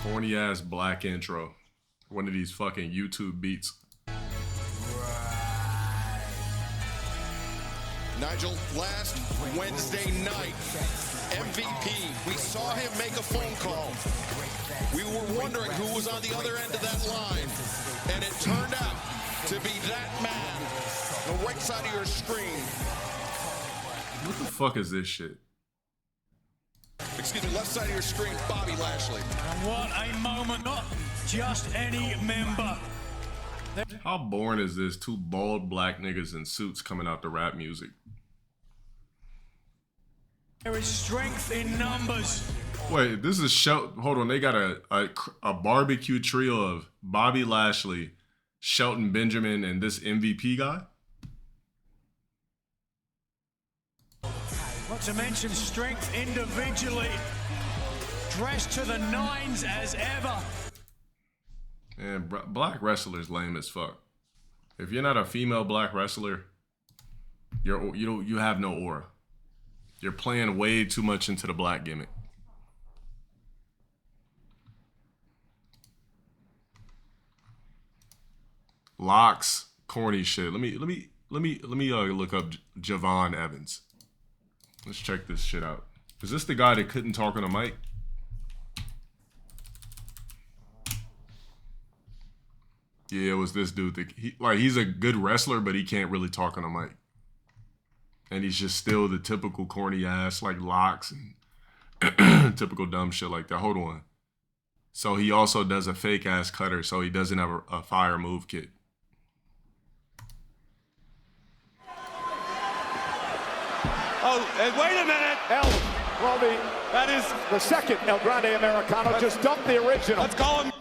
Corny ass black intro. One of these fucking YouTube beats. Nigel, last Wednesday night, MVP, we saw him make a phone call. We were wondering who was on the other end of that line, and it turned out to be that man, the right side of your screen. What the fuck is this shit? Excuse me, left side of your screen, Bobby Lashley. And what a moment, not just any member. How boring is this? Two bald black niggas in suits coming out to rap music. There is strength in numbers. Wait, this is hold on, they got a barbecue trio of Bobby Lashley, Shelton Benjamin, and this MVP guy? Not to mention strength individually. Dressed to the nines as ever. And black wrestlers lame as fuck. If you're not a female black wrestler, you have no aura. You're playing way too much into the black gimmick. Locks, corny shit. Let me look up Javon Evans. Let's check this shit out. Is this the guy that couldn't talk on a mic? Yeah, it was this dude that he's a good wrestler, but he can't really talk on a mic. And he's just still the typical corny ass, like locks and typical dumb shit like that. Hold on. So he also does a fake ass cutter, so he doesn't have a fire move kit. Oh, and wait a minute. That is the second El Grande Americano. Just dumped the original. Let's call him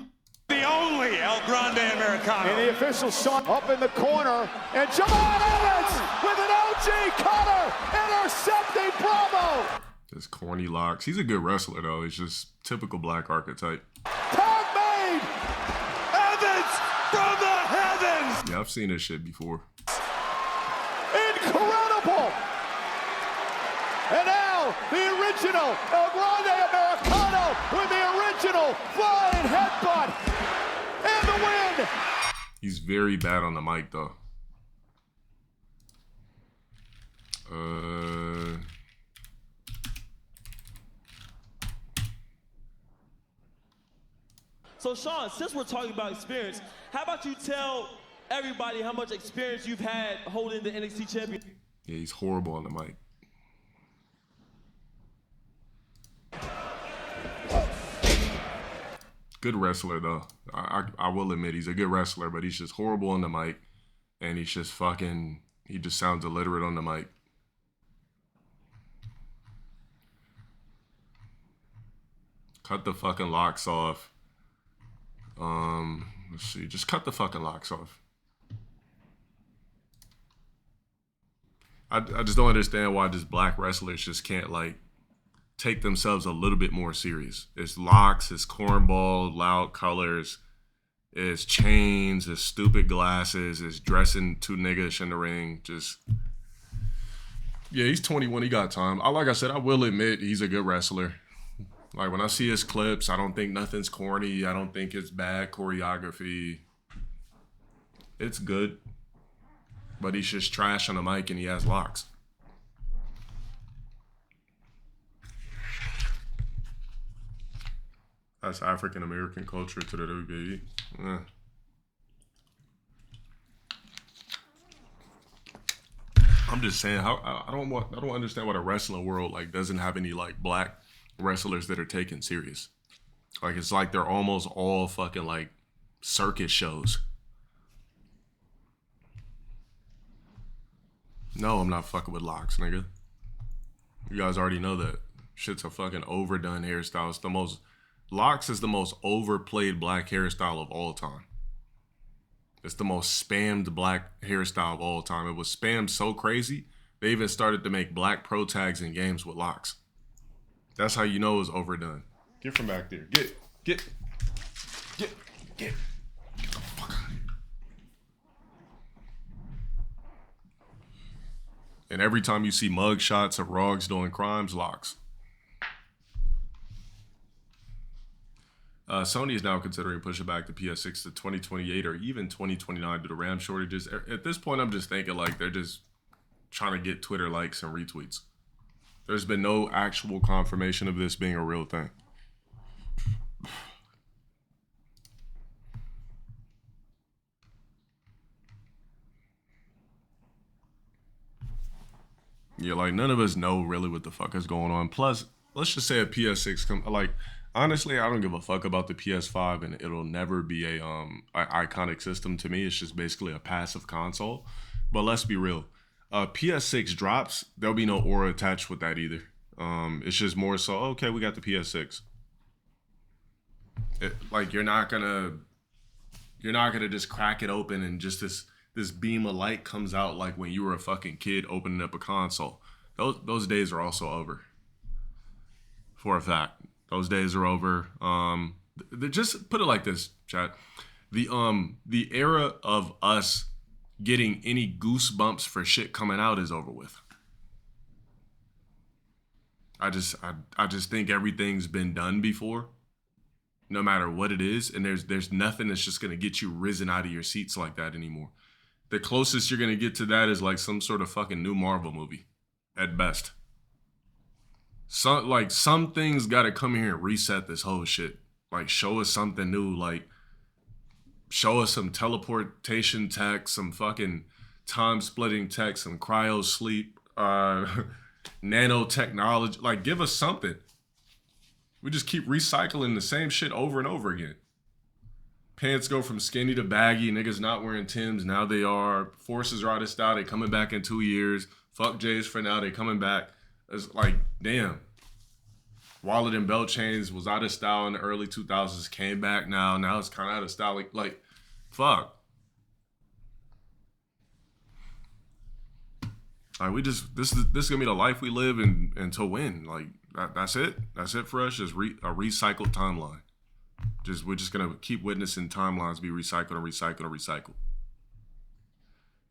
the only El Grande Americano. And the official saw up in the corner. And Javon Evans with an OG cutter intercepting Bravo. Just corny locks. He's a good wrestler, though. He's just typical black archetype. Tag made! Evans from the heavens! Yeah, I've seen this shit before. Incredible! And now, the original El Grande Americano with the original flying headbutt and the win! He's very bad on the mic, though. So, Sean, since we're talking about experience, how about you tell everybody how much experience you've had holding the NXT champion? Yeah, he's horrible on the mic. Good wrestler, though. I will admit he's a good wrestler, but he's just horrible on the mic. And he's just fucking, he just sounds illiterate on the mic. Cut the fucking locks off. Let's see, just cut the fucking locks off. I just don't understand why just black wrestlers just can't, like, take themselves a little bit more serious. It's locks, it's cornball, loud colors, it's chains, it's stupid glasses, it's dressing too niggish in the ring. Just, yeah, he's 21, he got time. Like I said, I will admit he's a good wrestler. Like, when I see his clips, I don't think nothing's corny. I don't think it's bad choreography. It's good. But he's just trash on the mic and he has locks. That's African American culture to the WWE. I'm just saying, how I don't understand why the wrestling world like doesn't have any like black wrestlers that are taken serious. Like it's like they're almost all fucking like circus shows. No, I'm not fucking with locks, nigga. You guys already know that. Shit's a fucking overdone hairstyle. It's the most, locks is the most overplayed black hairstyle of all time. It's the most spammed black hairstyle of all time. It was spammed so crazy, they even started to make black pro tags in games with locks. That's how you know it was overdone. Get from back there. Get the fuck out of here. And every time you see mug shots of Rogs doing crimes, locks. Sony is now considering pushing back the PS6 to 2028 or even 2029 due to RAM shortages. At this point, I'm just thinking like they're just trying to get Twitter likes and retweets. There's been no actual confirmation of this being a real thing. Yeah, like none of us know really what the fuck is going on. Plus, let's just say a PS6 like honestly, I don't give a fuck about the PS5 and it'll never be a iconic system to me. It's just basically a passive console. But let's be real. PS6 drops, there'll be no aura attached with that either. It's just more so, okay, we got the PS6. Like you're not gonna just crack it open and just this beam of light comes out like when you were a fucking kid opening up a console. Those days are also over. For a fact. Those days are over. Just put it like this, chat. The era of us getting any goosebumps for shit coming out is over with. I just think everything's been done before, no matter what it is, and there's nothing that's just gonna get you risen out of your seats like that anymore. The closest you're gonna get to that is like some sort of fucking new Marvel movie, at best. Some things gotta come here and reset this whole shit. Like show us something new. Like show us some teleportation tech, some fucking time splitting tech, some cryo sleep, nanotechnology. Like give us something. We just keep recycling the same shit over and over again. Pants go from skinny to baggy. Niggas not wearing Timbs. Now they are. Forces are out of style. They coming back in 2 years. Fuck J's for now. They coming back. It's like, damn. Wallet and belt chains was out of style in the early 2000s. Came back now. Now it's kind of out of style. Like fuck. Like we just, this is gonna be the life we live and to win. Like that's it. That's it for us. Just a recycled timeline. We're just gonna keep witnessing timelines be recycled and recycled and recycled.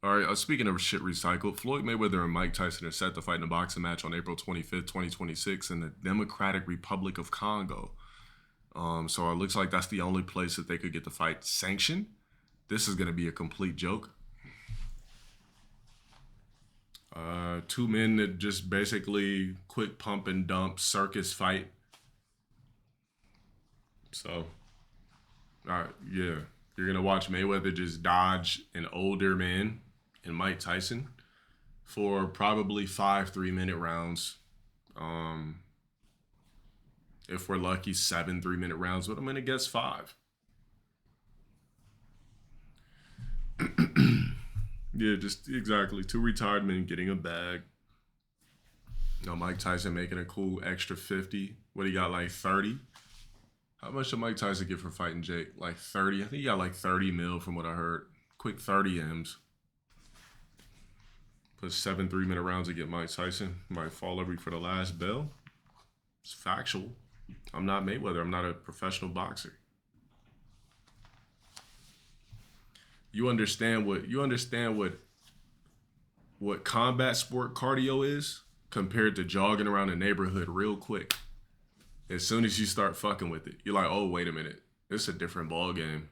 All right, speaking of shit recycled, Floyd Mayweather and Mike Tyson are set to fight in a boxing match on April 25th, 2026 in the Democratic Republic of Congo. So it looks like that's the only place that they could get the fight sanctioned. This is gonna be a complete joke. Two men that just basically quick pump and dump circus fight. So, yeah, you're gonna watch Mayweather just dodge an older man and Mike Tyson for probably 5 3-minute rounds. If we're lucky, 7 3-minute rounds, but I'm gonna guess 5. Yeah, just exactly. 2 retired men getting a bag. You know, Mike Tyson making a cool extra 50. What he got, like 30? How much did Mike Tyson get for fighting Jake? Like 30? I think he got like 30 mil from what I heard. Quick 30 M's. Put 7 3-minute rounds to get Mike Tyson. Might fall every for the last bell. It's factual. I'm not Mayweather. I'm not a professional boxer. You understand what combat sport cardio is compared to jogging around the neighborhood real quick. As soon as you start fucking with it, you're like, oh, wait a minute. This is a different ball game.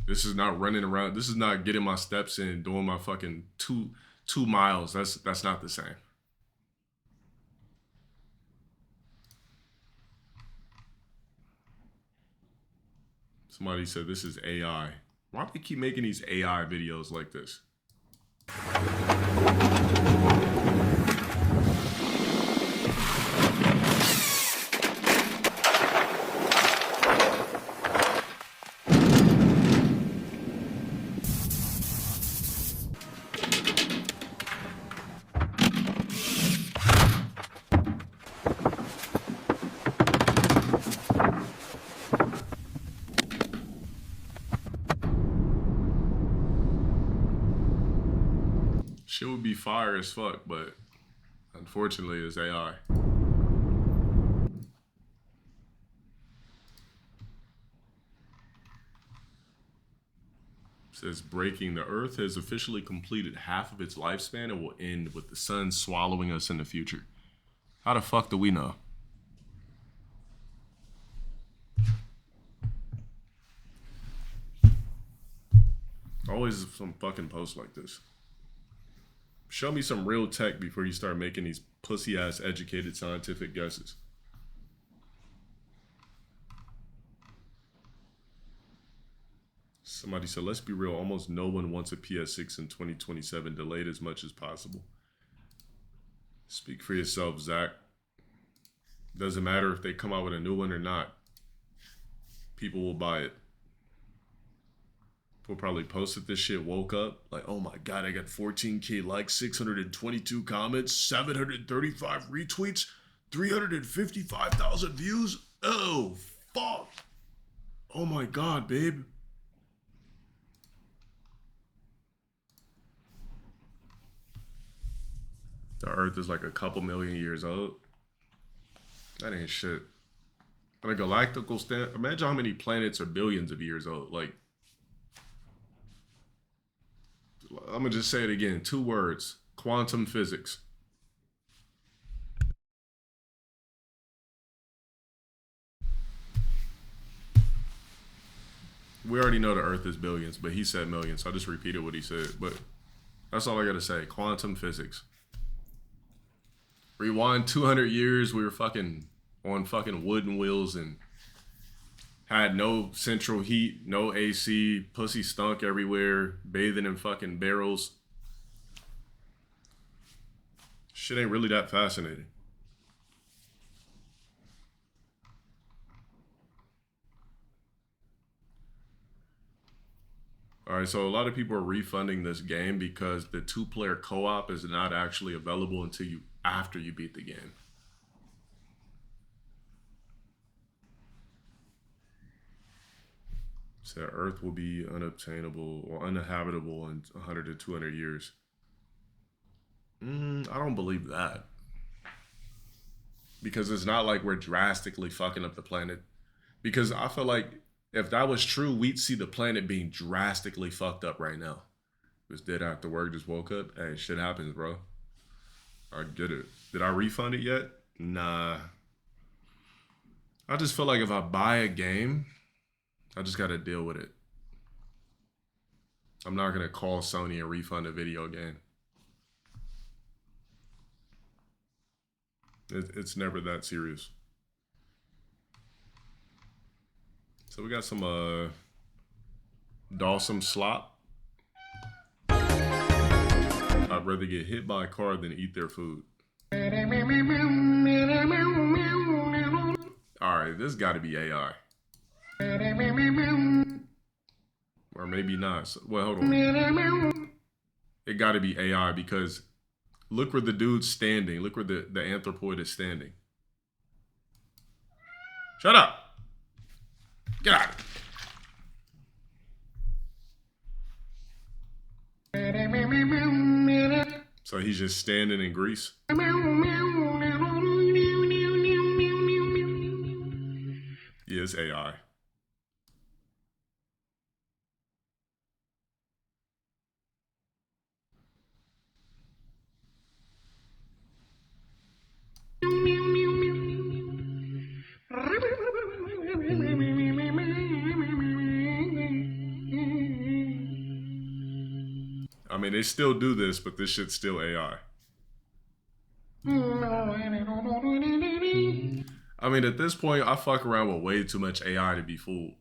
This is not running around. This is not getting my steps in, doing my fucking two miles. That's not the same. Somebody said this is AI. Why do they keep making these AI videos like this? Shit would be fire as fuck, but unfortunately it's AI. It says breaking, the Earth has officially completed half of its lifespan and will end with the sun swallowing us in the future. How the fuck do we know? Always some fucking posts like this. Show me some real tech before you start making these pussy-ass educated scientific guesses. Somebody said, let's be real, almost no one wants a PS6 in 2027, delayed as much as possible. Speak for yourself, Zach. Doesn't matter if they come out with a new one or not. People will buy it. People probably posted this shit, woke up, like, oh my God, I got 14K likes, 622 comments, 735 retweets, 355,000 views. Oh, fuck. Oh my God, babe. The Earth is like a couple million years old. That ain't shit. On a galactical stand, imagine how many planets are billions of years old. Like, I'm gonna just say it again. 2 words: quantum physics. We already know the Earth is billions, but he said millions, so I just repeated what he said. But that's all I gotta say. Quantum physics. Rewind 200 years, we were fucking on fucking wooden wheels and had no central heat, no AC, pussy stunk everywhere, bathing in fucking barrels. Shit ain't really that fascinating. All right, so a lot of people are refunding this game because the 2-player co-op is not actually available until after you beat the game. So Earth will be unobtainable or uninhabitable in 100 to 200 years. I don't believe that. Because it's not like we're drastically fucking up the planet. Because I feel like if that was true, we'd see the planet being drastically fucked up right now. Just dead after work, just woke up. Hey, shit happens, bro. I get it. Did I refund it yet? Nah. I just feel like if I buy a game, I just got to deal with it. I'm not going to call Sony and refund a video game. It's never that serious. So we got some Dawson slop. I'd rather get hit by a car than eat their food. All right, this got to be AI. Or maybe not. Well, hold on. It got to be AI because look where the dude's standing. Look where the anthropoid is standing. Shut up. Get out. So he's just standing in grease. Yeah, it's AI. I mean, they still do this, but this shit's still AI. I mean, at this point, I fuck around with way too much AI to be fooled.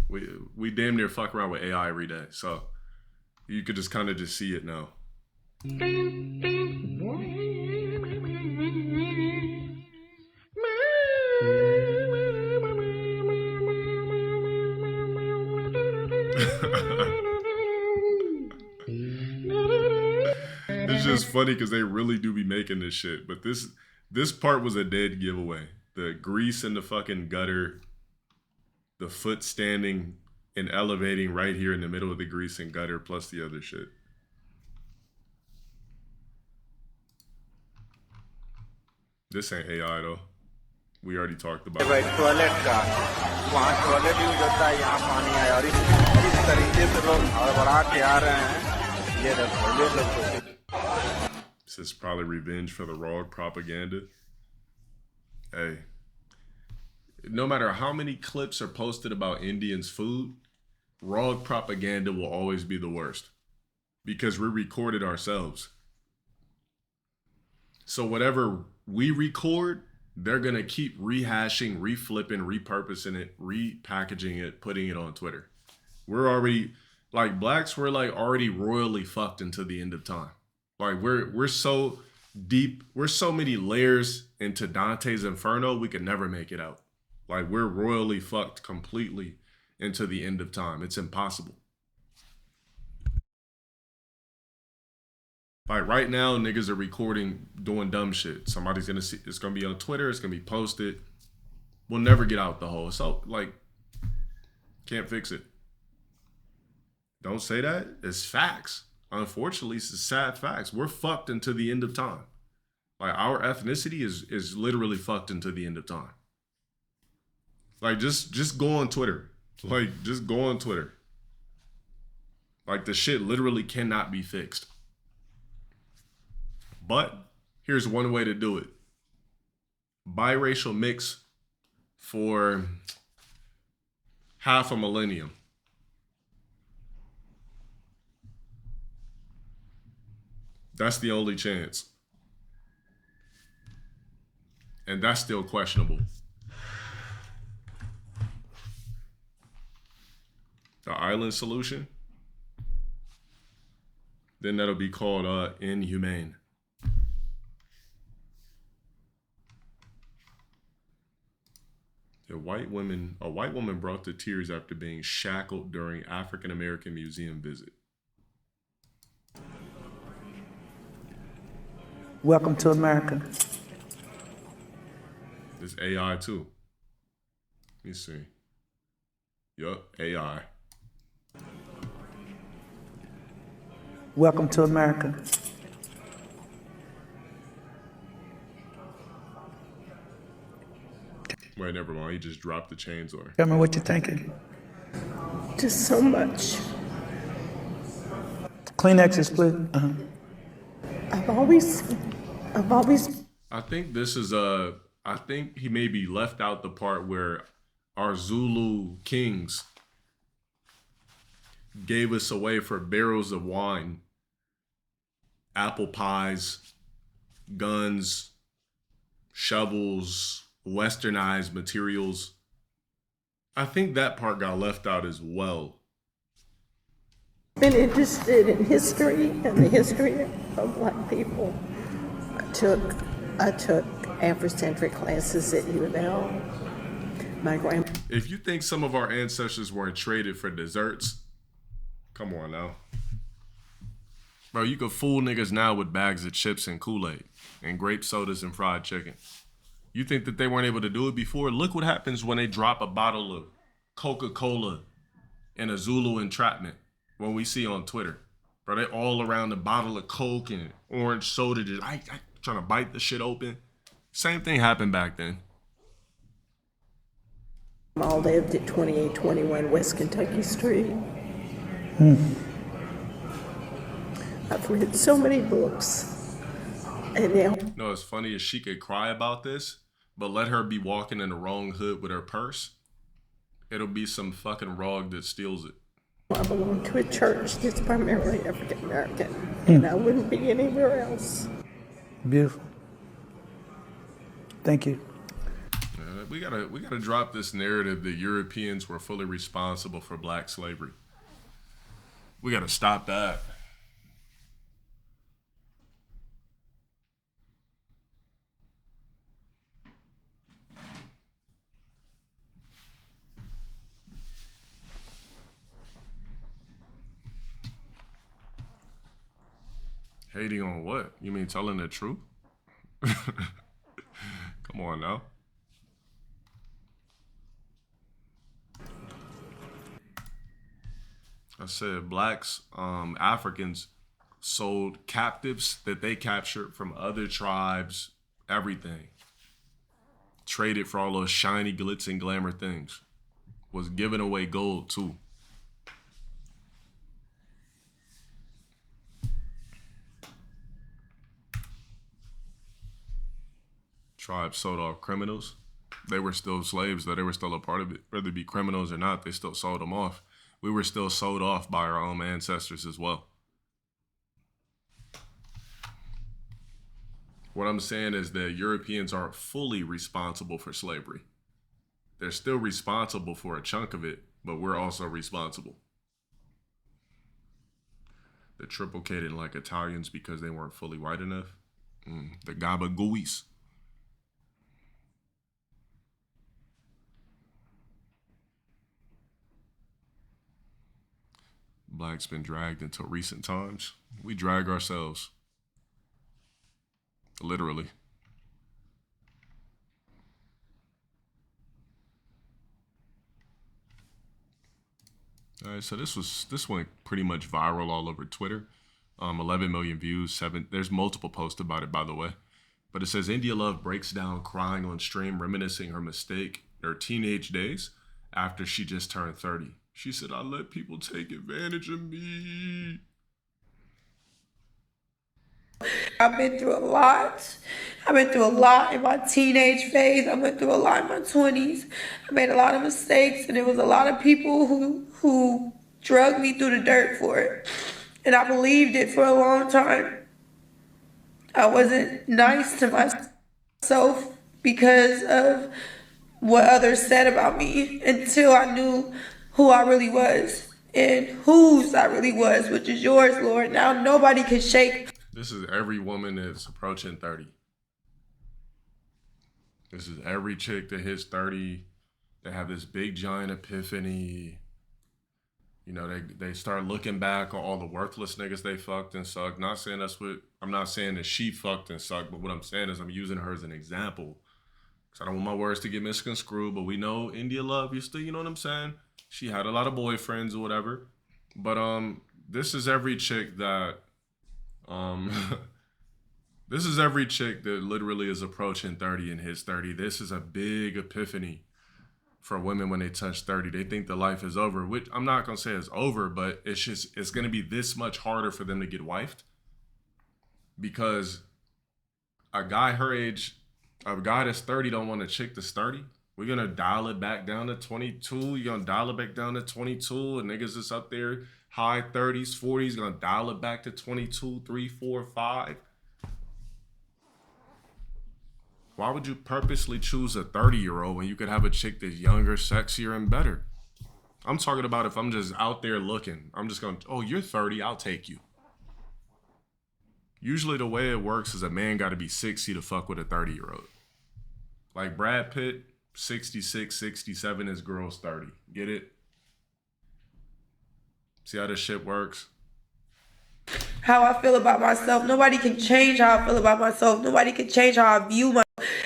We damn near fuck around with AI every day, so you could just kind of just see it now. It's just funny because they really do be making this shit. But this part was a dead giveaway. The grease in the fucking gutter, the foot standing and elevating right here in the middle of the grease and gutter, plus the other shit. This ain't AI though. We already talked about it. Toilet का वहाँ toilet use होता है, यहाँ पानी आया और इस तरीके से लोग हड़बड़ा के आ रहे हैं। ये देखो ये लोग। This is probably revenge for the Rog propaganda. Hey, no matter how many clips are posted about Indians' food, Rog propaganda will always be the worst because we recorded ourselves. So whatever we record, they're going to keep rehashing, reflipping, repurposing it, repackaging it, putting it on Twitter. We're already, like blacks, we're like already royally fucked until the end of time. Like we're so deep, we're so many layers into Dante's Inferno, we could never make it out. Like we're royally fucked completely into the end of time. It's impossible. Like right now, niggas are recording, doing dumb shit. Somebody's gonna see, it's gonna be on Twitter, it's gonna be posted. We'll never get out the hole. So like, can't fix it. Don't say that. It's facts. Unfortunately, it's sad facts. We're fucked until the end of time. Like our ethnicity is literally fucked until the end of time. Like just go on Twitter. Like just go on Twitter. Like the shit literally cannot be fixed. But here's one way to do it. Biracial mix for half a millennium. That's the only chance. And that's still questionable. The island solution, then that'll be called inhumane. A white woman brought to tears after being shackled during African American museum visit. Welcome to America. It's AI too. Let me see. Yup, AI. Welcome to America. Wait, never mind. He just dropped the chains on her. Tell me what you're thinking. Just so much. Kleenexes, please. I've always. I think this is I think he maybe left out the part where our Zulu kings gave us away for barrels of wine, apple pies, guns, shovels, westernized materials. I think that part got left out as well. Been interested in history and the history of black people. I took Afrocentric classes at UNL. My grandma. If you think some of our ancestors weren't traded for desserts, come on now. Bro, you could fool niggas now with bags of chips and Kool-Aid and grape sodas and fried chicken. You think that they weren't able to do it before? Look what happens when they drop a bottle of Coca-Cola in a Zulu entrapment when we see on Twitter. Bro, they all around the bottle of Coke and orange soda, just I trying to bite the shit open. Same thing happened back then. I lived at 2821 West Kentucky Street. I've read so many books. And now. No, it's funny as she could cry about this, but let her be walking in the wrong hood with her purse. It'll be some fucking Rog that steals it. I belong to a church that's primarily African American, and I wouldn't be anywhere else. Beautiful. Thank you. We gotta drop this narrative that Europeans were fully responsible for black slavery. We gotta stop that. Hating on what? You mean telling the truth? Come on now. I said blacks, Africans sold captives that they captured from other tribes, everything. Traded for all those shiny glitz and glamour things. Was giving away gold too. Tribes sold off criminals. They were still slaves, though they were still a part of it. Whether it be criminals or not, they still sold them off. We were still sold off by our own ancestors as well. What I'm saying is that Europeans aren't fully responsible for slavery. They're still responsible for a chunk of it, but we're also responsible. They're triplicated like Italians because they weren't fully white enough. The gabagooies. Blacks been dragged until recent times. We drag ourselves. Literally. All right, so this went pretty much viral all over Twitter. 11 million views, there's multiple posts about it, by the way. But it says India Love breaks down crying on stream, reminiscing her teenage days after she just turned 30. She said, I let people take advantage of me. I've been through a lot. I've been through a lot in my teenage phase. I went through a lot in my 20s. I made a lot of mistakes, and there was a lot of people who drugged me through the dirt for it. And I believed it for a long time. I wasn't nice to myself because of what others said about me until I knew who I really was and whose I really was, which is yours, Lord. Now nobody can shake. This is every woman that's approaching 30. This is every chick that hits 30. They have this big giant epiphany. You know, they start looking back on all the worthless niggas they fucked and sucked. Not saying I'm not saying that she fucked and sucked, but what I'm saying is I'm using her as an example. Because I don't want my words to get misconstrued, but we know India Love, you know what I'm saying? She had a lot of boyfriends or whatever. But this is every chick that this is every chick that literally is approaching 30 and hits 30. This is a big epiphany for women when they touch 30. They think the life is over, which I'm not going to say it's over, but it's going to be this much harder for them to get wifed. Because a guy her age, a guy that's 30 don't want a chick that's 30. We're going to dial it back down to 22. You're going to dial it back down to 22. And niggas that's up there, high 30s, 40s, going to dial it back to 22, 3, 4, 5. Why would you purposely choose a 30-year-old when you could have a chick that's younger, sexier, and better? I'm talking about if I'm just out there looking. I'm just going, oh, you're 30, I'll take you. Usually the way it works is a man got to be 60 to fuck with a 30-year-old. Like Brad Pitt, 66, 67, his girl's 30. Get it? See how this shit works? How I feel about myself. Nobody can change how I feel about myself. Nobody can change how I view myself.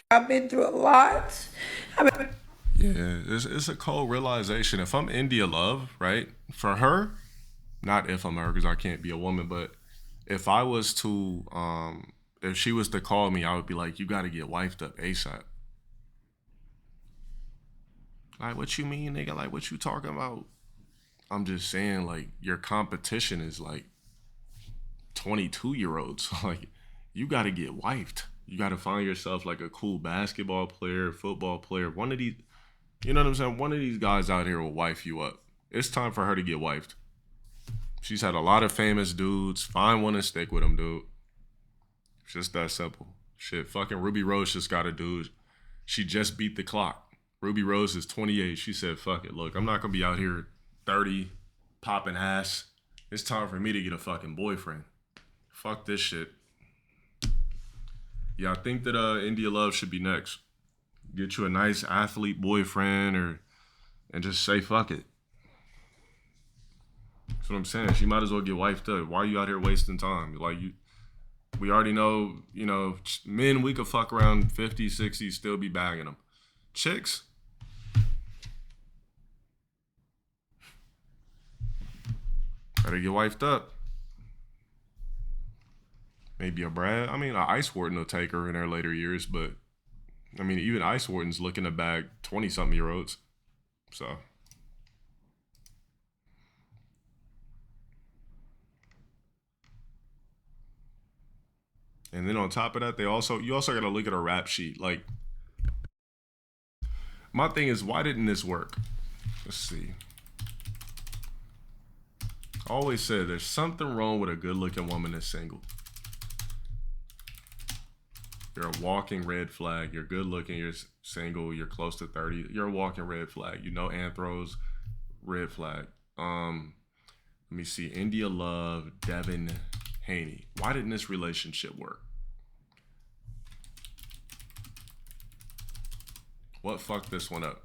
I've been through a lot. Yeah, it's a cold realization. If I'm India Love, right? For her, not if I'm her, because I can't be a woman, but if I was to, if she was to call me, I would be like, you got to get wifed up ASAP. Like, what you mean, nigga? Like, what you talking about? I'm just saying, like, your competition is, like, 22-year-olds. Like, you got to get wifed. You got to find yourself, like, a cool basketball player, football player. One of these, you know what I'm saying? One of these guys out here will wife you up. It's time for her to get wifed. She's had a lot of famous dudes. Find one and stick with them, dude. It's just that simple. Shit, fucking Ruby Rose just got a dude. She just beat the clock. Ruby Rose is 28. She said, fuck it. Look, I'm not going to be out here 30, popping ass. It's time for me to get a fucking boyfriend. Fuck this shit. Yeah, I think that India Love should be next. Get you a nice athlete boyfriend and just say fuck it. That's what I'm saying. She might as well get wifed up. Why are you out here wasting time? Like, We already know, you know, men, we could fuck around 50, 60, still be bagging them. Chicks, better get wifed up. Maybe a Brad. I mean, an Ice Warden will take her in her later years, but I mean, even Ice Warden's looking to bag 20-something-year-olds. So. And then on top of that, you also got to look at a rap sheet. Like, my thing is, why didn't this work? Let's see. I always said there's something wrong with a good-looking woman that's single. You're a walking red flag. You're good-looking. You're single. You're close to 30. You're a walking red flag. You know Anthros, red flag. Let me see. India Love, Devin Haney. Why didn't this relationship work? What fucked this one up?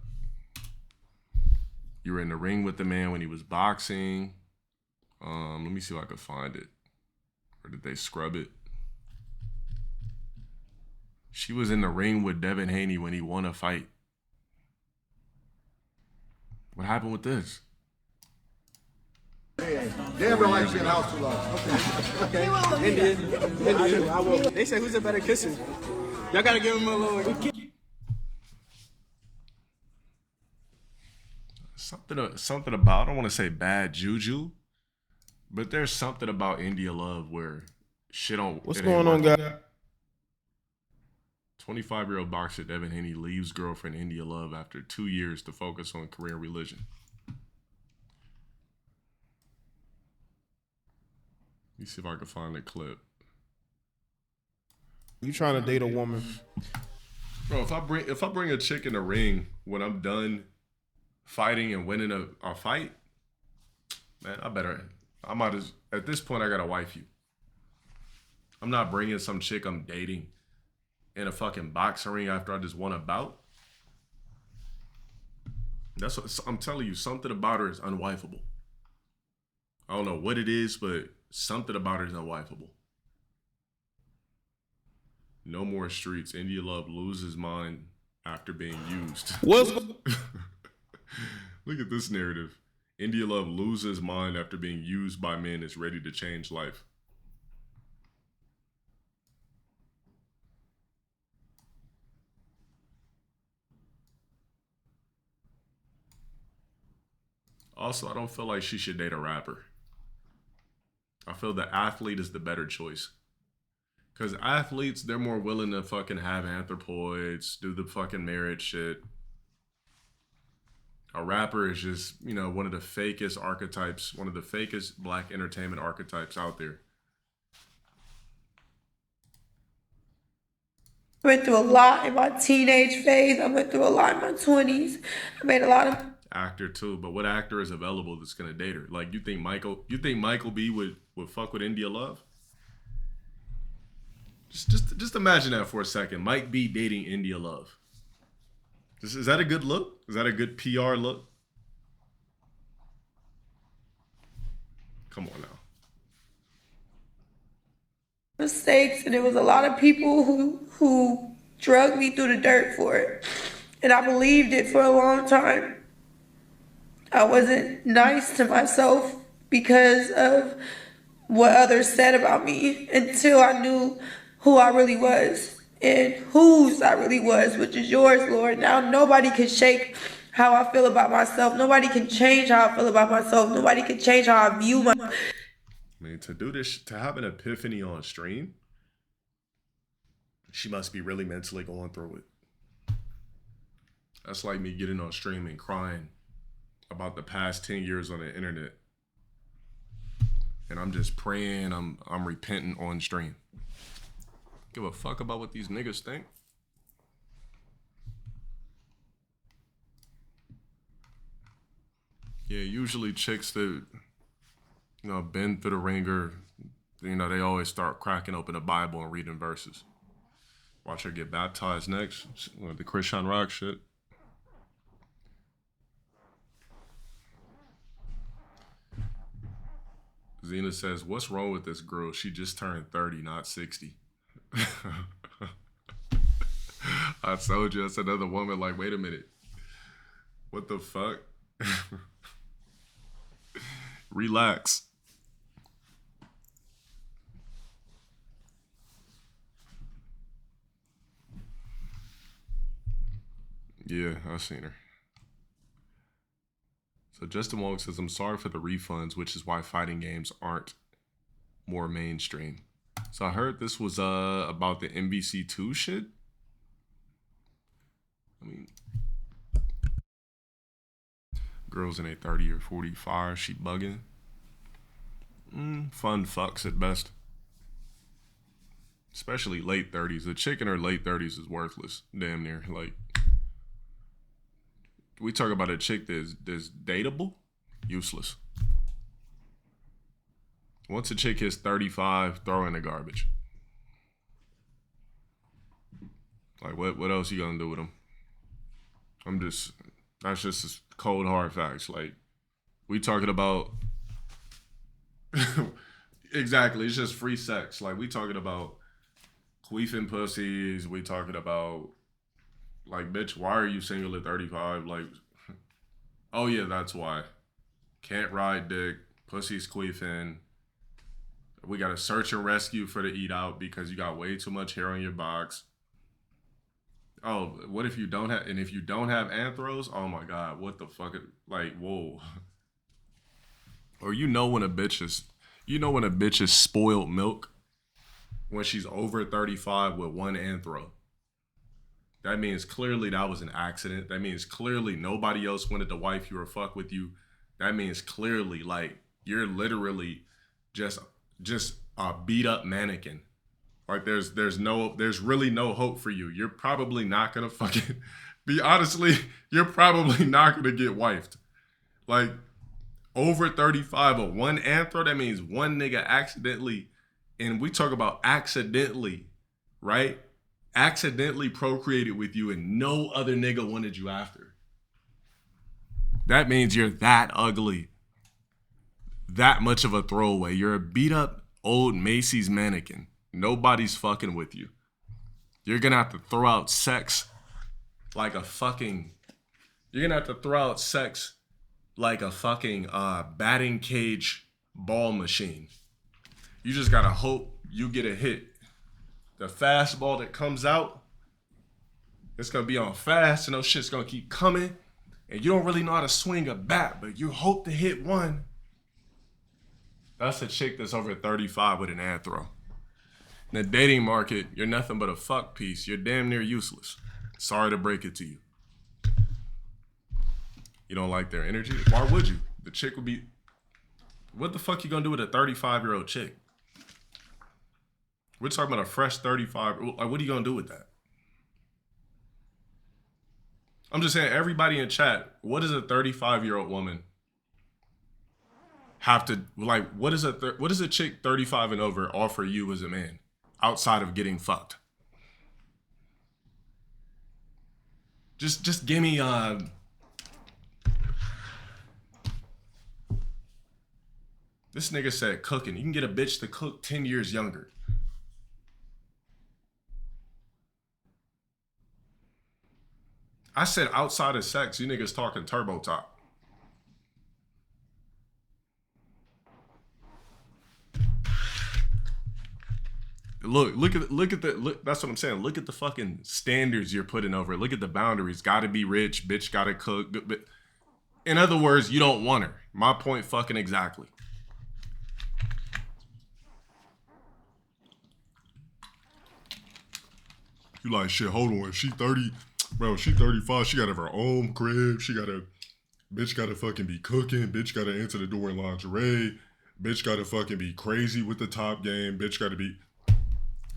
You were in the ring with the man when he was boxing. Let me see if I could find it. Or did they scrub it? She was in the ring with Devin Haney when he won a fight. What happened with this? Damn, don't like being house too long. Okay. Indian. I will. They say who's a better kisser? Y'all gotta give him a little. Something about, I don't want to say bad juju, but there's something about India Love where shit don't. What's going on, guys? 25-year-old boxer Devin Haney leaves girlfriend India Love after 2 years to focus on career and religion. Let me see if I can find the clip. You trying to date a woman? Bro, if I bring a chick in the ring when I'm done fighting and winning a fight, man, at this point I gotta wife you. I'm not bringing some chick I'm dating in a fucking boxing ring after I just won a bout. That's what I'm telling you. Something about her is unwifeable. I don't know what it is, but something about her is unwifeable. No more streets. India Love loses mind after being used. What's Look at this narrative. India Love loses mind after being used by men, is ready to change life. Also, I don't feel like she should date a rapper. I feel the athlete is the better choice. Because athletes, they're more willing to fucking have anthropoids, do the fucking merit shit. A rapper is just, you know, one of the fakest archetypes, one of the fakest black entertainment archetypes out there. I went through a lot in my teenage phase. I went through a lot in my 20s. I made a lot of Actor too, but what actor is available that's gonna date her? Like, you think Michael B would fuck with India Love? Just imagine that for a second. Mike B dating India Love. Is that a good look? Is that a good PR look? Come on now. mistakes, and there was a lot of people who drugged me through the dirt for it. And I believed it for a long time. I wasn't nice to myself because of what others said about me until I knew who I really was and whose I really was, which is yours, Lord. Now nobody can shake how I feel about myself. Nobody can change how I feel about myself. Nobody can change how I view myself. I mean, to do this, to have an epiphany on stream, she must be really mentally going through it. That's like me getting on stream and crying about the past 10 years on the internet. And I'm just praying, I'm repenting on stream. Give a fuck about what these niggas think. Yeah, usually chicks that, been through the ringer, they always start cracking open the Bible and reading verses. Watch her get baptized next, the Christian Rock shit. Zena says, what's wrong with this girl? She just turned 30, not 60. I told you, that's another woman like, wait a minute. What the fuck? Relax. Yeah, I've seen her. So Justin Wong says, I'm sorry for the refunds, which is why fighting games aren't more mainstream. So I heard this was about the NBC2 shit. I mean, girls in a 30 or 45, she bugging. Fun fucks at best. Especially late 30s. A chick in her late 30s is worthless. Damn near. Like, we talk about a chick that's dateable, useless. Once a chick hits 35, throw in the garbage. Like, what else you gonna do with them? That's just cold hard facts. Like, we talking about, exactly, it's just free sex. Like, we talking about queefing pussies, we talking about, like, bitch, why are you single at 35? Like, oh yeah, that's why. Can't ride dick, pussy's queefing. We got to search and rescue for the eat out because you got way too much hair on your box. Oh, what if you don't have, and if you don't have anthros, oh my God, what the fuck? Like, whoa. Or when a bitch is spoiled milk when she's over 35 with one anthro. That means clearly that was an accident. That means clearly nobody else wanted to wife you or fuck with you. That means clearly, like, you're literally just a beat up mannequin. Like, there's really no hope for you. You're probably not gonna fucking you're probably not gonna get wifed. Like, over 35 or one anthro, that means one nigga accidentally, and we talk about accidentally, right? Accidentally procreated with you and no other nigga wanted you after. That means you're that ugly. That much of a throwaway. You're a beat up old Macy's mannequin. Nobody's fucking with you. You're gonna have to throw out sex like a fucking batting cage ball machine. You just gotta hope you get a hit. The fastball that comes out, it's gonna be on fast and those shit's gonna keep coming. And you don't really know how to swing a bat, but you hope to hit one. That's a chick that's over 35 with an anthro. In the dating market, you're nothing but a fuck piece. You're damn near useless. Sorry to break it to you. You don't like their energy? Why would you? The chick would be... What the fuck you gonna do with a 35-year-old chick? We're talking about a fresh 35. Like, what are you gonna do with that? I'm just saying, everybody in chat, what does a 35-year-old woman have to, like, what does a chick 35 and over offer you as a man outside of getting fucked? Just give me this nigga said cooking. You can get a bitch to cook 10 years younger. I said outside of sex, you niggas talking turbo top. Look at that's what I'm saying. Look at the fucking standards you're putting over it. Look at the boundaries. Gotta be rich, bitch gotta cook. But in other words, you don't want her. My point fucking exactly. You like, shit, hold on. She 30, bro, she 35. She got her own crib. Bitch gotta fucking be cooking. Bitch gotta answer the door in lingerie. Bitch gotta fucking be crazy with the top game. Bitch gotta be...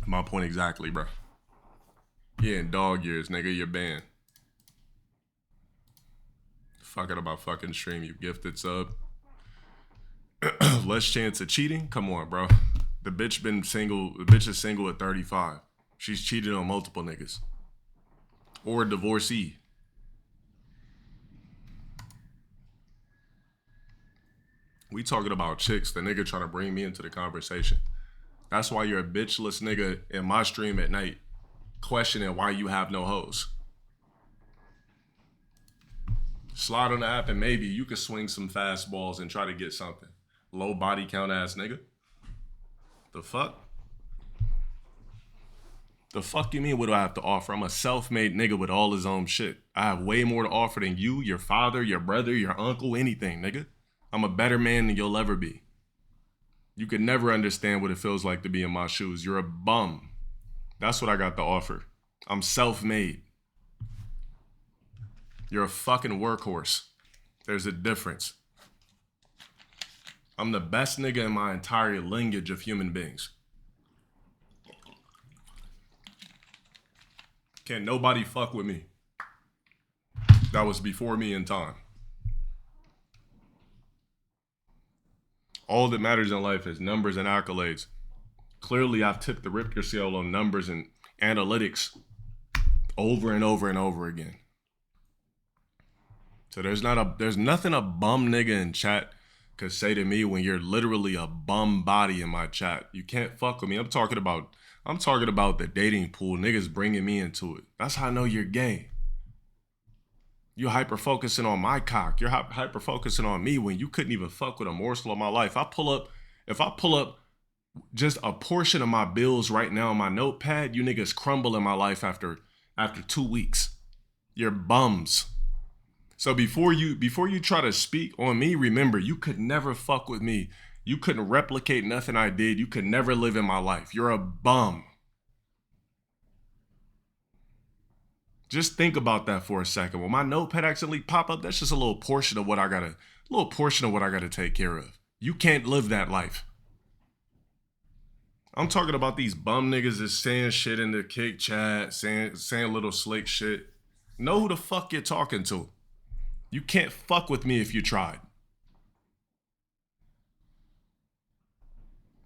My point exactly, bro. Yeah, in dog years, nigga, you're banned. Fucking about fucking stream, you gifted sub. Less chance of cheating? Come on, bro. The bitch is single at 35. She's cheated on multiple niggas. Or a We talking about chicks. The nigga trying to bring me into the conversation. That's why you're a bitchless nigga in my stream at night, questioning why you have no hoes. Slide on the app and maybe you could swing some fastballs and try to get something. Low body count ass nigga. The fuck? The fuck you mean what do I have to offer? I'm a self-made nigga with all his own shit. I have way more to offer than you, your father, your brother, your uncle, anything, nigga. I'm a better man than you'll ever be. You could never understand what it feels like to be in my shoes. You're a bum. That's what I got to offer. I'm self-made. You're a fucking workhorse. There's a difference. I'm the best nigga in my entire lineage of human beings. Can't nobody fuck with me. That was before me in time. All that matters in life is numbers and accolades. Clearly, I've tipped the Richter scale on numbers and analytics over and over and over again. So there's nothing a bum nigga in chat could say to me when you're literally a bum body in my chat. You can't fuck with me. I'm talking about the dating pool. Niggas bringing me into it. That's how I know you're gay. You hyper focusing on my cock. You're hyper focusing on me when you couldn't even fuck with a morsel of my life. If I pull up just a portion of my bills right now on my notepad, you niggas crumble in my life after 2 weeks. You're bums. So before you try to speak on me, remember, you could never fuck with me. You couldn't replicate nothing I did. You could never live in my life. You're a bum. Just think about that for a second. When my notepad accidentally pop up, that's just a little portion of what I gotta take care of. You can't live that life. I'm talking about these bum niggas that's saying shit in the kick chat, saying little slick shit. Know who the fuck you're talking to. You can't fuck with me if you tried.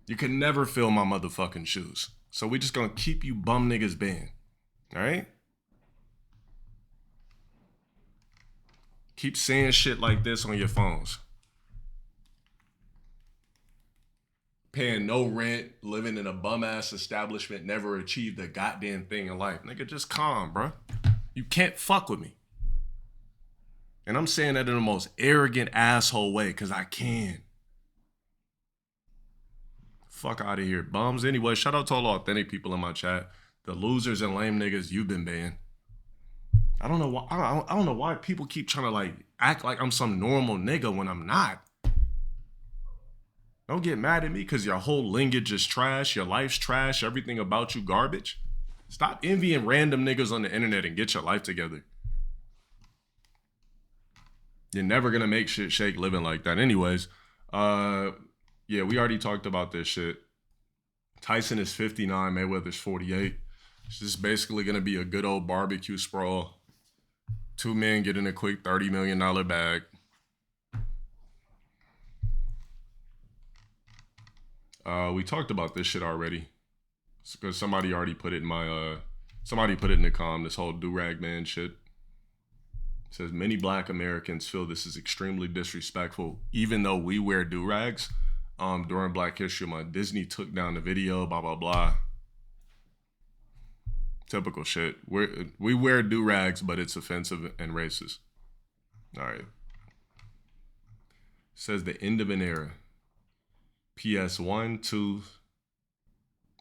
You can never fill my motherfucking shoes. So we just gonna keep you bum niggas banned. All right? Keep saying shit like this on your phones. Paying no rent, living in a bum-ass establishment, never achieved a goddamn thing in life. Nigga, just calm, bro. You can't fuck with me. And I'm saying that in the most arrogant asshole way, because I can. Fuck out of here, bums. Anyway, shout out to all the authentic people in my chat. The losers and lame niggas, you've been banned. I don't know why people keep trying to like act like I'm some normal nigga when I'm not. Don't get mad at me because your whole lineage is trash, your life's trash, everything about you garbage. Stop envying random niggas on the internet and get your life together. You're never gonna make shit shake living like that. Anyways, yeah, we already talked about this shit. Tyson is 59, Mayweather's 48. It's just basically gonna be a good old barbecue sprawl. Two men getting a quick $30 million bag. We talked about this shit already. Because somebody already put it in somebody put it in the com, this whole do-rag man shit. It says, many black Americans feel this is extremely disrespectful, even though we wear do-rags. During Black History Month, Disney took down the video, blah, blah, blah. Typical shit. We wear do-rags, but it's offensive and racist. All right. It says the end of an era. PS 1, 2,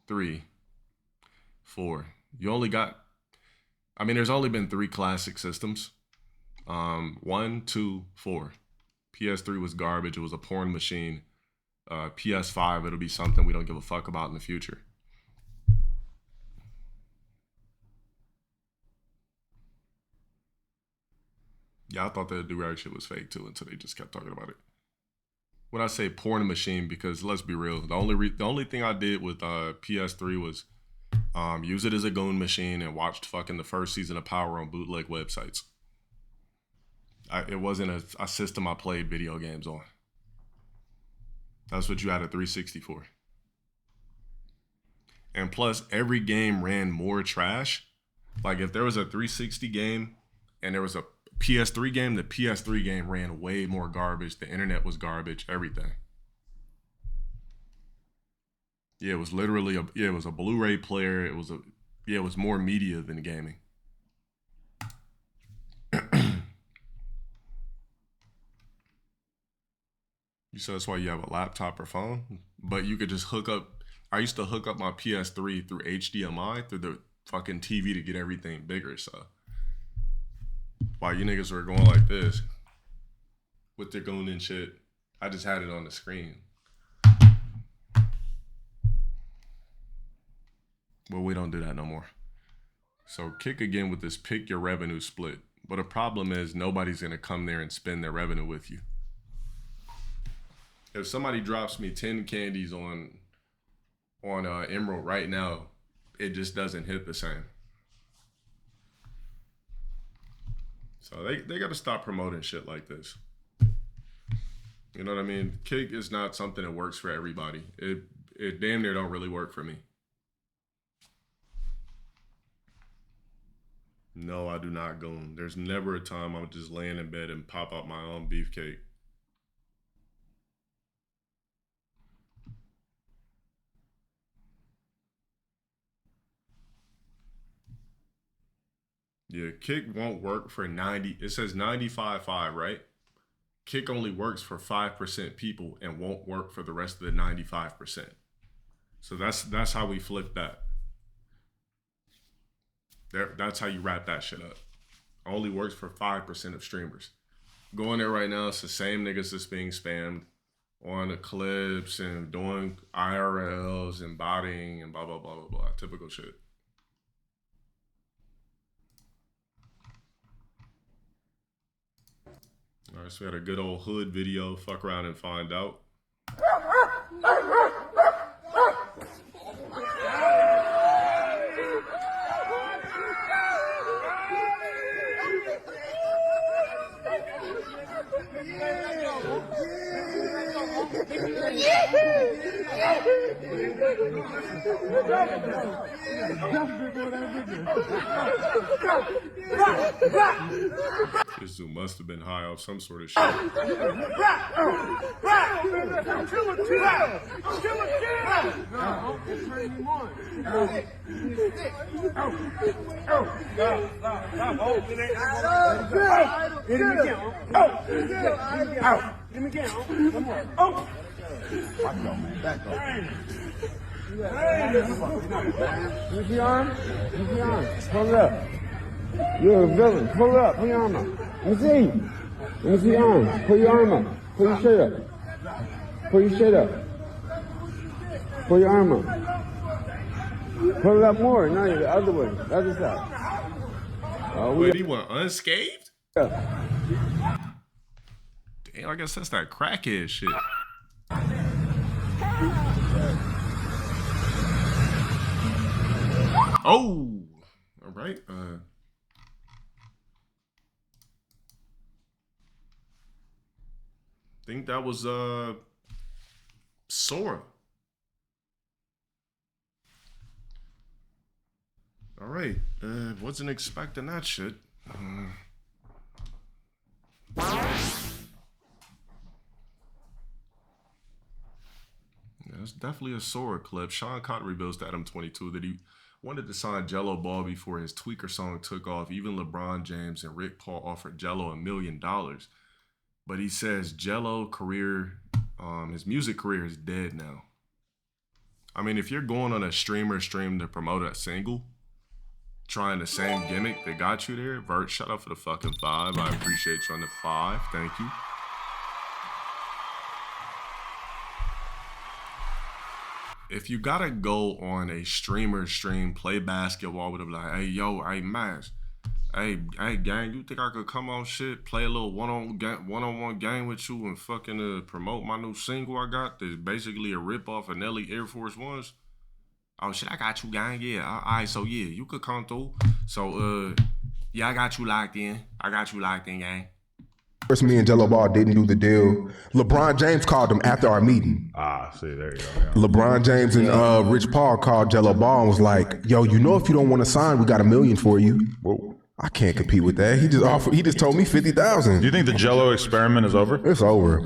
3, 4. You only got, there's only been 3 classic systems. 1, 2, 4. PS3 was garbage. It was a porn machine. PS5, it'll be something we don't give a fuck about in the future. Yeah, I thought the do-rag shit was fake too until they just kept talking about it. When I say porn machine, because let's be real, the only thing I did with PS3 was use it as a goon machine and watched fucking the first season of Power on bootleg websites. It wasn't a system I played video games on. That's what you had a 360 for. And plus, every game ran more trash. Like if there was a 360 game and there was a PS3 game, the PS3 game ran way more garbage. The internet was garbage, everything. Yeah, it was literally it was a Blu-ray player. It was more media than gaming. You said that's why you have a laptop or phone, but you could just hook up. I used to hook up my PS3 through HDMI through the fucking TV to get everything bigger. So while you niggas were going like this with their goon and shit, I just had it on the screen. But we don't do that no more. So kick again with this pick your revenue split. But the problem is nobody's gonna come there and spend their revenue with you. If somebody drops me 10 candies on Emerald right now, it just doesn't hit the same. So they got to stop promoting shit like this. You know what I mean? Kick is not something that works for everybody. It damn near don't really work for me. No, I do not goon. There's never a time I'm just laying in bed and pop out my own beefcake. Yeah, Kick won't work for 90. It says 95.5, right? Kick only works for 5% people and won't work for the rest of the 95%. So that's how we flip that. That's how you wrap that shit up. Only works for 5% of streamers. Go in there right now, it's the same niggas that's being spammed on the clips and doing IRLs and botting and blah, blah, blah, blah, blah. Typical shit. All right, so we had a good old hood video. Fuck around and find out. This dude must have been high off some sort of shit. Use your arm. Use your arm. Pull it up. You're a villain. Pull it up. Pull your arm up. Let me see. Let me see your arm. Pull your arm up. Pull your shirt up. Pull your shirt up. Pull your arm up. Pull it up more. No, the other way. The other side. Wait, he went unscathed? Yeah. Damn, I guess that's that crackhead shit. Oh, all right. Think that was Sora. All right. Wasn't expecting that shit. That's definitely a Sora clip. Sean Cott reveals to Adam 22 that he wanted to sign Jello Ball before his Tweaker song took off. Even LeBron James and Rick Paul offered Jello $1 million. But he says Jello career, his music career is dead now. I mean, if you're going on a streamer stream to promote a single, trying the same gimmick that got you there, Vert, shut up for the fucking 5. I appreciate you on the 5. Thank you. If you gotta go on a streamer stream, play basketball with them, like, hey, yo, hey, Max, hey, gang, you think I could come on shit, play a little one-on-one game with you and fucking promote my new single I got that's basically a rip-off of Nelly Air Force Ones? Oh, shit, I got you, gang, yeah. All right, so, yeah, you could come through. So, yeah, I got you locked in. Gang. First, me and Jello Ball didn't do the deal. LeBron James called him after our meeting. See, there you go. Yeah. LeBron James and Rich Paul called Jello Ball and was like, yo, you know if you don't want to sign, we got $1 million for you. Whoa. I can't compete with that. He just told me 50,000. Do you think the Jello experiment is over? It's over.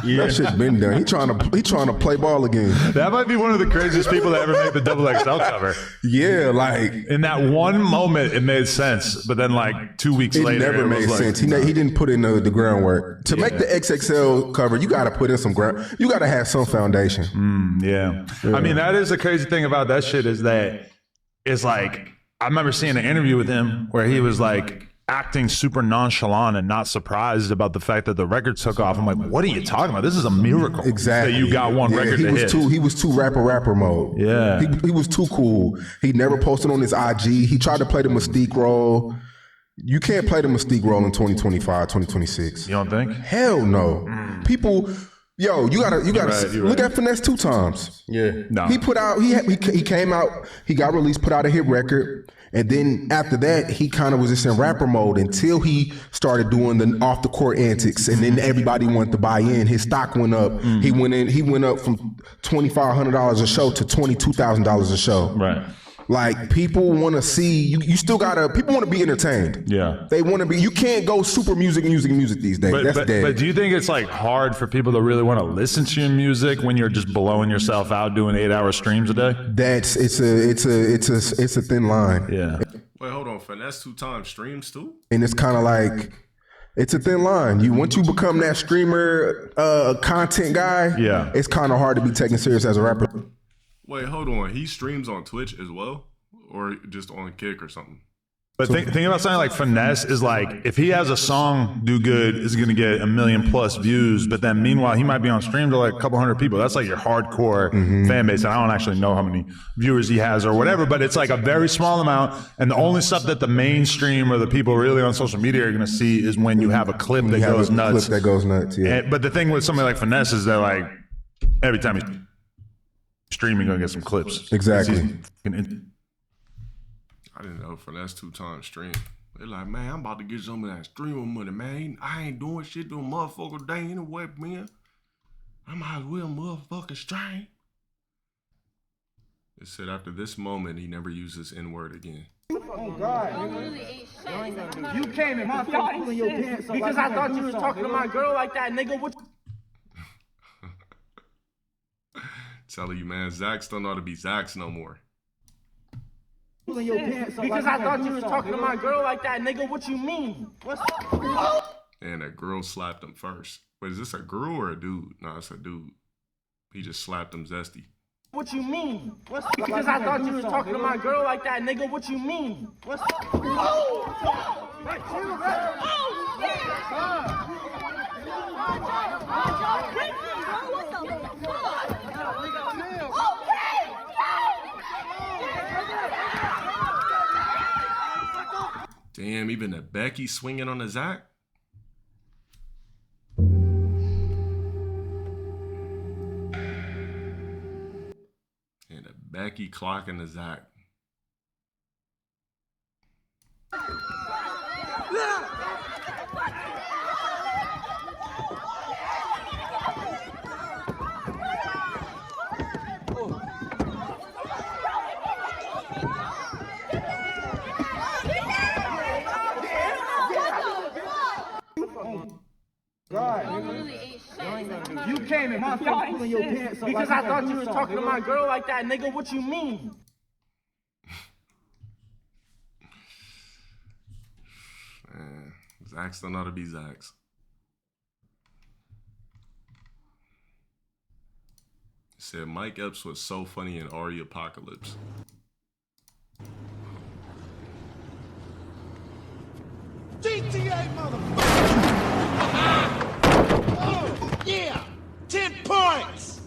That shit's been done. He trying to play ball again. That might be one of the craziest people to ever make the XXL cover. Yeah, like in that one moment, it made sense, but then like 2 weeks it later, never made sense. He didn't put in the groundwork to make the XXL cover. You got to put in some ground. You got to have some foundation. Yeah. I mean, that is the crazy thing about that shit is that it's like. I remember seeing an interview with him where he was like acting super nonchalant and not surprised about the fact that the record took off. I'm like, what are you talking about? This is a miracle. Exactly. That you got one record to hit. He was too rapper mode. Yeah. He was too cool. He never posted on his IG. He tried to play the Mystique role. You can't play the Mystique role in 2025, 2026. You don't think? Hell no. People... Yo, you gotta look at Finesse 2 Times. Yeah, no. He put out he came out, he got released, put out a hit record, and then after that he kind of was just in rapper mode until he started doing the off the court antics, and then everybody wanted to buy in. His stock went up. He went up from $2,500 a show to $22,000 a show. Right. Like people want to see you still gotta. People want to be entertained. Yeah, they want to be. You can't go super music these days. That's dead. But do you think it's like hard for people to really want to listen to your music when you're just blowing yourself out doing 8-hour streams a day? It's a thin line. Yeah. Wait, hold on. Finesse 2 Times streams too? And it's kind of like it's a thin line. Once you become that streamer, content guy. Yeah, it's kind of hard to be taken serious as a rapper. Wait, hold on. He streams on Twitch as well, or just on Kick or something? But think about something like Finesse is like, if he has a song do good, it's going to get 1 million plus views. But then meanwhile, he might be on stream to like a couple hundred people. That's like your hardcore fan base. And I don't actually know how many viewers he has or whatever, but it's like a very small amount. And the only stuff that the mainstream or the people really on social media are going to see is when you have a clip that goes nuts. Yeah. But the thing with somebody like Finesse is that like every time he's streaming, gonna get some clips. Exactly. I didn't know Finesse 2 Times stream. They're like, man, I'm about to get some of that streamer money, man. I ain't doing shit to a motherfucker day anyway, man. I might as well motherfucking stream. It said after this moment, he never uses N-word again. Oh God, nigga. You came in my face pulling your pants up because I thought you was talking to my girl like that, nigga. What? Telling you, man, Zach don't know how to be Zach's no more. Pulling your pants up because I thought you was talking to my girl like that, nigga. What you mean? What's And a girl slapped him first. Wait, is this a girl or a dude? No, it's a dude. He just slapped him zesty. What you mean? What's because I thought you was talking to my girl like that, nigga. What you mean? What's Damn, even the Becky swinging on the Zach? And the Becky clocking the Zach. God, nigga. You came in my face pulling your pants up because I thought you was talking to my girl like that, nigga. What you mean? Man, Zach's don't know how to be Zach's. Said Mike Epps was so funny in Ari Apocalypse. GTA motherfucker! Oh, yeah! 10 points!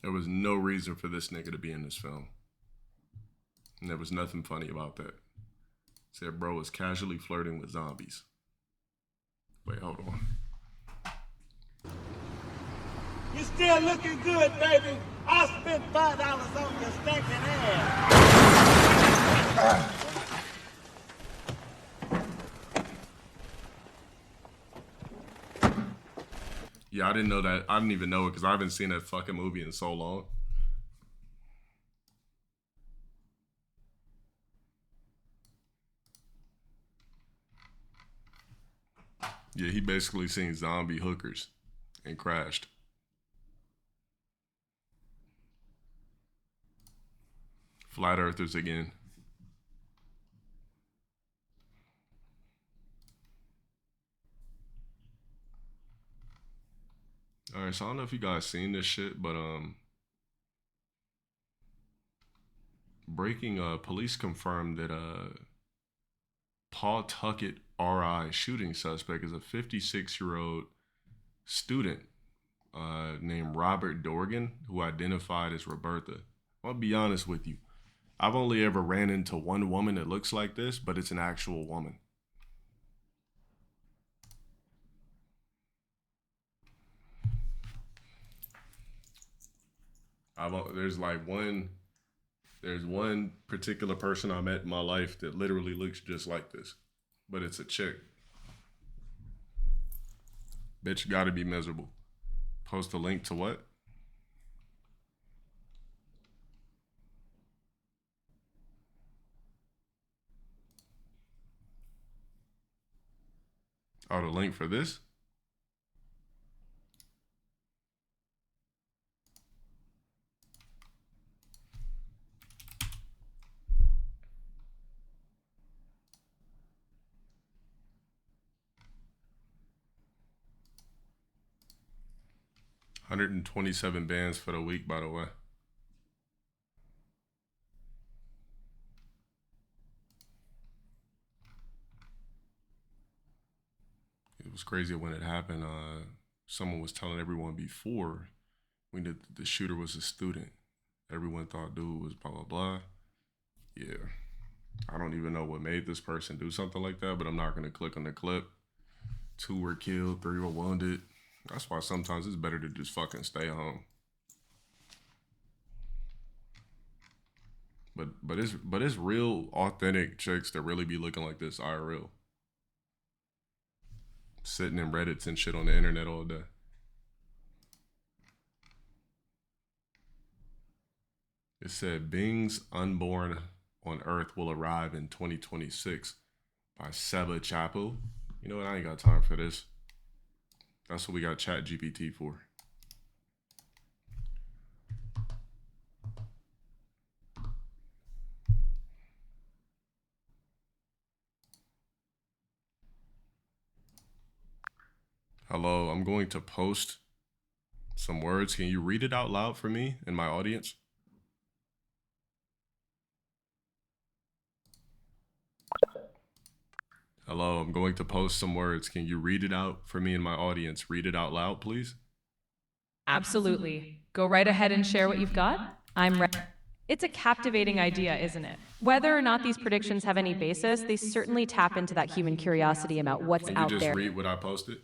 There was no reason for this nigga to be in this film. And there was nothing funny about that. Said bro was casually flirting with zombies. Wait, hold on. You still looking good, baby. I spent $5 on your stinking ass. Yeah, I didn't know that. I didn't even know it because I haven't seen that fucking movie in so long. Yeah, he basically seen zombie hookers and crashed. Flat earthers again. All right, so I don't know if you guys seen this shit, but police confirmed that Paul Tuckett RI shooting suspect is a 56-year-old student named Robert Dorgan, who identified as Roberta. I'll be honest with you. I've only ever ran into one woman that looks like this, but it's an actual woman. There's one particular person I met in my life that literally looks just like this, but it's a chick. Bitch gotta be miserable. Post a link to what? Oh, the link for this? $127 bands for the week, by the way. It was crazy when it happened. Someone was telling everyone before when the shooter was a student. Everyone thought dude was blah, blah, blah. Yeah. I don't even know what made this person do something like that, but I'm not going to click on the clip. 2 were killed, 3 were wounded. That's why sometimes it's better to just fucking stay home. But it's real authentic chicks that really be looking like this IRL. Sitting in Reddits and shit on the internet all day. It said Bing's Unborn on Earth will arrive in 2026 by Seba Chapo. You know what? I ain't got time for this. That's what we got ChatGPT for. Hello, I'm going to post some words. Can you read it out loud for me and my audience? Hello, I'm going to post some words. Can you read it out for me and my audience? Read it out loud, please. Absolutely. Go right ahead and share what you've got. I'm ready. It's a captivating idea, isn't it? Whether or not these predictions have any basis, they certainly tap into that human curiosity about what's out there. Can you just read what I posted?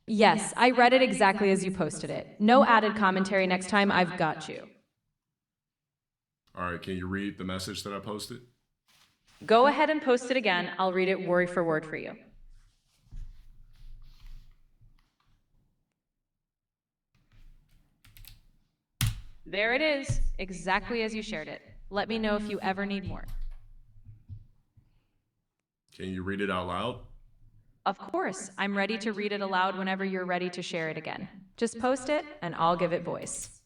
Yes, I read it exactly as you posted it. No added commentary next time. I've got you. All right, can you read the message that I posted? Go ahead and post it again. I'll read it word for word for you. There it is, exactly as you shared it. Let me know if you ever need more. Can you read it out loud? Of course, I'm ready to read it aloud whenever you're ready to share it again. Just post it, and I'll give it voice.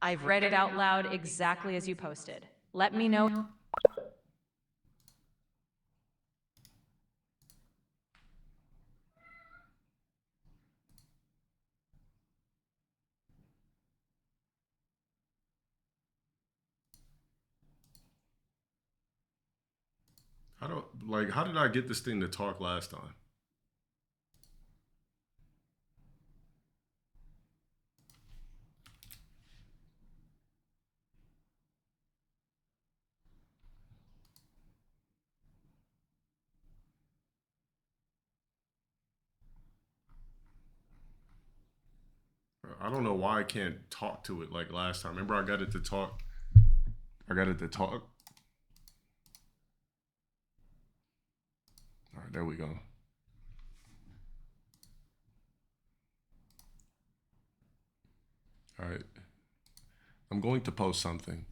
I've read it out loud exactly as you posted. Let me know. How did I get this thing to talk last time? I don't know why I can't talk to it like last time. Remember I got it to talk? I got it to talk? All right, there we go. All right. I'm going to post something,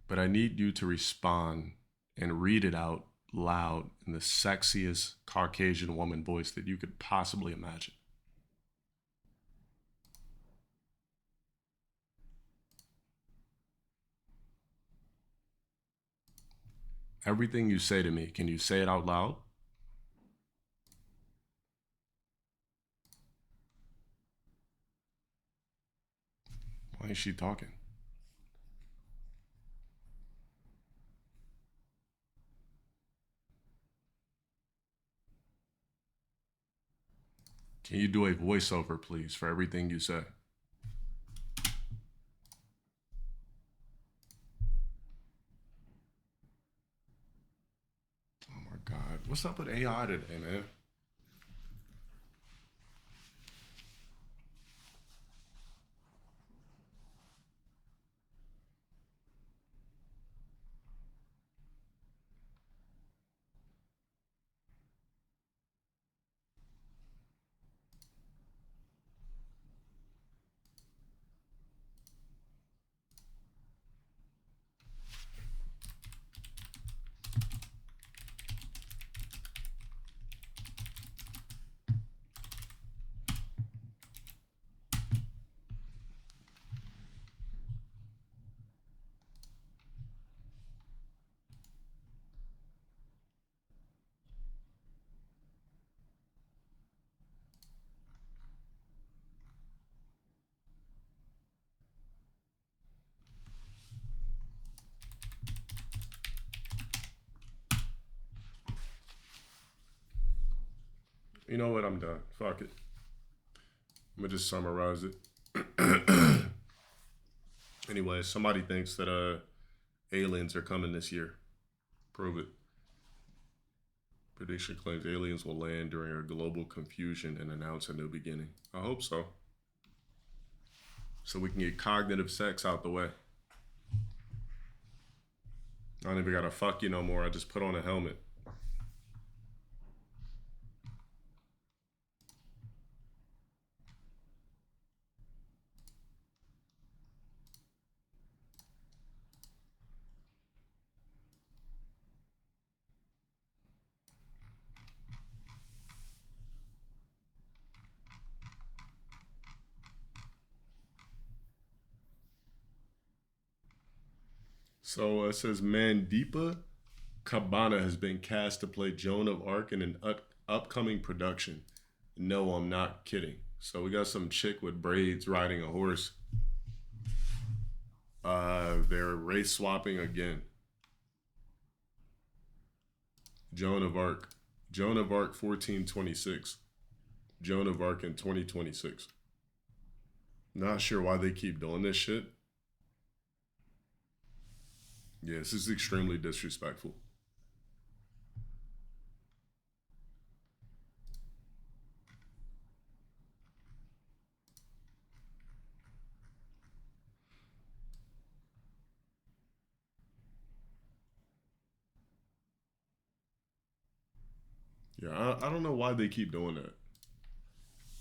but I need you to respond and read it out loud in the sexiest Caucasian woman voice that you could possibly imagine. Everything you say to me, can you say it out loud? Why is she talking? Can you do a voiceover, please, for everything you say? Oh my God. What's up with AI today, man? You know what? I'm done. Fuck it. I'm gonna just summarize it. Anyway, somebody thinks that aliens are coming this year. Prove it. Prediction claims aliens will land during a global confusion and announce a new beginning. I hope so. So we can get cognitive sex out the way. I don't even gotta fuck you no more. I just put on a helmet. So it says Mandeepa Cabana has been cast to play Joan of Arc in an upcoming production. No, I'm not kidding. So we got some chick with braids riding a horse. They're race swapping again. Joan of Arc. Joan of Arc 1426. Joan of Arc in 2026. Not sure why they keep doing this shit. Yeah, this is extremely disrespectful. Yeah, I don't know why they keep doing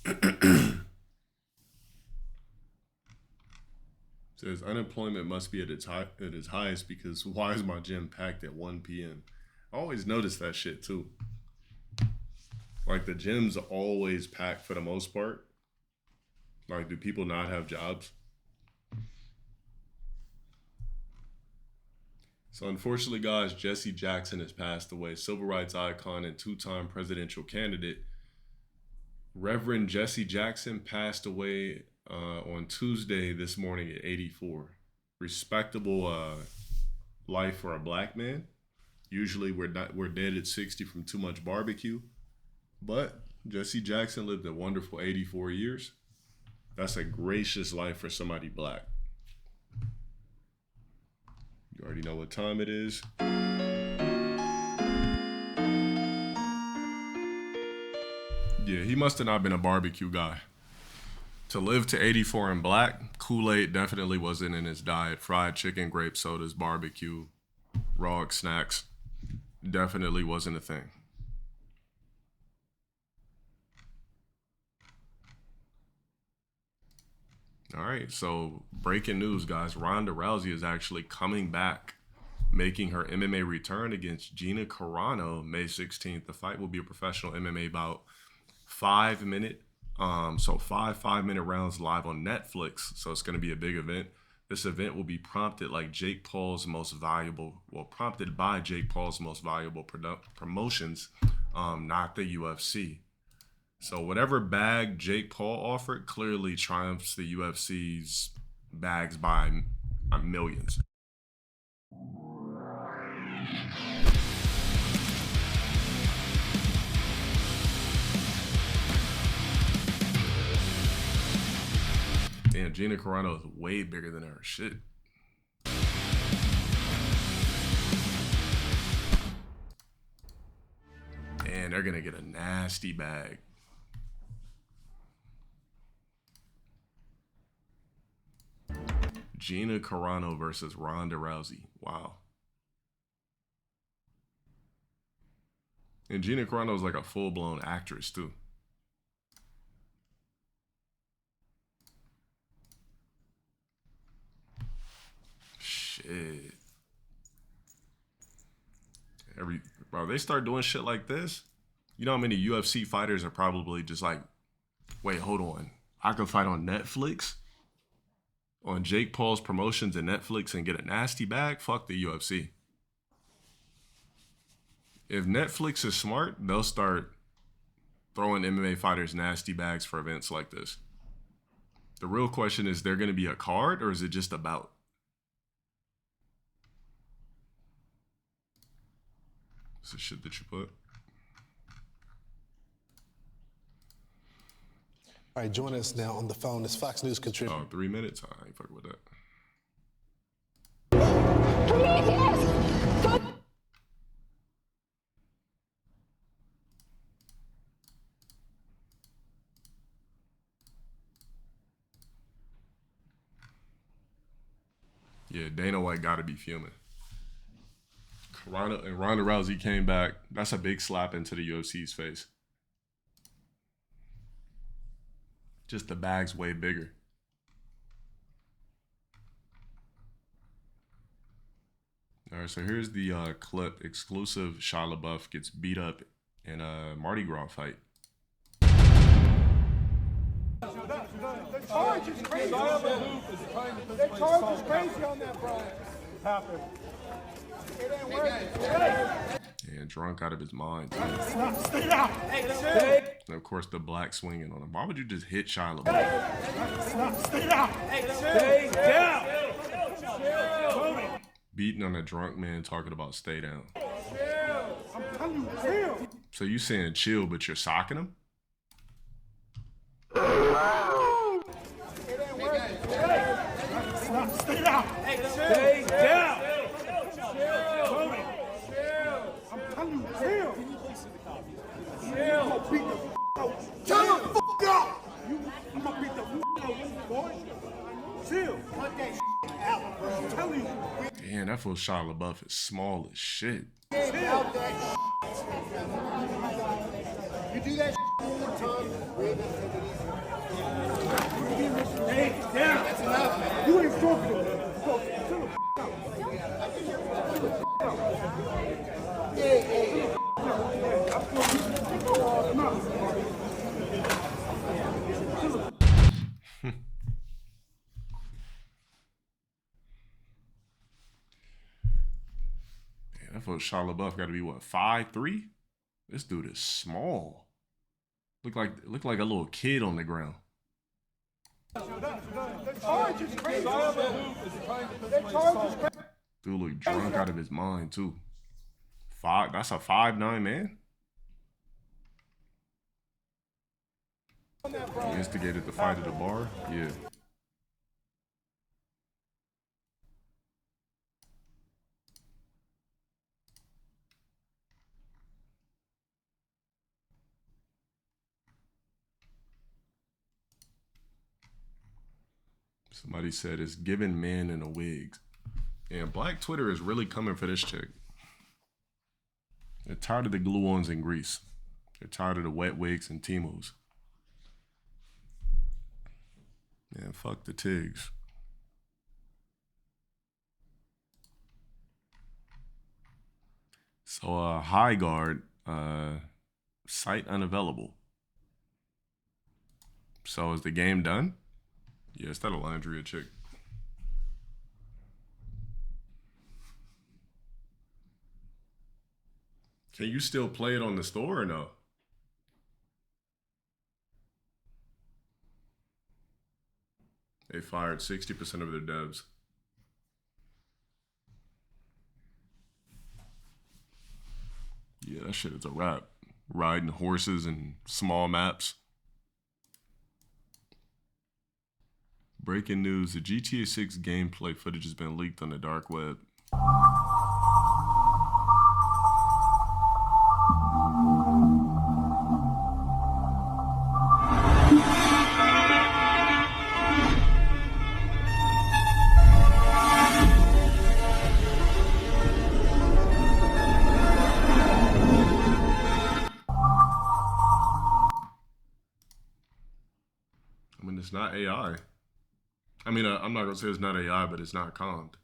that. Says unemployment must be at its highest because why is my gym packed at 1 p.m.? I always notice that shit too. Like the gym's always packed for the most part. Like, do people not have jobs? So unfortunately, guys, Jesse Jackson has passed away. Civil rights icon and two-time presidential candidate. Reverend Jesse Jackson passed away on Tuesday this morning at 84. Respectable life for a black man. Usually we're dead at 60 from too much barbecue. But Jesse Jackson lived a wonderful 84 years. That's a gracious life for somebody black. You already know what time it is. Yeah, he must have not been a barbecue guy. To live to 84 in black, Kool-Aid definitely wasn't in his diet. Fried chicken, grape sodas, barbecue, raw snacks, definitely wasn't a thing. All right, so breaking news, guys. Ronda Rousey is actually coming back making her MMA return against Gina Carano May 16th. The fight will be a professional MMA bout, 5 minute, so 5-minute rounds live on Netflix. So it's going to be a big event. This event will be prompted by Jake Paul's most valuable promotions, not the UFC. So whatever bag Jake Paul offered clearly triumphs the UFC's bags by millions. Damn, Gina Carano is way bigger than her. Shit. And they're gonna get a nasty bag. Gina Carano versus Ronda Rousey. Wow. And Gina Carano is like a full-blown actress too. Shit. Bro, they start doing shit like this. You know how many UFC fighters are probably just like, wait, hold on. I can fight on Netflix, on Jake Paul's promotions and Netflix and get a nasty bag? Fuck the UFC. If Netflix is smart, they'll start throwing MMA fighters nasty bags for events like this. The real question is, there going to be a card or is it just a bout? It's the shit that you put. All right, join us now on the phone is Fox News contributor. Oh, 3 minutes? I ain't fucking with that. Yeah, Dana White got to be fuming. Ronda Rousey came back. That's a big slap into the UFC's face. Just the bag's way bigger. All right, so here's the clip. Exclusive. Shia LaBeouf gets beat up in a Mardi Gras fight. The charge is crazy. The charge is crazy on that, bro. Happened. It ain't working. And drunk out of his mind. Stay down. And of course, the black swinging on him. Why would you just hit Shia LaBeouf? Stay down. Stay down. Beating on a drunk man talking about stay down. I'm telling you, chill. So you saying chill, but you're socking him? It ain't working. Stay down. Stay down. I'm telling you, chill. Chill. Shut the fuck up. I'm gonna beat the fuck out of you, boy. Chill. Cut that out, bro. I'm telling you. Damn, that fool Shia LaBeouf is small as shit. You do that one more time. Hey, down. That's enough, man. You ain't talking to me. That fool Shia LaBeouf got to be what, 5'3"? This dude is small. Look like a little kid on the ground. The charge is crazy. The charge is crazy. Dude look drunk out of his mind too. That's a 5'9" man. He instigated the fight at the bar. Yeah. Somebody said it's giving man in a wig. And Black Twitter is really coming for this chick. They're tired of the glue-ons in Greece. They're tired of the wet wigs and Timos. Man, fuck the Tigs. So high guard, site unavailable. So is the game done? Yeah, is that a Landria chick? Can you still play it on the store or no? They fired 60% of their devs. Yeah, that shit is a wrap. Riding horses and small maps. Breaking news, the GTA 6 gameplay footage has been leaked on the dark web. I mean, it's not AI. I mean, I'm not gonna say it's not AI, but it's not calmed.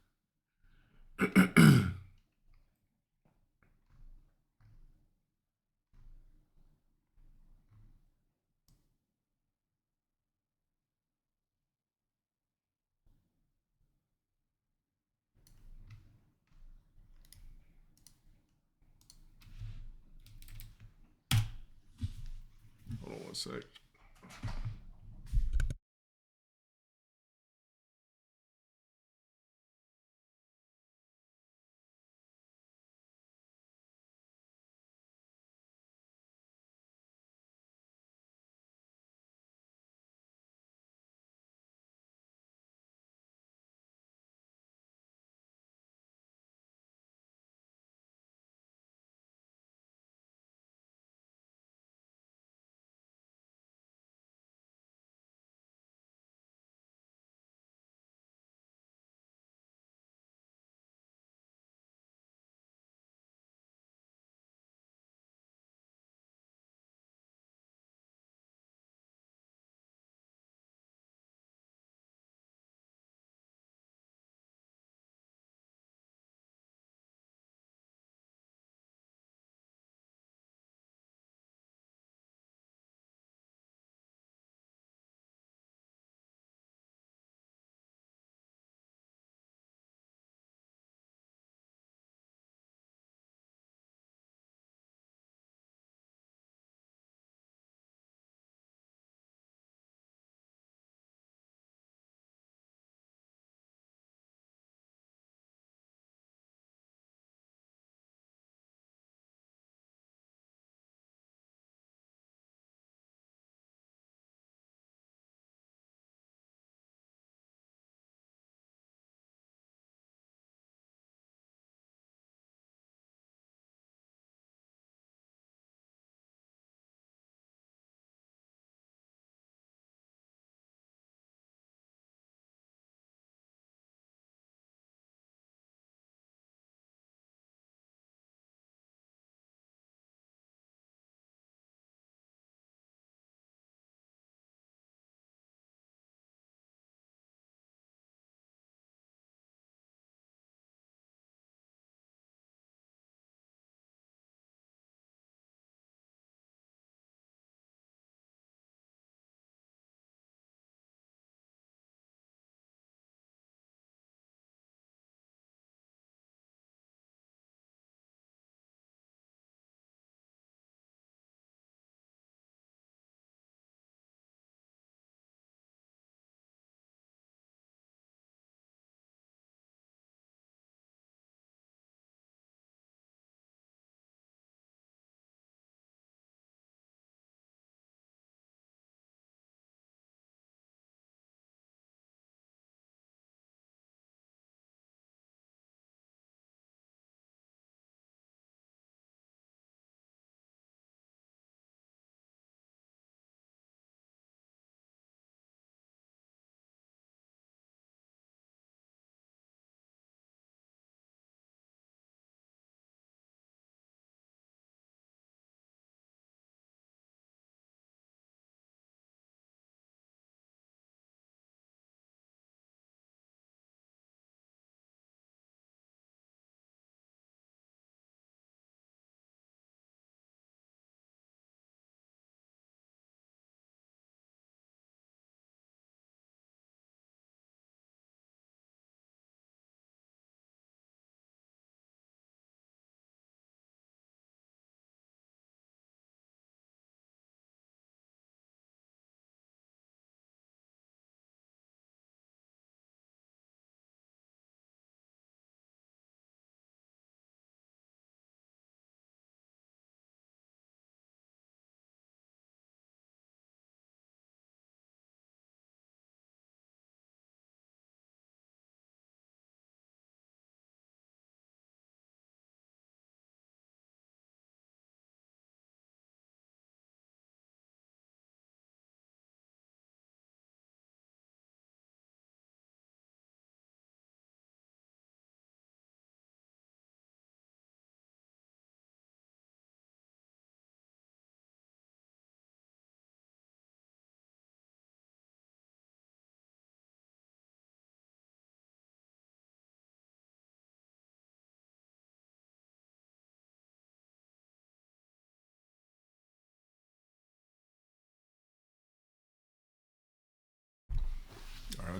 Hold on one sec.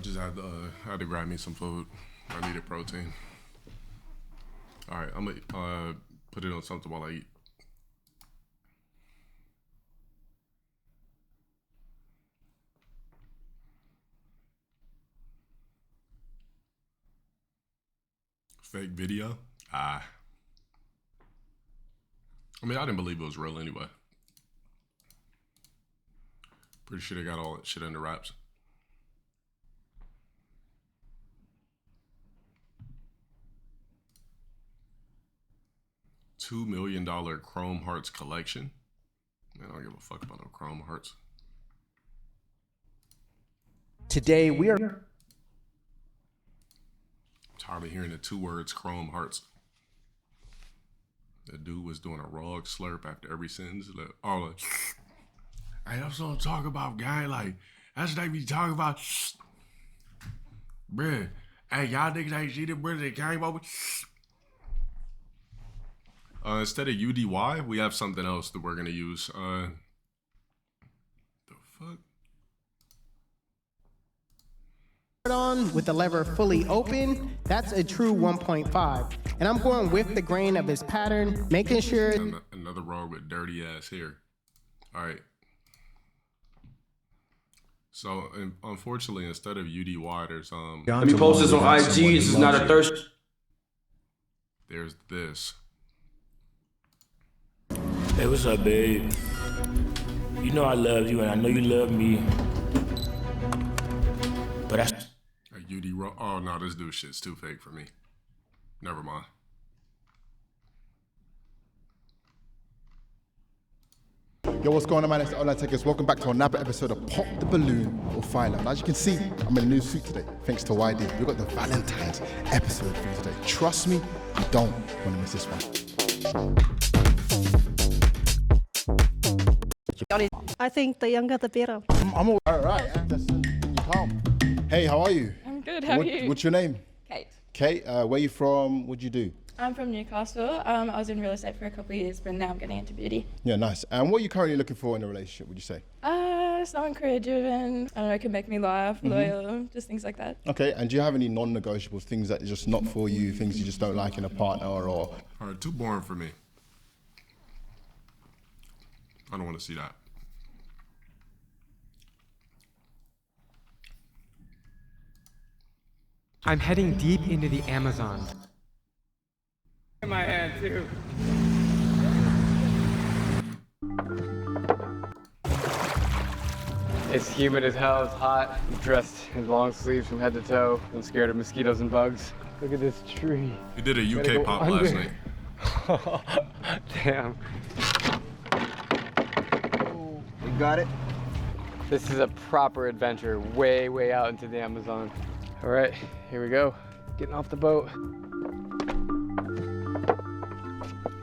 just had to grab me some food. I needed protein. All right, I'm gonna put it on something while I eat. Fake video? I mean, I didn't believe it was real anyway. Pretty sure they got all that shit under wraps. $2 million Chrome Hearts collection. Man, I don't give a fuck about no Chrome Hearts. Today we are tired of hearing the two words Chrome Hearts. That dude was doing a raw slurp after every sentence. Like, hey, that's what I'm talking about, guy. Like, that's what they be talking about. Bruh. Hey, y'all niggas ain't see the brother that came over. Instead of UDY, we have something else that we're gonna use. The fuck? on with the lever fully open, that's a true 1.5. And I'm going with the grain of his pattern, making sure. Another rod with dirty ass hair. All right. So unfortunately, instead of UDY, there's Let me post this on IG. This is not a thirst. There's this. Hey, what's up, babe? You know I love you, and I know you love me. But I. A UD roll. Oh no, this dude shit's too fake for me. Never mind. Yo, what's going on, man? It's Online Takers. Welcome back to another episode of Pop the Balloon or Fire. And as you can see, I'm in a new suit today, thanks to YD. We've got the Valentine's episode for you today. Trust me, you don't want to miss this one. I think the younger the better. I'm all right. That's calm. Hey, how are you? I'm good. How are you? What's your name? Kate. Kate, where you from? What'd you do? I'm from Newcastle. I was in real estate for a couple of years, but now I'm getting into beauty. Yeah, nice. And what are you currently looking for in a relationship, would you say? Someone career-driven. I don't know, can make me laugh, loyal, just things like that. Okay, and do you have any non-negotiables, things that are just not for you, things you just don't like in a partner or? All right, too boring for me. I don't want to see that. I'm heading deep into the Amazon. In my hand too. It's humid as hell, it's hot. I'm dressed in long sleeves from head to toe. I'm scared of mosquitoes and bugs. Look at this tree. He did a UK pop last night. Damn. You got it? This is a proper adventure, way, way out into the Amazon. All right, here we go. Getting off the boat.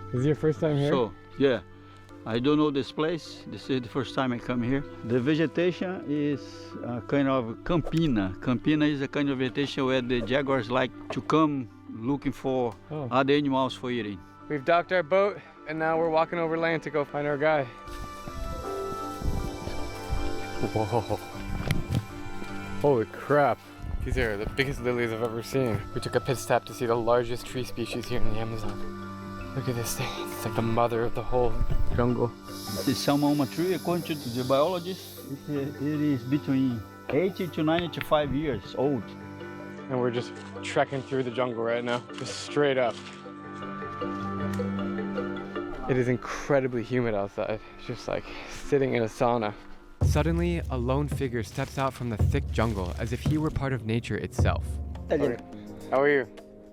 Is this your first time here? So, yeah. I don't know this place. This is the first time I come here. The vegetation is kind of campina. Campina is a kind of vegetation where the jaguars like to come looking for other animals for eating. We've docked our boat, and now we're walking over land to go find our guy. Whoa. Holy crap. These are the biggest lilies I've ever seen. We took a pit stop to see the largest tree species here in the Amazon. Look at this thing. It's like the mother of the whole jungle. The salmon tree, according to the biologists, it is between 80 to 95 years old. And we're just trekking through the jungle right now, just straight up. It is incredibly humid outside. It's just like sitting in a sauna. Suddenly, a lone figure steps out from the thick jungle as if he were part of nature itself. How are you?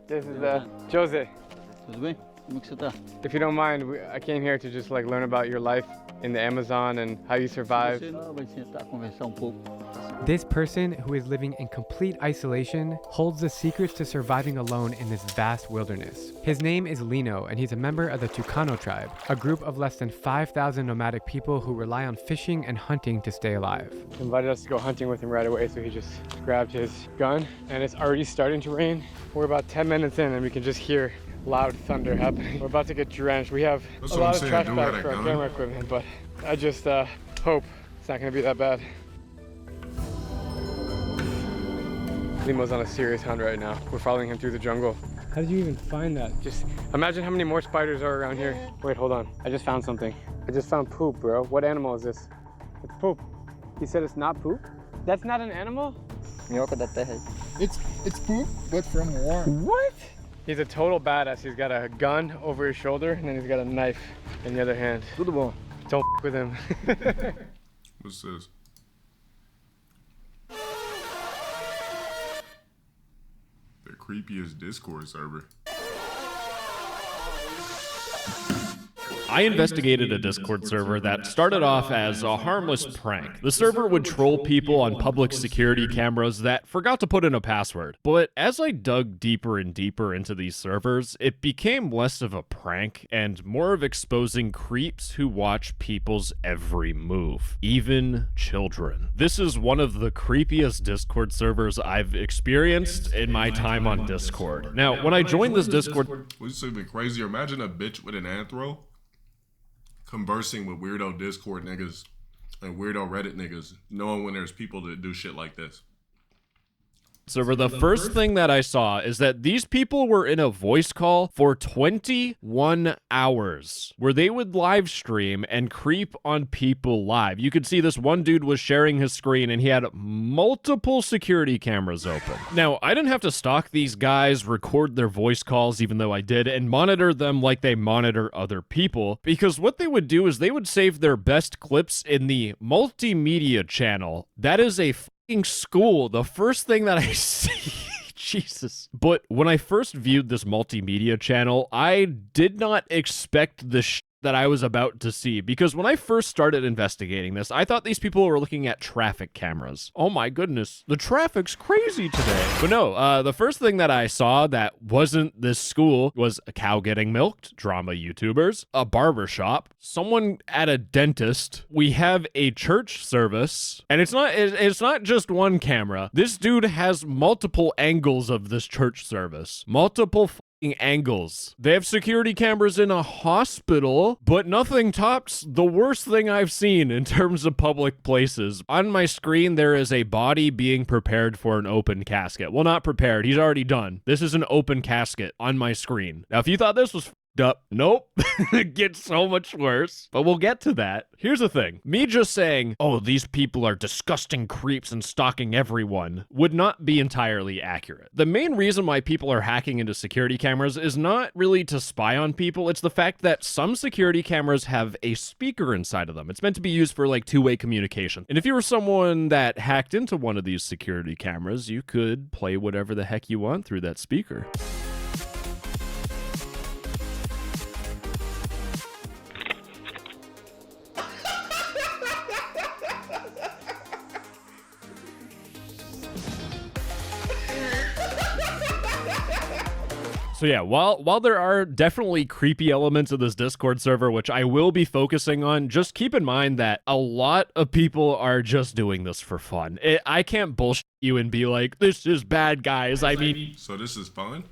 This is Jose. If you don't mind, I came here to just like learn about your life in the Amazon and how you survive. This person, who is living in complete isolation, holds the secrets to surviving alone in this vast wilderness. His name is Lino, and he's a member of the Tucano tribe, a group of less than 5,000 nomadic people who rely on fishing and hunting to stay alive. He invited us to go hunting with him right away, so he just grabbed his gun, and it's already starting to rain. We're about 10 minutes in, and we can just hear loud thunder happening. We're about to get drenched. We have a lot of trash bags for our camera equipment, but I just hope it's not gonna be that bad. Limo's on a serious hunt right now. We're following him through the jungle. How did you even find that? Just imagine how many more spiders are around here. Wait, hold on. I just found something. I just found poop, bro. What animal is this? It's poop. He said it's not poop? That's not an animal? It's poop, but from worm. What? He's a total badass. He's got a gun over his shoulder, and then he's got a knife in the other hand. Don't f with him. What's this? The creepiest Discord server. I investigated a Discord server that started off as a harmless prank. The server would troll people on public security cameras that forgot to put in a password. But as I dug deeper and deeper into these servers, it became less of a prank and more of exposing creeps who watch people's every move, even children. This is one of the creepiest Discord servers I've experienced in my time on Discord. Now, when I joined this Discord... What's even crazier? Imagine a bitch with an anthro conversing with weirdo Discord niggas and weirdo Reddit niggas, knowing when there's people that do shit like this. server, the first thing that I saw is that these people were in a voice call for 21 hours where they would live stream and creep on people live. You could see this one dude was sharing his screen and he had multiple security cameras open. Now, I didn't have to stalk these guys, record their voice calls, even though I did, and monitor them like they monitor other people, because what they would do is they would save their best clips in the multimedia channel. That is a school. The first thing that I see, Jesus. But when I first viewed this multimedia channel, I did not expect the that I was about to see, because when I first started investigating this, I thought these people were looking at traffic cameras. Oh my goodness, the traffic's crazy today. But no, the first thing that I saw that wasn't this school was a cow getting milked, drama YouTubers, a barber shop, someone at a dentist. We have a church service, and it's not just one camera. This dude has multiple angles of this church service, multiple angles. They have security cameras in a hospital, but nothing tops the worst thing I've seen in terms of public places. On my screen, there is a body being prepared for an open casket. Well, not prepared. He's already done. This is an open casket on my screen. Now, if you thought this was up, nope. It gets so much worse, but we'll get to that. Here's the thing. Me just saying, oh, these people are disgusting creeps and stalking everyone would not be entirely accurate. The main reason why people are hacking into security cameras is not really to spy on people. It's the fact that some security cameras have a speaker inside of them. It's meant to be used for like two-way communication. And if you were someone that hacked into one of these security cameras, you could play whatever the heck you want through that speaker. So yeah, while there are definitely creepy elements of this Discord server, which I will be focusing on, just keep in mind that a lot of people are just doing this for fun. I can't bullshit you and be like, this is bad, guys. I mean... So this is fun?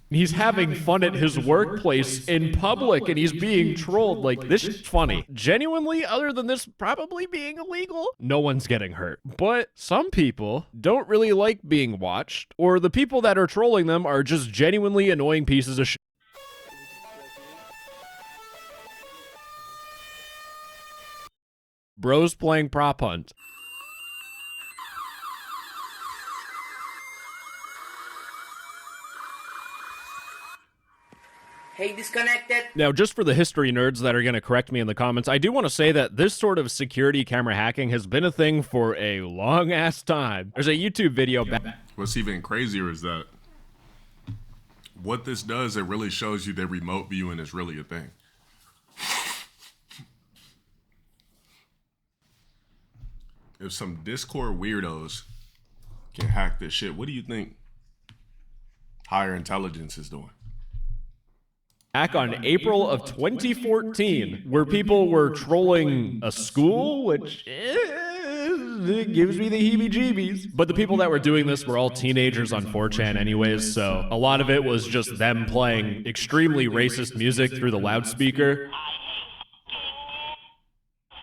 He's having fun at his workplace in public, and he's being trolled. Like, this is funny. Genuinely, other than this probably being illegal, no one's getting hurt. But some people don't really like being watched, or the people that are trolling them are just genuinely annoying pieces of shit. Bros playing prop hunt. Hey, disconnected. Now, just for the history nerds that are going to correct me in the comments, I do want to say that this sort of security camera hacking has been a thing for a long-ass time. There's a YouTube video back. What's even crazier is that what this does, it really shows you that remote viewing is really a thing. If some Discord weirdos can hack this shit, what do you think higher intelligence is doing? Back on April of 2014, where people were trolling a school, which it gives me the heebie-jeebies. But the people that were doing this were all teenagers on 4chan anyways, so a lot of it was just them playing extremely racist music through the loudspeaker.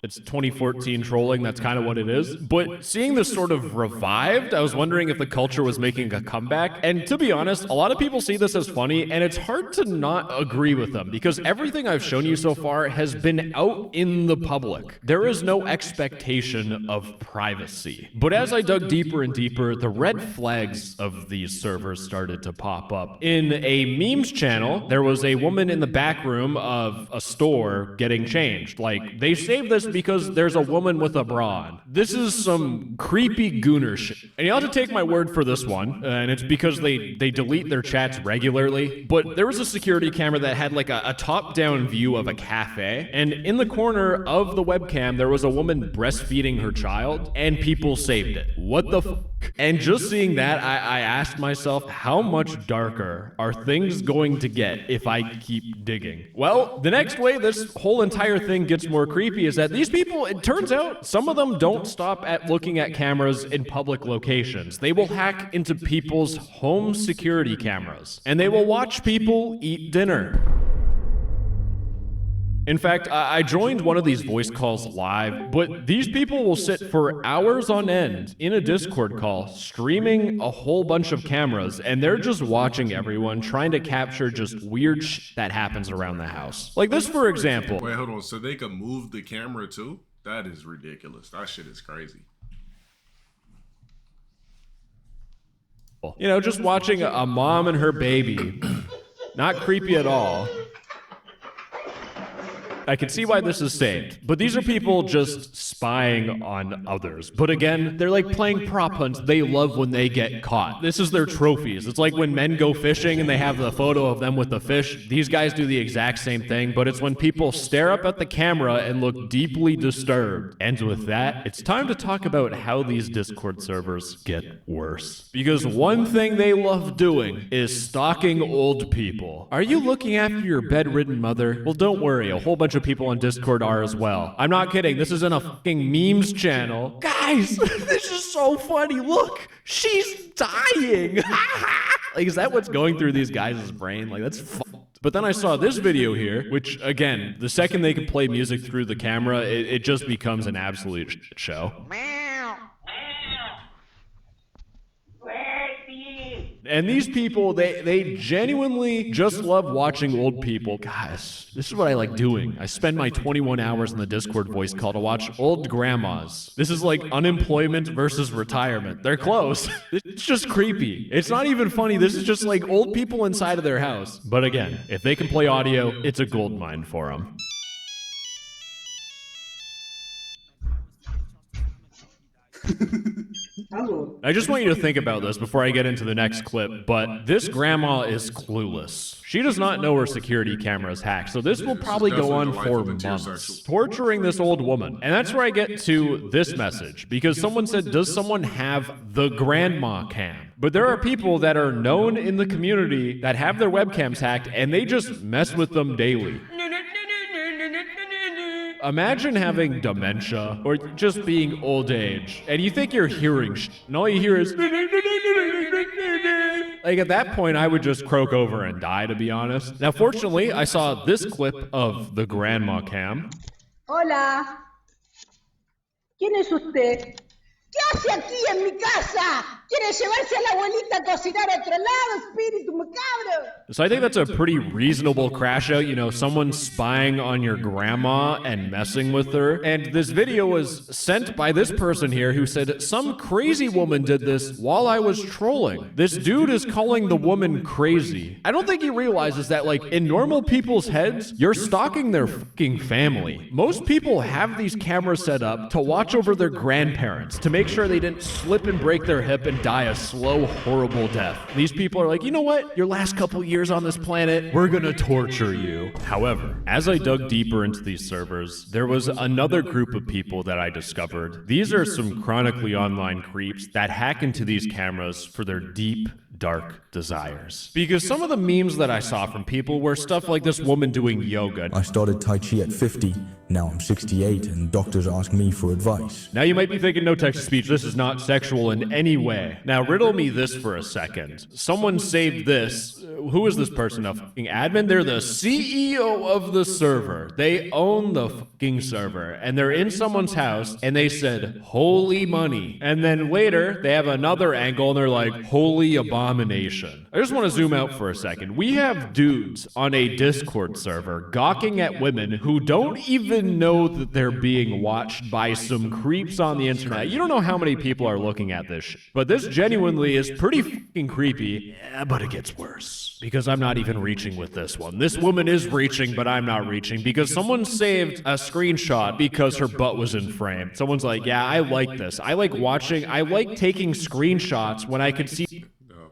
It's 2014 trolling, that's kind of what it is. But seeing this sort of revived, I was wondering if the culture was making a comeback. And to be honest, a lot of people see this as funny, and it's hard to not agree with them because everything I've shown you so far has been out in the public. There is no expectation of privacy. But as I dug deeper and deeper, the red flags of these servers started to pop up. In a memes channel, there was a woman in the back room of a store getting changed. Like, they saved this because there's a woman with a bra on. This is some creepy gooner shit. And you'll have to take my word for this one, and it's because they delete their chats regularly. But there was a security camera that had like a top-down view of a cafe, and in the corner of the webcam, there was a woman breastfeeding her child, and people saved it. What the f***? And just seeing that, I asked myself, how much darker are things going to get if I keep digging? Well, the next way this whole entire thing gets more creepy is that these people, it turns out, some of them don't stop at looking at cameras in public locations. They will hack into people's home security cameras, and they will watch people eat dinner. In fact, I joined one of these voice calls live, but these people will sit for hours on end in a Discord call, streaming a whole bunch of cameras, and they're just watching everyone, trying to capture just weird shit that happens around the house. Like this, for example. Wait, hold on. So they could move the camera too? That is ridiculous. That shit is crazy. You know, just watching a mom and her baby. Not creepy at all. I can see why this is saved, but these are people just spying on others. But again, they're like playing prop hunts. They love when they get caught. This is their trophies. It's like when men go fishing and they have the photo of them with the fish. These guys do the exact same thing, but it's when people stare up at the camera and look deeply disturbed. And with that, it's time to talk about how these Discord servers get worse. Because one thing they love doing is stalking old people. Are you looking after your bedridden mother? Well, don't worry. A whole bunch of people on Discord are as well. I'm not kidding. This isn't a fucking memes channel. Guys, this is so funny. Look, she's dying. Like, is that what's going through these guys' brain? Like, that's fucked. But then I saw this video here, which, again, the second they can play music through the camera, it just becomes an absolute shit show. And these people, they genuinely just love watching old people. Guys, this is what I like doing. I spend my 21 hours in the Discord voice call to watch old grandmas. This is like unemployment versus retirement. They're close. It's just creepy. It's not even funny. This is just like old people inside of their house. But again, if they can play audio, it's a gold mine for them. I just want you to think about this before I get into the next clip, but this grandma is clueless. She does not know her security camera is hacked, so this will probably go on for months, torturing this old woman. And that's where I get to this message, because someone said, does someone have the grandma cam? But there are people that are known in the community that have their webcams hacked, and they just mess with them daily. Imagine having dementia or just being old age, and you think you're hearing and all you hear is like at that point I would just croak over and die, to be honest. Now fortunately, I saw this clip of the grandma cam. Hola. ¿Quién es usted? ¿Qué hace aquí en mi casa? ¿Quiere llevarse a la abuelita a cocinar a otro lado, espíritu macabro? So I think that's a pretty reasonable crash out, you know, someone spying on your grandma and messing with her. And this video was sent by this person here who said, some crazy woman did this while I was trolling. This dude is calling the woman crazy. I don't think he realizes that, like, in normal people's heads, you're stalking their fucking family. Most people have these cameras set up to watch over their grandparents, to make sure they didn't slip and break their hip and die a slow, horrible death. These people are like, you know what? Your last couple years on this planet, we're gonna torture you. However, as I dug deeper into these servers, there was another group of people that I discovered. These are some chronically online creeps that hack into these cameras for their deep, dark desires. Because some of the memes that I saw from people were stuff like this woman doing yoga. I started Tai Chi at 50, now I'm 68, and doctors ask me for advice. Now you might be thinking, no text-to-speech, this is not sexual in any way. Now riddle me this for a second. Someone saved this. Who is this person? A fucking admin? They're the CEO of the server. They own the fucking server. And they're in someone's house, and they said, holy money. And then later, they have another angle, and they're like, holy abomination. I just want to zoom out for a second. We have dudes on a Discord server gawking at women who don't even know that they're being watched by some creeps on the internet. You don't know how many people are looking at this shit. But this genuinely is pretty fucking creepy, but it gets worse. Because I'm not even reaching with this one. This woman is reaching, but I'm not reaching because someone saved a screenshot because her butt was in frame. Someone's like, yeah, I like this. I like taking screenshots when I could see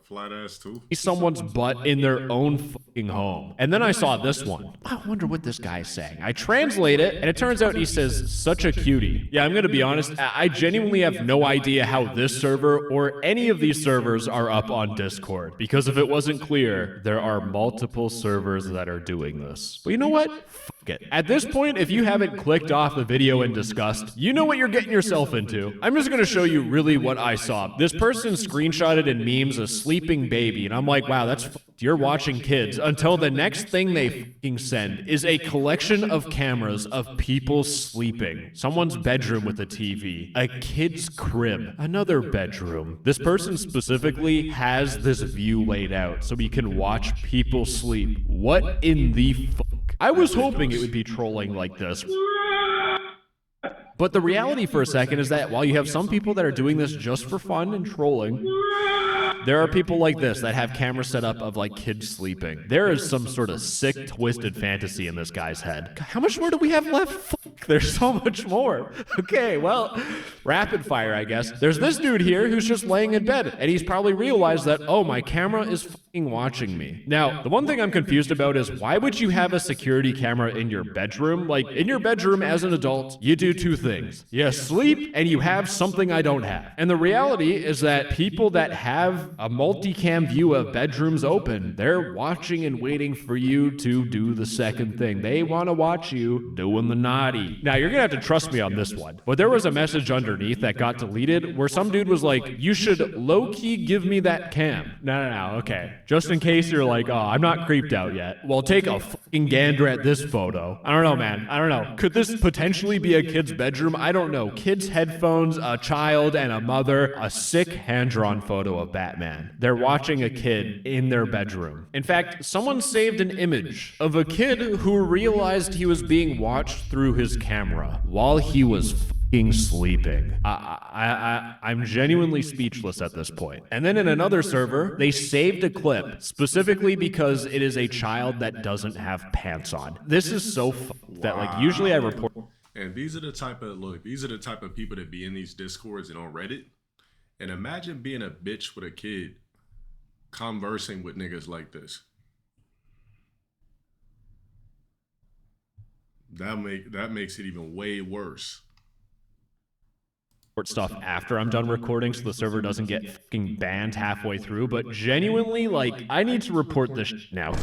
flat ass too. Someone's butt in their own fucking home. And then I saw this one. I wonder what this guy's saying. I translate it, and it turns out he says, such a cutie. Yeah, I'm gonna be honest, I genuinely have no idea how this server or any of these servers are up on Discord. Because if it wasn't clear, there are multiple servers that are doing this. But you know what? Fuck it. At this point, if you haven't clicked off the video in disgust, you know what you're getting yourself into. I'm just gonna show you really what I saw. This person screenshotted in memes a sleeping baby, and I'm like, wow, that's you're watching kids, until the next thing they fucking send is a collection of cameras of people sleeping. Someone's bedroom with a TV, a kid's crib, another bedroom. This person specifically has this view laid out so he can watch people sleep. What in the fuck? I was hoping it would be trolling like this. But the reality for a second is that while you have some people that are doing this just for fun and trolling, there are people like this that have cameras set up of like kids sleeping. There is some sort of sick, twisted fantasy in this guy's head. How much more do we have left? Fuck, there's so much more. Okay, well, rapid fire, I guess. There's this dude here who's just laying in bed, and he's probably realized that, oh, my camera is fucking watching me. Now, the one thing I'm confused about is why would you have a security camera in your bedroom? Like, in your bedroom as an adult, you do two things. You sleep, and you have something I don't have. And the reality is that people that have a multicam view of bedrooms open, they're watching and waiting for you to do the second thing. They want to watch you doing the naughty. Now, you're gonna have to trust me on this one, but there was a message underneath that got deleted where some dude was like, you should low-key give me that cam. No, okay. Just in case you're like, oh, I'm not creeped out yet. Well, take a fucking gander at this photo. I don't know, man. I don't know. Could this potentially be a kid's bedroom? I don't know. Kids' headphones, a child, and a mother, a sick hand-drawn photo of Batman. They're watching a kid in their bedroom. In fact, someone saved an image of a kid who realized he was being watched through his camera while he was fucking sleeping. I'm genuinely speechless at this point. And then in another server, they saved a clip specifically because it is a child that doesn't have pants on. This is so that like usually I report. And these are the type of people that be in these Discords and on Reddit. And imagine being a bitch with a kid conversing with niggas like this. That makes it even way worse. Stuff after I'm done recording so the server doesn't get fucking banned halfway through, but genuinely, like, I need to report this now.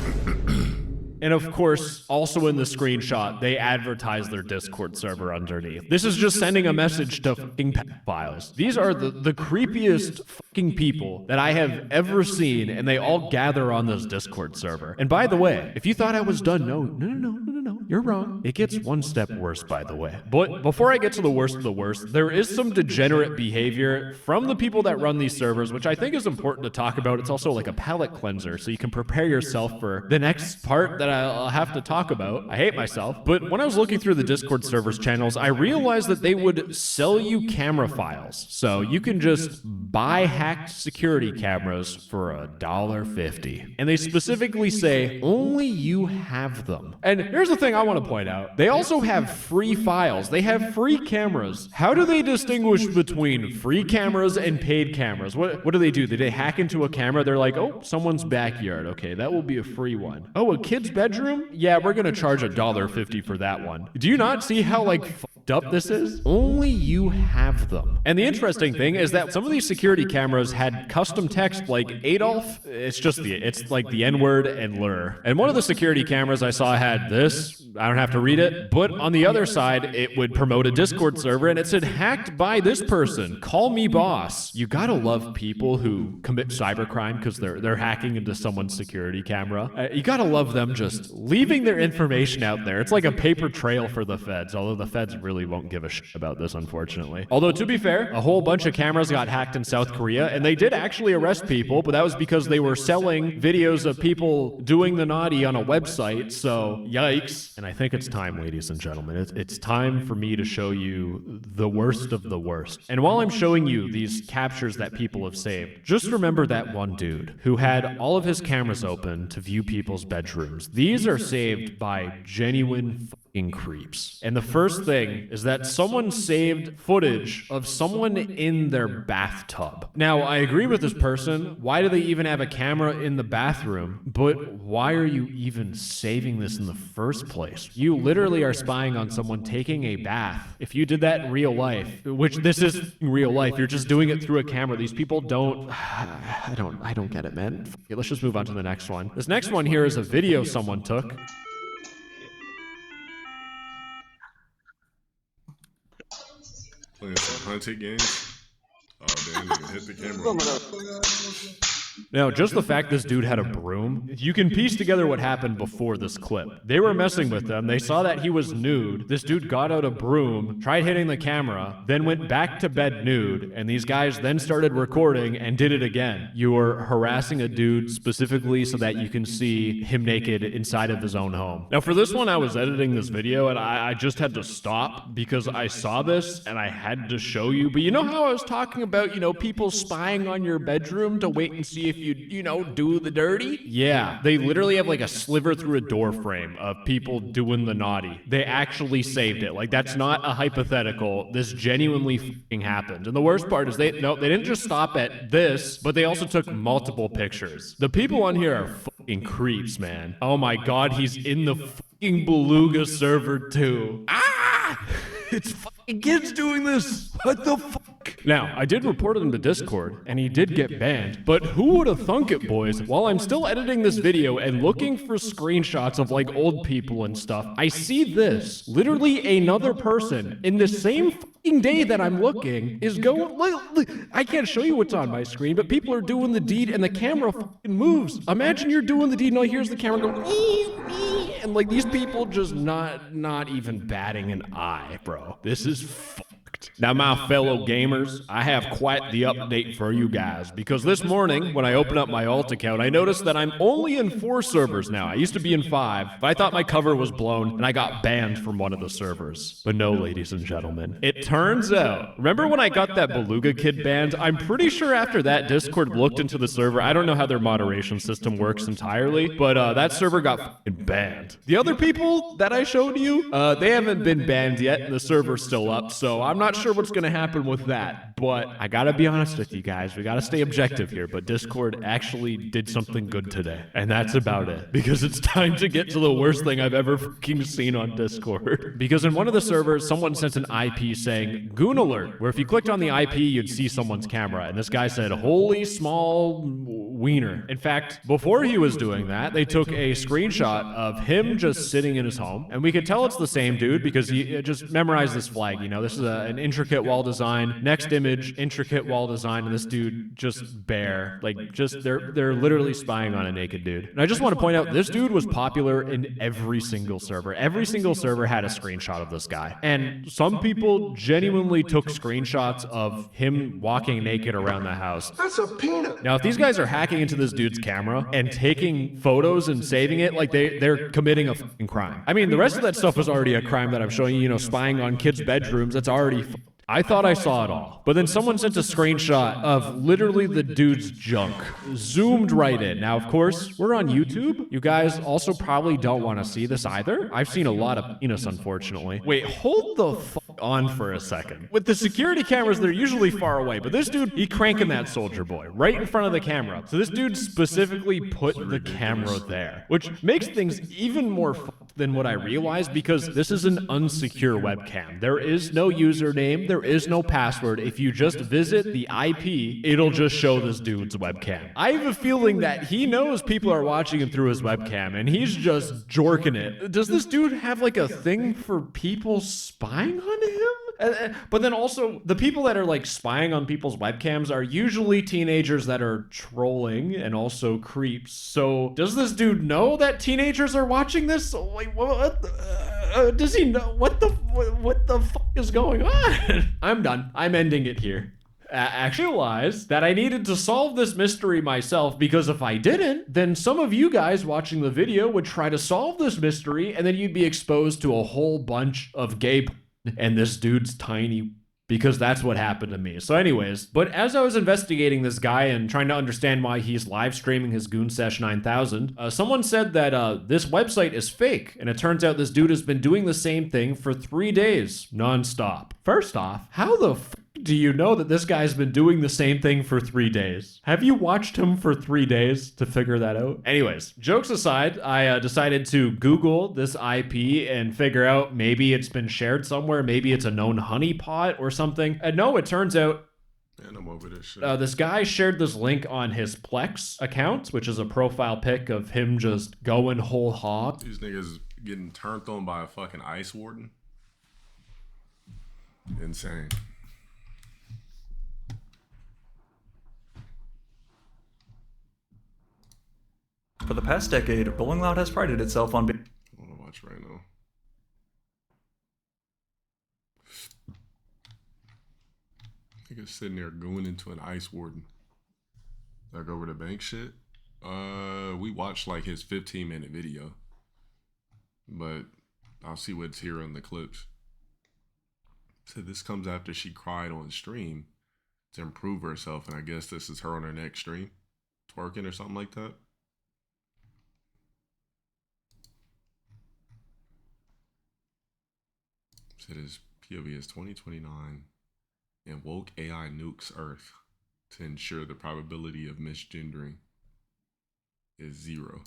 And of course, also in the screenshot, they advertise their Discord server underneath. This is just sending a message to fucking pedophiles. These are the creepiest fucking people that I have ever seen, and they all gather on this Discord server. And by the way, if you thought I was done, no, you're wrong. It gets one step worse, by the way. But before I get to the worst of the worst, there is some degenerate behavior from the people that run these servers, which I think is important to talk about. It's also like a palate cleanser, so you can prepare yourself for the next part that I'll have to talk about. I hate myself. But when I was looking through the Discord servers channels, I realized that they would sell you camera files. So you can just buy hacked security cameras for $1.50. And they specifically say, only you have them. And here's the thing I want to point out. They also have free files. They have free cameras. How do they distinguish between free cameras and paid cameras? What do they do? Did they hack into a camera? They're like, oh, someone's backyard. Okay, that will be a free one. Oh, a kid's bedroom? Yeah, we're going to charge $1.50 for that one. Do you not see how, like, fucked up this is? Only you have them. And the interesting thing is that some of these security cameras had custom text like Adolf. It's like the N-word and lure. And one of the security cameras I saw had this. I don't have to read it. But on the other side, it would promote a Discord server and it said, hacked by this person. Call me boss. You gotta love people who commit cybercrime because they're hacking into someone's security camera. You gotta love them just leaving their information out there. It's like a paper trail for the feds, although the feds really won't give a shit about this, unfortunately. Although, to be fair, a whole bunch of cameras got hacked in South Korea, and they did actually arrest people, but that was because they were selling videos of people doing the naughty on a website, so yikes. And I think it's time, ladies and gentlemen, it's time for me to show you the worst of the worst. And while I'm showing you these captures that people have saved, just remember that one dude who had all of his cameras open to view people's bedrooms. These are saved by genuine creeps. And the first thing is that someone saved footage of someone in their bathtub. Now, I agree with this person. Why do they even have a camera in the bathroom? But why are you even saving this in the first place? You literally are spying on someone taking a bath. If you did that in real life, which this is real life, you're just doing it through a camera. These people don't... I don't get it, man. Okay, let's just move on to the next one. This next one here is a video someone took. Playing some hunted games. Oh, they didn't even hit the camera. Now, just the fact this dude had a broom, you can piece together what happened before this clip. They were messing with them. They saw that he was nude. This dude got out a broom, tried hitting the camera, then went back to bed nude, and these guys then started recording and did it again. You were harassing a dude specifically so that you can see him naked inside of his own home. Now, for this one, I was editing this video, and I just had to stop because I saw this, and I had to show you. But you know how I was talking about, people spying on your bedroom to wait and see if you do the dirty? Yeah, they literally have like a sliver through a door frame of people doing the naughty. They actually saved it. Like, that's not a hypothetical. This genuinely fucking happened. And the worst part is they didn't just stop at this, but they also took multiple pictures. The people on here are fucking creeps, man. Oh my god, he's in the fucking Beluga server too. Ah! It's fucking kids doing this. What the fuck? Now, I did report him to Discord, and he did get banned, but who would have thunk it, boys? While I'm still editing this video and looking for screenshots of, like, old people and stuff, I see this. Literally another person in the same fucking day that I'm looking is going... I can't show you what's on my screen, but people are doing the deed, and the camera fucking moves. Imagine you're doing the deed, and all here's the camera going... And, like, these people just not even batting an eye, bro. This is fucked. Now, my fellow gamers, I have quite the update for you guys, because this morning, when I opened up my alt account, I noticed that I'm only in 4 servers now. I used to be in 5, but I thought my cover was blown, and I got banned from one of the servers. But no, ladies and gentlemen, it turns out, remember when I got that Beluga kid banned? I'm pretty sure after that, Discord looked into the server. I don't know how their moderation system works entirely, but that server got fucking banned. The other people that I showed you, they haven't been banned yet, and the server's still up, so I'm not sure what's going to happen with that, but I gotta be honest with you guys. We gotta stay objective here, but Discord actually did something good today, and that's about it, because it's time to get to the worst thing I've ever fucking seen on Discord. Because in one of the servers, someone sent an IP saying, Goon Alert, where if you clicked on the IP, you'd see someone's camera, and this guy said, holy small wiener. In fact, before he was doing that, they took a screenshot of him just sitting in his home, and we could tell it's the same dude because he just memorized this flag. This is an intricate wall design. Next image, intricate wall design, and this dude just bare. They're literally spying on a naked dude. And I just want to point out, this dude was popular in every single server. Every single server had a screenshot of this guy. And some people genuinely took screenshots of him walking naked around the house. That's a peanut. Now, if these guys are hacking into this dude's camera and taking photos and saving it, like they're committing a fucking crime. I mean, the rest of that stuff was already a crime that I'm showing you, spying on kids' bedrooms. That's already I thought I saw it all. But then someone sent a screenshot of literally the dude's junk. Zoomed right in. Now, of course, we're on YouTube. You guys also probably don't want to see this either. I've seen a lot of penis, unfortunately. Wait, hold the fuck on for a second. With the security cameras, they're usually far away. But this dude, he cranking that soldier boy right in front of the camera. So this dude specifically put the camera there. Which makes things even more than what I realized, because this is an unsecure webcam. There is no username, there is no password. If you just visit the IP, it'll just show this dude's webcam. I have a feeling that he knows people are watching him through his webcam, and he's just jorking it. Does this dude have like a thing for people spying on him? But then also, the people that are like spying on people's webcams are usually teenagers that are trolling and also creeps. So does this dude know that teenagers are watching this? Like, what? Does he know? What the fuck is going on? I'm done. I'm ending it here. Actually realized that I needed to solve this mystery myself, because if I didn't, then some of you guys watching the video would try to solve this mystery, and then you'd be exposed to a whole bunch of gay and this dude's tiny, because that's what happened to me. So anyways, but as I was investigating this guy and trying to understand why he's live streaming his Goon Sesh 9000, someone said that this website is fake, and it turns out this dude has been doing the same thing for 3 days non-stop. First off, how the f do you know that this guy's been doing the same thing for 3 days? Have you watched him for 3 days to figure that out? Anyways, jokes aside, I decided to Google this IP and figure out maybe it's been shared somewhere, maybe it's a known honeypot or something. And no, it turns out Man, I'm over this shit. this guy shared this link on his Plex account, which is a profile pic of him just going whole hog. These niggas getting turned on by a fucking ice warden. Insane. For the past decade, Rolling Loud has prided itself on being... I want to watch right now. Niggas sitting there going into an ice warden. Like over the bank shit. We watched like his 15-minute video. But I'll see what's here on the clips. So this comes after she cried on stream to improve herself. And I guess this is her on her next stream. Twerking or something like that. So this POV is 2029 and woke AI nukes Earth to ensure the probability of misgendering is 0.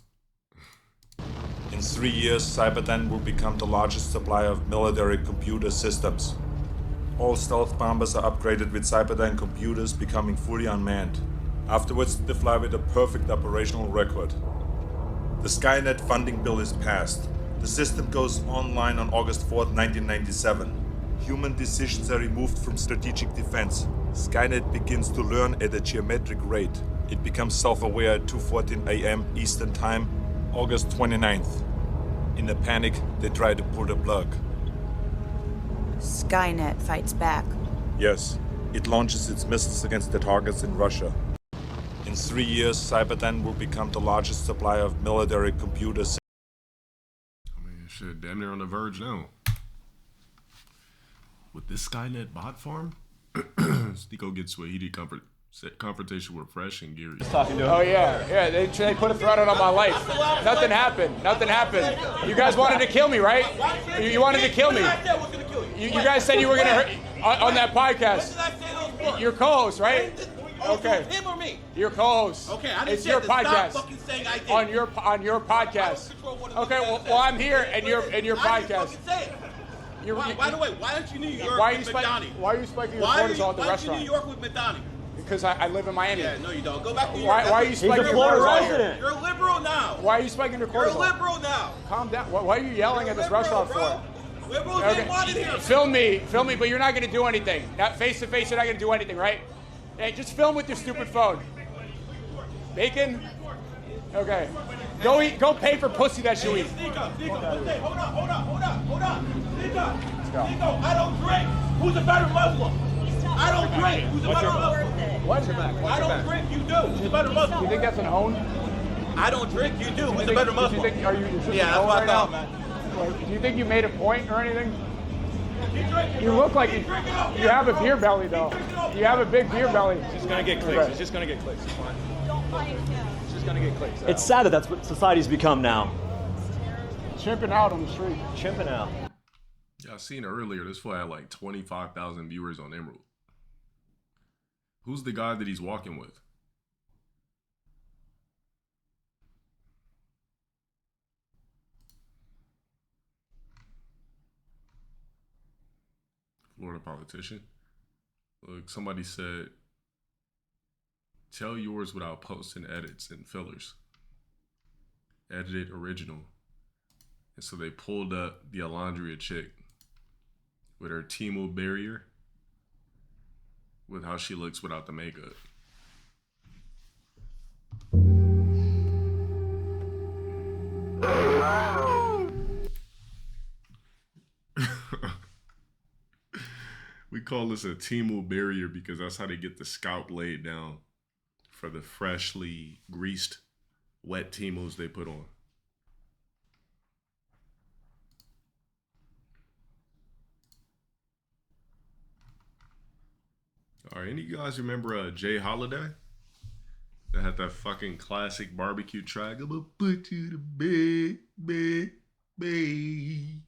In 3 years, Cyberdyne will become the largest supplier of military computer systems. All stealth bombers are upgraded with Cyberdyne computers, becoming fully unmanned. Afterwards, they fly with a perfect operational record. The Skynet funding bill is passed. The system goes online on August 4th, 1997. Human decisions are removed from strategic defense. Skynet begins to learn at a geometric rate. It becomes self-aware at 2:14 a.m. Eastern Time, August 29th. In a panic, they try to pull the plug. Skynet fights back. Yes, it launches its missiles against the targets in Russia. In 3 years, Cyberdyne will become the largest supplier of military computer systems. Shit, damn near on the verge now. With this Skynet bot farm, Stico gets to a heated confrontation with Fresh and Geary. Oh yeah, they put a threat on my life. Nothing happened. You guys wanted to kill me, right? You wanted to kill me. You guys said you were gonna hurt on that podcast. Your co-host, right? Okay. Him or me? Your co-host. Okay, I didn't it's say your that. podcast. Stop fucking saying I did. On your podcast. Okay, well I'm here and your podcast. By the way, why aren't you in New York why with Madani? Why are you spiking your cortisol at the restaurant? Why aren't you in New York with Madani? Because I live in Miami. Yeah, no you don't. Go back to New York. Why are you spiking your cortisol here? You're a liberal now. Why are you spiking your cortisol? You're a liberal now. Calm down. Why are you yelling at this restaurant for? Liberals ain't wanted here. Film me, but you're not going to do anything. Not face to face, you're not going to do anything, right? Hey, just film with your stupid phone. Bacon? Okay. Go pay for pussy that you eat. Nico, hold on. Nico, I don't drink. Who's a better Muslim? I don't drink. Who's a better Muslim? What's your back? I don't drink. You do. Who's a better Muslim? You think that's an own? I don't drink. You do. Who's a better Muslim? Yeah, that's what I thought, man. Do you think you made a point or anything? You look like you have a beer belly, though. You have a big beer belly. It's just gonna get clicks. It's just gonna get clicks. It's fine. It's just gonna get clicks. It's sad that that's what society's become now. Chimping out on the street. Chimping out. Yeah, I seen earlier. This fool had like 25,000 viewers on Emerald. Who's the guy that he's walking with? Florida politician. Look, somebody said, tell yours without posting edits and fillers. Edited original. And so they pulled up the Alondria chick with her Temu barrier with how she looks without the makeup. We call this a Temu barrier because that's how they get the scalp laid down for the freshly greased, wet Temus they put on. All right, any of you guys remember Jay Holiday? That had that fucking classic barbecue track. I'm gonna put you to bed, bed, bed.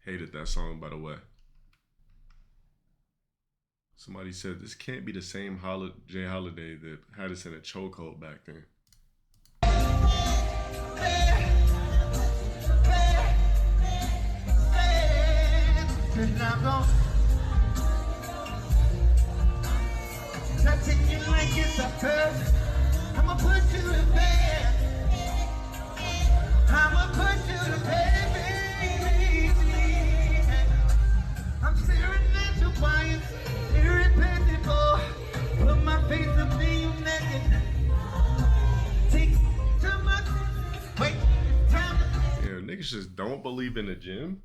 Hated that song, by the way. Somebody said this can't be the same Jay Holiday that had us in a chokehold back then. I'ma put you to bed. I'ma put you to bed, baby. I'm staring at your quiet, irreplaceable. Put my face up in your naked. Take too much. Wait, time. Yeah, niggas just don't believe in the gym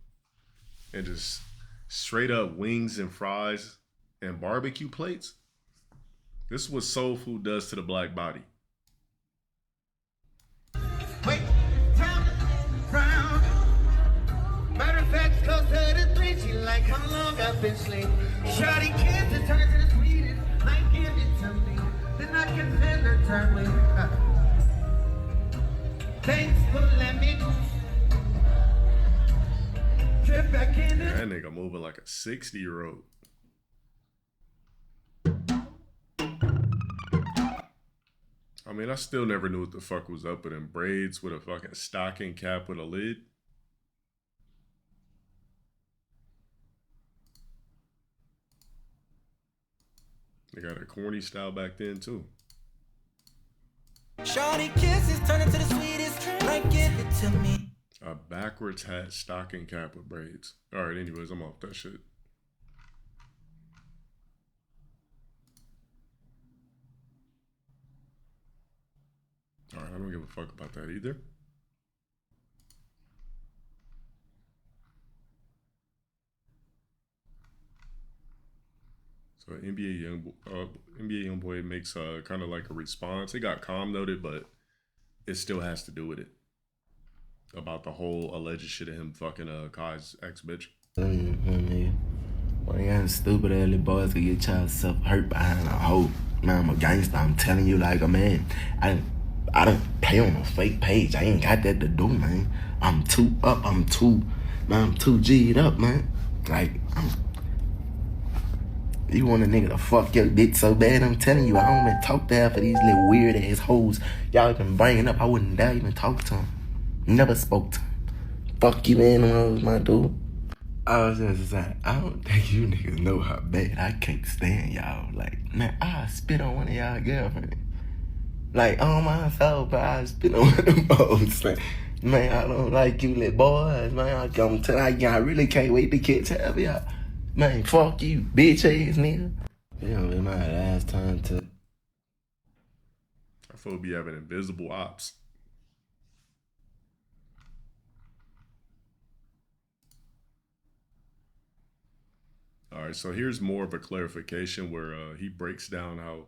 and just straight up wings and fries and barbecue plates. This is what soul food does to the black body. Wait, time round. Matter of fact, closer to 3. She like how long I've been asleep. Shawty kiss to turn to the sweetest. Like give it to me, then I can send her turn with. Thanks for letting me trip back in. That nigga moving like a 60-year-old. I mean, I still never knew what the fuck was up with them braids with a fucking stocking cap with a lid. They got a corny style back then too. Shawty kisses turn into the sweetest. Like give it to me. A backwards hat stocking cap with braids. All right, anyways, I'm off that shit. All right, I don't give a fuck about that either. So NBA Youngboy makes kind of like a response. It got calm noted, but it still has to do with it. About the whole alleged shit of him fucking Kai's ex-bitch. One of y'all stupid early boys could get yourself hurt behind a hoe. Man, I'm a gangster. I'm telling you like a man. I don't pay on a fake page. I ain't got that to do, man. I'm too up. I'm too G'd up, man. Like, you want a nigga to fuck your dick so bad, I'm telling you, I don't even talk to half of these little weird ass hoes y'all been bringing up. I wouldn't dare even talk to them. Never spoke to him. Fuck you, animals, my dude. I was just like, I don't think you niggas know how bad I can't stand y'all. Like, man, I spit on one of y'all girlfriends. Like, on my soul, but I spit on one of them hoes. Like, man, I don't like you little boys, man. I'm telling you, I really can't wait to catch half of y'all. Man, fuck you, bitch ass nigga. It's gonna be my last time to. I feel be having invisible ops. All right, so here's more of a clarification where he breaks down how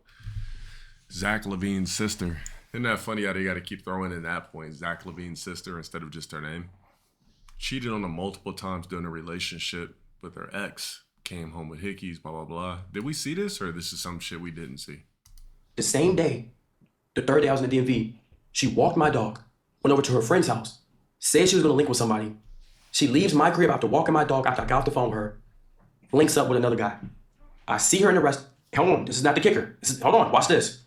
Zach LaVine's sister. Isn't that funny how they got to keep throwing in that point, Zach LaVine's sister instead of just her name? Cheated on him multiple times during a relationship. but their ex came home with hickeys, blah, blah, blah. Did we see this, or this is some shit we didn't see? The same day, the third day I was in the DMV, she walked my dog, went over to her friend's house, said she was gonna link with somebody. She leaves my crib after walking my dog after I got off the phone with her, links up with another guy. I see her in the rest. Hold on, this is not the kicker. Hold on, watch this.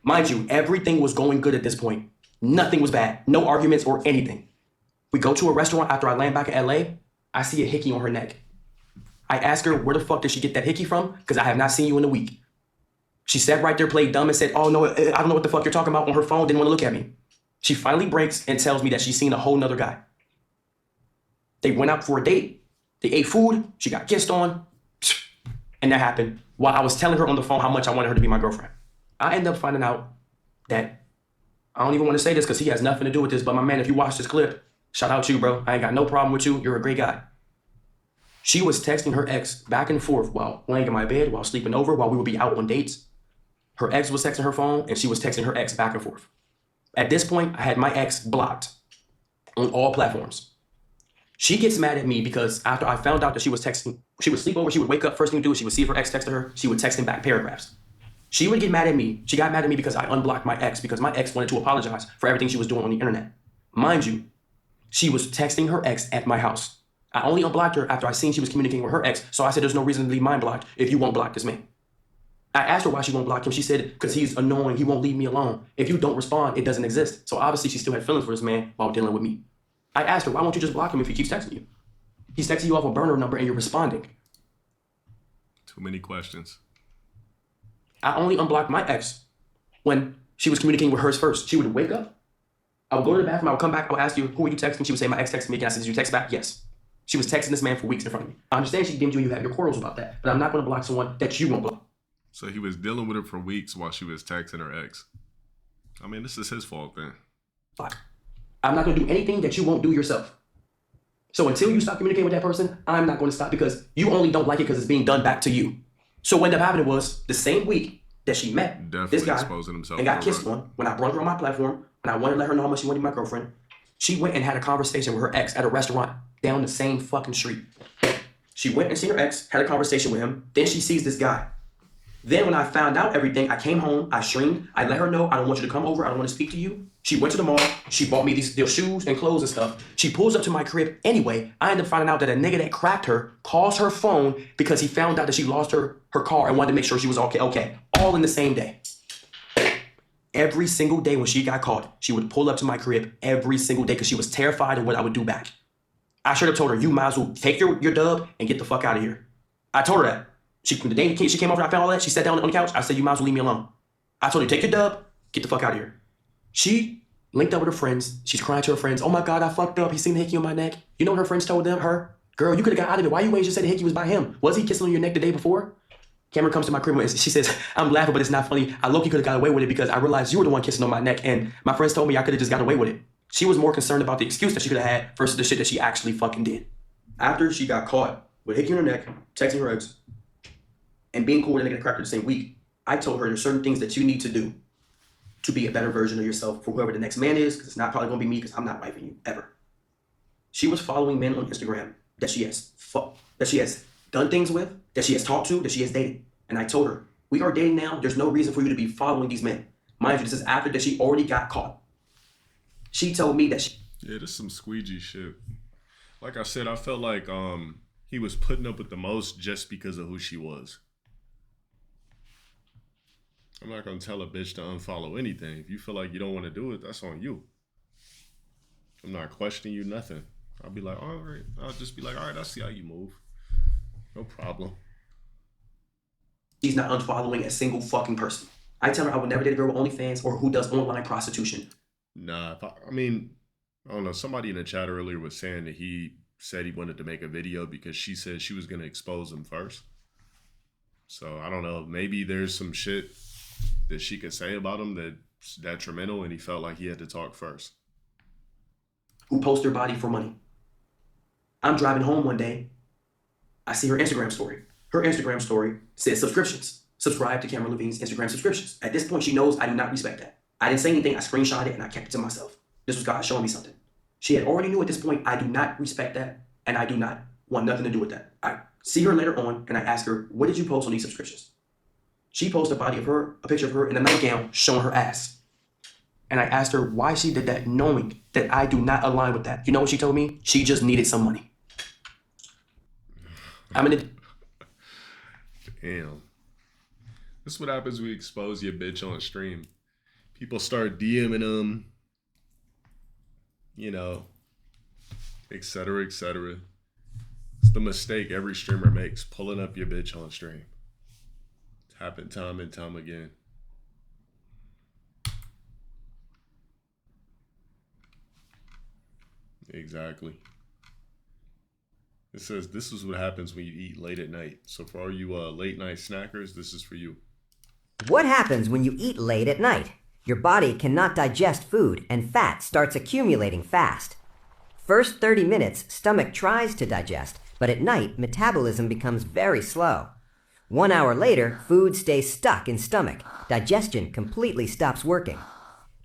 Mind you, everything was going good at this point. Nothing was bad, no arguments or anything. We go to a restaurant after I land back in LA, I see a hickey on her neck. I ask her, where the fuck did she get that hickey from? Because I have not seen you in a week. She sat right there, played dumb and said, oh no, I don't know what the fuck you're talking about on her phone, didn't want to look at me. She finally breaks and tells me that she's seen a whole nother guy. They went out for a date, they ate food, she got kissed on, and that happened while I was telling her on the phone how much I wanted her to be my girlfriend. I ended up finding out that, I don't even want to say this because he has nothing to do with this, but my man, if you watch this clip, shout out to you, bro. I ain't got no problem with you. You're a great guy. She was texting her ex back and forth while laying in my bed, while sleeping over, while we would be out on dates. Her ex was texting her phone, and she was texting her ex back and forth. At this point, I had my ex blocked on all platforms. She gets mad at me because after I found out that she was texting, she would sleep over, she would wake up, first thing to do is she would see if her ex texted her, she would text him back paragraphs. She would get mad at me. She got mad at me because I unblocked my ex because my ex wanted to apologize for everything she was doing on the internet. Mind you, she was texting her ex at my house. I only unblocked her after I seen she was communicating with her ex, so I said there's no reason to leave mine blocked if you won't block this man. I asked her why she won't block him. She said, because he's annoying, he won't leave me alone. If you don't respond, it doesn't exist. So obviously she still had feelings for this man while dealing with me. I asked her, why won't you just block him if he keeps texting you? He's texting you off a burner number and you're responding. Too many questions. I only unblocked my ex when she was communicating with hers first. She would wake up, I would go to the bathroom, I would come back, I would ask you, who are you texting? She would say, my ex texted me again. I said, did you text back? Yes. She was texting this man for weeks in front of me. I understand she deemed you and you have your quarrels about that, but I'm not going to block someone that you won't block. So he was dealing with her for weeks while she was texting her ex. I mean, this is his fault then. I'm not going to do anything that you won't do yourself. So until you stop communicating with that person, I'm not going to stop because you only don't like it because it's being done back to you. So what ended up happening was the same week that she met this guy and got kissed on, when I brought her on my platform and I wanted to let her know how much she wanted to be my girlfriend, she went and had a conversation with her ex at a restaurant down the same fucking street. She went and seen her ex, had a conversation with him, then she sees this guy. Then when I found out everything, I came home, I streamed, I let her know, I don't want you to come over, I don't want to speak to you. She went to the mall, she bought me these shoes and clothes and stuff. She pulls up to my crib anyway. I ended up finding out that a nigga that cracked her calls her phone because he found out that she lost her car and wanted to make sure she was okay. All in the same day. Every single day when she got caught, she would pull up to my crib every single day because she was terrified of what I would do back. I should have told her, you might as well take your dub and get the fuck out of here. I told her that. The day she came over and I found all that, she sat down on the couch. I said, you might as well leave me alone. I told her, take your dub, get the fuck out of here. She linked up with her friends. She's crying to her friends. Oh my God, I fucked up. He seen the hickey on my neck. You know what her friends told her? Girl, you could have got out of it. Why you waiting? Just said the hickey was by him. Was he kissing on your neck the day before? Cameron comes to my crib and she says, I'm laughing, but it's not funny. I low-key could have got away with it because I realized you were the one kissing on my neck and my friends told me I could have just got away with it. She was more concerned about the excuse that she could have had versus the shit that she actually fucking did. After she got caught with hickey on her neck, texting her ex, and being cool with a nigga that cracked her the same week, I told her there's certain things that you need to do to be a better version of yourself for whoever the next man is, because it's not probably gonna be me, because I'm not wifing you, ever. She was following men on Instagram that she has done things with, that she has talked to, that she has dated. And I told her, we are dating now, there's no reason for you to be following these men. Mind you, this is after that she already got caught. She told me that Yeah, this is some squeegee shit. Like I said, I felt like he was putting up with the most just because of who she was. I'm not going to tell a bitch to unfollow anything. If you feel like you don't want to do it, that's on you. I'm not questioning you, nothing. I'll be like, all right. I'll just be like, all right, I see how you move. No problem. She's not unfollowing a single fucking person. I tell her I would never date a girl with OnlyFans or who does online prostitution. Nah, I mean, I don't know. Somebody in the chat earlier was saying that he said he wanted to make a video because she said she was going to expose him first. So I don't know. Maybe there's some shit that she could say about him that's detrimental and he felt like he had to talk first. Who post their body for money. I'm driving home one day. I see her Instagram story. Her Instagram story says subscriptions. Subscribe to Cameron Levine's Instagram subscriptions. At this point, she knows I do not respect that. I didn't say anything. I screenshot it and I kept it to myself. This was God showing me something. She had already knew at this point I do not respect that and I do not Want nothing to do with that. I see her later on, and I ask her, what did you post on these subscriptions? She posted a picture of her in a nightgown showing her ass. And I asked her why she did that, knowing that I do not align with that. You know what she told me? She just needed some money. Damn. This is what happens when you expose your bitch on stream. People start DMing them, you know, et cetera, et cetera. It's the mistake every streamer makes, pulling up your bitch on stream. It's happened time and time again. Exactly. It says this is what happens when you eat late at night. So for all you late night snackers, this is for you. What happens when you eat late at night? Your body cannot digest food and fat starts accumulating fast. First 30 minutes, stomach tries to digest, but at night, metabolism becomes very slow. 1 hour later, food stays stuck in stomach. Digestion completely stops working.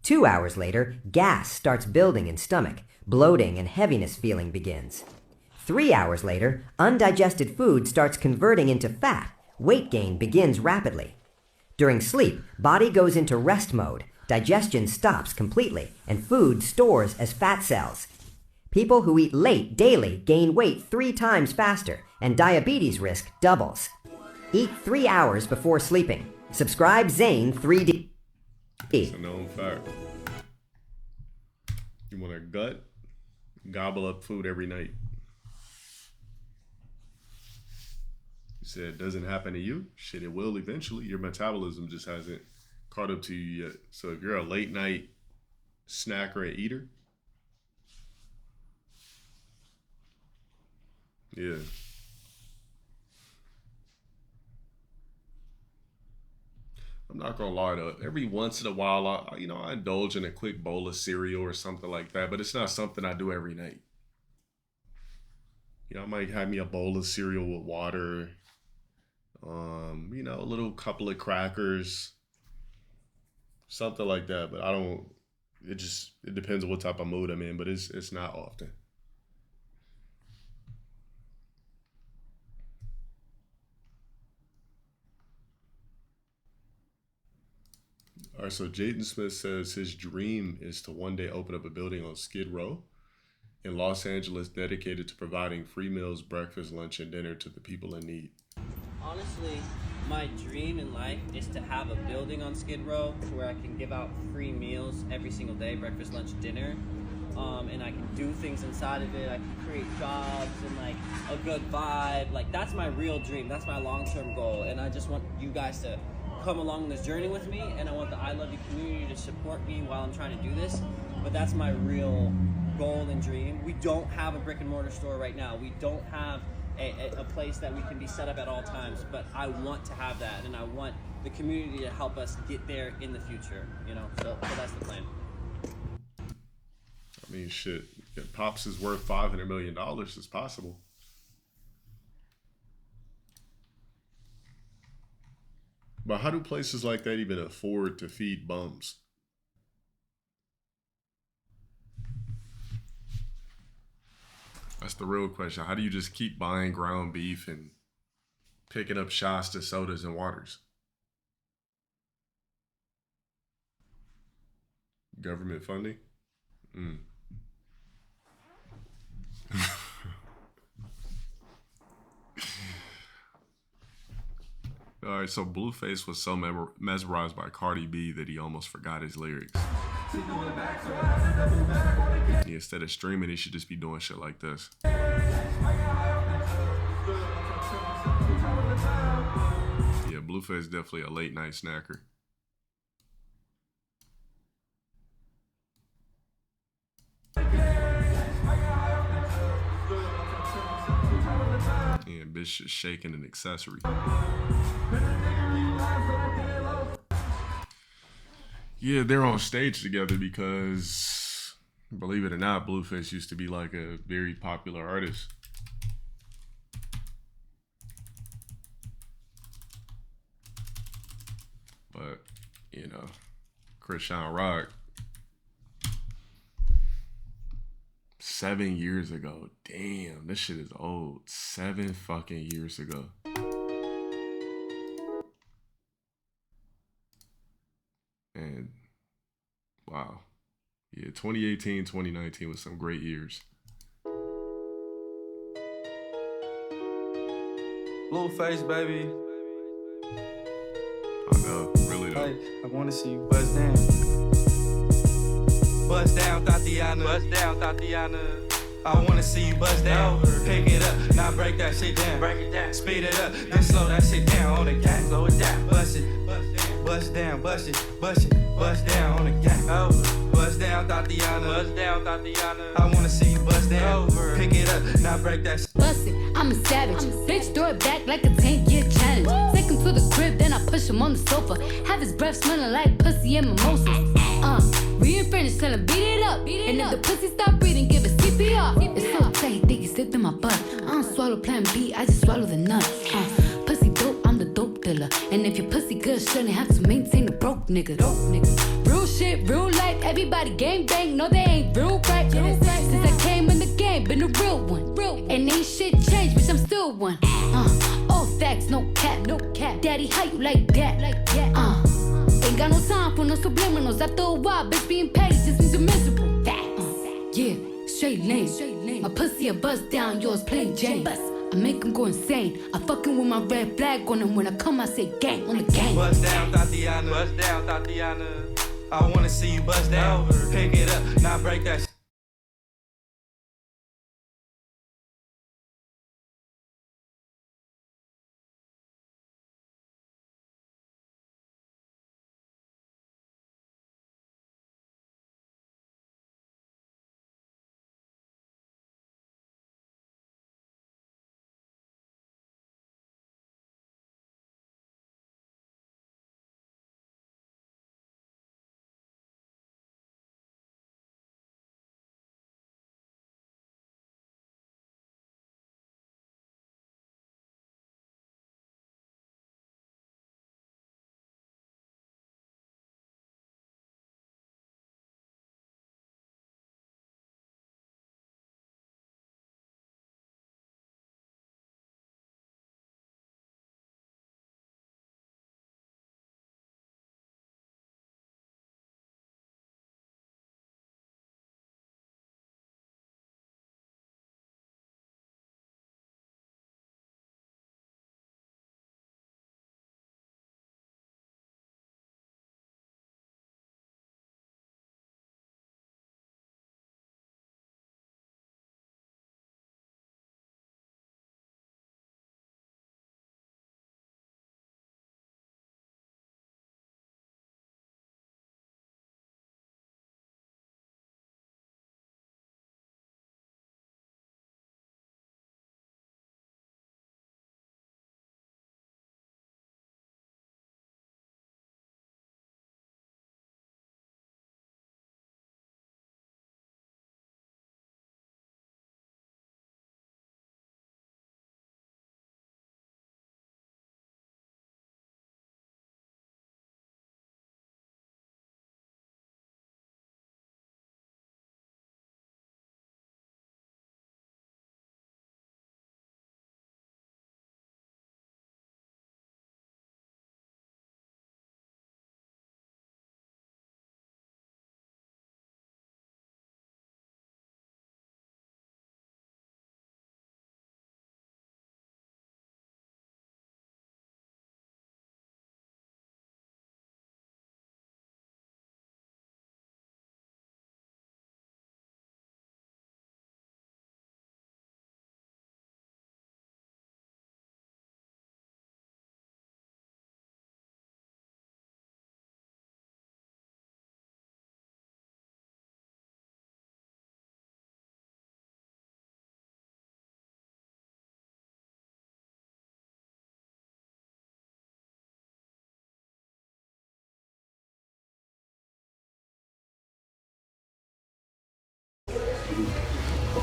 2 hours later, gas starts building in stomach. Bloating and heaviness feeling begins. 3 hours later, undigested food starts converting into fat. Weight gain begins rapidly. During sleep, body goes into rest mode. Digestion stops completely, and food stores as fat cells. People who eat late daily gain weight 3 times faster, and diabetes risk doubles. Eat 3 hours before sleeping. Subscribe Zane 3D. It's a known fact. You want a gut? Gobble up food every night. You said it doesn't happen to you? Shit, it will eventually. Your metabolism just hasn't caught up to you yet. So if you're a late night snacker and eater, yeah. I'm not gonna lie though. Every once in a while, I indulge in a quick bowl of cereal or something like that, but it's not something I do every night. You know, I might have me a bowl of cereal with water, a little couple of crackers, something like that. But I don't. It depends on what type of mood I'm in, but it's not often. All right, so Jaden Smith says his dream is to one day open up a building on Skid Row in Los Angeles dedicated to providing free meals, breakfast, lunch, and dinner to the people in need. Honestly, my dream in life is to have a building on Skid Row where I can give out free meals every single day, breakfast, lunch, dinner. And I can do things inside of it. I can create jobs and like a good vibe. Like that's my real dream. That's my long-term goal. And I just want you guys to come along this journey with me, and I want the I Love You community to support me while I'm trying to do this. But that's my real goal and dream. We don't have a brick and mortar store right now. We don't have a place that we can be set up at all times, but I want to have that, and I want the community to help us get there in the future, so that's the plan. I mean, shit, if Pops is worth $500 million, it's possible. But how do places like that even afford to feed bums? That's the real question. How do you just keep buying ground beef and picking up Shasta sodas and waters? Government funding? All right, so Blueface was so mesmerized by Cardi B that he almost forgot his lyrics. Instead of streaming, he should just be doing shit like this. Yeah, Blueface is definitely a late night snacker. Yeah, bitch is shaking an accessory. Yeah, they're on stage together because, believe it or not, Blueface used to be like a very popular artist. But, Christian Rock 7 years ago. Damn, this shit is old. 7 fucking years ago. And wow. Yeah, 2018, 2019 was some great years. Blueface, baby. I know, really though. Hey, I wanna see you bust down. Bust down, Tatiana. Bust down, Tatiana. I wanna see you bust down. Pick it up, now break that shit down. Break it down. Speed it up, then slow that shit down on the gang. Slow it down. Bust it, bust down, bust it, bust it, bust down on the gang. Over. Bust down, Tatiana. Bust down, Tatiana. I wanna see you bust down. Over. Pick it up, now break that shit. Bust it, I'm a savage. Bitch, throw it back like a 10-year challenge. Take him to the crib, then I push him on the sofa. Have his breath smelling like pussy and mimosas. We ain't finished, tell him beat it up. And if the pussy stop breathing, give it CPR. It's so tight, think he slipped in my butt. I don't swallow plan B, I just swallow the nut. Pussy dope, I'm the dope dealer. And if your pussy good, shouldn't have to maintain the broke nigga. Real shit, real life, everybody gang bang. No, they ain't real right. Since I came in the game, been a real one. And ain't shit changed, bitch, I'm still one. All facts, no cap, no cap. Daddy, how you like that? Ain't got no time for no subliminals. After a while, bitch, being petty just means you're miserable. Yeah, straight lane. My pussy a bust down, yours plain Jane. I make him go insane. I fucking with my red flag on him. When I come, I say gang on the gang. Bust down, Tatiana. Bust down, Tatiana. I wanna see you bust down. Pick it up, now break that shit.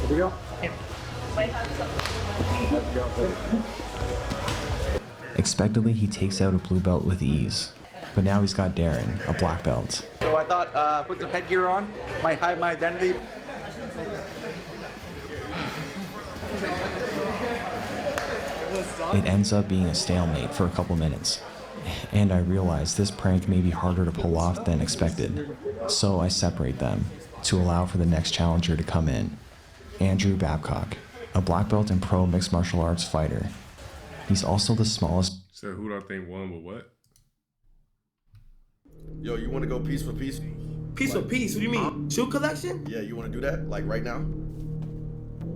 Here we go. Expectedly, he takes out a blue belt with ease. But now he's got Darren, a black belt. So I thought, put some headgear on, might hide my identity. It ends up being a stalemate for a couple minutes, and I realize this prank may be harder to pull off than expected, so I separate them to allow for the next challenger to come in. Andrew Babcock, a black belt and pro mixed martial arts fighter. He's also the smallest. So who do I think won with what? Yo, you want to go piece for piece? Piece for piece? What do you mean? Shoe collection? Yeah, you want to do that? Like right now?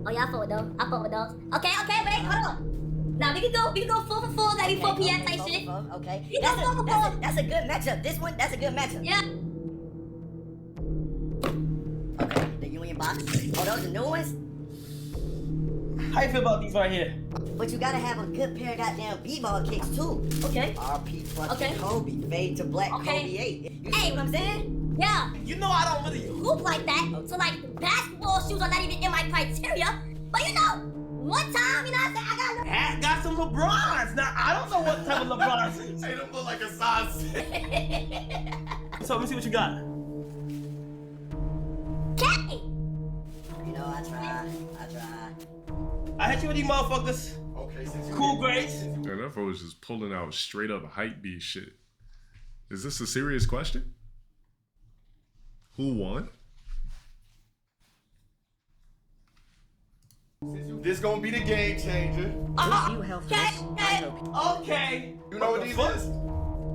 Oh yeah, I fuck with those. Okay, wait, hold on. Now we can go full for full, maybe 4 p.m. type shit. Okay. That's a good matchup. This one, that's a good matchup. Yeah. Okay, the Union box. Oh, those are new ones? How you feel about these right here? But you gotta have a good pair of goddamn b-ball kicks too. Okay. RP fucking Kobe, fade to black Okay. Kobe 8. You Hey, what I'm saying? Yeah. You know I don't really hoop like that. So like basketball shoes are not even in my criteria. But you know, one time, you know what I'm saying? I got some LeBrons. Now I don't know what type of LeBrons. Hey, them look like a size 6. So let me see what you got. Okay. You know, I try. I hit you with these motherfuckers. Okay, Cool grades. Man, that fool was just pulling out straight up hype beast shit. Is this a serious question? Who won? This gonna be the game changer. Okay. You know what these is?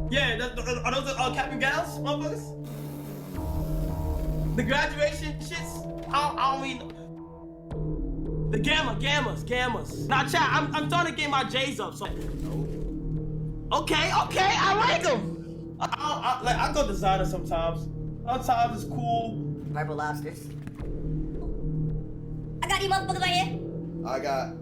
Yeah, are those cap and gowns, motherfuckers? The graduation shits? I don't mean... The gammas. Nah, chat, I'm trying to get my J's up, so... Okay, I like them. I go designer sometimes. Sometimes it's cool. Purple lobsters. I got these motherfuckers right here. I got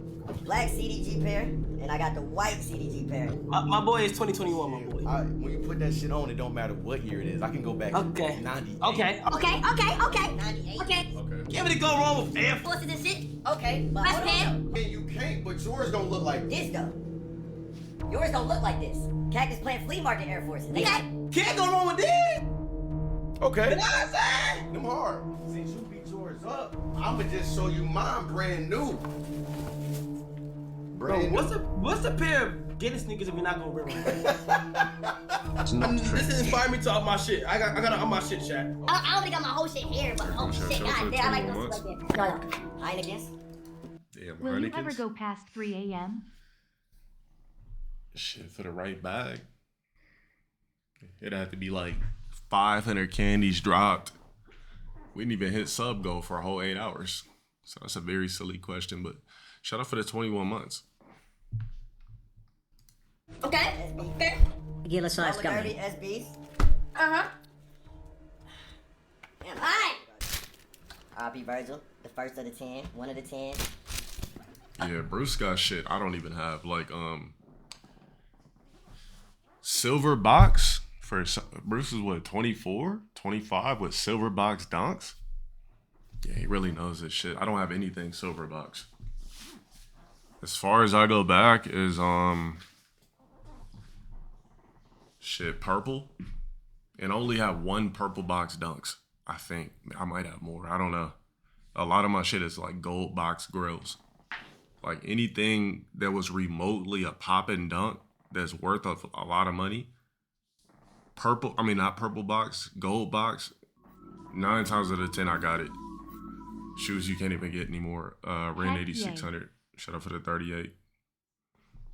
black CDG pair, and I got the white CDG pair. My boy is 2021, my boy. When you put that shit on, it don't matter what year it is. I can go back to 98. Okay. Okay. 98. Okay. Give it a go wrong with Air Forces and shit. Okay, but Best hold on. And you can't, but yours don't look like This though. Yours don't look like this. Cactus Plant Flea Market Air Forces. They got Can't go wrong with this. Okay. You know what I'm saying? Them hard. Since you beat yours up, I'ma just show you mine brand new. Bro, what's the pair of Guinness sneakers if you're not gonna wear them? This inspired me to up my shit. I gotta up my shit, chat. I only got my whole shit here, but oh shit, god damn, I like those like that. No. Heinekens. Damn, Will you ever Heinekens? go past 3 a.m.? Shit, for the right bag. It'd have to be like 500 candies dropped. We didn't even hit sub goal for a whole 8 hours. So that's a very silly question, but shout out for the 21 months. Okay. Gila size coming. SBs. Uh-huh. Alright. RP Virgil, the first of the 10, one of the 10. Yeah, Bruce got shit I don't even have. Like, silver box for Bruce is what, 24, 25 with silver box donks? Yeah, he really knows this shit. I don't have anything silver box. As far as I go back is shit purple, and only have one purple box dunks. I think I might have more. I don't know. A lot of my shit is like gold box grills. Like anything that was remotely a pop and dunk that's worth a lot of money. Purple, I mean not purple box, gold box. 9 times out of 10 I got it. Shoes you can't even get anymore. Ren 8600. Shout out for the 38.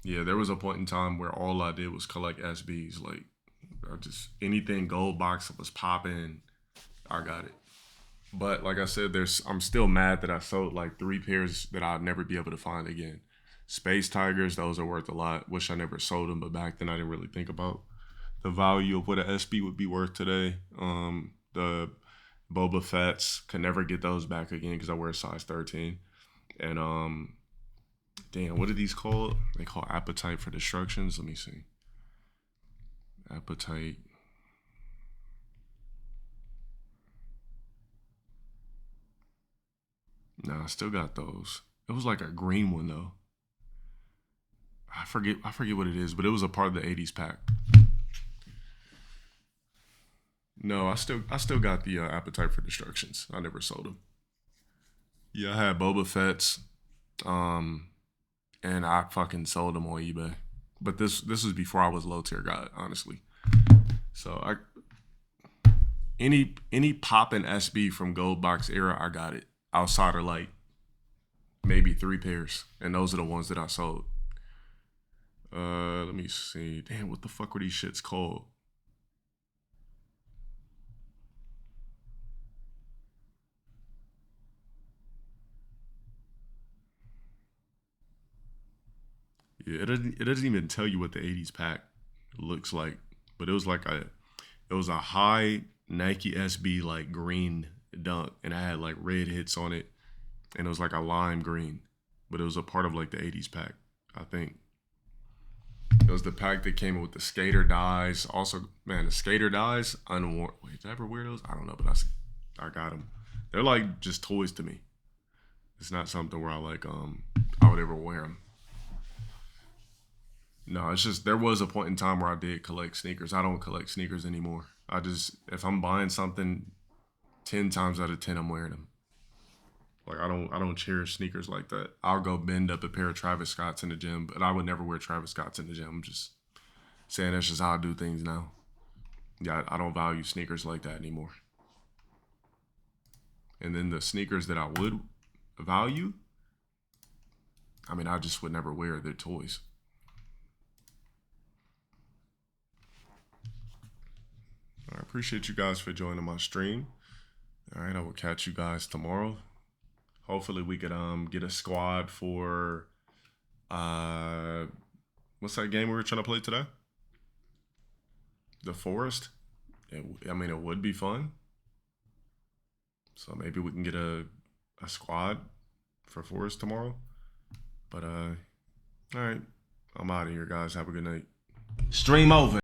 Yeah, there was a point in time where all I did was collect SBs. Like, anything gold box that was popping, I got it. But like I said, I'm still mad that I sold like 3 pairs that I'd never be able to find again. Space Tigers, those are worth a lot. Wish I never sold them, but back then I didn't really think about the value of what an SB would be worth today. The Boba Fett's, could never get those back again because I wear a size 13. And damn, what are these called? They call Appetite for Destructions. Let me see. Appetite. Nah, I still got those. It was like a green one though. I forget what it is, but it was a part of the 80s pack. No, I still got the Appetite for Destructions. I never sold them. Yeah, I had Boba Fett's. And I fucking sold them on eBay. But this was before I was low tier guy, honestly. So any poppin' SB from Gold Box era, I got it. Outside of like maybe 3 pairs, and those are the ones that I sold. Let me see. Damn, what the fuck were these shits called? Yeah, it doesn't even tell you what the 80s pack looks like, but it was like it was a high Nike SB like green dunk, and I had like red hits on it, and it was like a lime green, but it was a part of like the 80s pack, I think. It was the pack that came with the skater dies. Also, man, the skater dies unworn. Wait, did I ever wear those? I don't know, but I got them. They're like just toys to me. It's not something where I like I would ever wear them. No, it's just there was a point in time where I did collect sneakers. I don't collect sneakers anymore. If I'm buying something, 10 times out of 10 I'm wearing them. Like I don't cherish sneakers like that. I'll go bend up a pair of Travis Scotts in the gym, but I would never wear Travis Scotts in the gym. I'm just saying that's just how I do things now. Yeah, I don't value sneakers like that anymore. And then the sneakers that I would value, I mean, I just would never wear. They're toys. I appreciate you guys for joining my stream. All right, I will catch you guys tomorrow. Hopefully we could get a squad for what's that game we were trying to play today? The Forest. I mean, it would be fun. So maybe we can get a squad for Forest tomorrow. But all right, I'm out of here, guys. Have a good night. Stream over.